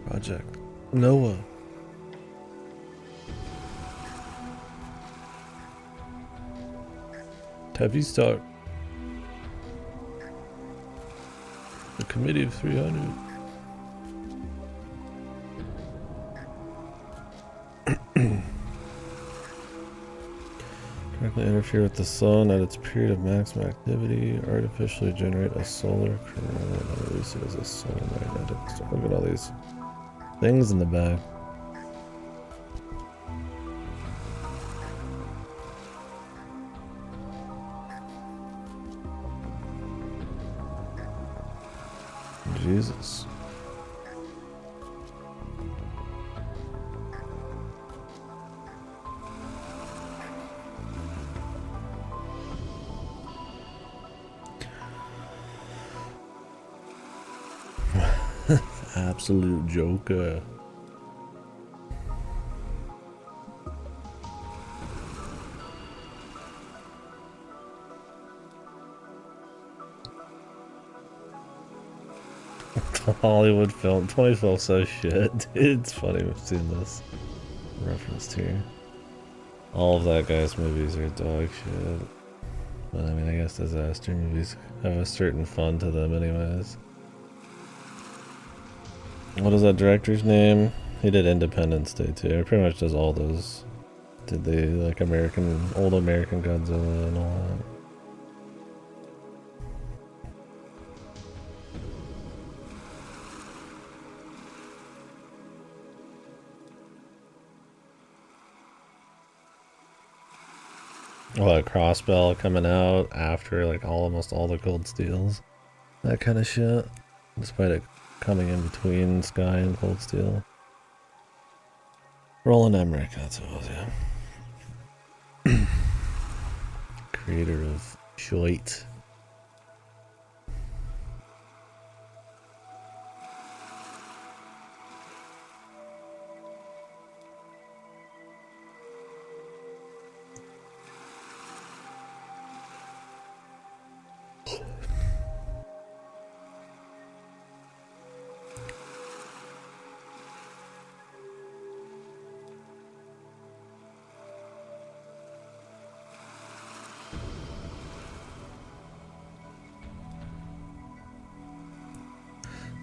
Project Noah. Tavistock. The Committee of 300. Directly interfere with the sun at its period of maximum activity. Artificially generate a solar kernel and release it as a solar magnetic. So look at all these things in the back. Jesus. Absolute joker. Hollywood film 2012 so shit. It's funny we've seen this referenced here. All of that guy's movies are dog shit. But I mean, I guess disaster movies have a certain fun to them anyways. What is that director's name? He did Independence Day too. He pretty much does all those. Did they like old American Godzilla and all that? Well, a Crossbell coming out after like almost all the Cold Steels. That kind of shit. Despite it coming in between Sky and Cold Steel. Roland Emmerich, that's what it was, yeah. Creator of Shite.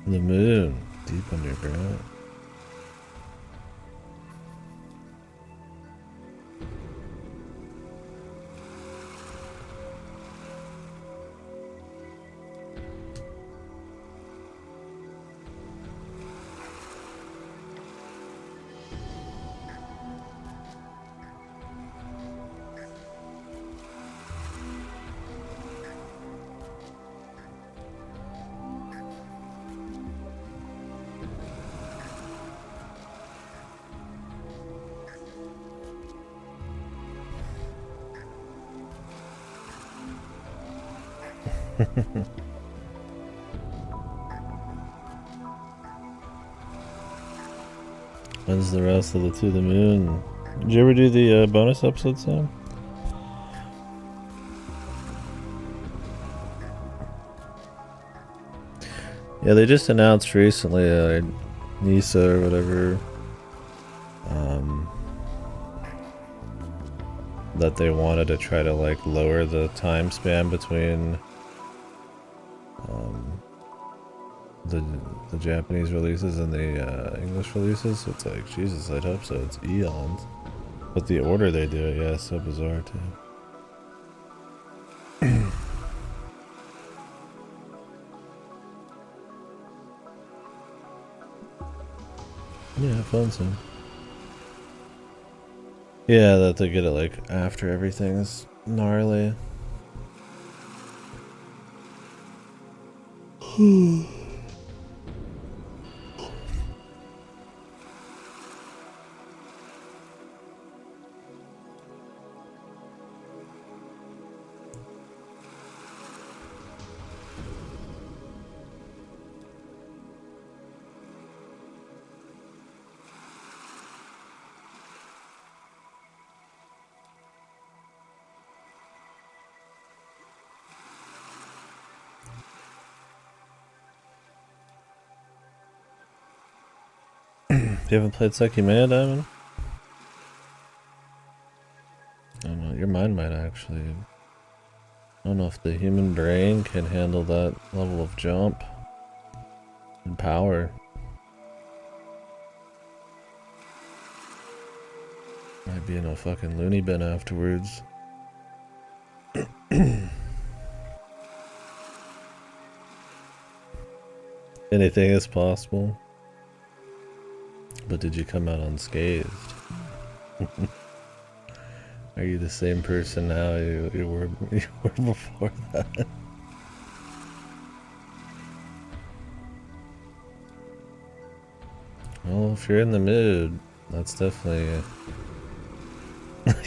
The moon, deep underground. When's the rest of the To the Moon? Did you ever do the bonus episode, Sam? Yeah, they just announced recently, NISA or whatever, that they wanted to try to like lower the time span between the Japanese releases and the English releases. So it's like, Jesus, I'd hope so. It's eons. But the order they do it, yeah, it's so bizarre too. Yeah, have fun, Sam. Yeah, that they get it like after everything is gnarly. You haven't played Sekimea, Diamond? I don't know, your mind might actually... I don't know if the human brain can handle that level of jump and power. Might be in a fucking loony bin afterwards. Anything is possible. But did you come out unscathed? Are you the same person now you were before that? Well, if you're in the mood, that's definitely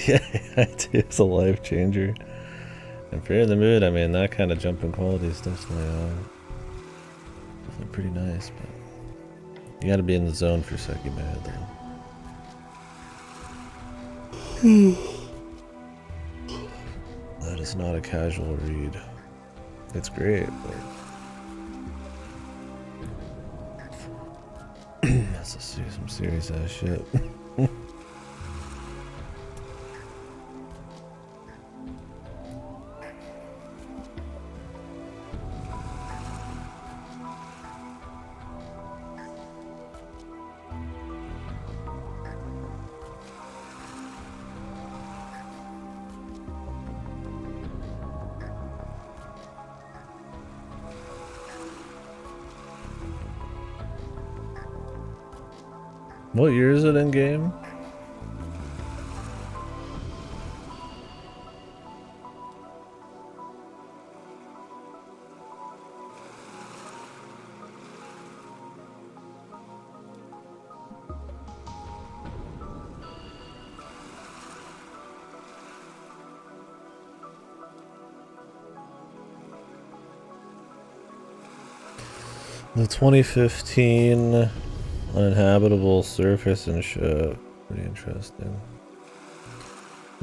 yeah, it's a life changer. If you're in the mood, I mean, that kind of jump in quality is definitely pretty nice. But you got to be in the zone for Seki Mad, though. That is not a casual read. It's great, but that's some serious ass shit. What year is it in game? The 2015 uninhabitable surface and shit. Pretty interesting.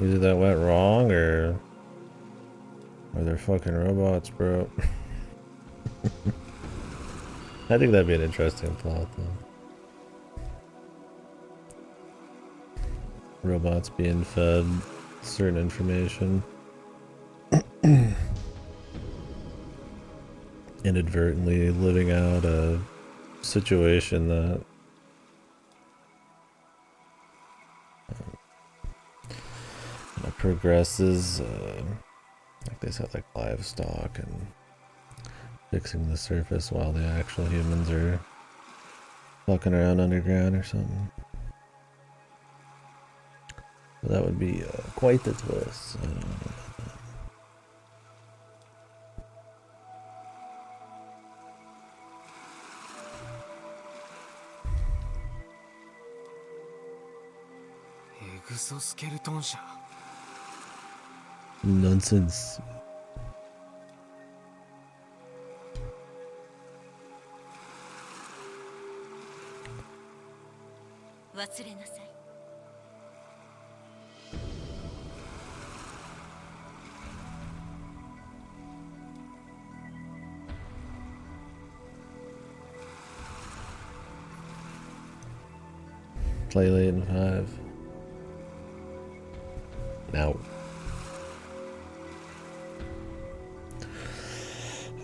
Either that went wrong or they're fucking robots, bro. I think that'd be an interesting plot, though. Robots being fed certain information. Inadvertently living out a situation that progresses, like they said, like livestock and fixing the surface while the actual humans are fucking around underground or something. So that would be quite the twist. I don't know about that. Nonsense. Play late in 5. Now.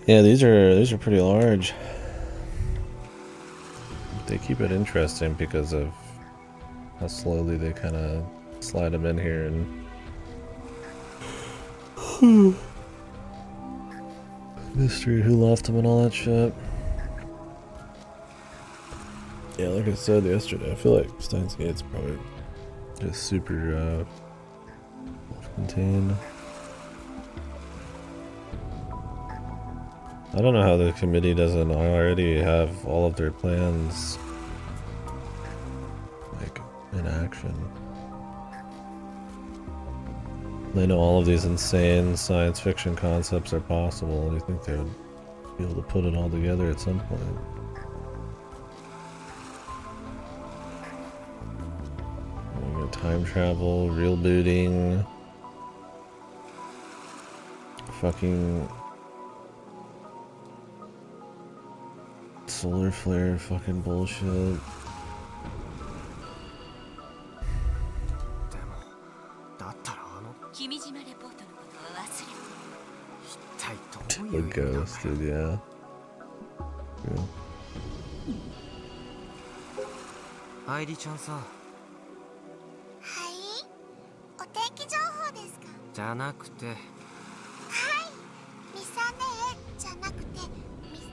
Yeah, these are pretty large. They keep it interesting because of how slowly they kind of slide them in here and mystery who left them and all that shit. Yeah, like I said yesterday, I feel like Steins Gate's probably just super self-contained. I don't know how the committee doesn't already have all of their plans like in action. They know all of these insane science fiction concepts are possible, and you think they would be able to put it all together at some point. Time travel, real booting, fucking solar flare fucking bullshit. The ghost, dude, yeah. Real. アイリちゃんさ。はい、お天気情報ですか？じゃなくて。はい、ミサネエじゃなくて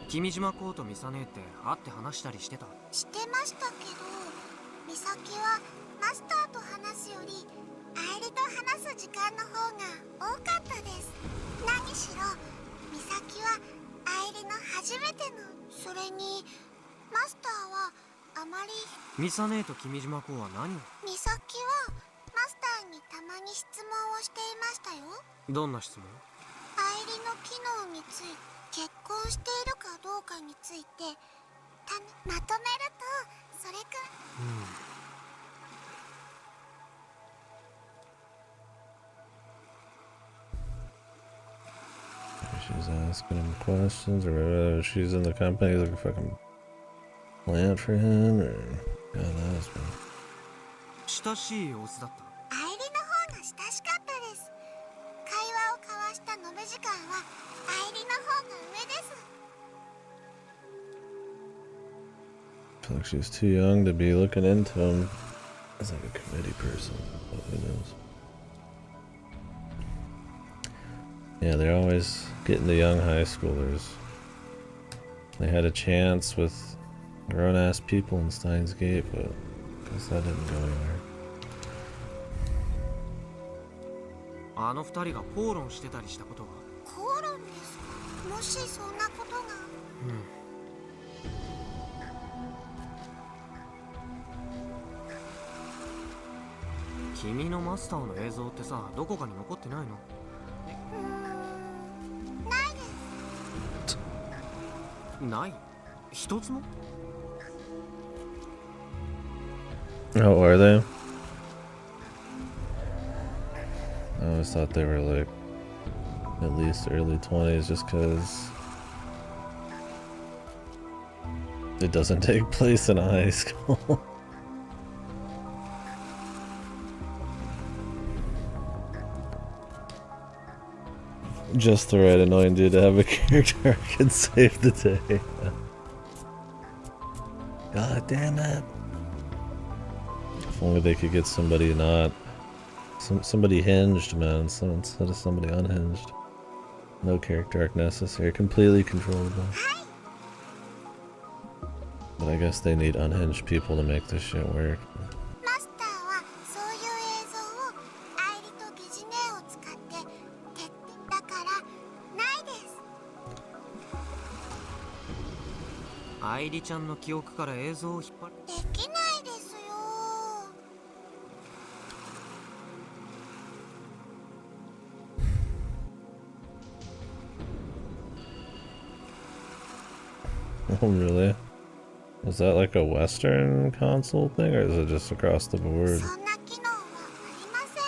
君島コーとミサネって会って話したりしてた？してましたけど、ミサキはマスターと話すよりアイリと話す時間の方が多かったです。何しろミサキはアイリの初めての、それにマスターはあまり。ミサ姉と君島子は何を？美咲はマスターにたまに質問をしていましたよ。どんな質問？愛理の機能について、結婚しているかどうかについてまとめると、それくらい。She's asking him questions, or whether she's in the company, like a fucking plant for him, or God knows, man. 親しい様子だった。愛理の方が親しかったです。会話を交わした延べ時間は愛理の方が上です。I feel like she's too young to be looking into him as like a committee person, but who knows? Yeah, they're always getting the young high schoolers. They had a chance with grown-ass people in Steins Gate, but I guess that didn't go anywhere. あの二人が口論してたりしたことは？口論ですか？もしそんなことが。君のマスターの映像ってさ、どこかに残ってないの？ないです。ない？一つも？ Oh, are they? I always thought they were like at least early 20s just because it doesn't take place in a high school. Just the right annoying dude to have a character who can save the day. God damn it. If only they could get somebody not... somebody hinged, man, instead of somebody unhinged. No character arc necessary, completely controllable. But I guess they need unhinged people to make this shit work. マスターはそういう映像を愛理とゲジネを使って徹底だからないです。愛理ちゃんの記憶から映像を引っ張る？できないですよ。Oh, really? Is that like a Western console thing, or is it just across the board? そんな機能はありません。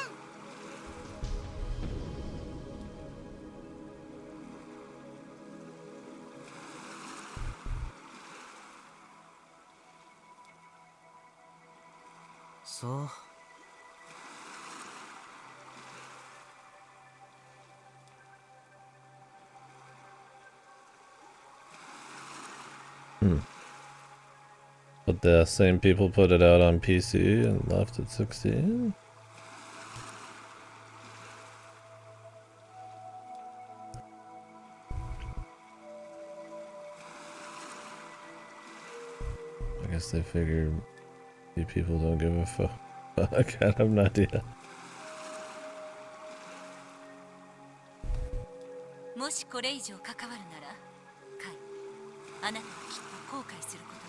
そう。But the same people put it out on PC and left at 16? I guess they figured you people don't give a fuck. I have no idea. もしこれ以上関わるなら、カイ、あなたはきっと後悔することに。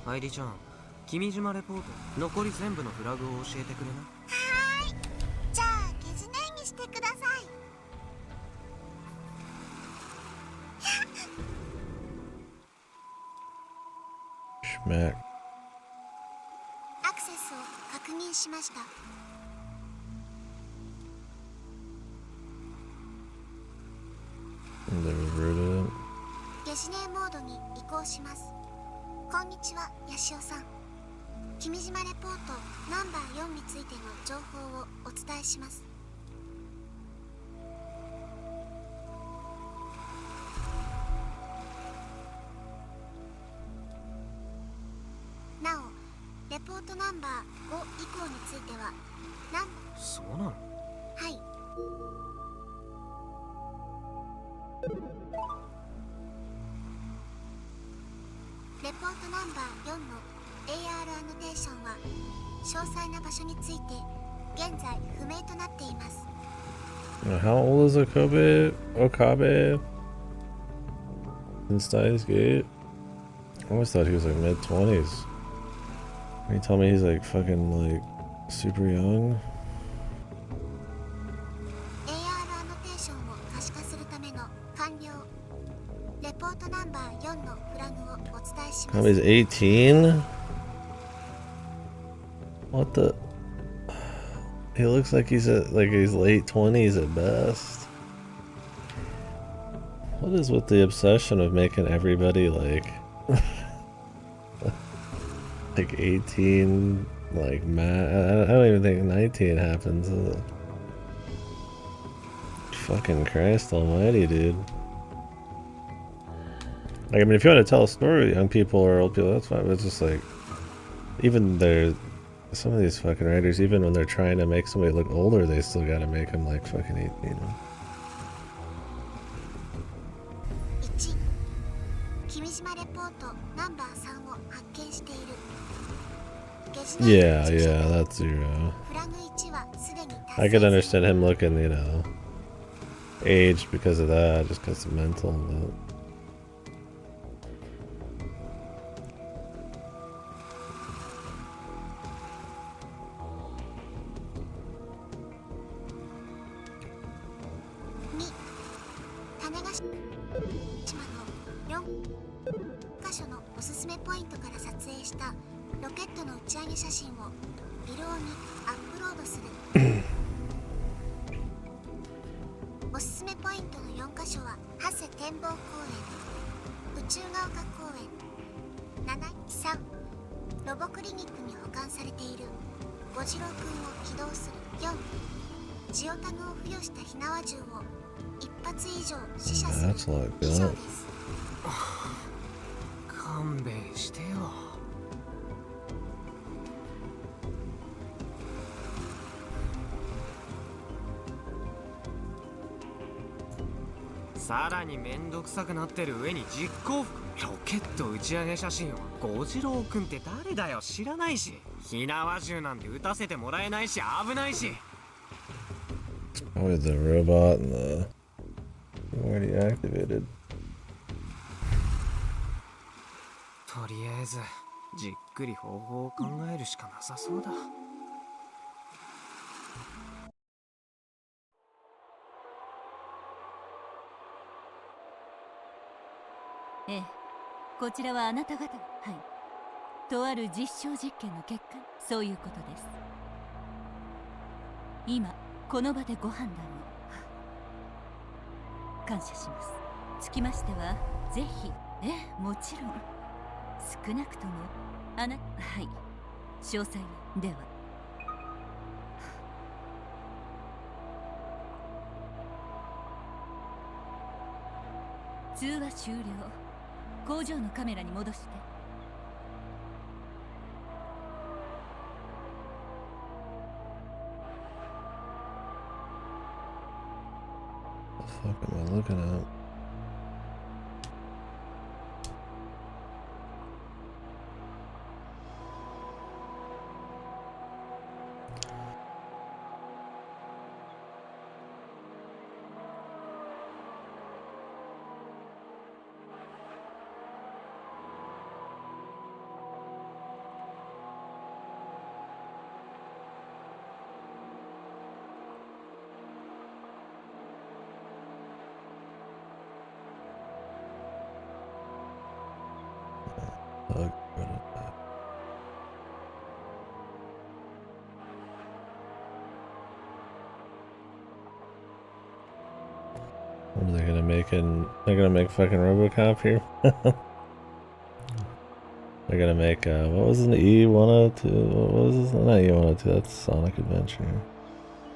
愛理ちゃん、君島レポート残り全部のフラグを教えてくれな。はーい。じゃあゲジネにしてください。Schmack. アクセスを確認しました。They reverted it. ゲジネモードに移行します。こんにちは、ヤシオさん。君島レポートナンバー4についての情報をお伝えします。なお、レポートナンバー5以降についてはそうなの？はい。レポートナンバー4の AR アノテーションは詳細な場所について現在不明となっています。How old is Okabe? in Steins Gate? I always thought he was like mid-20s. Can you tell me he's like fucking like super young? Oh, he's 18? What the? He looks like he's at like he's late 20s at best. What is with the obsession of making everybody like like 18, like I don't even think 19 happens. Fucking Christ almighty, dude. Like, I mean, if you want to tell a story with young people or old people, that's fine, but it's just like, even some of these fucking writers, even when they're trying to make somebody look older, they still gotta make them like fucking 18. Yeah, that's your, I could understand him looking, you know, aged because of that, just because of mental, but... That's like that. 勘弁してよ。さらにめんどくさくなってる上に実行服、ロケット打ち上げ写真を。小次郎くんって誰だよ、知らないし。火縄銃なんて撃たせてもらえないし危ないし。Probably the robot and the already activated. とりあえずじっくり方法を考えるしかなさそうだ。ええ、こちらはあなた方が、はい、とある実証実験の結果、そういうことです。今この場でご判断を。感謝します。つきましてはぜひ、もちろん少なくともはい、詳細では。通話終了。工場のカメラに戻して。What the fuck am I looking at? What are they gonna make they're gonna make fucking RoboCop here? They're gonna make, what was it, E102? What was this? Not E102, that's Sonic Adventure.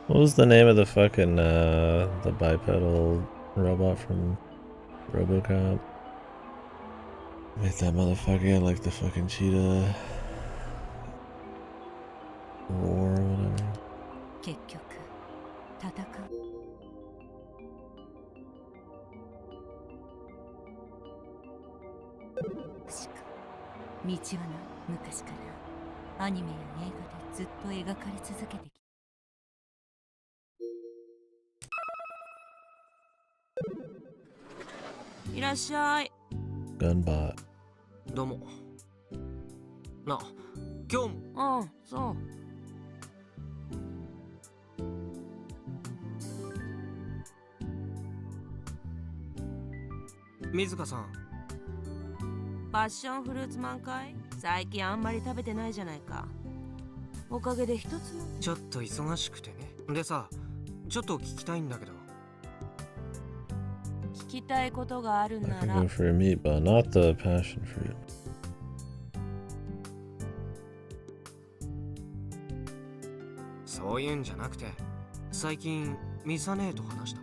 What was the name of the fucking, the bipedal robot from RoboCop? Make that motherfucker like the fucking cheetah roar or whatever. 結局戦う。しか道はな、昔からアニメや映画でずっと描かれ続けてきた。いらっしゃい。Gunbot. どうも。な、今日も。ああ、そう。水香さん。パッションフルーツ満開？最近あんまり食べてないじゃないか。おかげで一つも。ちょっと忙しくてね。でさ、ちょっと聞きたいんだけど。聞きたいことがある I な could ら。 go for a meat, but not the passion fruit. そういうんじゃなくて、最近ミサ姉と話した。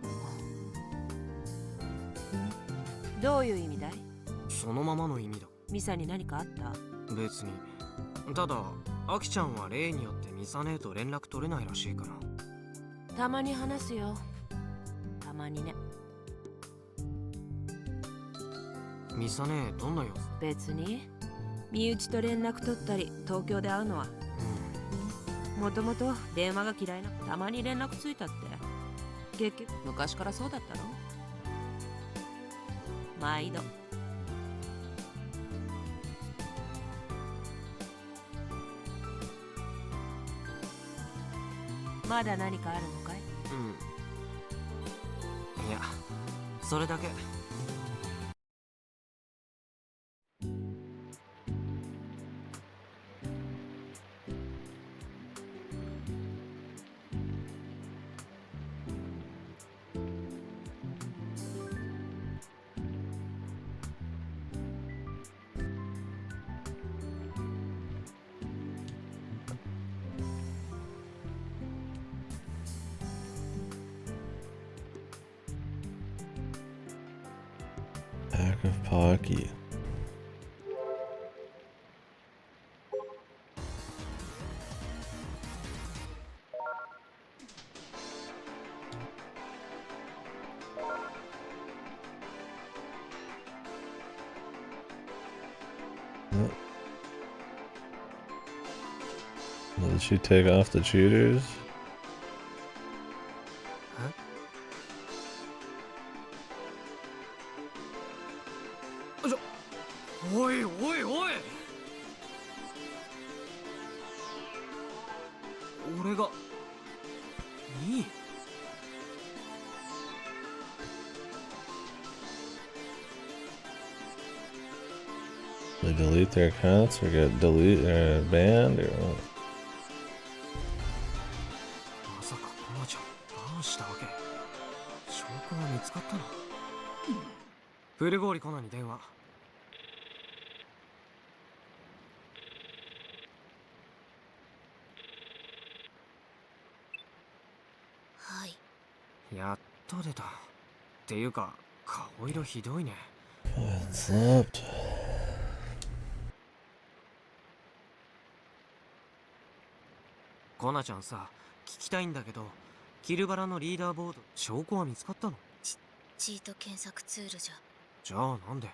どういう意味だい？そのままの意味だ。ミサに何かあった？別に。ただ、アキちゃんは例によってミサ姉と連絡取れないらしいから。たまに話すよ。たまにね。ミサ姉どんな様子？別に身内と連絡取ったり東京で会うのは、もともと電話が嫌いな。たまに連絡ついたって結局昔からそうだったろ。毎度。まだ何かあるのかい？うん。いや、それだけ。Pack of Pocky. Did she take off the cheaters?おいおいおい。俺が2位。They delete their accounts or get banned or what? まさかコナちゃんバーンしたわけ？証拠は見つかったの？フルゴーリコナに電話。はい。やっと出た。っていうか、顔色ひどいね。Slept. コナちゃんさ、聞きたいんだけど、キルバラのリーダーボード、証拠は見つかったの？チート検索ツールじゃ。じゃあなんで？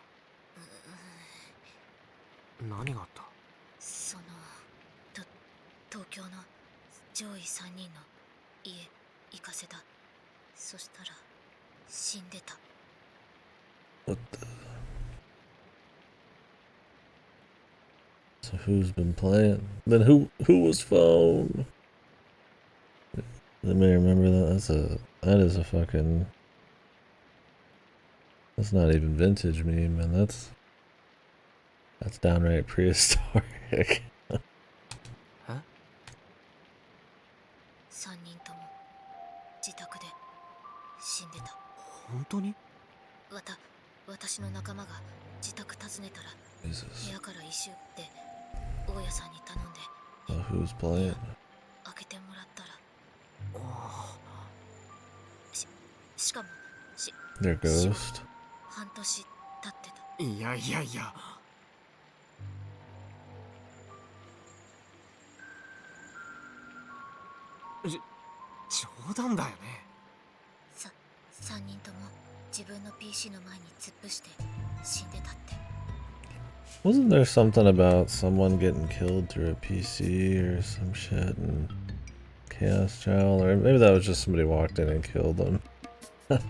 何があった？その東京の上位3人の家行かせた。そしたら死んでた。 What the? So who's been playing? Then who was phone? Let me remember that. That is a fucking. That's not even vintage meme, man. That's downright prehistoric. 3人とも自宅で死んでた。本当に？私の仲間が自宅訪ねたら、 Jesus. 部屋から石で大家さんに頼んで So who's playing? 開けてもらったら、しかもTheir ghost. 半年経ってた。いやいやいや。冗談だよね。3人とも自分の PC の前に突っ伏して死んでたって。 Wasn't there something about someone getting killed through a PC or some shit in Chaos Child? Or maybe that was just somebody walked in and killed them.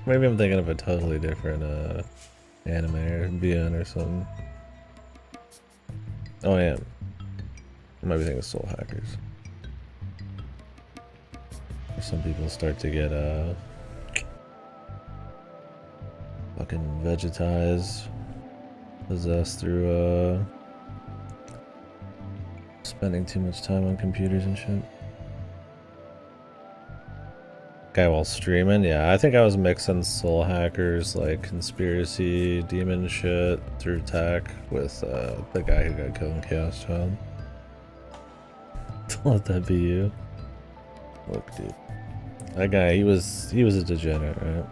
Maybe I'm thinking of a totally different anime or VN or something. Oh, I am. I might be thinking of Soul Hackers. Some people start to get fucking vegetized, possessed through spending too much time on computers and shit. Guy while streaming, yeah, I think I was mixing Soul Hackers, like conspiracy demon shit through tech with the guy who got killed in Chaos Child. Don't let that be you. Look, dude. That guy, he was a degenerate, right?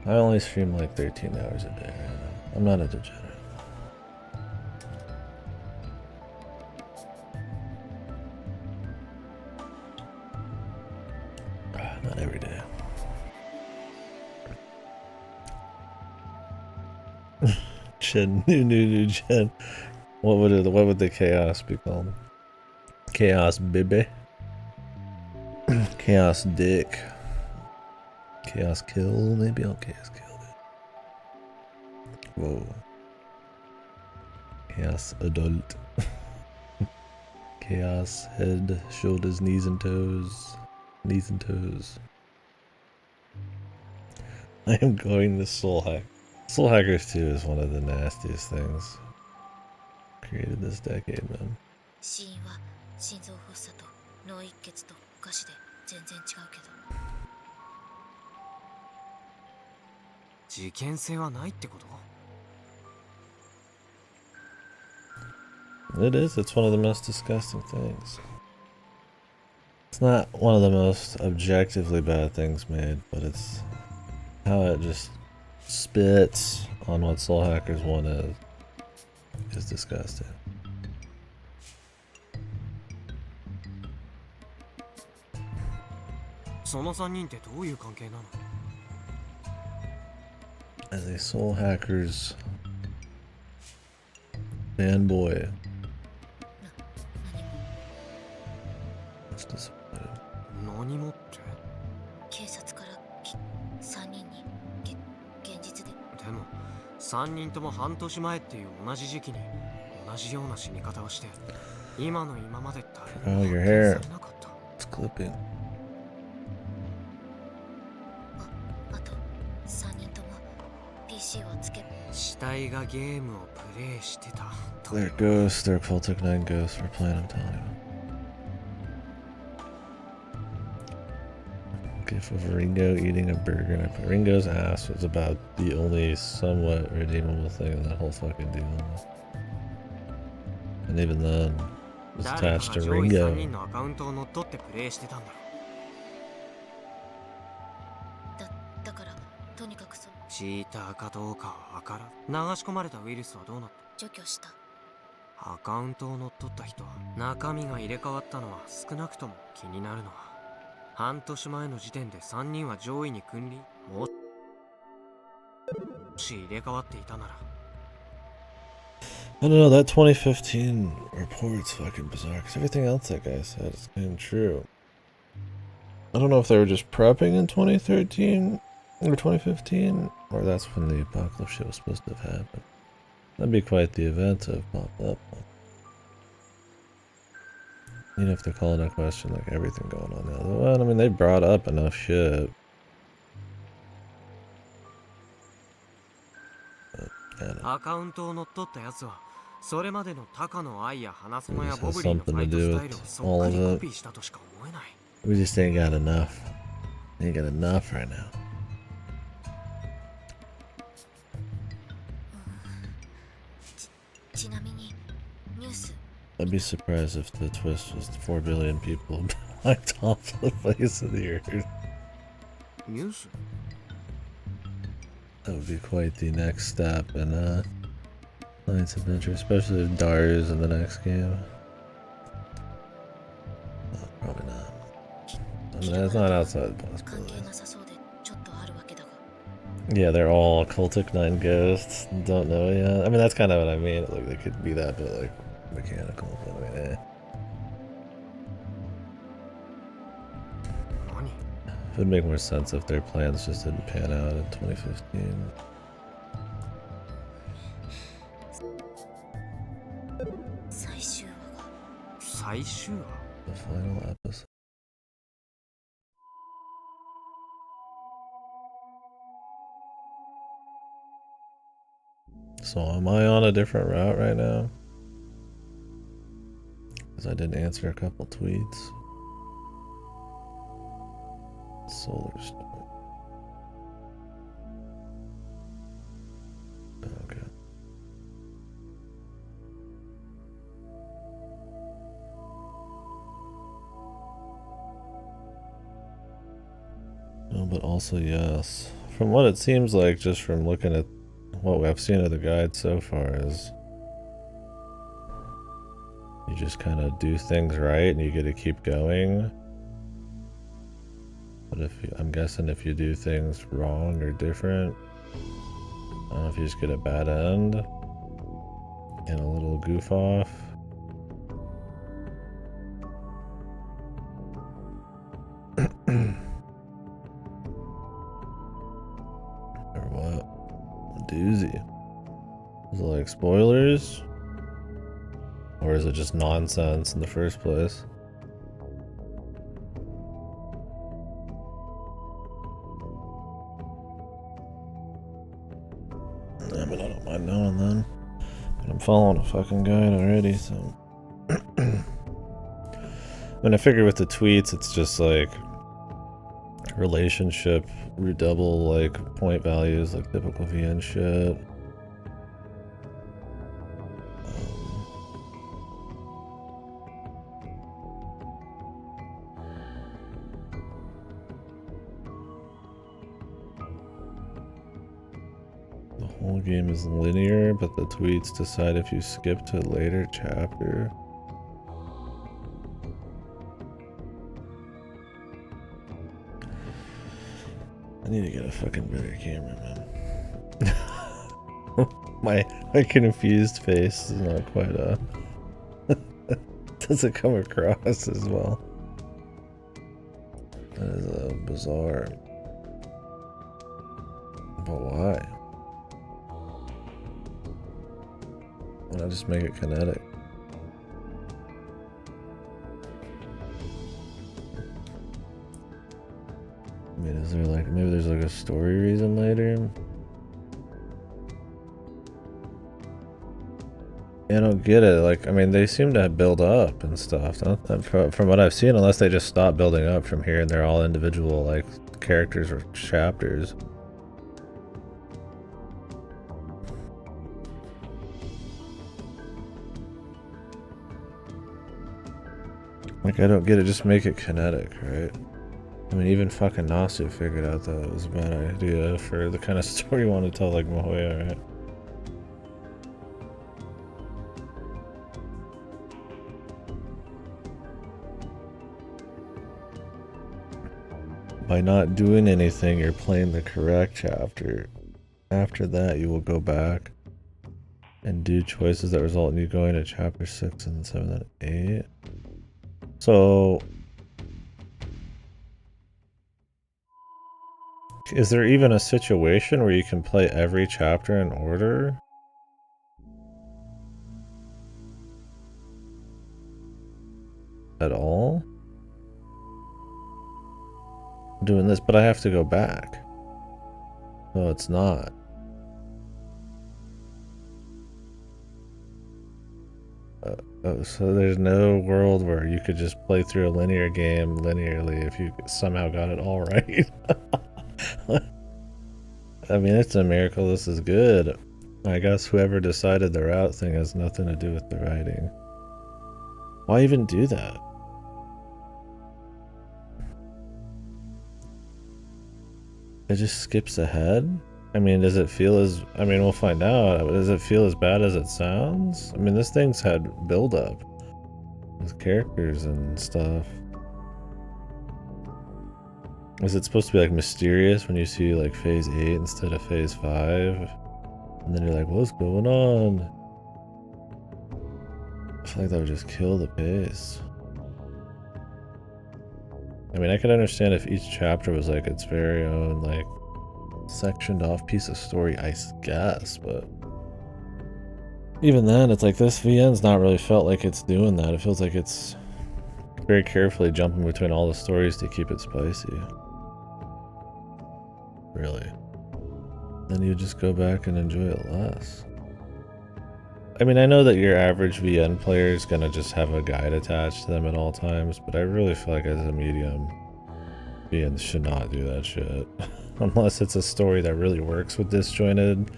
I only stream like 13 hours a day, right? I'm not a degenerate. Not every day. Chen, new Chen. What would the chaos be called? Chaos baby. Chaos dick. Chaos kill, maybe I'll chaos kill it. Whoa. Chaos adult. Chaos head, shoulders, knees and toes. Knees and toes. I am going to Soul Hack. Soul Hackers 2 is one of the nastiest things created this decade, man. 死因は心臓発作と脳一血と餓死で全然違うけど。事件性はないってこと？ It is. It's one of the most disgusting things. It's not one of the most objectively bad things made, but it's how it just spits on what Soul Hackers 1 is disgusting. As a Soul Hackers fanboy, it's disappointed. 何もって？警察から3人に現実で。でも3人とも半年前っていう同じ時期に同じような死に方をして、今の今まで誰も Oh, your 発見 hair. されなかった。 It's clipping. あと3人とも PC はつけ。死体がゲームをプレイしてた。 They're ghosts, they're cultic 9 ghosts. We're playing, I'm telling you. GIF of Ringo eating a burger, and I put Ringo's ass was about the only somewhat redeemable thing in that whole fucking deal. And even then, it was attached to Ringo. 3人のアカウントを乗っ取ってプレイしてたんだろ。だからとにかくチーターかどうかはわからん。流し込まれたウイルスはどうなった？除去した。アカウントを乗っ取った人は中身が入れ替わったのは少なくとも気になるのは半年前の時点で3人は上位に君臨。もし入れ替わっていたなら。 I don't know, that 2015 report's fucking bizarre, because everything else that guy said is kind of true. I don't know if they were just prepping in 2013 or 2015, or that's when the apocalypse shit was supposed to have happened. That'd be quite the event to have popped up. Even if they're calling into question like everything going on now. Well, I mean, they brought up enough shit. This has something to do with all of it. We just ain't got enough. Ain't got enough right now. I'd be surprised if the twist was 4 billion people wiped off the face of the earth. News? That would be quite the next step in Lions Adventure, especially if Dar is in the next game. Oh, probably not. I mean, that's not outside the possibility. Yeah, they're all cultic 9 ghosts. Don't know yet. I mean, that's kind of what I mean. Like, they could be that, but like mechanical. But I mean, It would make more sense if their plans just didn't pan out in 2015. 最終話 The final episode. So am I on a different route right now? Because I didn't answer a couple tweets. Solar Storm. Okay. No, but also yes. From what it seems like, just from looking at what I've seen of the guide so far, is you just kind of do things right and you get to keep going. But I'm guessing if you do things wrong or different, I don't know if you just get a bad end and a little goof off. Or what? A doozy. Is it like spoilers? Or is it just nonsense in the first place? I mean, I don't mind knowing then. But I'm following a fucking guide already, so. I mean, I figure with the tweets, it's just like relationship, redouble like point values, like typical VN shit. The whole game is linear, but the tweets decide if you skip to a later chapter. I need to get a fucking better camera, man. my confused face is not quite doesn't come across as well. That is bizarre. But why? Why not just make it kinetic? I mean, is there like, maybe there's like a story reason later? Yeah, I don't get it. Like, I mean, they seem to build up and stuff. From what I've seen, unless they just stop building up from here and they're all individual, like, characters or chapters. Like, I don't get it. Just make it kinetic, right? I mean, even fucking Nasu figured out that it was a bad idea for the kind of story you want to tell, like Mahoya, right? By not doing anything, you're playing the correct chapter. After that, you will go back and do choices that result in you going to chapter 6 and 7 and 8. So, is there even a situation where you can play every chapter in order? At all? I'm doing this, but I have to go back. No, it's not. So there's no world where you could just play through a linear game linearly if you somehow got it all right. I mean, it's a miracle this is good. I guess whoever decided the route thing has nothing to do with the writing. Why even do that? It just skips ahead? I mean, does it feel as... I mean, we'll find out. Does it feel as bad as it sounds? I mean, this thing's had build-up with characters and stuff. Is it supposed to be, like, mysterious when you see, like, Phase 8 instead of Phase 5? And then you're like, what's going on? I feel like that would just kill the pace. I mean, I could understand if each chapter was, like, its very own, like, sectioned off piece of story, I guess, but even then, it's like this VN's not really felt like it's doing that. It feels like it's very carefully jumping between all the stories to keep it spicy. Really. Then you just go back and enjoy it less. I mean, I know that your average VN player is gonna just have a guide attached to them at all times, but I really feel like as a medium, VNs should not do that shit. Unless it's a story that really works with disjointed,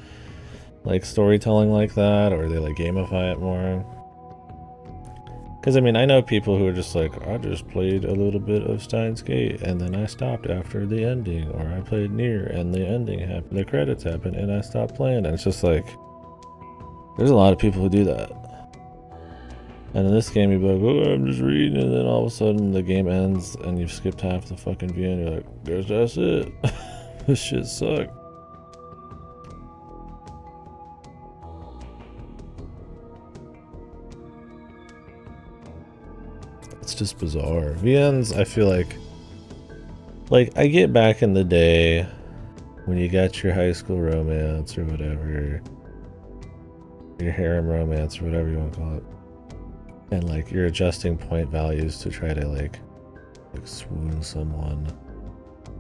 like, storytelling like that, or they, like, gamify it more. Because, I mean, I know people who are just like, I just played a little bit of Steins Gate, and then I stopped after the ending, or I played Nier, and the ending happened, the credits happened, and I stopped playing, and it's just like, there's a lot of people who do that. And in this game, you'd be like, oh, I'm just reading, and then all of a sudden the game ends, and you've skipped half the fucking view, and you're like, there's that's it. This shit sucked. It's just bizarre. VNs, I feel like I get back in the day when you got your high school romance or whatever, your harem romance or whatever you want to call it, and like you're adjusting point values to try to like swoon someone,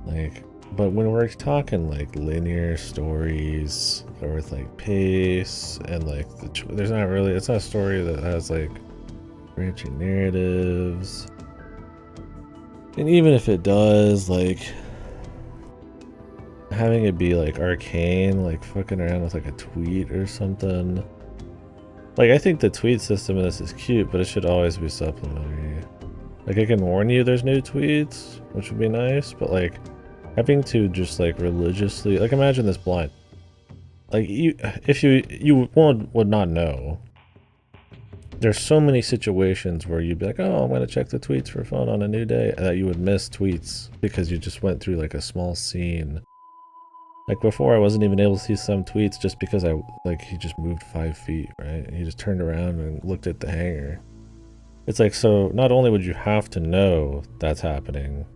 like, but when we're talking like linear stories or with like pace and like there's not really, it's not a story that has like branching narratives, and even if it does, like having it be like arcane, like fucking around with like a tweet or something. Like, I think the tweet system in this is cute, but it should always be supplementary. Like, I can warn you there's new tweets, which would be nice, but like having to just like religiously, like, imagine this blind, like, if you would not know. There's so many situations where you'd be like, oh, I'm gonna check the tweets for fun on a new day, and that you would miss tweets because you just went through like a small scene. Like before, I wasn't even able to see some tweets just because he just moved 5 feet, right? And he just turned around and looked at the hanger. It's like, so not only would you have to know that's happening,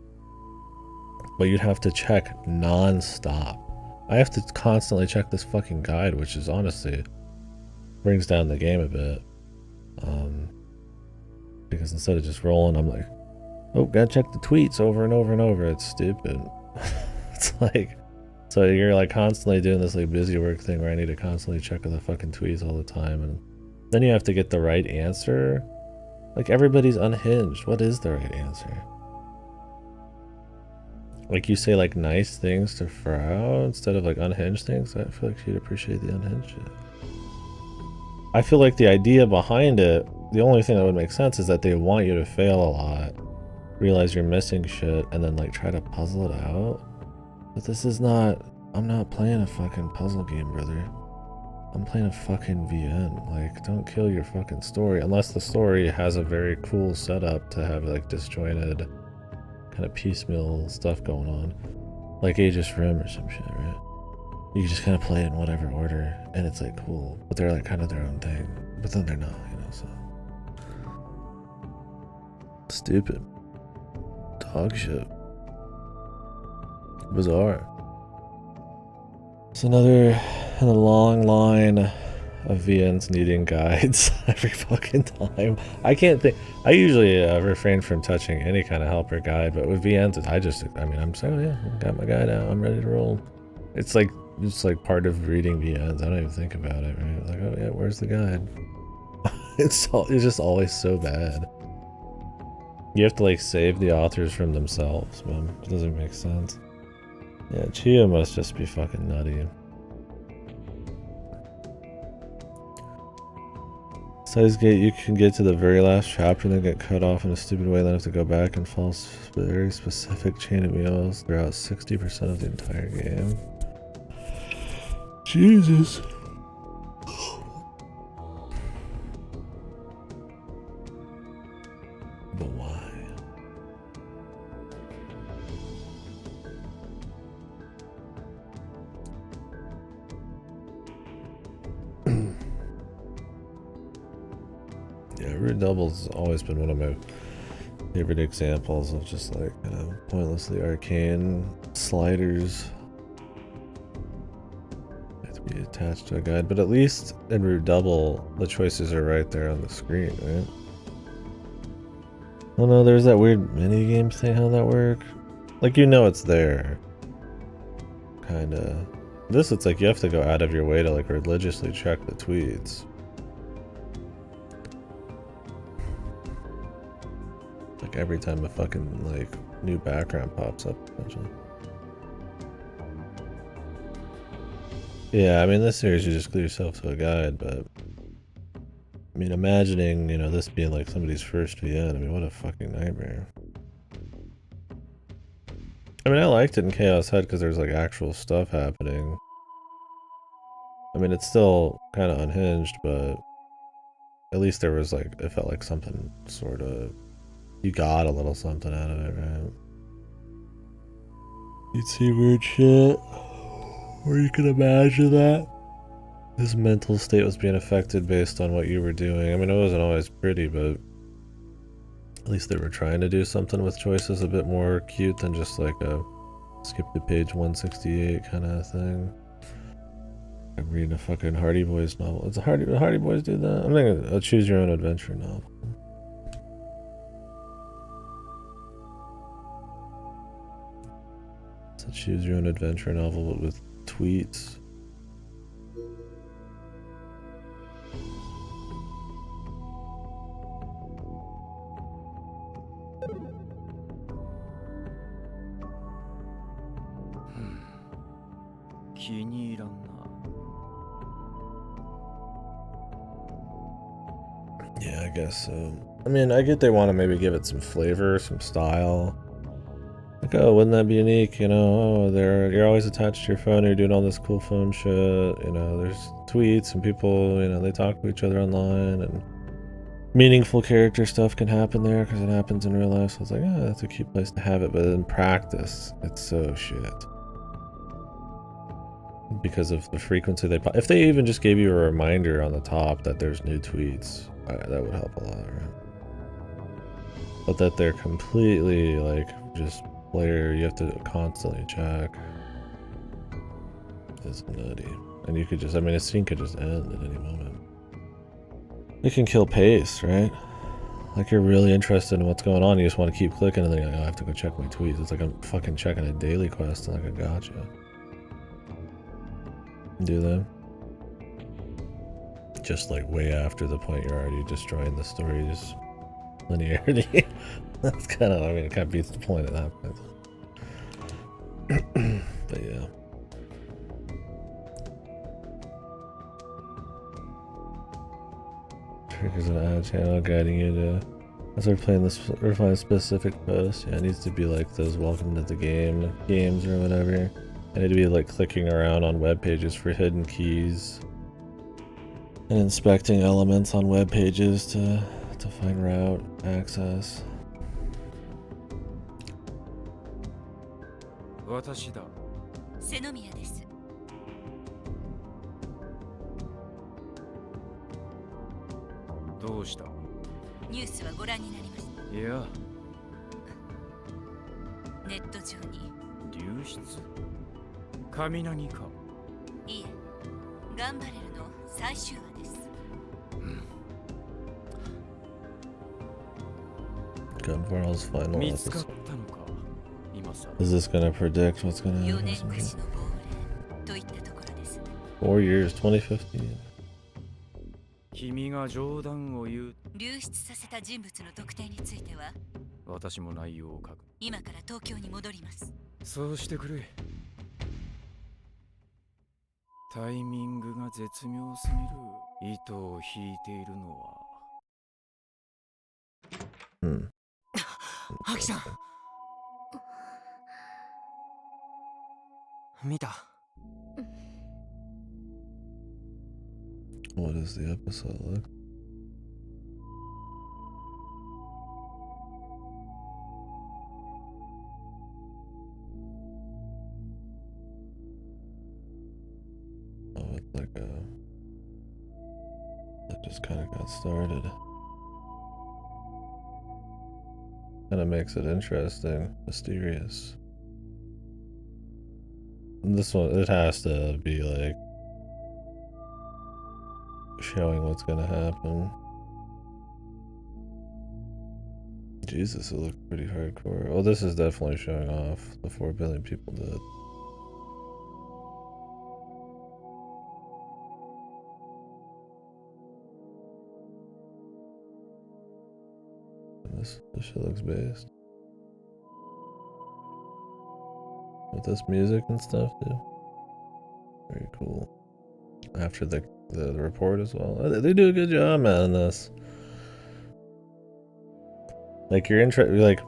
but you'd have to check non-stop. I have to constantly check this fucking guide, which is honestly brings down the game a bit. Because instead of just rolling, I'm like, oh, gotta check the tweets over and over and over. It's stupid. It's like, so you're like constantly doing this like busy work thing where I need to constantly check the fucking tweets all the time, and then you have to get the right answer. Like, everybody's unhinged. What is the right answer? Like, you say like nice things to Frau instead of like unhinged things. I feel like she'd appreciate the unhinged shit. I feel like the idea behind it, the only thing that would make sense is that they want you to fail a lot, realize you're missing shit, and then like try to puzzle it out. But this is not, I'm not playing a fucking puzzle game, brother. I'm playing a fucking VN. Like, don't kill your fucking story unless the story has a very cool setup to have like disjointed kind of piecemeal stuff going on. Like Aegis Rim or some shit, right? You just kind of play it in whatever order, and it's like cool, but they're like kind of their own thing. But then they're not, you know, so. Stupid. Dog shit. Bizarre. It's another in a long line of VNs needing guides every fucking time. I can't think. I usually refrain from touching any kind of helper guide, but with VNs, I'm saying, oh yeah, I got my guide out. I'm ready to roll. It's like part of reading VNs. I don't even think about it, right? Like, oh yeah, where's the guide? It's just always so bad. You have to like save the authors from themselves, man. It doesn't make sense. Yeah, Chia must just be fucking nutty. Size Gate, you can get to the very last chapter and then get cut off in a stupid way, then have to go back and follow a very specific chain of meals throughout 60% of the entire game. Jesus. But why? Yeah, Root Double's always been one of my favorite examples of just like kind of pointlessly arcane sliders. Have to be attached to a guide, but at least in Root Double, the choices are right there on the screen, right? Oh no, there's that weird mini game thing. How'd that work? Like, you know it's there. Kinda. This, it's like you have to go out of your way to like religiously check the tweets. Like every time a fucking like new background pops up, essentially. Yeah, I mean, this series you just glue yourself to a guide, but I mean, imagining, you know, this being like somebody's first VN, I mean, what a fucking nightmare. I mean, I liked it in Chaos Head because there's like actual stuff happening. I mean, it's still kind of unhinged, but at least there was like, it felt like something sort of, you got a little something out of it, right? You'd see weird shit, or you could imagine that his mental state was being affected based on what you were doing. I mean, it wasn't always pretty, but at least they were trying to do something with choices a bit more cute than just like a skip to page 168 kind of thing. I'm reading a fucking Hardy Boys novel. It's a Hardy Boys do that? I'm thinking a choose your own adventure novel. It's a choose your own adventure novel but with tweets. Yeah, I guess so. I mean, I get they want to maybe give it some flavor, some style. Like, oh, wouldn't that be unique? You know, oh, you're always attached to your phone, you're doing all this cool phone shit. You know, there's tweets and people, you know, they talk to each other online, and meaningful character stuff can happen there because it happens in real life. So it's like, oh, that's a cute place to have it. But in practice, it's so shit. Because of the frequency if they even just gave you a reminder on the top that there's new tweets, that would help a lot, right? But that they're completely like just player, you have to constantly check. It's nutty. And you could just, I mean, a scene could just end at any moment. It can kill pace, right? Like you're really interested in what's going on, you just want to keep clicking and then you're like, oh, I have to go check my tweets. It's like I'm fucking checking a daily quest and like a gotcha. Do that. Just like way after the point you're already destroying the story's linearity. That's kind of, I mean, it kind of beats the point at that point. But yeah. Triggers an ad channel guiding you to, as we're playing this, or find a specific post. Yeah, it needs to be like those welcome to the game games or whatever. I need to be like clicking around on web pages for hidden keys and inspecting elements on web pages to find route access. Gunvarl's final episode. Is this gonna predict what's gonna happen? 4 years, 2015. 君が冗談を言う。流出させた人物の特定については、私も内容を書く。今から東京に戻ります。そうしてくれ。タイミングが絶妙すぎる。糸を引いているのは。アキさん。見た。What does the episode look? Oh, it's like that just kind of got started. Kind of makes it interesting, mysterious. And this one, it has to be like showing what's gonna happen. Jesus, it looks pretty hardcore. Well, this is definitely showing off the 4 billion people dead. This shit looks based. With this music and stuff too. Very cool. After the report as well. They do a good job, man, in this. Like you're like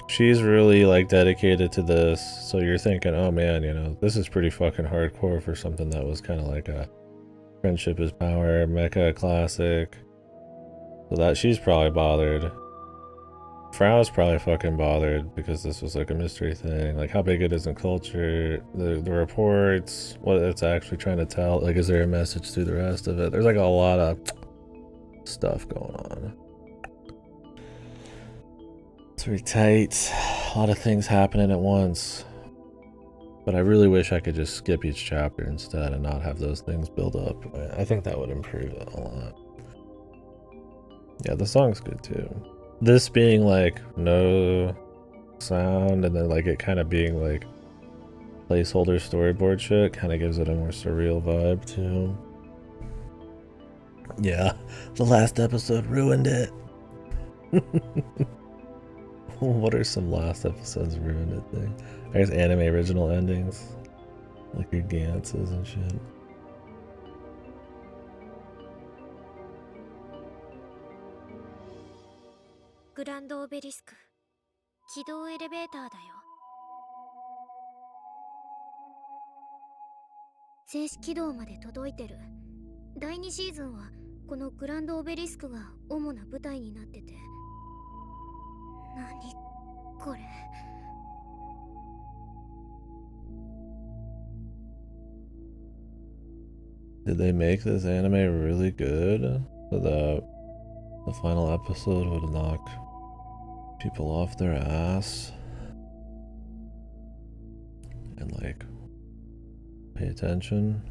she's really like dedicated to this, so you're thinking, oh man, you know, this is pretty fucking hardcore for something that was kind of like a Friendship is Power, Mecha classic. So that she's probably bothered. Frau's probably fucking bothered because this was like a mystery thing, like how big it is in culture, the reports, what it's actually trying to tell, like is there a message through the rest of it? There's like a lot of stuff going on. It's very tight, a lot of things happening at once, but I really wish I could just skip each chapter instead and not have those things build up. I think that would improve it a lot. Yeah, the song's good too. This being like no sound and then like it kind of being like placeholder storyboard shit kind of gives it a more surreal vibe too. Yeah, the last episode ruined it. What are some last episodes ruined it things? I guess anime original endings, like your Ganses and shit. グランドオベリスク起動エレベーターだよ。正式起動まで届いてる。第2シーズンはこのグランドオベリスクが主な舞台になってて。何これ。Did they make this anime really good so that the final episode would knock people off their ass and like pay attention?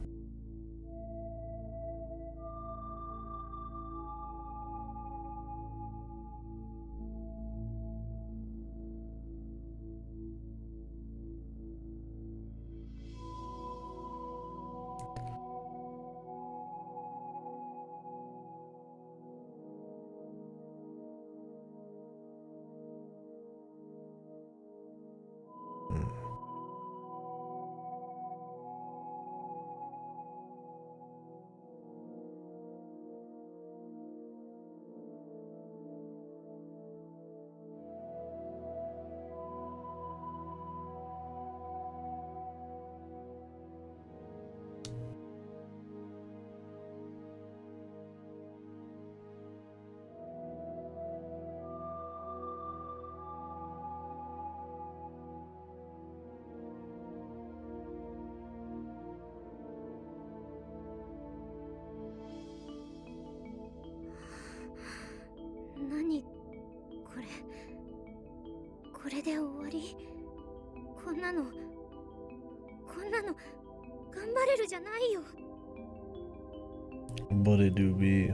何これ。これで終わり。こんなの頑張れるじゃないよ。But it do be.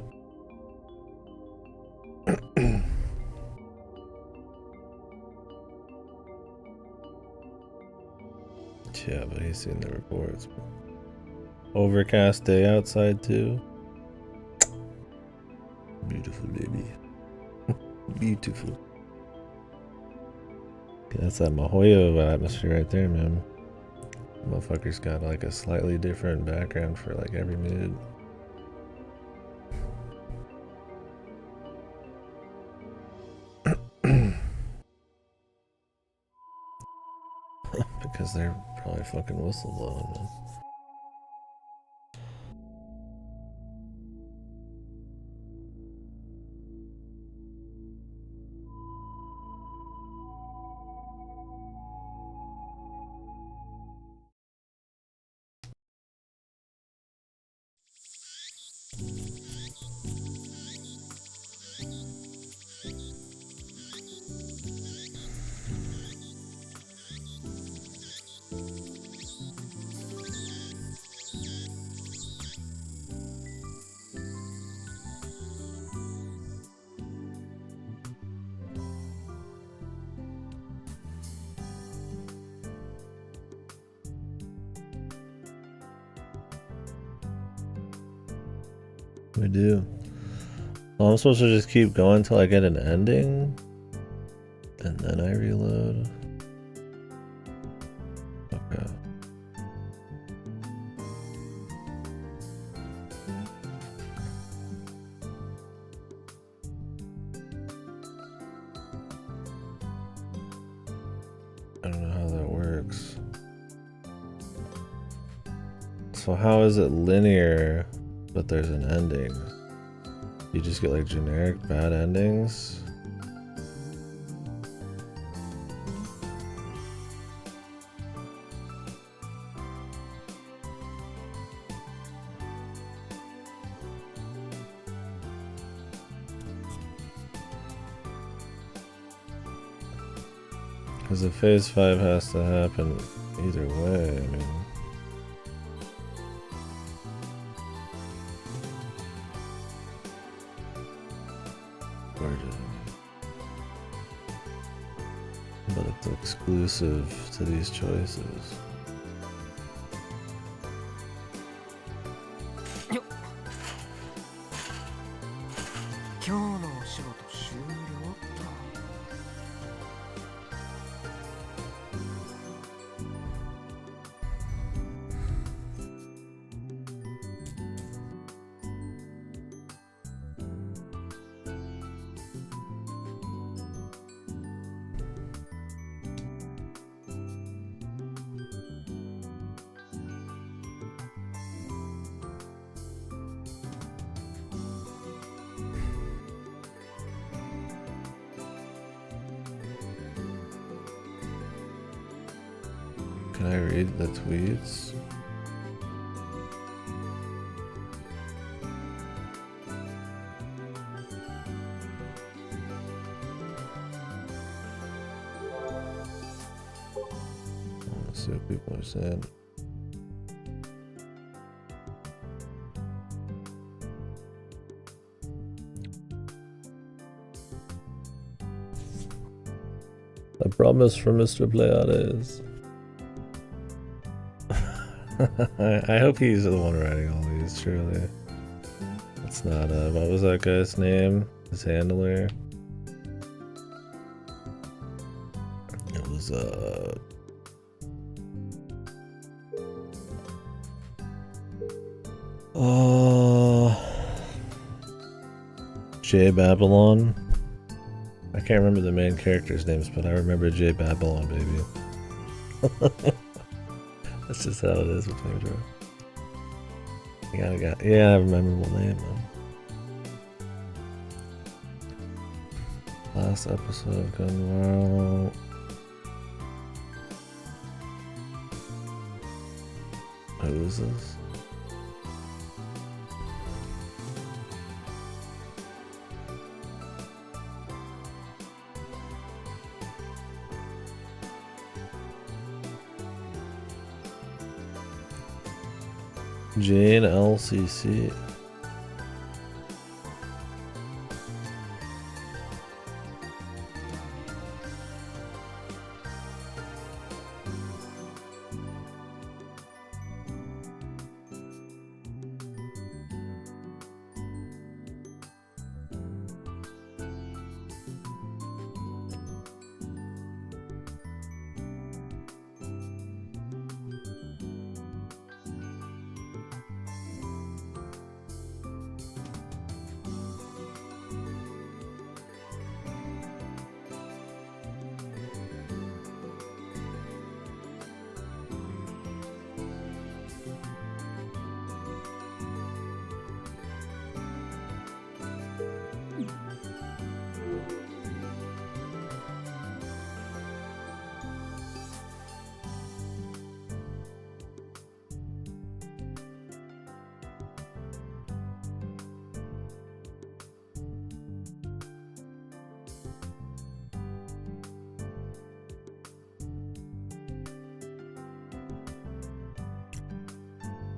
Yeah, but he's seen the reports. Overcast day outside too. Beautiful, baby. Beautiful. That's that Mahoyo atmosphere right there, man. Motherfucker's got like a slightly different background for like every mood. Because they're probably fucking whistleblowing, man. We do. Well, I'm supposed to just keep going till I get an ending, and then I reload. Okay. I don't know how that works. So how is it linear, but there's an ending? You just get like generic bad endings? Because the phase 5 has to happen either way, I mean. Where did it? But it's exclusive to these choices. Can I read the tweets? Let's see what people are saying. A promise from Mr. Pleiades. I hope he's the one writing all these, surely. It's not, what was that guy's name? His handler? It was, J Babylon? I can't remember the main characters' names, but I remember J Babylon, baby. That's just how it is with me, bro. You gotta yeah, I have a memorable name, man. Last episode of Gun World. Who is this? Jane LCC.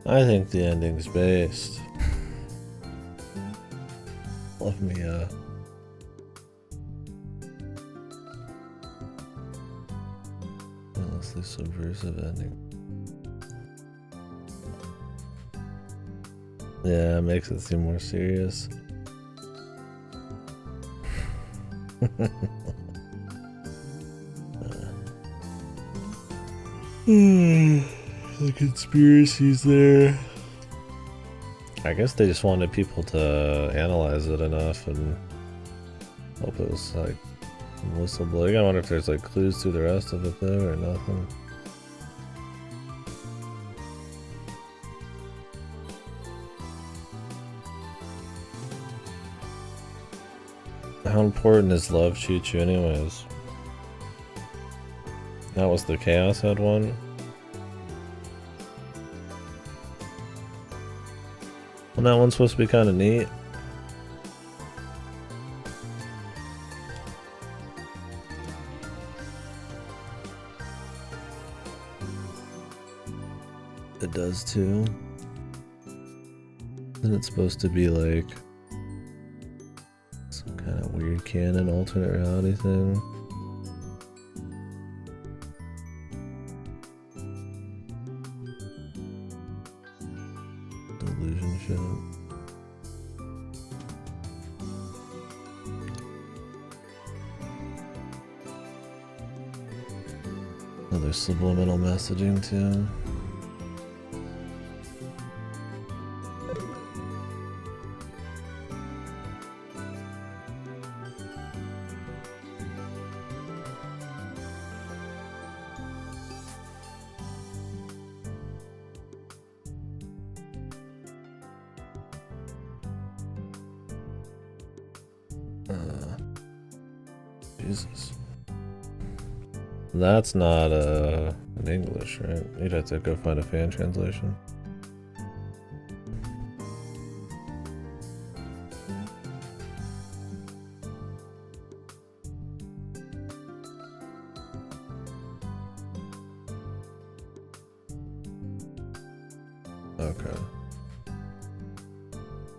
I think the ending's based. Love me endlessly subversive ending. Yeah, it makes it seem more serious. The conspiracies there. I guess they just wanted people to analyze it enough and hope it was like whistleblowing. I wonder if there's like clues to the rest of it though, or nothing. How important is Love Choo-Choo anyways? That was the Chaos Head one? Well, that one's supposed to be kind of neat. It does too. Isn't it supposed to be like some kind of weird canon alternate reality thing? Delusion shit. Oh, there's subliminal messaging too. Jesus. That's not in English, right? You'd have to go find a fan translation. Okay.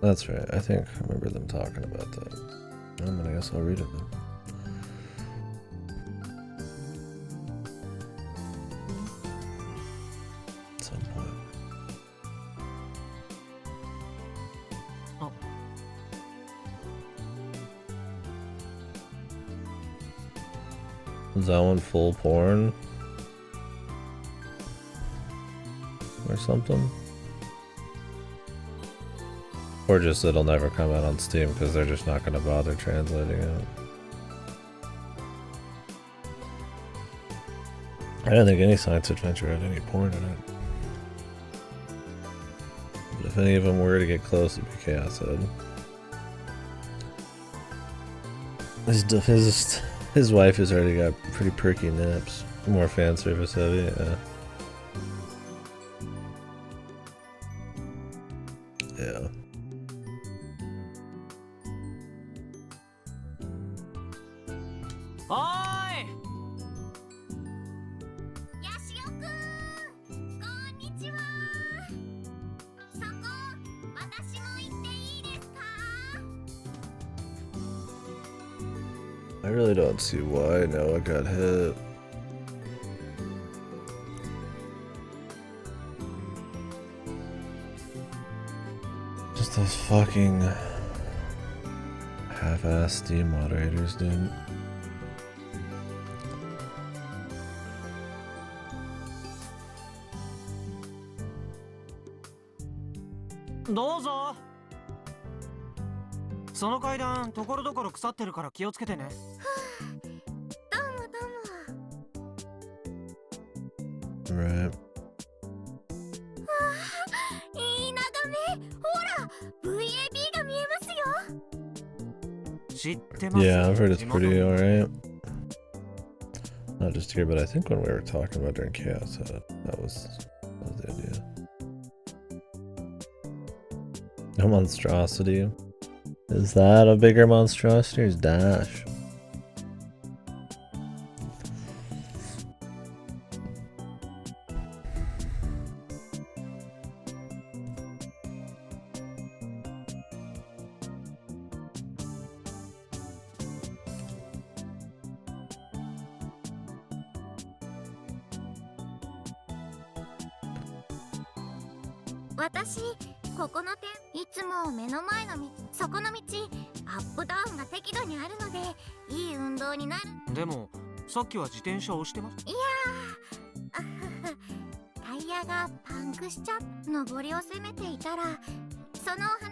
That's right. I think I remember them talking about that. I guess I'll read it then. Is that one full porn? Or something? Or just it'll never come out on Steam because they're just not going to bother translating it. I don't think any science adventure had any porn in it. But if any of them were to get close, it'd be Chaos Head. His wife has already got pretty perky nips. More fan service heavy, yeah. Yeah. Oi! ヤシオくん、こんにちは。そこ、私も行っていいですか？ I really don't see why Noah got hit. Just those fucking half-ass Steam moderators, dude. Dozo! その階段ところどころ腐ってるから気をつけてね。Right. いい眺め。ほら、VAB が見えますよ。 Yeah, I've heard it's pretty alright. Not just here, but I think when we were talking about during Chaos, that was the idea. A monstrosity. Is that a bigger monstrosity or is Dash? ここの点いつも目の前の道、そこの道アップダウンが適度にあるのでいい運動になる。でもさっきは自転車を押してます。いやー、あふふ、タイヤがパンクしちゃっ、上りを攻めていたらそのお花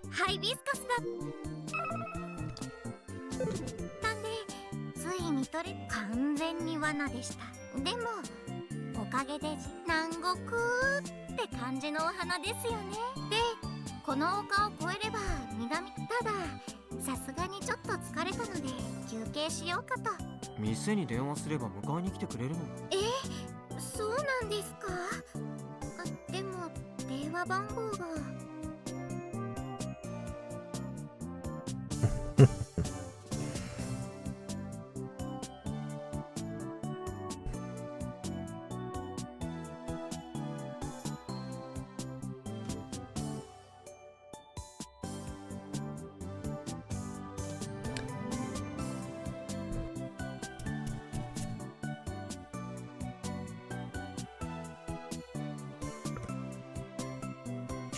ハイビスカスだったんで、つい見とれ、完全に罠でした。でもおかげで南国って感じのお花ですよね。でこの丘を越えれば南、たださすがにちょっと疲れたので休憩しようかと。店に電話すれば迎えに来てくれるの？そうなんですか。でも電話番号が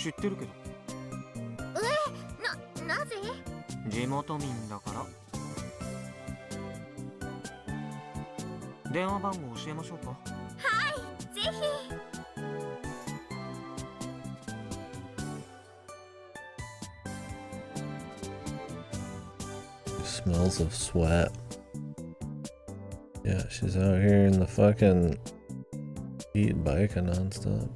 知ってるけど。なぜ？地元民だから。電話番号教えましょうか。はい、ぜひ。Smells of sweat. Yeah, she's out here in the fucking heat biking nonstop.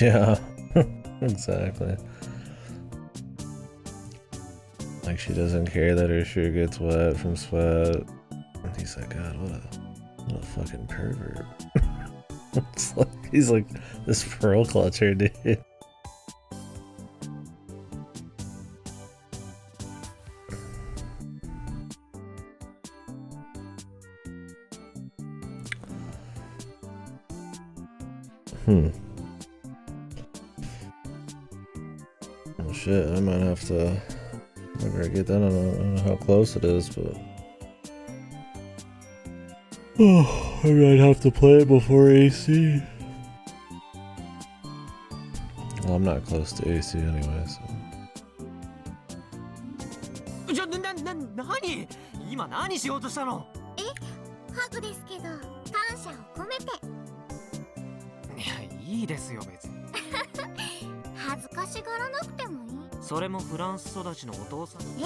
Yeah, exactly. Like she doesn't care that her shoe gets wet from sweat. And he's like, God, what a fucking pervert. It's like he's like this pearl clutcher, dude. Oh shit, I might have to never get that. I don't know how close it is, but oh, I might have to play it before AC. Well, I'm not close to AC anyway, so. 何？今何しようとしたの？ハグですけど感謝を込めて。いや、いいですよ別に。恥ずかしがらなくてもいい。それもフランス育ちのお父さん。そうで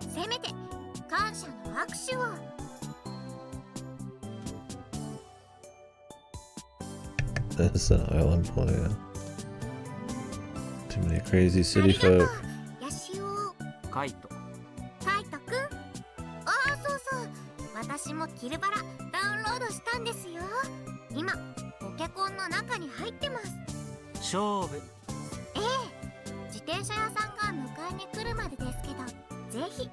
す。せめて感謝の握手を。That's an island play. Too many crazy city folk. ヤシオ。カイト。カイトくん。そうそう。私もキルバラダウンロードしたんですよ。今ポケコンの中に入ってます。勝負。自転車屋さんが迎えに来るまでですけど、ぜひ。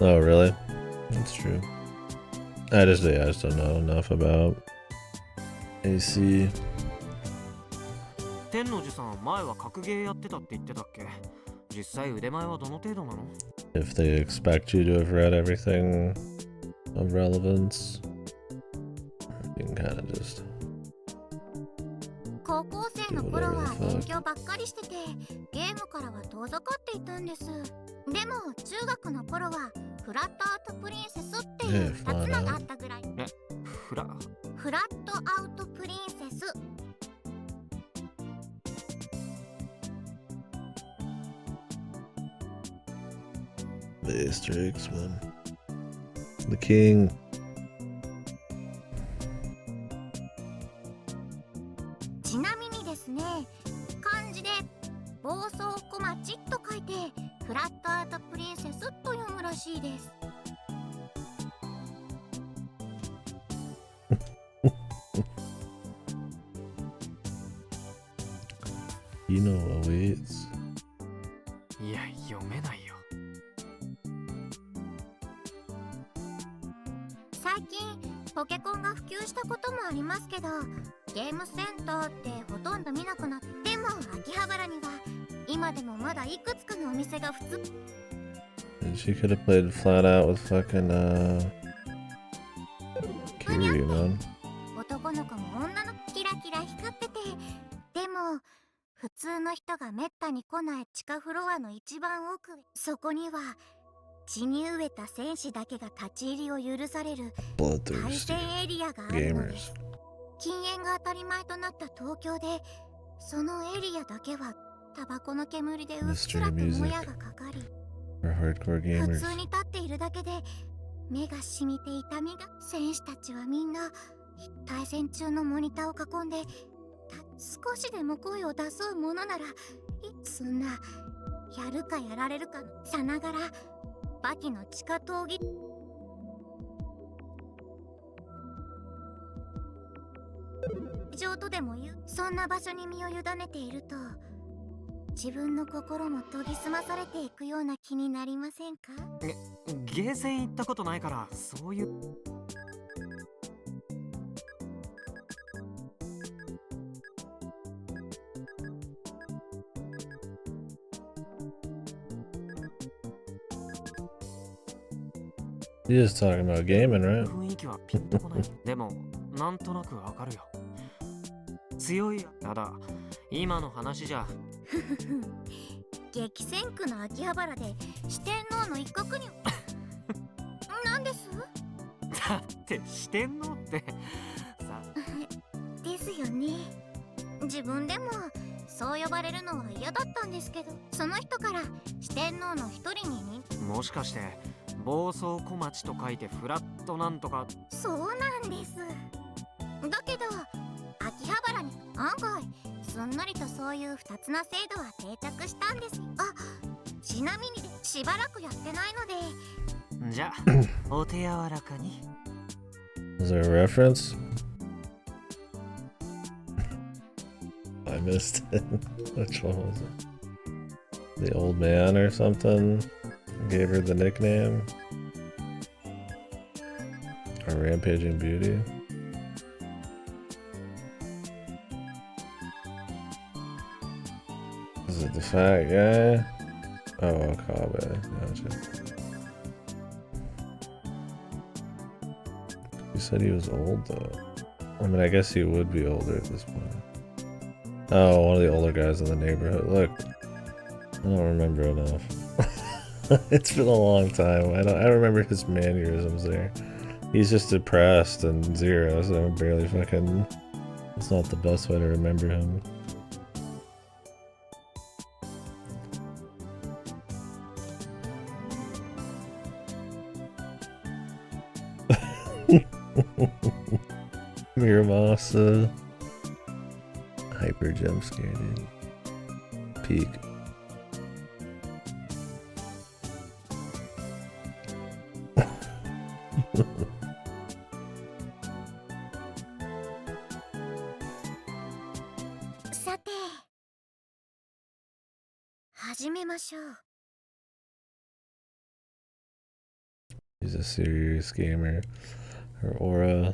Oh, really? That's true. I just don't know enough about AC. 天王寺さん、前は格ゲーやってたって言ってたっけ？実際腕前はどの程度なの？ If they expect you to have read everything of relevance, you can kind of just 高校生の頃は勉強ばっかりしてて、ゲームからは遠ざかっていたんです。でも中学の頃はフラットアウトプリンセスっていう2つのがあったぐらい。フラットアウトプリンセス。the Easter eggs, man. The king. ちなみにですね、漢字で暴走小町と書いてフラットアウトプリンセスと読むらしいです。You know awaits. いや、読めないよ。最近ポケコンが普及したこともありますけど、ゲームセンターってほとんど見なくなって、でも秋葉原には今でもまだいくつかのお店が普通。 And she could have played flat out with fucking Kiryu, man. 男の子も女の子キラキラ光ってて、でも普通の人がめったに来ない地下フロアの一番奥へ、そこには血に飢えた戦士だけが立ち入りを許される対戦エリアがあるのです。禁煙が当たり前となった東京で、そのエリアだけはタバコの煙でうっすらともやがかかり、普通に立っているだけで目がしみて痛みが。戦士たちはみんな対戦中のモニターを囲んで、少しでも声を出そうものなら、そんなやるかやられるかさながらバキの地下闘技場とでも言う。そんな場所に身を委ねていると、自分の心も研ぎ澄まされていくような気になりませんか？ゲーセン行ったことないから、そういう。You're just talking about gaming, right? 雰囲気はピンとこない。でも、なんとなくわかるよ。強い。ただ、今の話じゃ。激戦区の秋葉原で四天王の一角になんです？だって四天王ってさですよね。自分でもそう呼ばれるのは嫌だったんですけど、その人から四天王の一人にもしかして暴走小町と書いてフラットなんとか。そうなんです。だけど秋葉原に案外すんなりとそういう二つな制度は定着したんです。あ、ちなみにしばらくやってないので。じゃあお手柔らかに。Is there a reference? I missed it. Which one was it? The old man or something gave her the nickname? A rampaging beauty? Is it the fat guy? Oh, Okabe. Gotcha. You said he was old though. I mean, I guess he would be older at this point. Oh, one of the older guys in the neighborhood. Look, I don't remember enough. It's been a long time. I remember his mannerisms there. He's just depressed and zero, so I'm barely fucking. It's not the best way to remember him. Miramasa. Hyper jump scare, dude. Peak.さて、始めましょう。 He's a serious gamer. Her aura,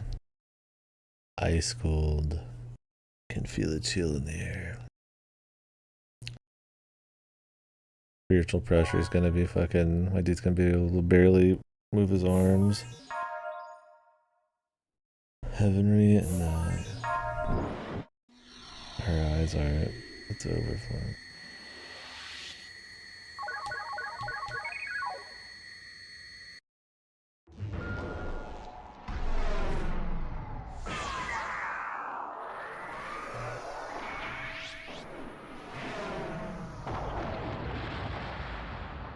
ice cold. Can feel the chill in the air. Spiritual pressure is gonna be fucking. My dude's gonna be able to barely move his arms. Heavenly, no. Her eyes aren't. It's over for him.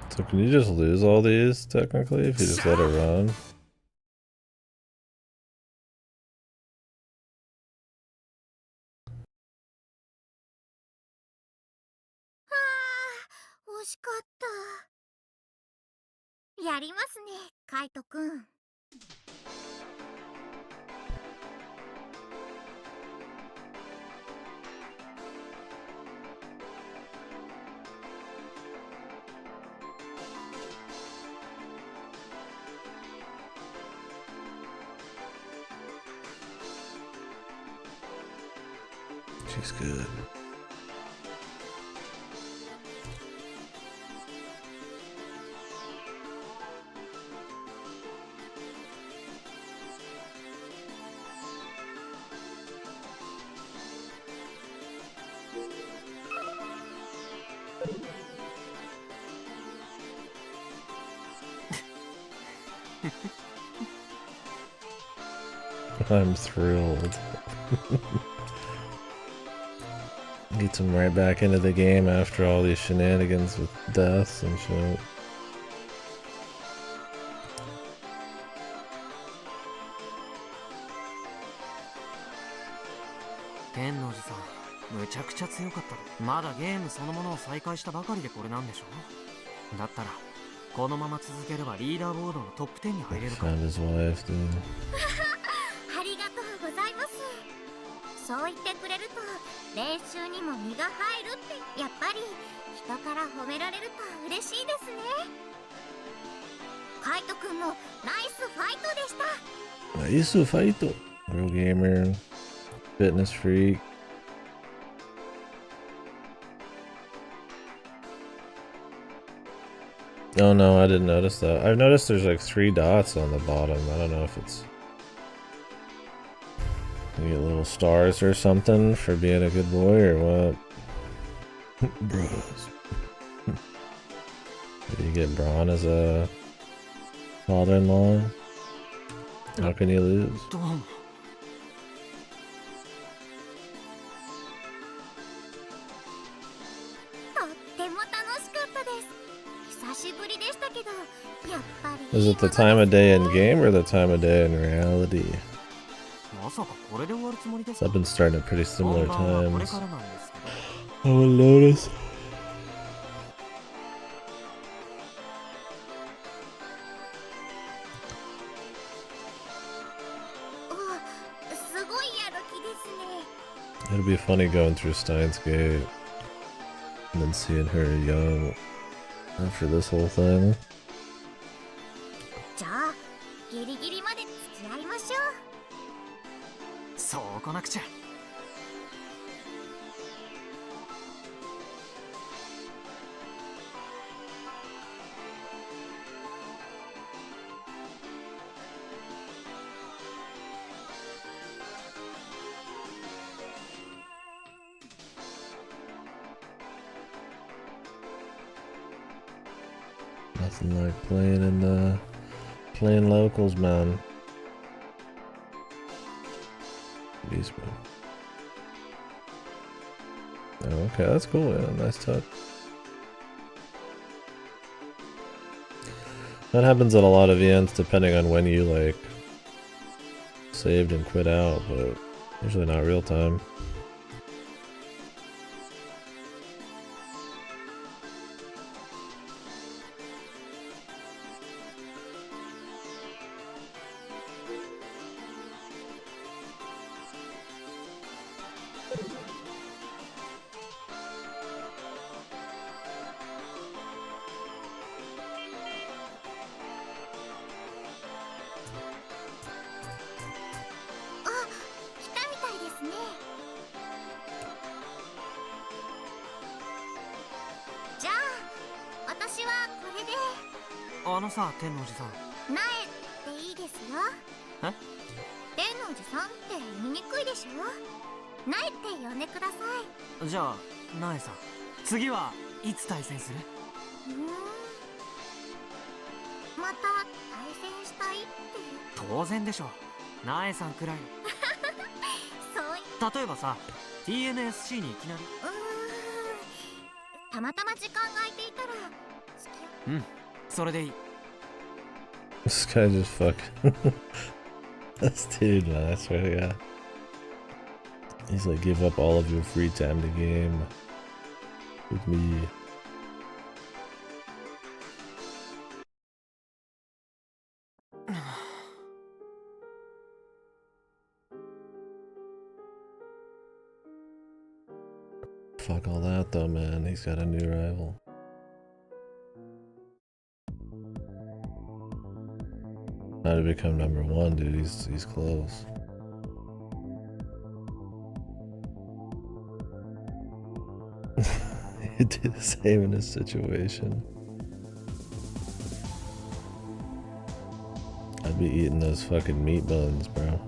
So can you just lose all these, technically, if you just let it run? Ah, 惜しかった。やりますね、カイトくん。She's good. I'm thrilled. Gets him right back into the game after all these shenanigans with deaths and shit. 天王寺さん、むちゃくちゃ強かったで。まだゲームそのものを再開したばかりでこれなんでしょ。だったらこのまま続ければリーダーボードのトップ10に入れるか。Found his wife, dude. ありがとうございます。そう言ってくれると練習にも身が入るって、やっぱり人から褒められると嬉しいですね。カイト君もナイスファイトでした。ナイスファイト。Real gamer, fitness freak. Oh no, I didn't notice that. I've noticed there's like 3 dots on the bottom. I don't know if it's... You get little stars or something for being a good boy or what? Bros. Did you get Braun as a father-in-law? How can you lose? とっても楽しかったです。久しぶりでしたけど、やっぱり Is it the time of day in game or the time of day in reality? まさかこれで終わるつもりですか。 I've been starting at pretty similar 本番はこれ times. からなんですけど。 I will notice. すごいやる気ですね。 It'll be funny going through Steins Gate and then seeing her young after this whole thing. じゃあギリギリまで付き合いましょう。そうこなくちゃ。Nothing like playing locals, man. Beast mode. Oh, okay, that's cool. Yeah, nice touch. That happens at a lot of events, depending on when you like saved and quit out, but usually not real time.さ、天王寺さん。苗っていいですよ。え？天王寺さんって言いにくいでしょ。苗って呼んでください。じゃあ、苗さん。次はいつ対戦する？また対戦したいって。当然でしょ。苗さんくらい。そう例えばさ、TNSC にいきなり。たまたま時間が空いていたら付き合う。うん、それでいい。This guy just fucking this dude, man, I swear to God. He's like, give up all of your free time to game with me. Fuck all that though, man. He's got a new rival. How to become #1, dude? He's close. I'd do the same in this situation. I'd be eating those fucking meat buns, bro.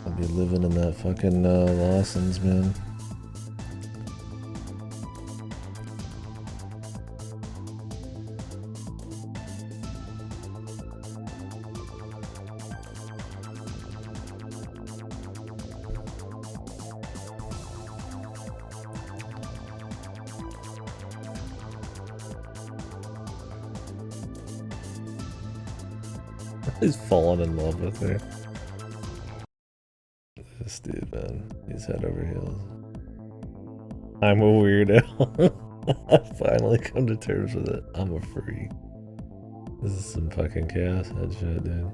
I'd be living in that fucking Lawson's, man. He's fallen in love with her. This dude, man, he's head over heels. I'm a weirdo. I finally come to terms with it. I'm a freak. This is some fucking chaos head shit, dude.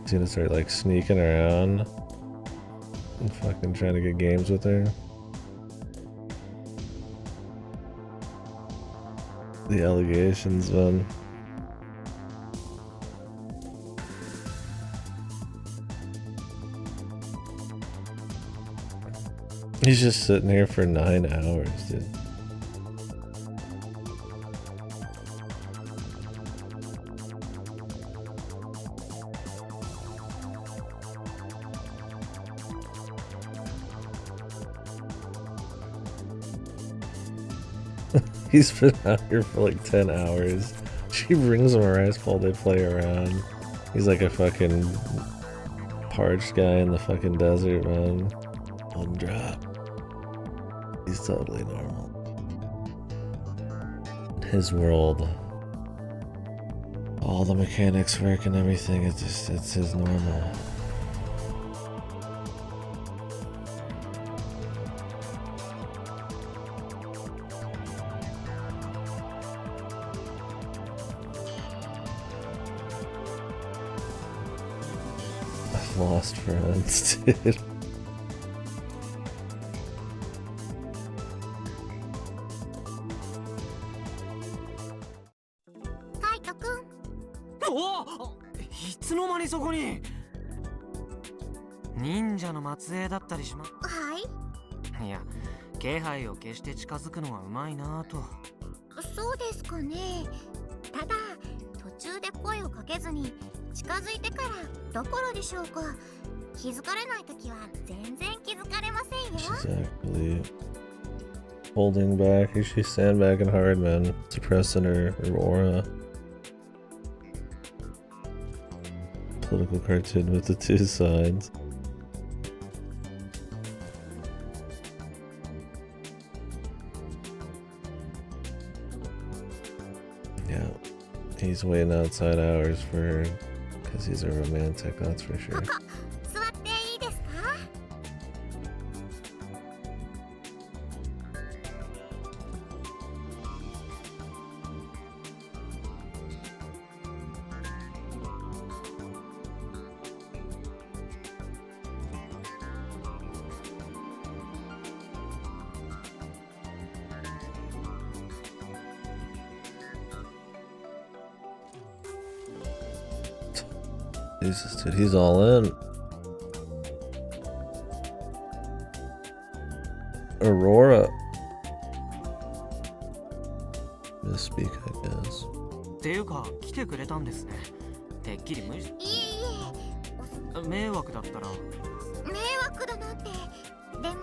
He's gonna start like sneaking around and fucking trying to get games with her. The allegations, man. He's just sitting here for 9 hours, dude. He's been out here for like 10 hours. She brings him a rice bowl, they play around. He's like a fucking parched guy in the fucking desert, man. One drop. He's totally normal. His world. All the mechanics work and everything, it's his normal. Lost friends, dude.お、いつの間にそこに。忍者の末裔だったりしま。はい。いや、気配を消して近づくのはうまいなぁと。そうですかね。ただ途中で声をかけずに近づいてからどころでしょうか。気づかれないときは全然気づかれませんよ。Exactly. Holding back, she's sandbagging hard, man. Suppressing her aura. Political cartoon with the two sides. Yeah, he's waiting outside hours for her because he's a romantic, that's for sure. 座っていいですか？Jesus, dude, he's all in. Aurora. Misspeak, I guess. っていうか、来てくれたんですね。てっきり無視。いえいえ。迷惑だったら。迷惑だなんて。でも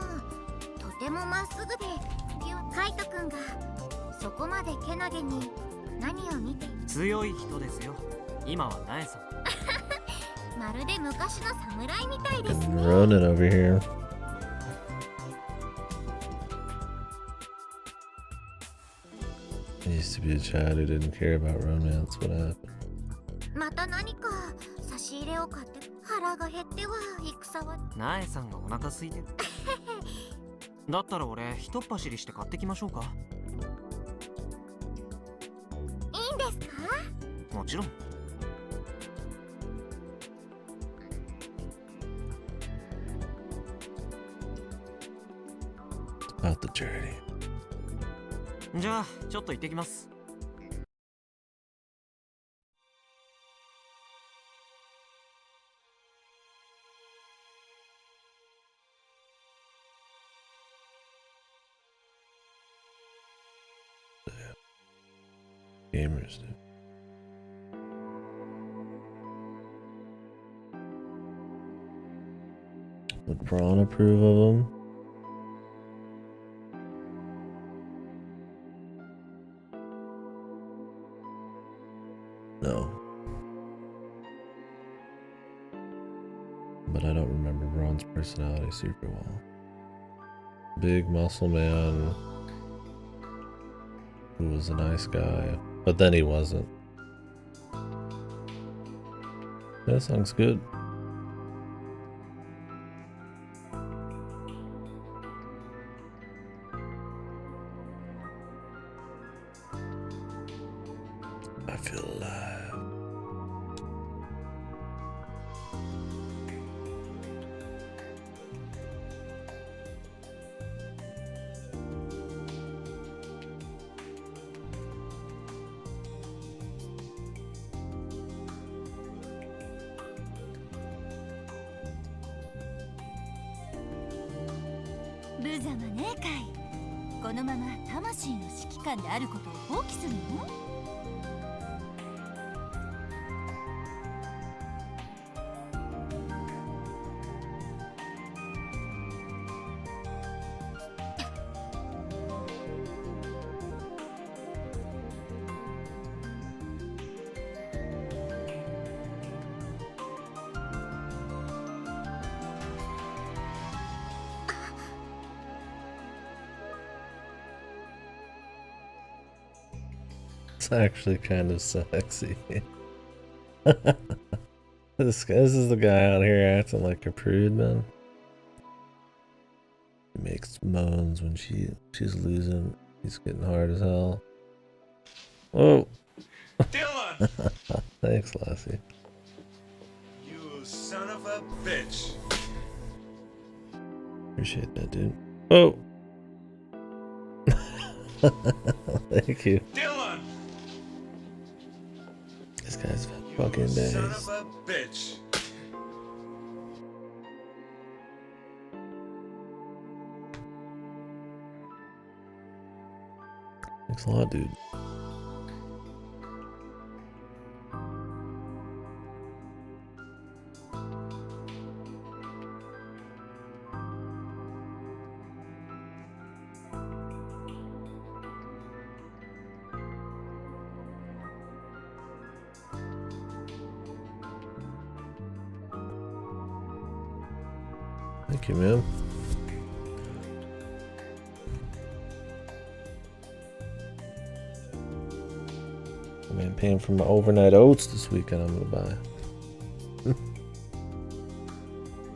とてもまっすぐで、カイト君がそこまでけなげに何を見て。強い人ですよ。今はナエさん。まるで昔の侍みたいですね。Ronin over here. He used to be a child who didn't care about romance. What happened? また何か差し入れを買って腹が減っては戦は。ナエさんがお腹空いてる。だったら俺ひとっ走りして買ってきましょうか。いいんですか？もちろん。About the journey. じゃあちょっと行ってきます。Gamers do. Would Braun approve of them? No. But I don't remember Braun's personality super well. Big muscle man who was a nice guy, but then he wasn't. That song's good. I feel alive.無様ねえかい。このまま魂の指揮官であることを放棄するの？It's actually kind of sexy. This is the guy out here acting like a prude, man. He makes moans when she's losing. He's getting hard as hell. Whoa. Dylan! Thanks, Lassie. You son of a bitch. Appreciate that, dude. Oh. Thank you. Dylan! This guy's fucking days. Son of a bitch. Thanks a lot, dude. Thank you, man. I mean, paying for my overnight oats this weekend. I'm gonna buy.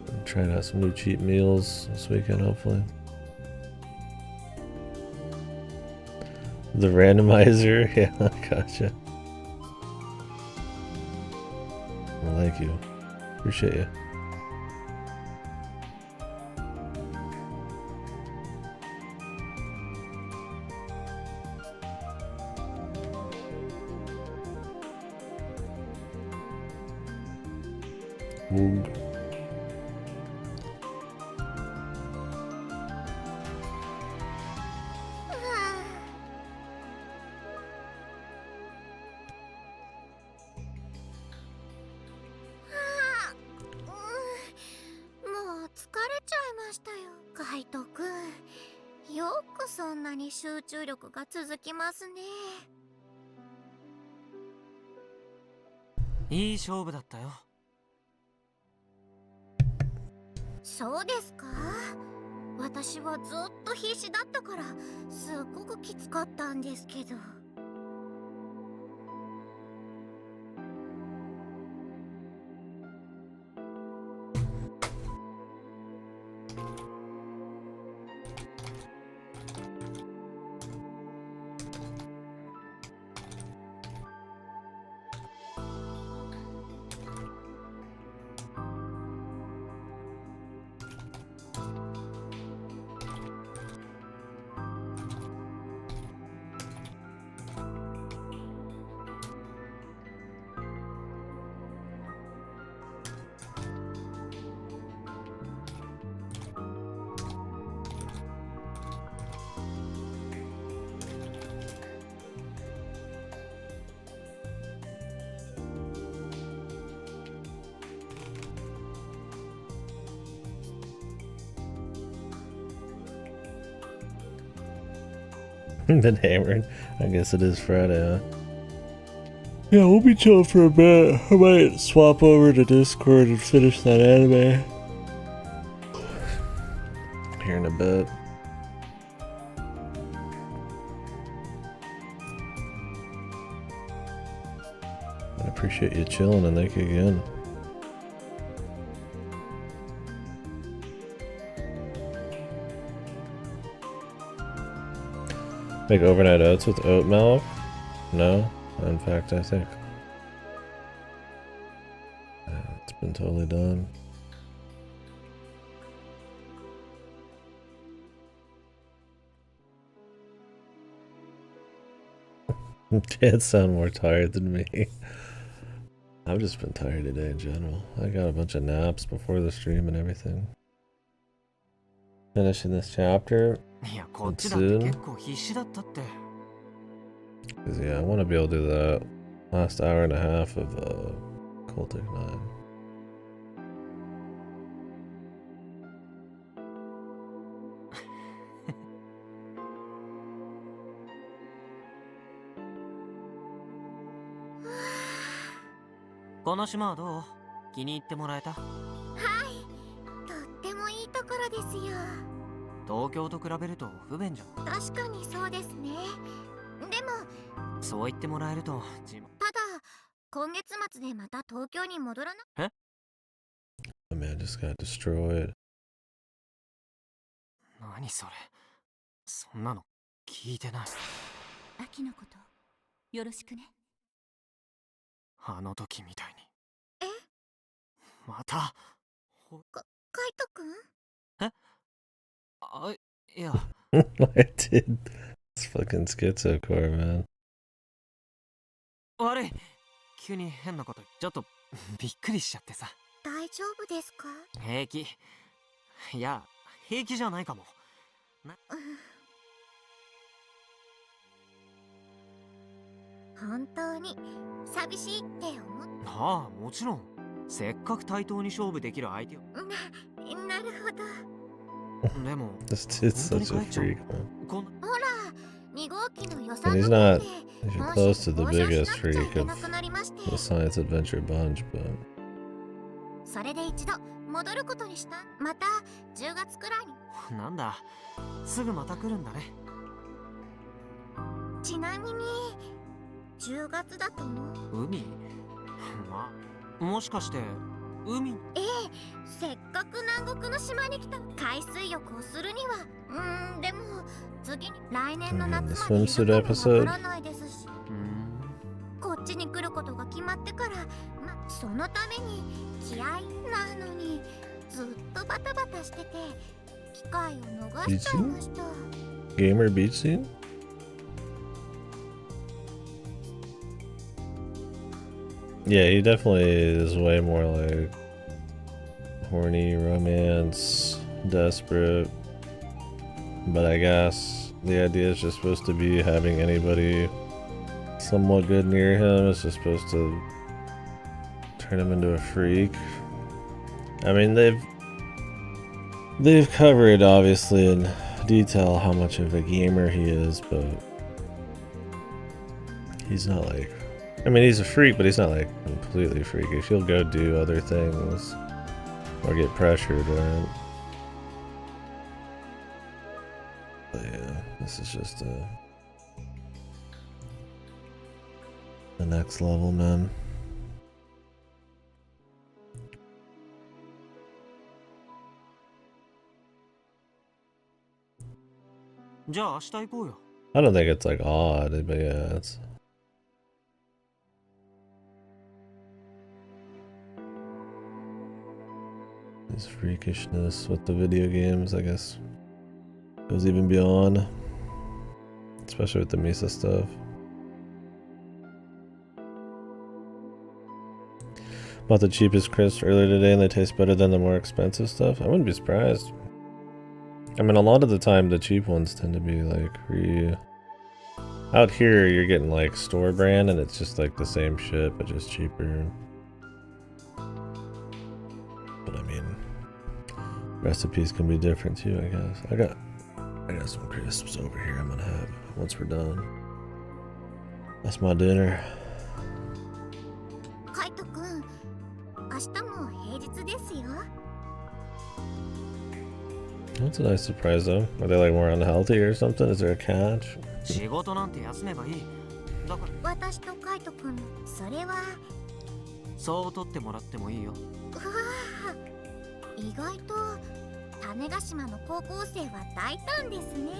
I'm trying out some new cheap meals this weekend, hopefully. The randomizer, yeah, gotcha. Well, thank you. Appreciate you. Ooh.もう疲れちゃいましたよ、カイトくん。よくそんなに集中力が続きますね。いい勝負だったよ。そうですか？私はずっと必死だったからすっごくきつかったんですけど。Been hammered. I guess it is Friday, huh? Yeah, we'll be chilling for a bit. I might swap over to Discord and finish that anime here in a bit. I appreciate you chilling, and thank you again. Make overnight oats with oat milk? No. In fact, I think it's been totally done. Kids sound more tired than me. I've just been tired today in general. I got a bunch of naps before the stream and everything. Finishing this chapter and soon. Cause yeah, I want to be able to do that last hour and a half of Cultic 9.この島はどう？気に入ってもらえた？はい、とってもいいところですよ。東京と比べると不便じゃん。確かにそうですね。でもそう言ってもらえるとただ今月末でまた東京に戻らな。え？ The man just got destroyed. 何それ？そんなの聞いてない。秋のことよろしくね。あの時みたいに。え？また。カイトくん？え？あ、いや。I did. It's fucking schizocore, man. 悪い。急に変なこと、ちょっとびっくりしちゃってさ。大丈夫ですか？平気。いや、平気じゃないかも。本当に寂しいって思っああ、もちろん。せっかく対等に勝負できる相手を。なるほど。でも、 This dude's such a freak, man. ほら、2号機の予 And 算 he's の not 分で even close to the biggest freak of the science adventure bunch, but それで一度戻ることにした。また10月くらいに。なんだ、すぐまた来るんだね。ちなみに10月だと思う。海？まあ、もしかして海？ええ、せっかく南国の島に来た。海水浴をするにはでも次に来年の夏までいるかもわからないですし、こっちに来ることが決まってから、そのために気合なのにずっとバタバタしてて機会を逃しちゃいました。 gamer beach scene? Yeah, he definitely is way more like horny, romance, desperate. But I guess the idea is just supposed to be having anybody somewhat good near him. It's just supposed to turn him into a freak. I mean, they've covered obviously in detail how much of a gamer he is, but he's not like, I mean, he's a freak, but he's not like completely freakish. He'll go do other things or get pressured, right? But yeah, this is just the next level, man. I don't think it's like odd, but yeah, it's his freakishness with the video games, I guess, goes even beyond, especially with the Misa stuff. Bought the cheapest crisps earlier today and they taste better than the more expensive stuff. I wouldn't be surprised. I mean, a lot of the time the cheap ones tend to be like out here you're getting like store brand and it's just like the same shit but just cheaper. But I mean, recipes can be different too, I guess. I got I got some crisps over here I'm gonna have once we're done. That's my dinner. カイトくん、明日も平日ですよ。 That's a nice surprise though. Are they like more unhealthy or something? Is there a catch? 仕事なんて休めばいい。だから私とカイトくん、それはそう取ってもらってもいいよ。うわー、意外と種子島の高校生は大胆ですね。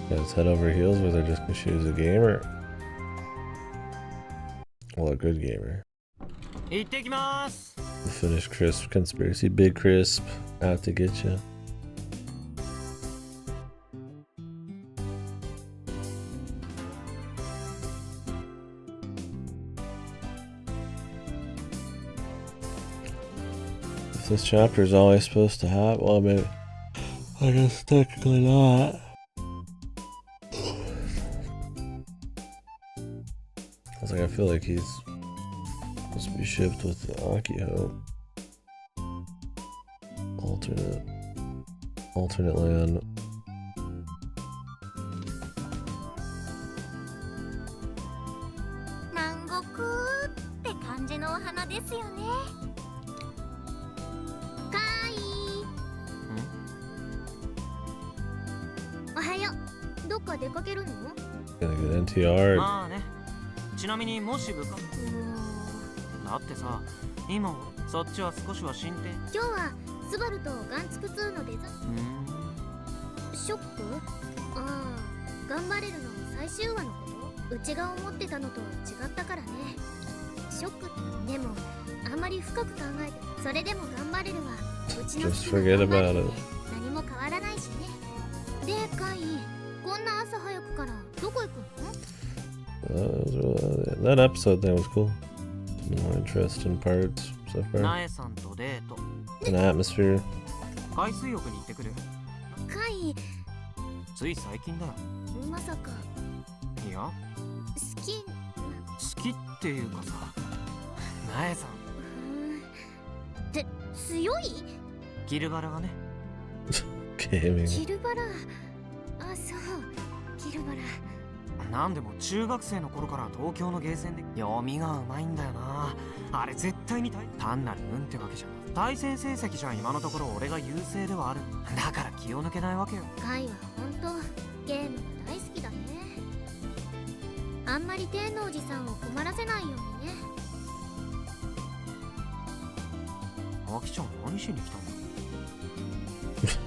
Guys head over heels with her just because she was a gamer. Well, a good gamer. 行ってきます。 The Finnish crisp conspiracy. Big crisp out to get you. If this chapter is always supposed to have, well, maybe. I guess technically not. I was like, I feel like he's supposed to be shipped with Akiho. Alternate land. 南国って感じのお花ですよね。かい。おはよう。どっか出かけるの？ Gonna get NTR. まあね。ちなみにもし部下だってさ、今そっちは少しは進展。今日はスバルとガンツク2のデザイン。ショック？ああ、頑張れるの最終話のこと？うちが思ってたのとは違ったからね。ショックでもあんまり深く考えて、それでも頑張れるわ。うちの Just forget about it. 何も変わらないしね。でかい、こんな朝早くからどこ行くの？ That episode thing was cool. Some more interesting parts so far. ナエさんとデート。 An atmosphere. 海水浴に行ってくる。かい、つい最近だよ。まさかいや、好き？好きっていうかさ、ナエさん。って強い？キルバラがね。Gaming. キルバラ。あ、そう、キルバラ。なんでも中学生の頃から東京のゲーセンで読みがうまいんだよな。あれ絶対に単なる運ってわけじゃない。対戦成績じゃ今のところ俺が優勢ではある。だから気を抜けないわけよ。カイは本当ゲームが大好きだね。あんまり天王寺さんを困らせないようにね。アキちゃん何しに来た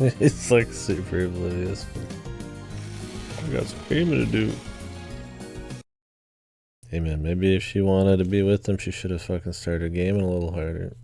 んだ？ It's like super oblivious. I got some gaming to do. Hey man, maybe if she wanted to be with them, she should have fucking started gaming a little harder.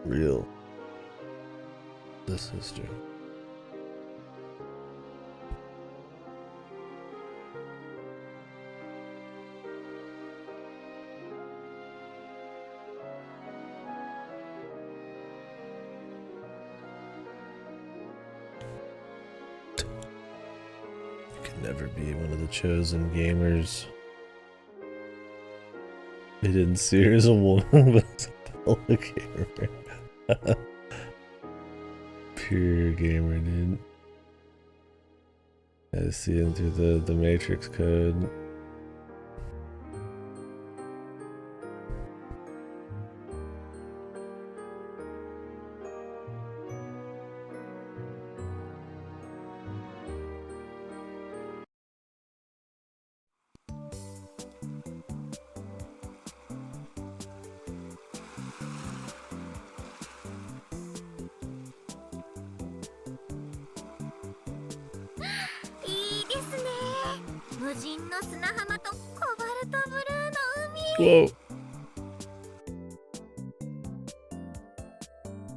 Real. This history. You can never be one of the chosen gamers. They didn't see her as a woman, but as a fellow gamer. Pure gamer, dude. I see him through the matrix code. Whoa.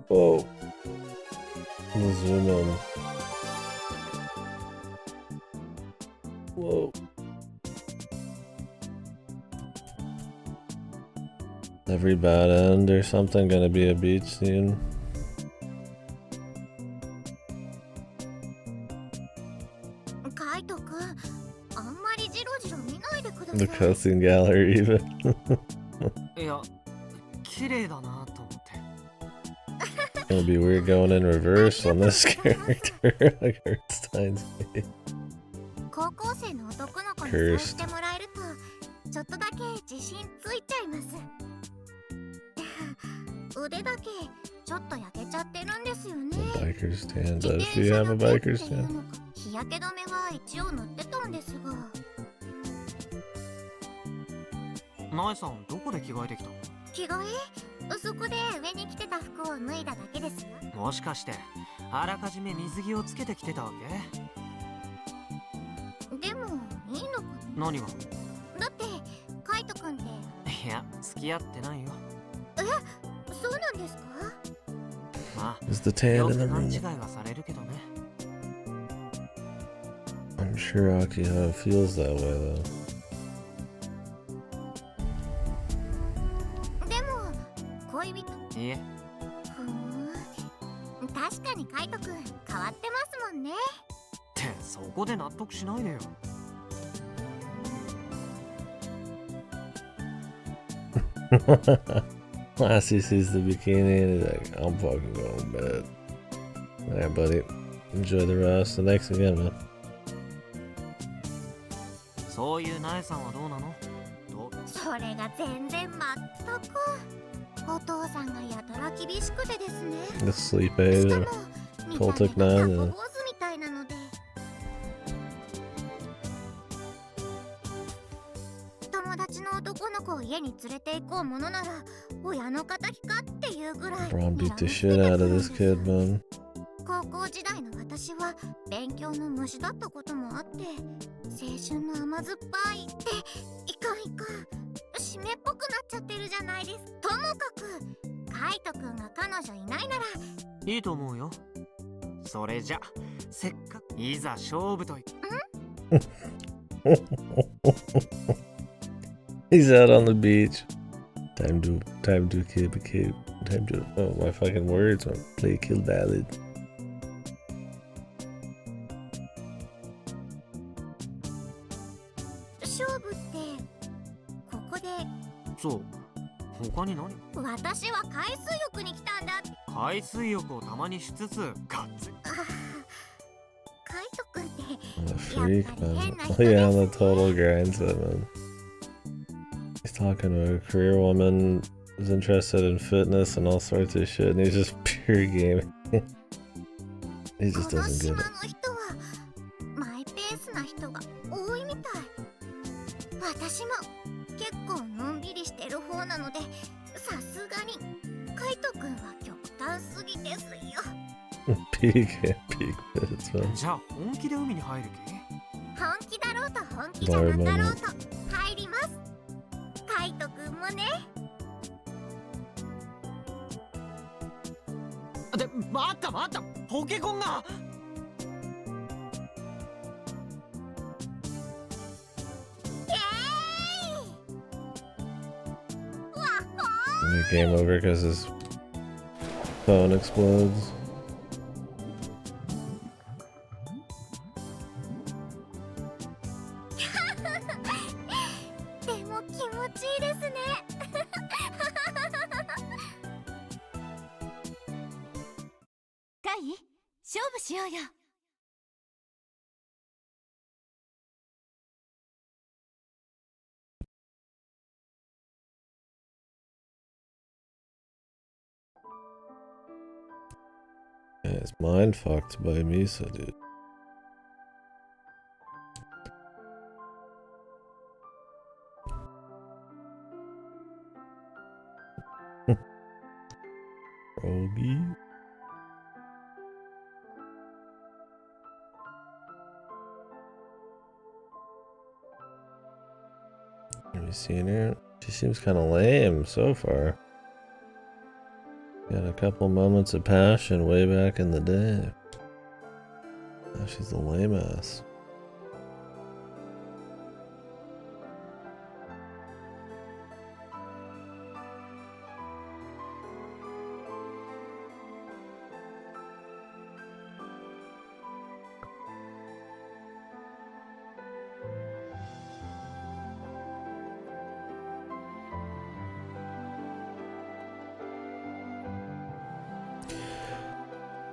Whoa. We'll zoom in. Whoa. Every bad end or something gonna be a beach scene. The cussing gallery even. いや、綺麗だなと思って。 It's gonna be weird going in reverse on this character. Like Ernstine's face. 高校生の男の子にそうしてもらえるとちょっとだけ自信ついちゃいます。腕だけちょっと焼けちゃってるんですよね。Biker stand. Does she have a biker stand? 日焼け止めは一応塗ってたんですが。ナイさんどこで着替えてきたの？着替え？そこで上に着てた服を脱いだだけですよ。もしかしてあらかじめ水着をつけてきてたわけ？でもいいのかな？何が？だってカイト君って。いや、付き合ってないよ。え、そうなんですか？まあ、 Is the tan in the 勘 room? 違いはされるけどね。 I'm sure Akiha feels that way though. でも恋人。いいえ。確かにカイト君変わってますもんね。ってそこで納得しないでよ。Lassie sees the bikini and he's like, I'm fucking going to bed. Alright, buddy. Enjoy the rest. The next again, man. そういうナエさんはどうなの？それが全然全く。お父さんがやたら厳しくてですね。 The sleep aid or cultic nine. 坊主みたいなので。友達の男の子を家に連れて行こうものなら親の敵かっていうぐらい。 Ron beat the shit out of this kid, man. 高校時代の私は勉強の虫だったこともあって青春の甘酸っぱいっていかんいかん湿っぽくなっちゃってるじゃないです。ともかくカイト君が彼女いないならいいと思うよ。それじゃせっかくいざ勝負とい。He's out on the beach. Time to kill. Time to, oh, my fucking words. Play kill ballad. 勝負ってここで。そう。他に何？私は海水浴に来たんだ。海水浴をたまにしつつガッツ。カイト君って The freak, man. Oh yeah, on the total grind set, man. He's talking to a career woman who's interested in fitness and all sorts of shit, and he's just pure gaming. He just doesn't get it. マイペースな人が多いみたい。私も結構のんびりしてる方なので、さすがにカイト君は極端すぎですよ。Peak minutes, man. じゃあ本気で海に入る気？本気だろうと本気じゃなかろうと入ります。カイト君もね。で、待ったポケコンが。Your game over because his phone explodes. でも気持ちいいですね。カイ、勝負しようよ。Yeah, it's mind fucked by Misa, dude. Rogi? Have you seen her? She seems kind of lame so far. Got a couple moments of passion way back in the day. Now she's a lame ass.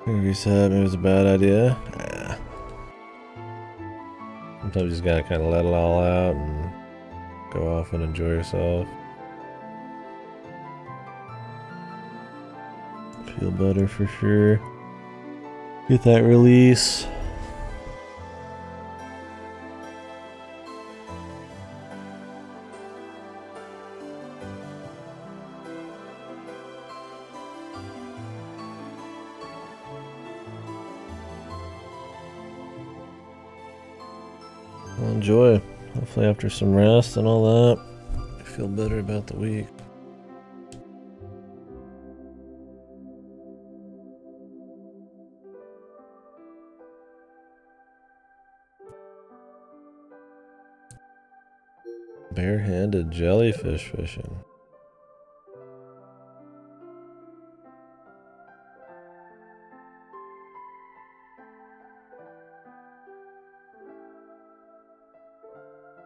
Maybe said it was a bad idea. Nah. Sometimes you just gotta kind of let it all out and go off and enjoy yourself. Feel better for sure. Get that release. Well, enjoy. Hopefully after some rest and all that, you feel better about the week. Bare-handed jellyfish fishing.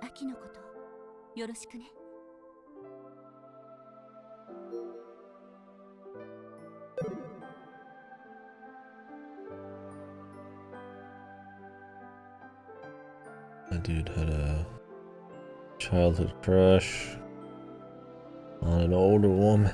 Akiのことよろしくね。That dude had a childhood crush on an older woman.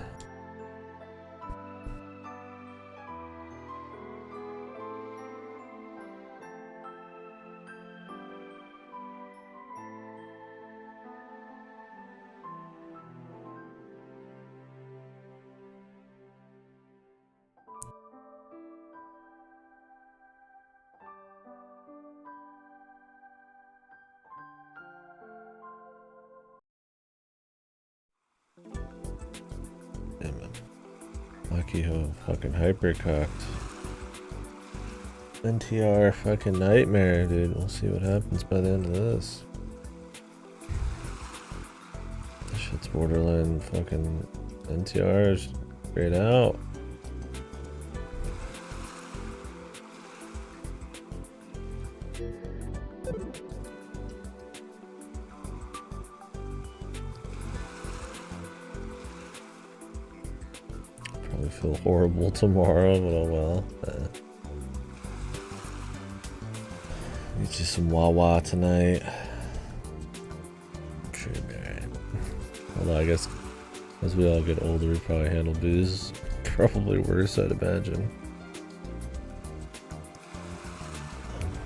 Akio fucking hypercocked. NTR fucking nightmare, dude. We'll see what happens by the end of this. This shit's borderline fucking NTR straight out. Probably feel horrible tomorrow, but oh well. Eat you some Wawa tonight. I'm sure it'll be alright. Although I guess as we all get older, we probably handle booze probably worse, I'd imagine.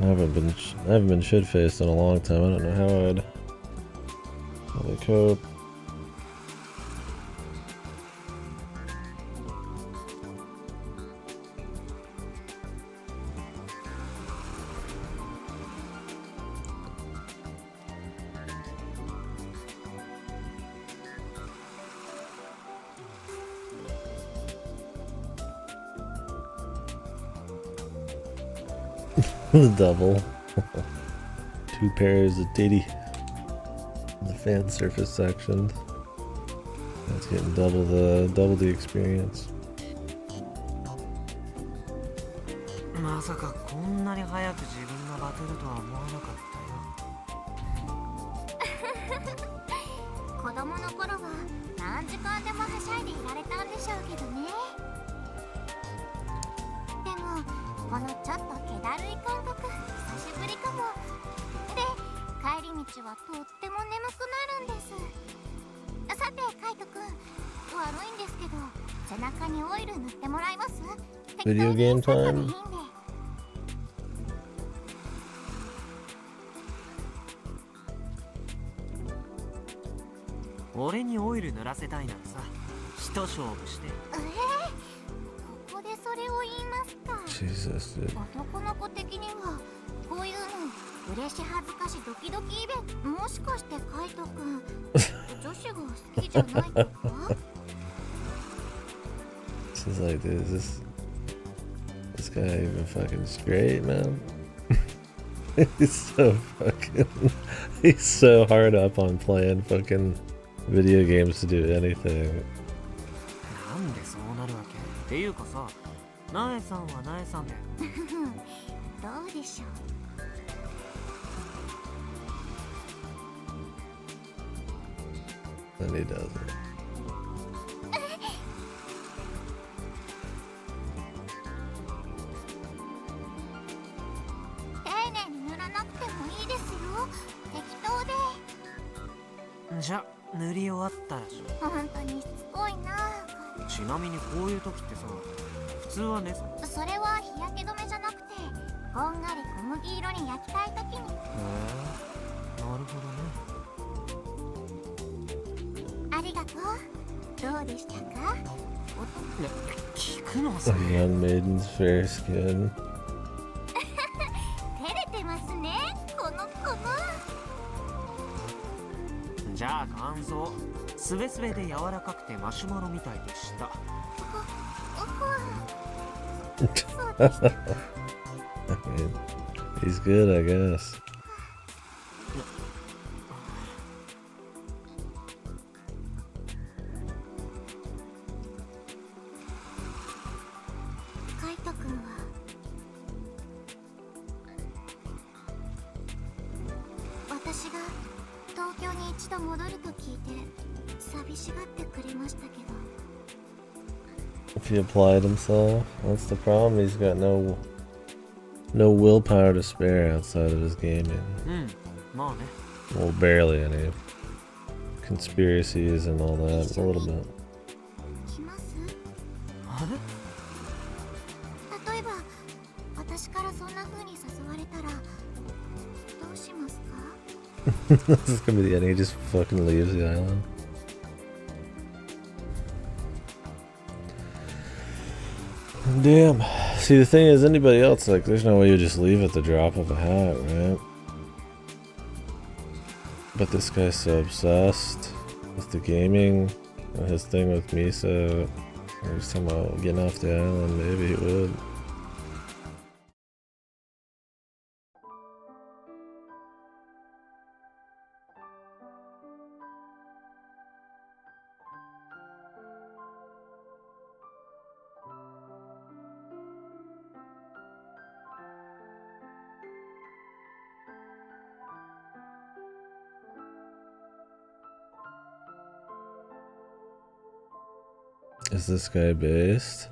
I haven't been shit faced in a long time. I don't know how I'd cope. The double. 2 pairs of titty. The fan surface section. That's getting double the experience. まさかこんなに早く自分がバテるとは思わなかったよ。子供の頃は何時間でもはしゃいでいられたんでしょうけどね。でもこのちょっと気だるい感覚久しぶりかも。で帰り道はとっても眠くなるんです。さてカイトくん、悪いんですけど背中にオイル塗ってもらえます？ Video game time. 俺にオイル塗らせたいならさ、一勝負して。ここでそれを言いますか。Jesus, dude. 男の子的にはこういうの嬉し恥ずかしドキドキイベント。もしかしてカイトくん女子が好きじゃないとか？ He's like, dude, is this guy even fucking straight, man? He's so hard up on playing fucking video games to do anything. なんでそうなるわけっていうかさ、ナエさんはナエさんでどうでしょう。 Then he does it. 丁寧に塗らなくてもいいですよ。適当で。じゃ、塗り終わったらし本当にしつこいな。ちなみにこういう時ってさ、普通はね。それは日焼け止めじゃなくて、こんがり小麦色に焼きたい時に。なるほどね。ありがとう。どうでしたか？聞くの A さ。 young maiden's fair skin. 照れてますね、この子も。じゃあ感想。すべすべで柔らかくてマシュマロみたいでした。I mean, he's good, I guess. カイト君は私が東京に一度戻ると聞いて寂しがってくれましたけど。 If he applied himself, that's the problem. He's got no willpower to spare outside of his gaming. まあね。 Well, barely any conspiracies and all that. A little bit. 来ます？あれ？例えば私からそんな風に誘われたらどうしますか？ This is gonna be the end. He just fucking leaves the island. Damn. See, the thing is, anybody else, like, there's no way you just leave at the drop of a hat, right? But this guy's so obsessed with the gaming, his thing with Misa. He's talking about getting off the island. Maybe he would. Is this guy based?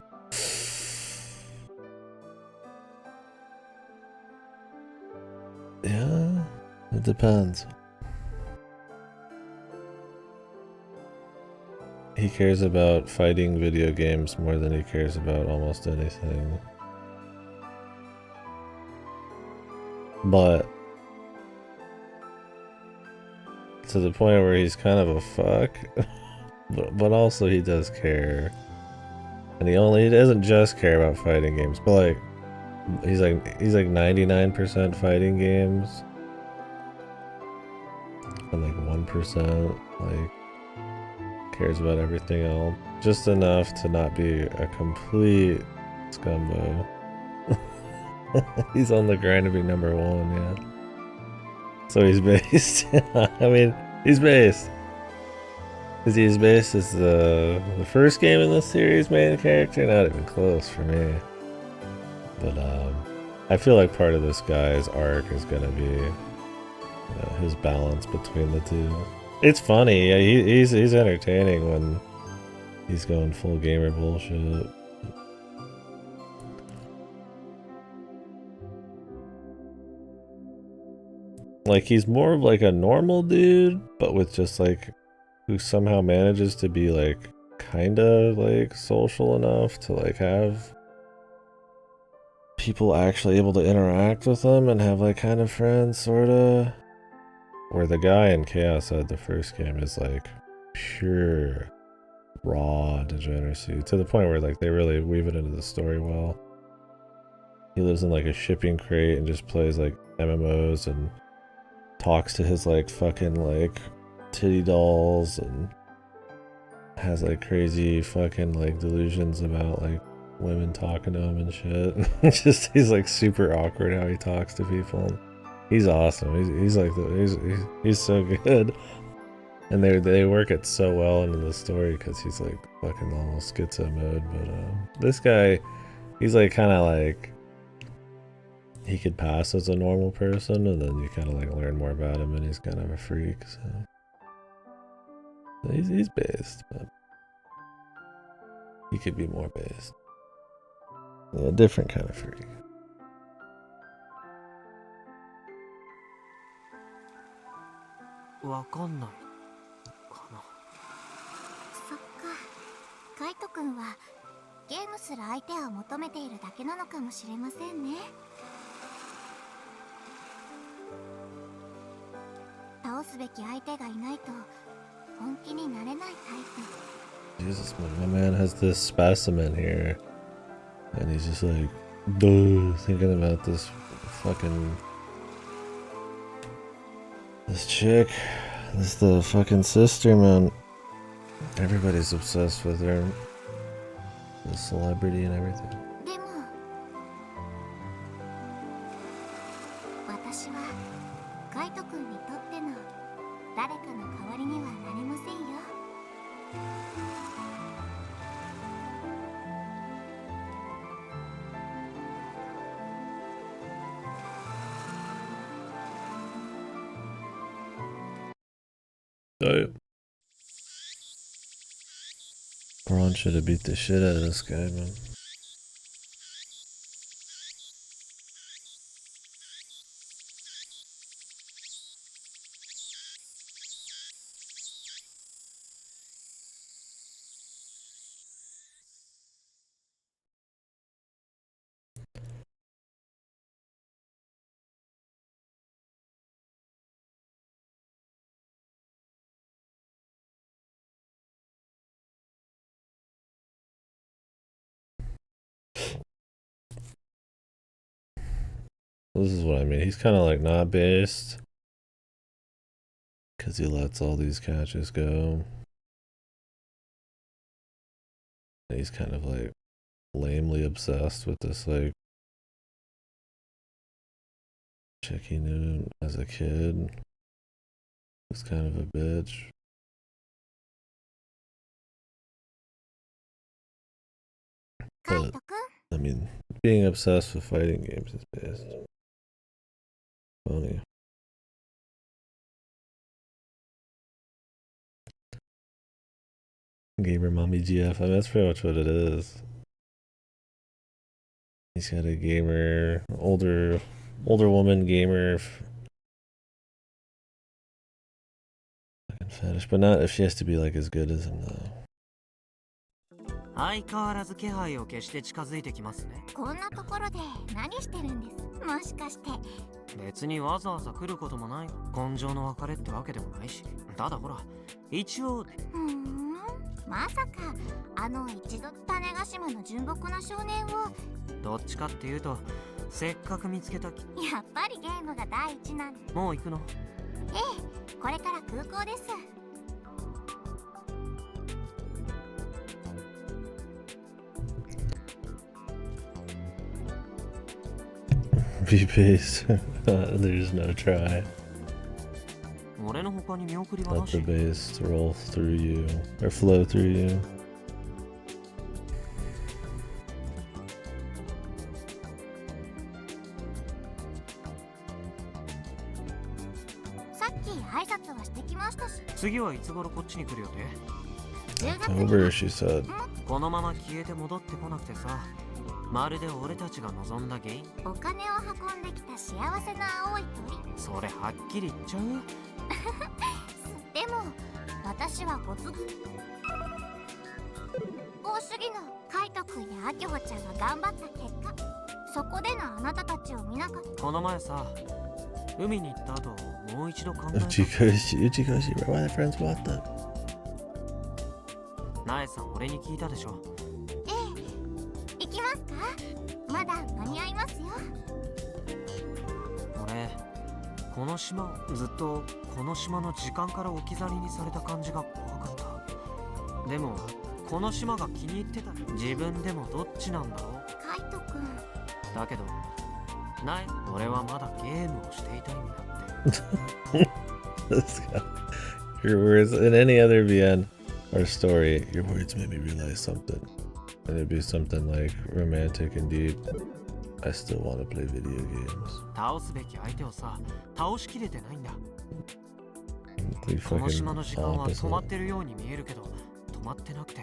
Yeah, it depends. He cares about fighting video games more than he cares about almost anything. But to the point where he's kind of a fuck. But also he does care, and he doesn't just care about fighting games, but like he's like 99% fighting games, and like 1% like cares about everything else, just enough to not be a complete scumbo. He's on the grind to be #1, yeah. So he's based. I mean, he's based. Because he's based as the first game in this series main character, not even close for me. But I feel like part of this guy's arc is gonna be his balance between the two. It's funny, yeah, he's entertaining when he's going full gamer bullshit. Like he's more of like a normal dude, but with just like who somehow manages to be like kinda like social enough to like have people actually able to interact with them and have like kind of friends, sorta. Where the guy in Chaos Head, the first game, is like pure raw degeneracy to the point where like they really weave it into the story well. He lives in like a shipping crate and just plays like MMOs and talks to his like fucking like titty dolls and has like crazy fucking like delusions about like women talking to him and shit. Just he's like super awkward how he talks to people. He's awesome. He's like he's so good. And they work it so well into the story because he's like fucking almost schizo mode. But this guy, he's like kind of like he could pass as a normal person, and then you kind of like learn more about him, and he's kind of a freak. So he's based, but he could be more based. Yeah, different kind of freak. Wa kannai kana. そっか。カイト君はゲームする相手を求めているだけなのかもしれませんね。倒すべき相手がいないと本気になれないタイプ。 Jesus, my man has this specimen here, and he's just like, duh, thinking about this fucking this chick. This the fucking sister, man. Everybody's obsessed with her, the celebrity and everything. でも私はカイト君にとっての誰かの代わりにはなれませんよ。 Oh, Braun should have beat the shit out of this guy, man. This is what I mean. He's kind of like not based because he lets all these catches go. He's kind of like lamely obsessed with this like chick he knew as a kid. He's kind of a bitch. But, I mean, being obsessed with fighting games is best. Funny. Gamer mommy GF. I mean, that's pretty much what it is. He's got a gamer, older woman gamer fucking fetish, but not if she has to be like as good as him though. 相変わらず気配を消して近づいてきますね。こんなところで何してるんです？もしかして。別にわざわざ来ることもない。根性の別れってわけでもないし。ただほら、一応。まさか一度種子島の純朴な少年を。どっちかっていうと、せっかく見つけた。やっぱりゲームが第一なん。もう行くの？ええ、これから空港です。 Be based. There's no try. Let the base roll through you or flow through you. October, she said. このまま消えて戻ってこなくてさ。 まるで俺たちが望んだ原因。お金を運んできた幸せな青い鳥。それはっきり言っちゃう。でも私はご都合主義のカイト君やアキホちゃんが頑張った結果、そこでのあなたたちを見なかった。この前さ、海に行った後もう一度考えた。Uchikoshi, why the friends want that? ナエさん、俺に聞いたでしょ。 まだ間に合いますよ。俺、この島ずっとこの島の時間から置き去りにされた感じが怖かった。でもこの島が気に入ってた。自分でもどっちなんだろう。カイト君。だけどない、俺はまだゲームをしていたいんだって。This guy. Your words in any other VN or story, your words made me realize something. And it'd be something like romantic and deep. I still want to play video games. 倒すべき相手をさ、倒しきれてないんだ。 The この島の fucking 時間は止ま opposite. ってるように見えるけど、止まってなくて。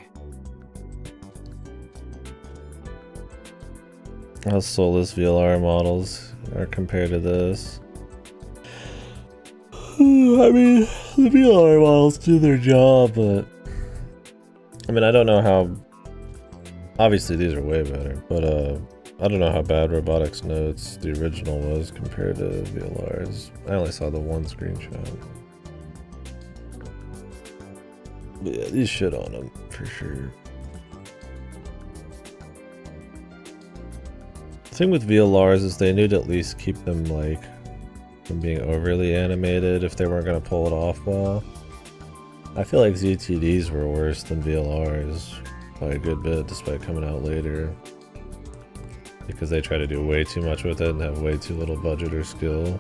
How soulless VLR models are compared to this. I mean, the VLR models do their job, but I mean, I don't know how. Obviously, these are way better, but I don't know how bad Robotics Notes the original was compared to VLRs. I only saw the one screenshot. But yeah, these shit on them for sure. The thing with VLRs is they knew to at least keep them like from being overly animated if they weren't going to pull it off well. I feel like ZTDs were worse than VLRs by a good bit despite coming out later, because they try to do way too much with it and have way too little budget or skill.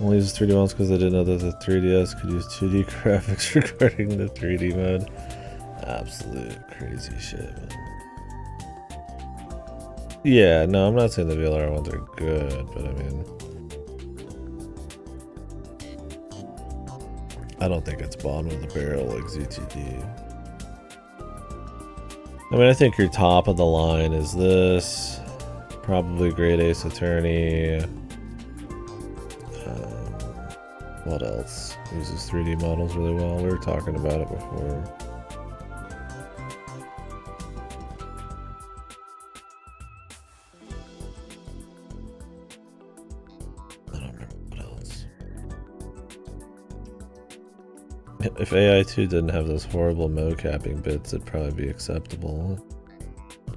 Only uses 3D models because they didn't know that the 3DS could use 2D graphics regarding the 3D mode. Absolute crazy shit, man. Yeah, no, I'm not saying the VLR ones are good, but I mean, I don't think it's bottom of the barrel like ZTD. I mean, I think your top of the line is this, probably Great Ace Attorney. What else uses 3D models really well? We were talking about it before. I don't remember what else. If AI2 didn't have those horrible mocapping bits, it'd probably be acceptable.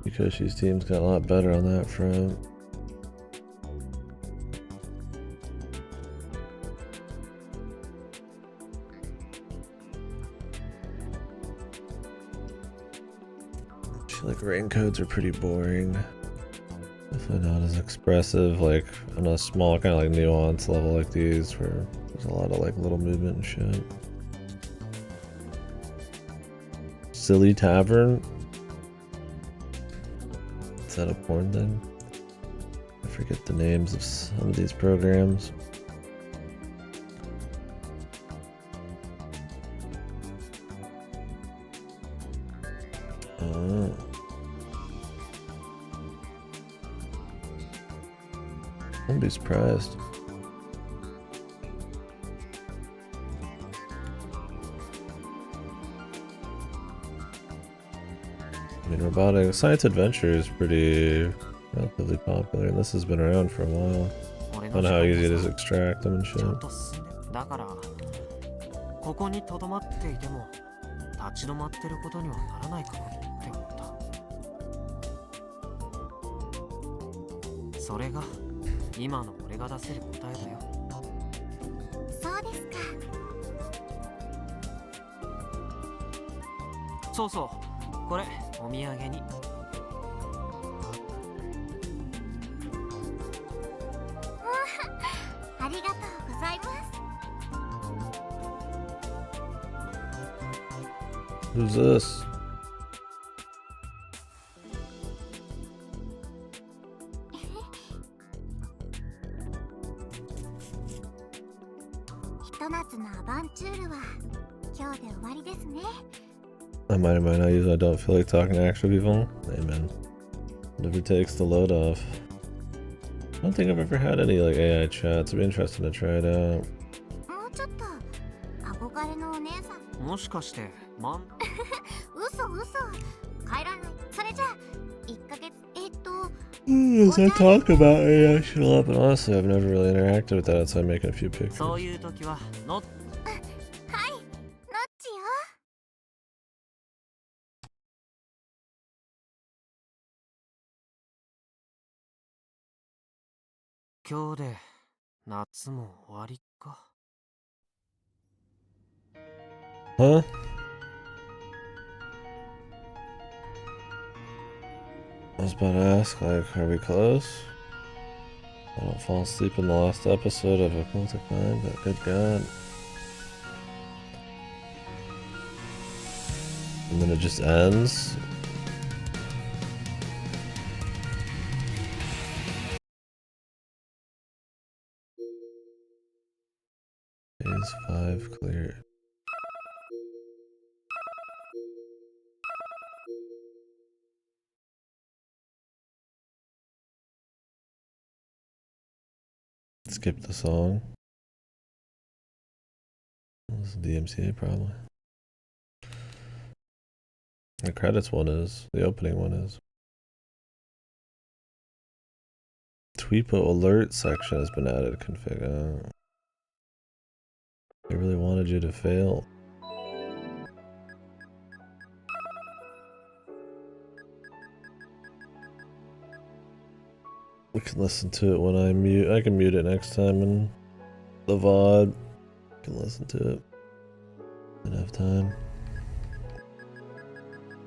Mikoshi's team's got a lot better on that front. Like rain codes are pretty boring. Definitely not as expressive, like on a small kind of like nuance level like these where there's a lot of like little movement and shit. Silly Tavern? Is that a porn thing? I forget the names of some of these programs. Oh. Wouldn't be surprised. I mean, Robotics Science Adventure is pretty relatively popular, and this has been around for a while. I don't know how easy it is to extract them and shit. だからここにとどまっていても立ち止まってることにはならないかなって思った。それが今の俺が出せる答えだよ。そうですか。そうそう、これお土産に。ありがとうございます。Who's this? ひと夏のアバンチュールは今日で終わりですね。I might or might not use it. I don't feel like talking to actual people. Amen. Never takes the load off. I don't think I've ever had any like AI chats. It'd be interesting to try it out. もうちょっと憧れのお姉さん。もしかして嘘帰らない。それじゃあ1ヶ月As I talk about AI shit a lot, but honestly, I've never really interacted with that outside making a few pictures. そういう時はの。はい、ノッチよ。今日で夏も終わりか。Huh? I was about to ask, like, are we close? I don't fall asleep in the last episode of Robotics, but good God. And then it just ends? Phase 5 clear. Skip the song. This is DMCA probably. The credits one is. The opening one is. Tweepo alert section has been added. Config. They really wanted you to fail. We can listen to it when I mute. I can mute it next time in the VOD. You can listen to it. Don't have time.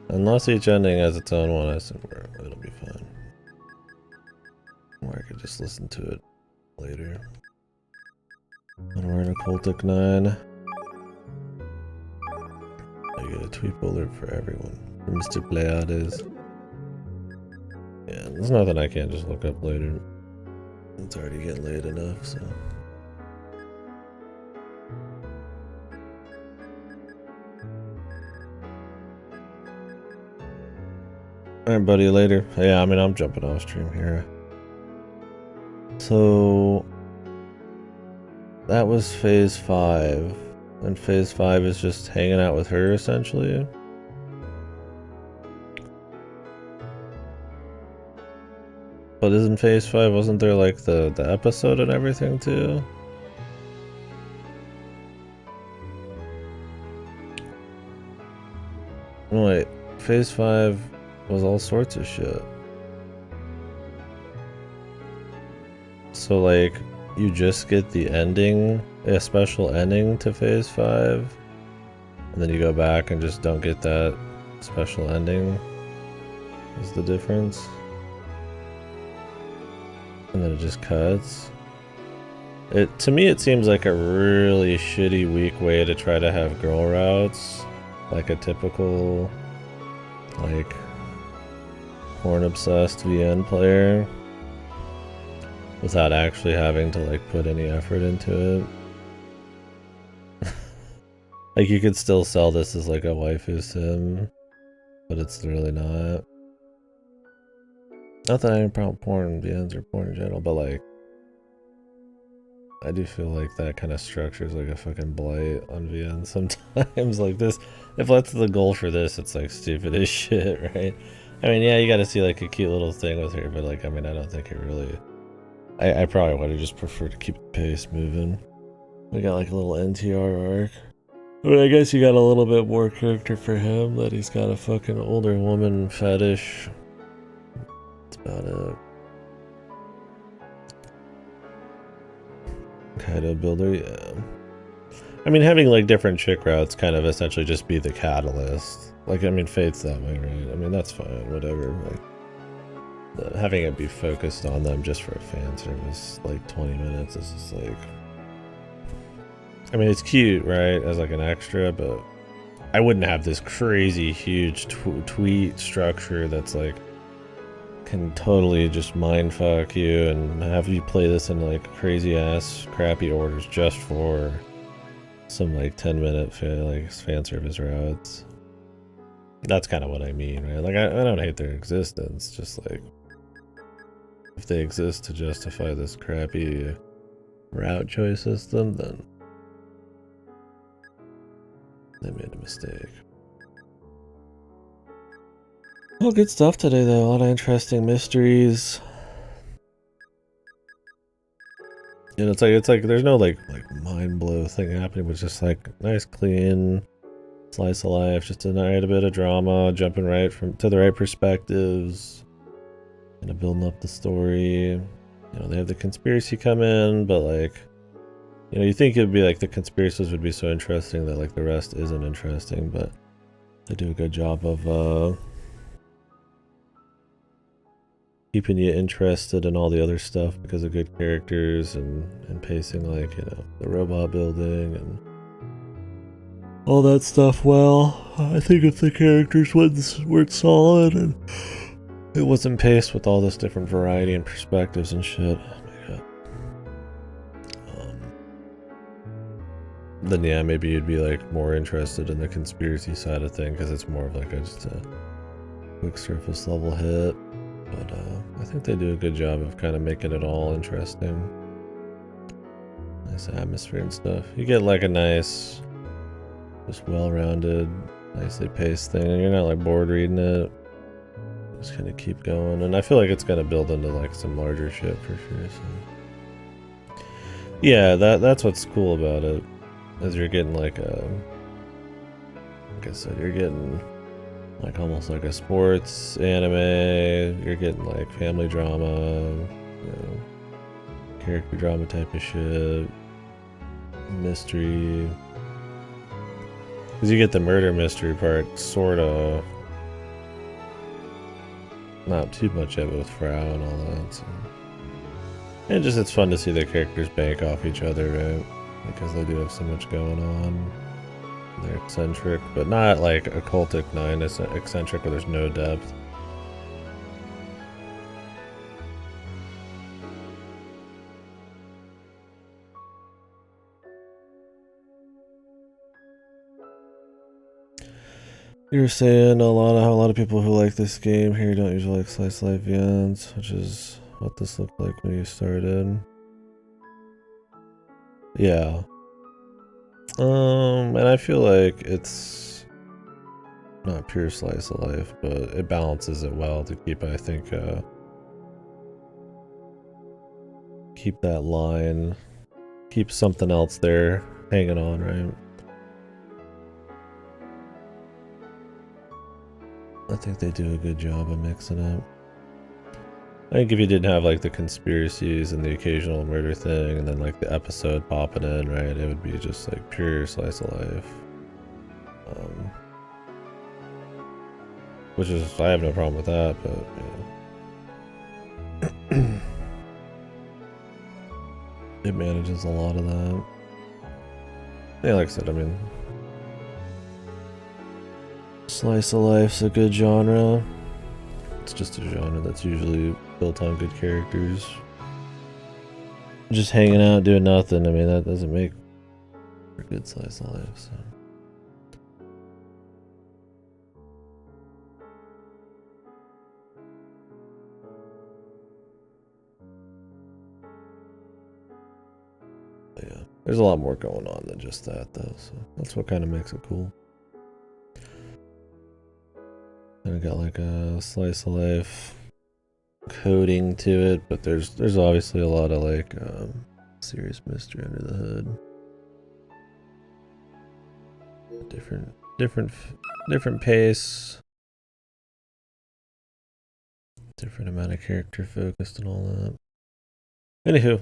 Unless each ending has its own one, I assume it'll be fine. Or I could just listen to it later. When we're in Occultic 9. I get a tweet alert for everyone. For Mr. Pleiades. Yeah, there's nothing I can't just look up later. It's already getting late enough, so. Alright, buddy, later. Yeah, I mean, I'm jumping off stream here. So, that was phase 5. And phase 5 is just hanging out with her, essentially. But isn't phase 5, wasn't there like the episode and everything too? Wait, phase 5 was all sorts of shit. So like, you just get the ending, a special ending to phase 5, and then you go back and just don't get that special ending, is the difference? And then it just cuts. To me it seems like a really shitty, weak way to try to have girl routes, like a typical, like, porn-obsessed VN player, without actually having to, like, put any effort into it. Like, you could still sell this as, like, a waifu sim, but it's really not. Not that I have a problem with porn, VNs or porn in general, but, like, I do feel like that kind of structure is like a fucking blight on VN sometimes. Like this, if that's the goal for this, it's like stupid as shit, right? I mean, yeah, you gotta see like a cute little thing with her, but like, I mean, I don't think it really... I probably would have just preferred to keep the pace moving. We got like a little NTR arc. But I guess you got a little bit more character for him, that he's got a fucking older woman fetish. That's about it. Kaido builder, yeah. I mean, having like different chick routes kind of essentially just be the catalyst. Like, I mean, Fate's that way, right? I mean, that's fine, whatever. Like, having it be focused on them just for a fan service, like 20 minutes, is just like... I mean, it's cute, right? As like an extra, but I wouldn't have this crazy huge tweet structure that's like can totally just mindfuck you and have you play this in like crazy ass crappy orders just for some like 10-minute fan service routes. That's kind of what I mean, right? Like I don't hate their existence, just like if they exist to justify this crappy route choice system, then they made a mistake. Well, good stuff today though, a lot of interesting mysteries. And it's like there's no like mind blow thing happening, but it's just like nice clean slice of life, just a bit of drama, jumping right to the right perspectives, kind of building up the story. you know, they have the conspiracy come in, but like, you know, you think it'd be like the conspiracies would be so interesting that like the rest isn't interesting, but they do a good job of keeping you interested in all the other stuff because of good characters and pacing, like, you know, the robot building and all that stuff. Well, I think if the characters weren't solid and it wasn't paced with all this different variety and perspectives and shit, oh my god. Then yeah, maybe you'd be like more interested in the conspiracy side of thing because it's more of like just a quick surface level hit. But I think they do a good job of kind of making it all interesting. Nice atmosphere and stuff. You get like a nice, just well-rounded, nicely paced thing, and you're not like bored reading it. Just kind of keep going, and I feel like it's gonna build into like some larger shit for sure. So yeah, that's what's cool about it, is you're getting like I said, you're getting like almost like a sports anime. You're getting like family drama, you know, character drama type of shit, mystery. Because you get the murder mystery part, sort of. Not too much of it with Frau and all that. So. And just it's fun to see the characters bank off each other, right? Because they do have so much going on. They're eccentric, but not like occultic 9 is eccentric where there's no depth. You're saying a lot of people who like this game here don't usually like slice life VNs, which is what this looked like when you started. Yeah. And I feel like it's not pure slice of life, but it balances it well to keep, I think, keep that line, keep something else there hanging on, right? I think they do a good job of mixing it. I think if you didn't have like the conspiracies and the occasional murder thing and then like the episode popping in, right, it would be just like pure slice of life. Which is, I have no problem with that, but yeah. It manages a lot of that. Yeah, like I said, I mean, slice of life's a good genre. It's just a genre that's usually built on good characters. Just hanging out, doing nothing, I mean, that doesn't make for a good slice of life, so. But yeah, there's a lot more going on than just that, though, so that's what kind of makes it cool. Kind of got like a slice of life coding to it, but there's obviously a lot of like serious mystery under the hood. Different pace, different amount of character focused and all that. Anywho,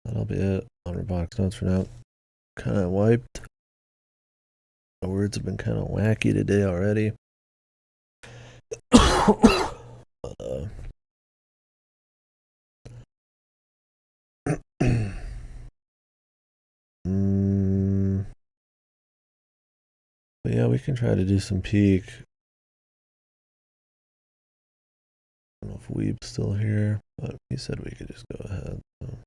that'll be it on Robotics Notes for now. Kind of wiped. My words have been kind of wacky today already. But, but yeah, we can try to do some peak. I don't know if Weeb's still here, but he said we could just go ahead. So.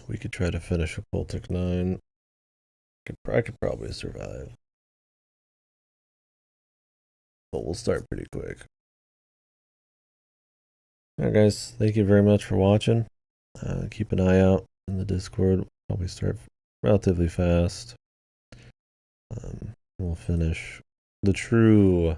We could try to finish Occultic 9. I could probably survive. But we'll start pretty quick. Alright guys, thank you very much for watching. Keep an eye out in the Discord. Probably start relatively fast. We'll finish the true